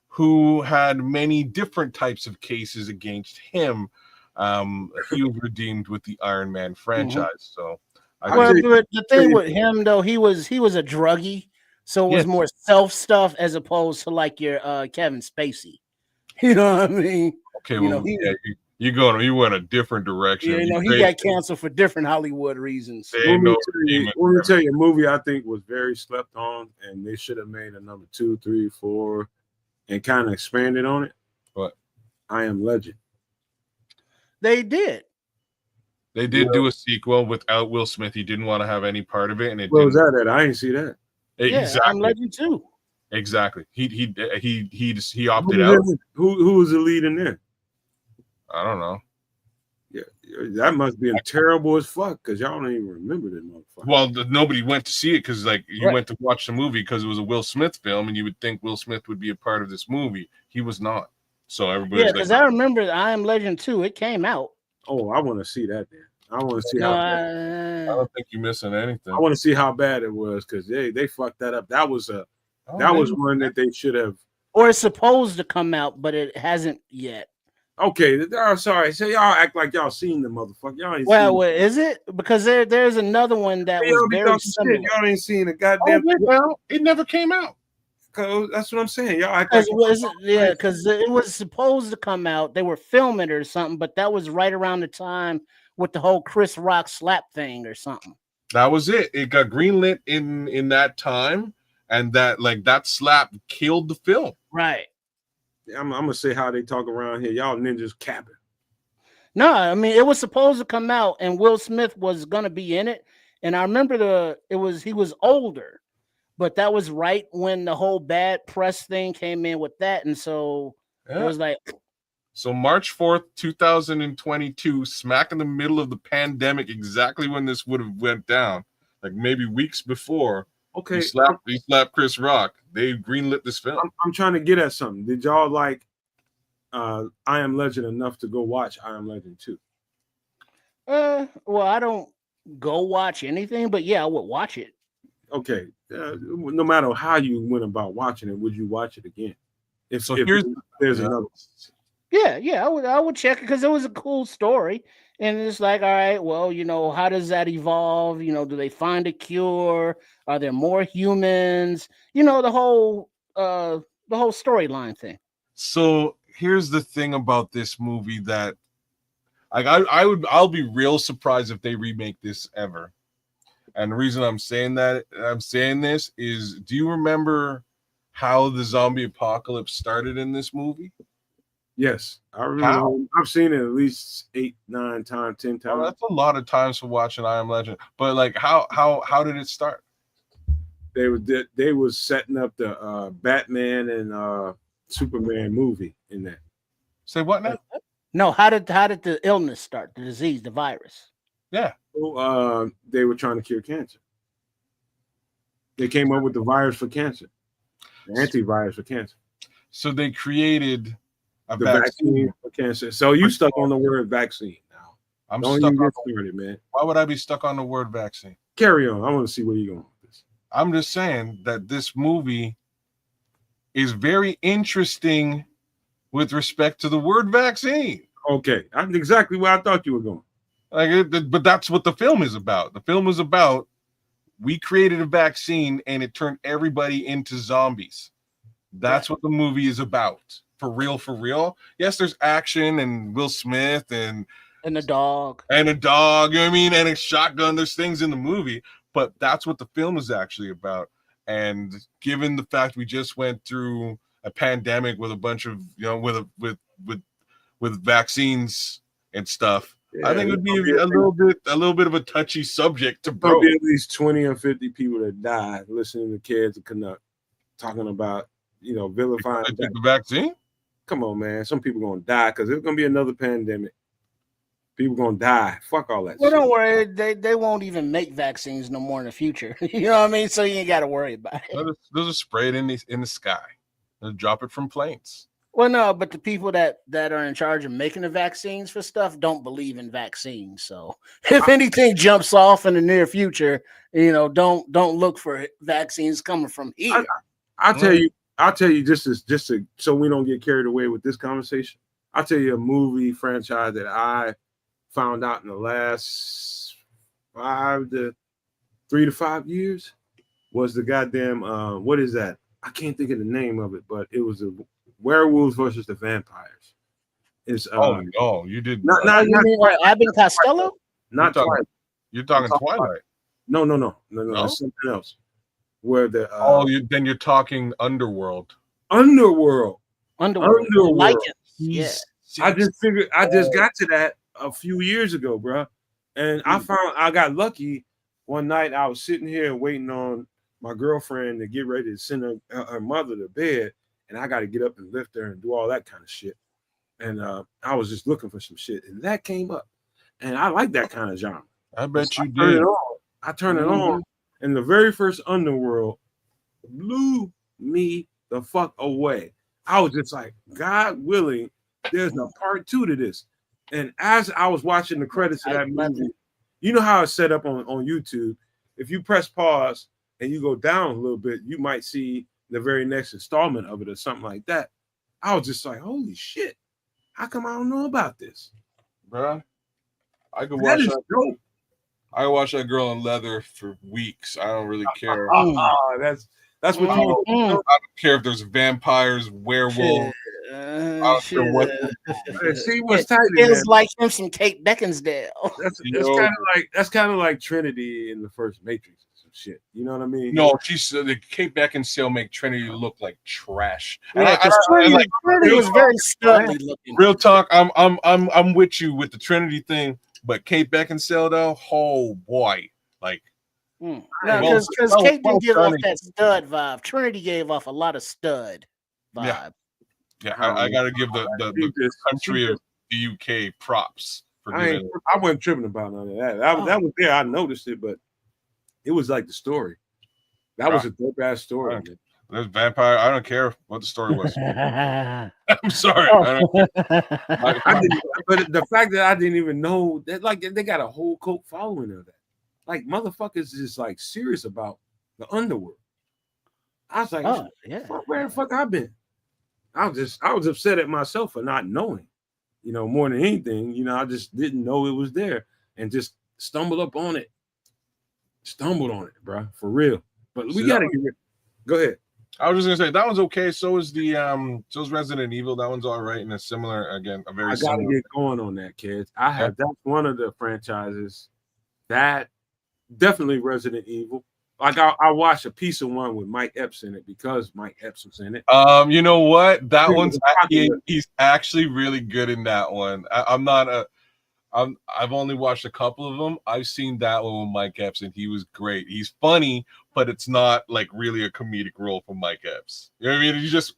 who had many different types of cases against him. He was redeemed with the Iron Man franchise. So but the thing with him, though, he was a druggie, so it was more self stuff as opposed to like your Kevin Spacey. You know what I mean? Okay, well, you went a different direction. Yeah, he got canceled for different Hollywood reasons. Let me tell you a movie I think was very slept on, and they should have made a number 2, 3, 4, and kind of expanded on it. But I Am Legend. They did. They did do a sequel without Will Smith. He didn't want to have any part of it, and Where was that at? I didn't see that. Exactly. I'm Legend too. Exactly. He opted out. Who was the lead in there? I don't know. Yeah, that must be terrible as fuck because y'all don't even remember that motherfucker. Well, nobody went to see it because like you went to watch the movie because it was a Will Smith film, and you would think Will Smith would be a part of this movie. He was not. So everybody. Because I remember I Am Legend 2. It came out. Oh, I want to see that then. I want to see I don't think you're missing anything. I want to see how bad it was because they fucked that up. That was was one that they should have. Or it's supposed to come out, but it hasn't yet. Okay, I'm sorry. So y'all act like y'all seen the motherfucker. Y'all ain't seen it. Is it? Because there's another one that was very similar. Y'all ain't seen a goddamn. It never came out. That's what I'm saying. Y'all act like because it was supposed to come out. They were filming it or something, but that was right around the time with the whole Chris Rock slap thing or something. That was it. It got greenlit in that time, and that slap killed the film. Right. I'm gonna say how they talk around here. Y'all ninjas capping. No, I mean it was supposed to come out, and Will Smith was gonna be in it. And I remember he was older. But that was right when the whole bad press thing came in with that. And so it was like. So March 4th, 2022, smack in the middle of the pandemic, exactly when this would have went down, like maybe weeks before. Okay. He slapped Chris Rock. They greenlit this film. I'm trying to get at something. Did y'all like I Am Legend enough to go watch I Am Legend 2? Well, I don't go watch anything, but yeah, I would watch it. Okay, no matter how you went about watching it, would you watch it again? If there's another. Yeah, I would check it because it was a cool story, and it's like, all right, well, how does that evolve? Do they find a cure? Are there more humans? The whole storyline thing. So here's the thing about this movie that, I'll be real surprised if they remake this ever. And the reason I'm saying this is, do you remember how the zombie apocalypse started in this movie? Yes, I remember. I've seen it at least 8, 9 times, 10 times. Oh, that's a lot of times for watching I Am Legend. But like, how did it start? They was setting up the Batman and Superman movie in that. Say what now? No, how did the illness start? The disease, the virus. Yeah. So, they were trying to cure cancer. They came up with the virus for cancer, the antivirus for cancer. So they created the vaccine for cancer. So you stuck on the word vaccine now. I'm stuck on it, man. Why would I be stuck on the word vaccine? Carry on. I want to see where you're going with this. I'm just saying that this movie is very interesting with respect to the word vaccine. Okay, that's exactly where I thought you were going. But that's what the film is about. The film is about, we created a vaccine and it turned everybody into zombies. That's what the movie is about. For real. Yes, there's action and Will Smith and And the dog. And a dog, you know what I mean? And a shotgun. There's things in the movie, but that's what the film is actually about. And given the fact we just went through a pandemic with a bunch of, with vaccines and stuff, I think it would be a little bit of a touchy subject to There'll bro. be at least 20 or 50 people that die listening to kids and Canuck talking about, vilifying. They took the vaccine? Come on, man. Some people gonna die because there's gonna be another pandemic. People gonna die. Fuck all that Well, shit. don't worry. They won't even make vaccines no more in the future. You know what I mean? So you ain't got to worry about it. They'll just spray it in the sky. They'll drop it from planes. Well, no, but the people that are in charge of making the vaccines for stuff don't believe in vaccines. So if anything jumps off in the near future, don't look for vaccines coming from here. I'll tell you just so we don't get carried away with this conversation. I'll tell you a movie franchise that I found out in the last 3 to 5 years was the goddamn what is that? I can't think of the name of it, but it was the werewolves versus the vampires. It's oh no, you did not Abbott and Costello? Not Twilight. You're talking Twilight. No. It's something else. Where the then you're talking Underworld. Underworld. Like it. Yeah. I just got to that a few years ago, bro. And I got lucky one night. I was sitting here waiting on my girlfriend to get ready to send her mother to bed. And I got to get up and lift her and do all that kind of shit. And I was just looking for some shit. And that came up. And I like that kind of genre. I bet you did. I turned it on. And the very first Underworld blew me the fuck away. I was just like, God willing, there's a part 2 to this. And as I was watching the credits of that movie, you know how it's set up on YouTube. If you press pause and you go down a little bit, you might see the very next installment of it or something like that. I was just like, holy shit. How come I don't know about this? Bruh, I could watch that. Dope. I watch that girl in leather for weeks. I don't really care. That's what you I don't care if there's vampires, werewolves. I don't care what. See what's tight. It's like him some Kate Beckinsdale. That's kind of like Trinity in the first Matrix. Shit, you know what I mean? No, the Kate Beckinsale make Trinity look like trash. Yeah, Trinity was very studly looking. Real talk, I'm with you with the Trinity thing, but Kate Beckinsale though, oh boy, like. Because Kate didn't give off that stud vibe. Trinity gave off a lot of stud vibe. Yeah, I gotta give the country of the UK props for I wasn't tripping about none of that. That was there. I noticed it, but it was like the story. That was a dope ass story. There's vampire. I don't care what the story was. I'm sorry. But the fact that I didn't even know that, like, they got a whole cult following of that. Like, motherfuckers is like serious about the underworld. I was like, where the fuck I been? I was upset at myself for not knowing, more than anything. I just didn't know it was there and just stumbled on it, bro, for real. But we gotta get rid. Go ahead. I was just gonna say that one's okay. So is so's Resident Evil. That one's all right, and a similar, again, a very. I gotta get going on that, kids. That's one of the franchises that definitely Resident Evil. Like I watched a piece of one with Mike Epps in it because Mike Epps was in it. You know what? That one's he's actually really good in that one. I've only watched a couple of them. I've seen that one with Mike Epps, and he was great. He's funny, but it's not like really a comedic role for Mike Epps. You know what I mean? He's just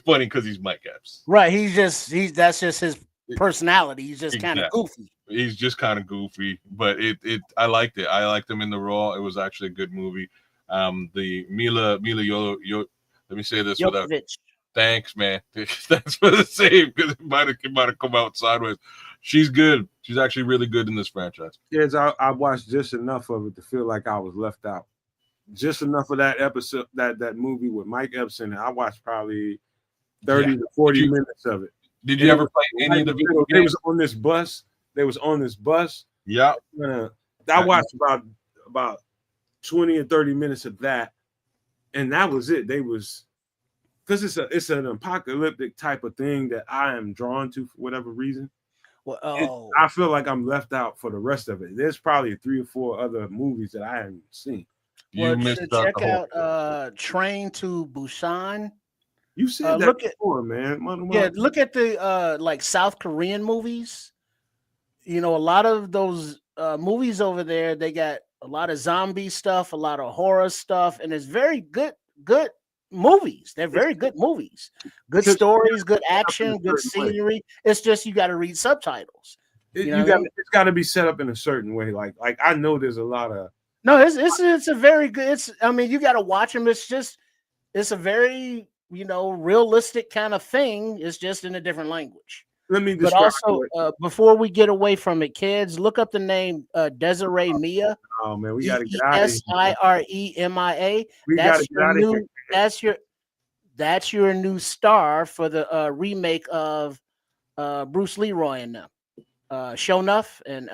funny because he's Mike Epps. Right. That's just his personality. He's just kind of goofy. He's just kind of goofy, but I liked it. I liked him in the role. It was actually a good movie. The Mila let me say this without. Thanks, man. Thanks for the save because it might have come out sideways. She's good. She's actually really good in this franchise. Kids, I watched just enough of it to feel like I was left out. Just enough of that episode, that movie with Mike Epps in it. I watched probably 30 to 40 minutes of it. Did you ever play any of the video games? They was on this bus. Yeah. I watched about 20 and 30 minutes of that, and that was it. They was because it's an apocalyptic type of thing that I am drawn to for whatever reason. Well, I feel like I'm left out for the rest of it. There's probably 3 or 4 other movies that I haven't seen. You missed out check the whole out Train to Busan. You said that Look at before, man. look at the like South Korean movies. You know, a lot of those movies over there, they got a lot of zombie stuff, a lot of horror stuff, and it's very good movies. They're very good movies. Good stories, good action, good scenery. It's just you got to read subtitles. It's got to be set up in a certain way. Like I know there's a lot of it's a very good. I mean, you got to watch them. It's a very realistic kind of thing. It's just in a different language. Let me But also, before we get away from it, kids, look up the name Desiree Mia. Oh man, we got to get out of here. Siremia. We got to get out of here. That's your new star for the remake of Bruce Leroy and them. Show enough and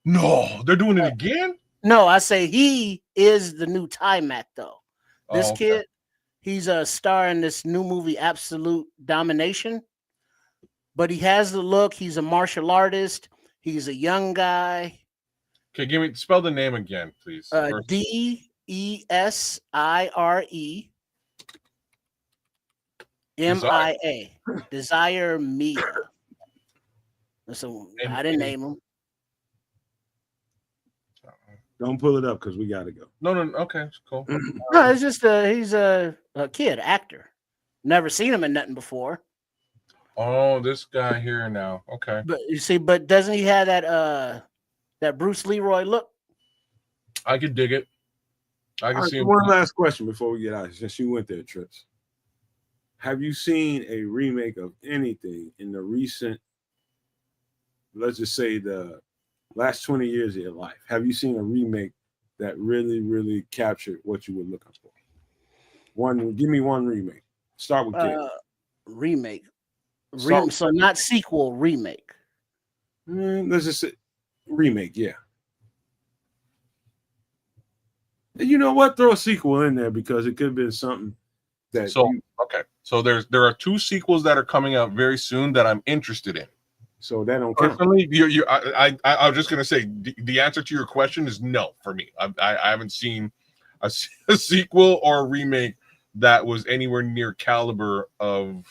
No, they're doing it again. no, I say he is the new Timac though. This okay. kid, he's a star in this new movie, Absolute Domination. But he has the look. He's a martial artist. He's a young guy. Okay, spell the name again, please. Desire Mia. Desire Mia. So I didn't name him. Don't pull it up because we got to go. No, okay, cool. No, it's just he's a kid, actor. Never seen him in nothing before. Oh, this guy here now. Okay. But you see, doesn't he have that Bruce Leroy look? I could dig it. I can see him. One last question before we get out, since you went there, Trips. Have you seen a remake of anything in the recent, let's just say the last 20 years of your life? Have you seen a remake that really, really captured what you were looking for? Give me one remake. Start with kid. Remake. So not sequel, remake. Let's just say remake, yeah. And you know what? Throw a sequel in there because it could have been something that. Okay. So there are 2 sequels that are coming out very soon that I'm interested in. So that don't count. Personally, I was just gonna say the answer to your question is no for me. I haven't seen a sequel or a remake that was anywhere near caliber of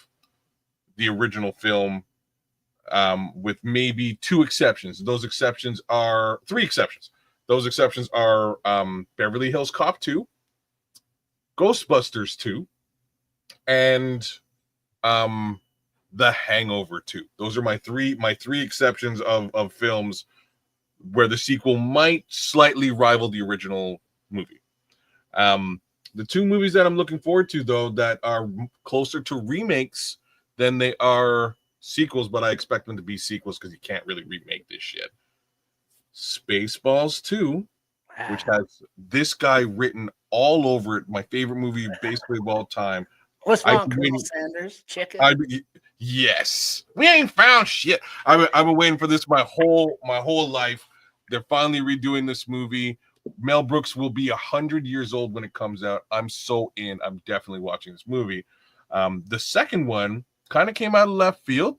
the original film, with maybe 2 exceptions. 3 exceptions. Those exceptions are Beverly Hills Cop 2, Ghostbusters 2, and The Hangover 2. Those are my three exceptions of films where the sequel might slightly rival the original movie. The 2 movies that I'm looking forward to, though, that are closer to remakes than they are sequels, but I expect them to be sequels because you can't really remake this shit. Spaceballs 2, which has this guy written all over it. My favorite movie basically of all time. What's wrong, Colonel Sanders? Chicken? Yes. We ain't found shit. I've been waiting for this my whole life. They're finally redoing this movie. Mel Brooks will be 100 years old when it comes out. I'm so in. I'm definitely watching this movie. The second one kind of came out of left field,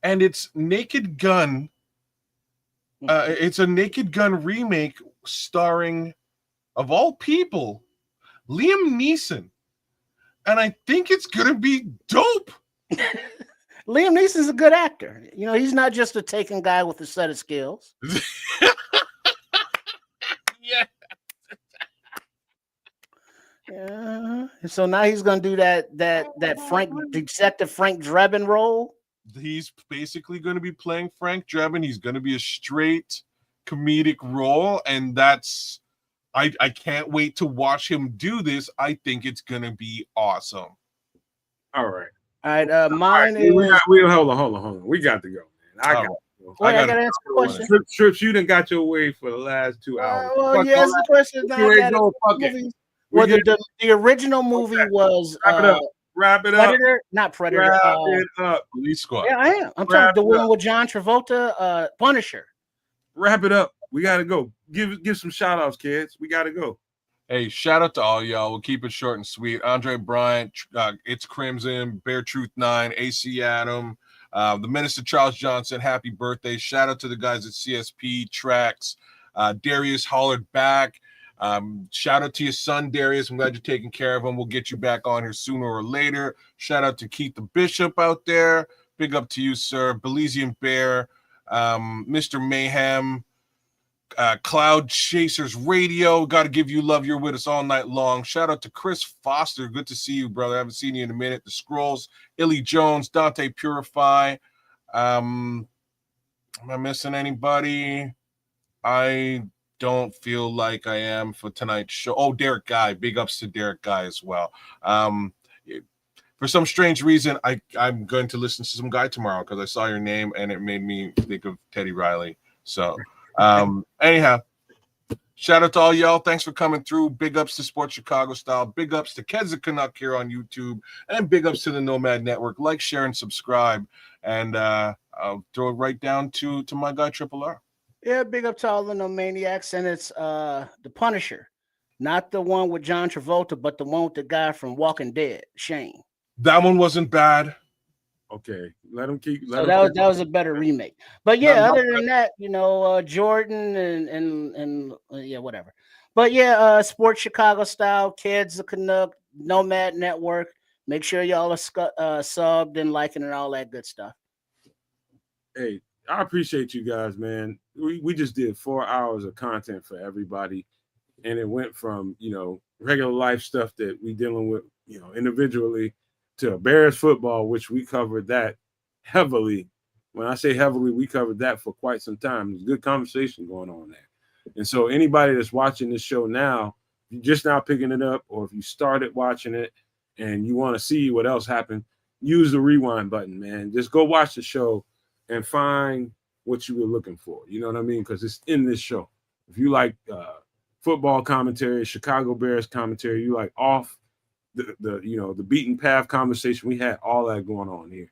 and it's Naked Gun. It's a Naked Gun remake starring, of all people, Liam Neeson, and I think it's gonna be dope. Liam Neeson's a good actor. He's not just a taken guy with a set of skills. Yeah. Yeah. So now he's gonna do that Detective Frank Drebin role. He's basically going to be playing Frank Drebin. He's going to be a straight comedic role, and that's I can't wait to watch him do this. I think it's going to be awesome. All right. Mine is. Hold on. We got to go, man. I got to go. I got to answer the question. Trips, you done got your way for the last 2 hours. Well, yes, the question is well, the original movie was Wrap it Predator, up. Not Predator. Wrap it up. Police Squad. Yeah, I am. I'm talking the one with John Travolta, Punisher. Wrap it up. We gotta go. Give some shout outs, kids. We gotta go. Hey, shout out to all y'all. We'll keep it short and sweet. Andre Bryant, It's Crimson, Bear Truth 9, AC Adam, The Minister Charles Johnson, happy birthday. Shout out to the guys at CSP Tracks. Darius hollered back. Shout out to your son, Darius. I'm glad you're taking care of him. We'll get you back on here sooner or later. Shout out to Keith the Bishop out there. Big up to you, sir. Belizean Bear, Mr. Mayhem, Cloud Chasers Radio. Got to give you love. You're with us all night long. Shout out to Chris Foster. Good to see you, brother. I haven't seen you in a minute. The Scrolls, Illy Jones, Dante Purify. Am I missing anybody? I don't feel like I am for tonight's show. Oh, Derek Guy. Big ups to Derek Guy as well. For some strange reason, I'm going to listen to some guy tomorrow because I saw your name and it made me think of Teddy Riley. So anyhow, shout out to all y'all. Thanks for coming through. Big ups to Sports Chicago Style. Big ups to Keds the Canuck here on YouTube. And big ups to the Nomad Network. Like, share, and subscribe. And I'll throw it right down to my guy, Triple R. Yeah, big up to all the Nomaniacs. And it's the Punisher. Not the one with John Travolta, but the one with the guy from Walking Dead, Shane. That one wasn't bad. Okay, let him keep. That was a better remake. But yeah, other than that, Jordan and yeah, whatever. But yeah, Sports Chicago Style, Kids the Canuck, Nomad Network. Make sure y'all are subbed and liking and all that good stuff. Hey, I appreciate you guys, man. We just did 4 hours of content for everybody, and it went from regular life stuff that we dealing with individually to Bears football, which we covered that heavily. When I say heavily, we covered that for quite some time. There's good conversation going on there. And so anybody that's watching this show now, if you're just now picking it up, or if you started watching it and you want to see what else happened, use the rewind button, man. Just go watch the show and find what you were looking for. You know what I mean? Because it's in this show. If you like football commentary, Chicago Bears commentary, you like off the beaten path conversation, we had all that going on here.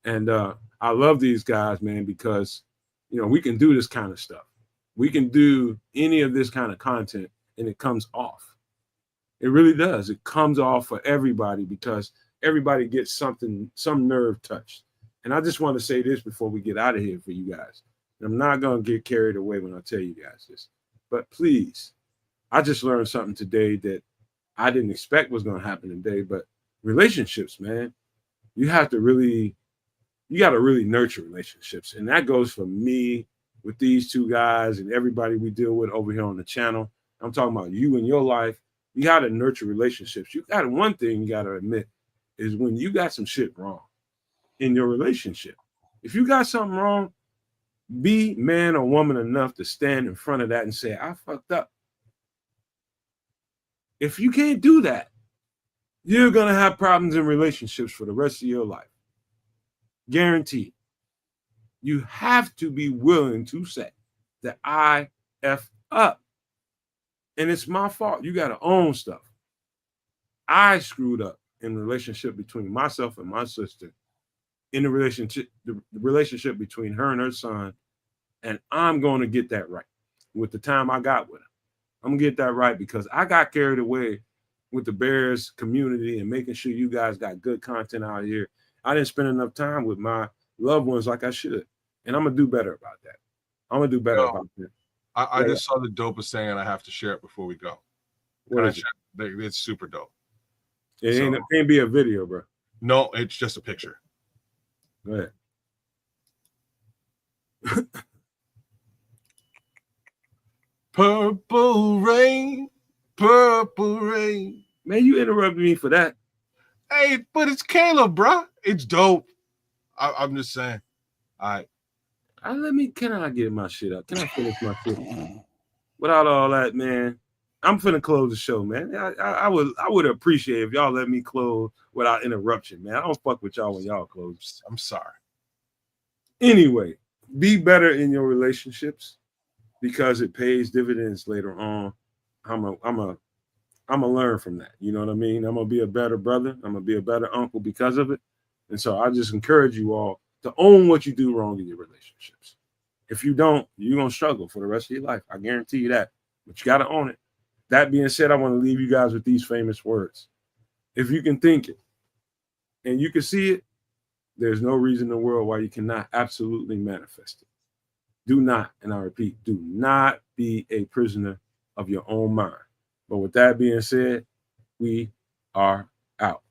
And I love these guys, man, because we can do this kind of stuff. We can do any of this kind of content and it comes off. It really does. It comes off for everybody because everybody gets some nerve touched. And I just want to say this before we get out of here for you guys. And I'm not going to get carried away when I tell you guys this, but please, I just learned something today that I didn't expect was going to happen today, but relationships, man, you got to really nurture relationships. And that goes for me with these two guys and everybody we deal with over here on the channel. I'm talking about you in your life. You got to nurture relationships. One thing you got to admit is when you got some shit wrong in your relationship. If you got something wrong, be man or woman enough to stand in front of that and say, I fucked up. If you can't do that, you're going to have problems in relationships for the rest of your life. Guaranteed. You have to be willing to say that I F up. And it's my fault. You got to own stuff. I screwed up in the relationship between myself and my sister, in the relationship between her and her son. And I'm going to get that right with the time I got with her. I'm going to get that right because I got carried away with the Bears community and making sure you guys got good content out here. I didn't spend enough time with my loved ones like I should. And I'm going to do better about that. I'm going to do better about that. I just saw the dopest saying and I have to share it before we go. It's super dope. It can't be a video, bro. No, it's just a picture. Go ahead. Purple rain, purple rain. Man, you interrupted me for that. Hey, but it's Caleb, bro. It's dope. I'm just saying. All right. Can I get my shit up? Can I finish my shit? Without all that, man, I'm finna close the show, man. I would appreciate if y'all let me close without interruption, man. I don't fuck with y'all when y'all close. I'm sorry. Anyway, be better in your relationships because it pays dividends later on. I'm a learn from that. You know what I mean? I'm gonna be a better brother. I'm gonna be a better uncle because of it. And so I just encourage you all to own what you do wrong in your relationships. If you don't, you're gonna struggle for the rest of your life. I guarantee you that. But you gotta own it. That being said, I want to leave you guys with these famous words. If you can think it and you can see it, there's no reason in the world why you cannot absolutely manifest it. Do not, and I repeat, do not be a prisoner of your own mind. But with that being said, we are out.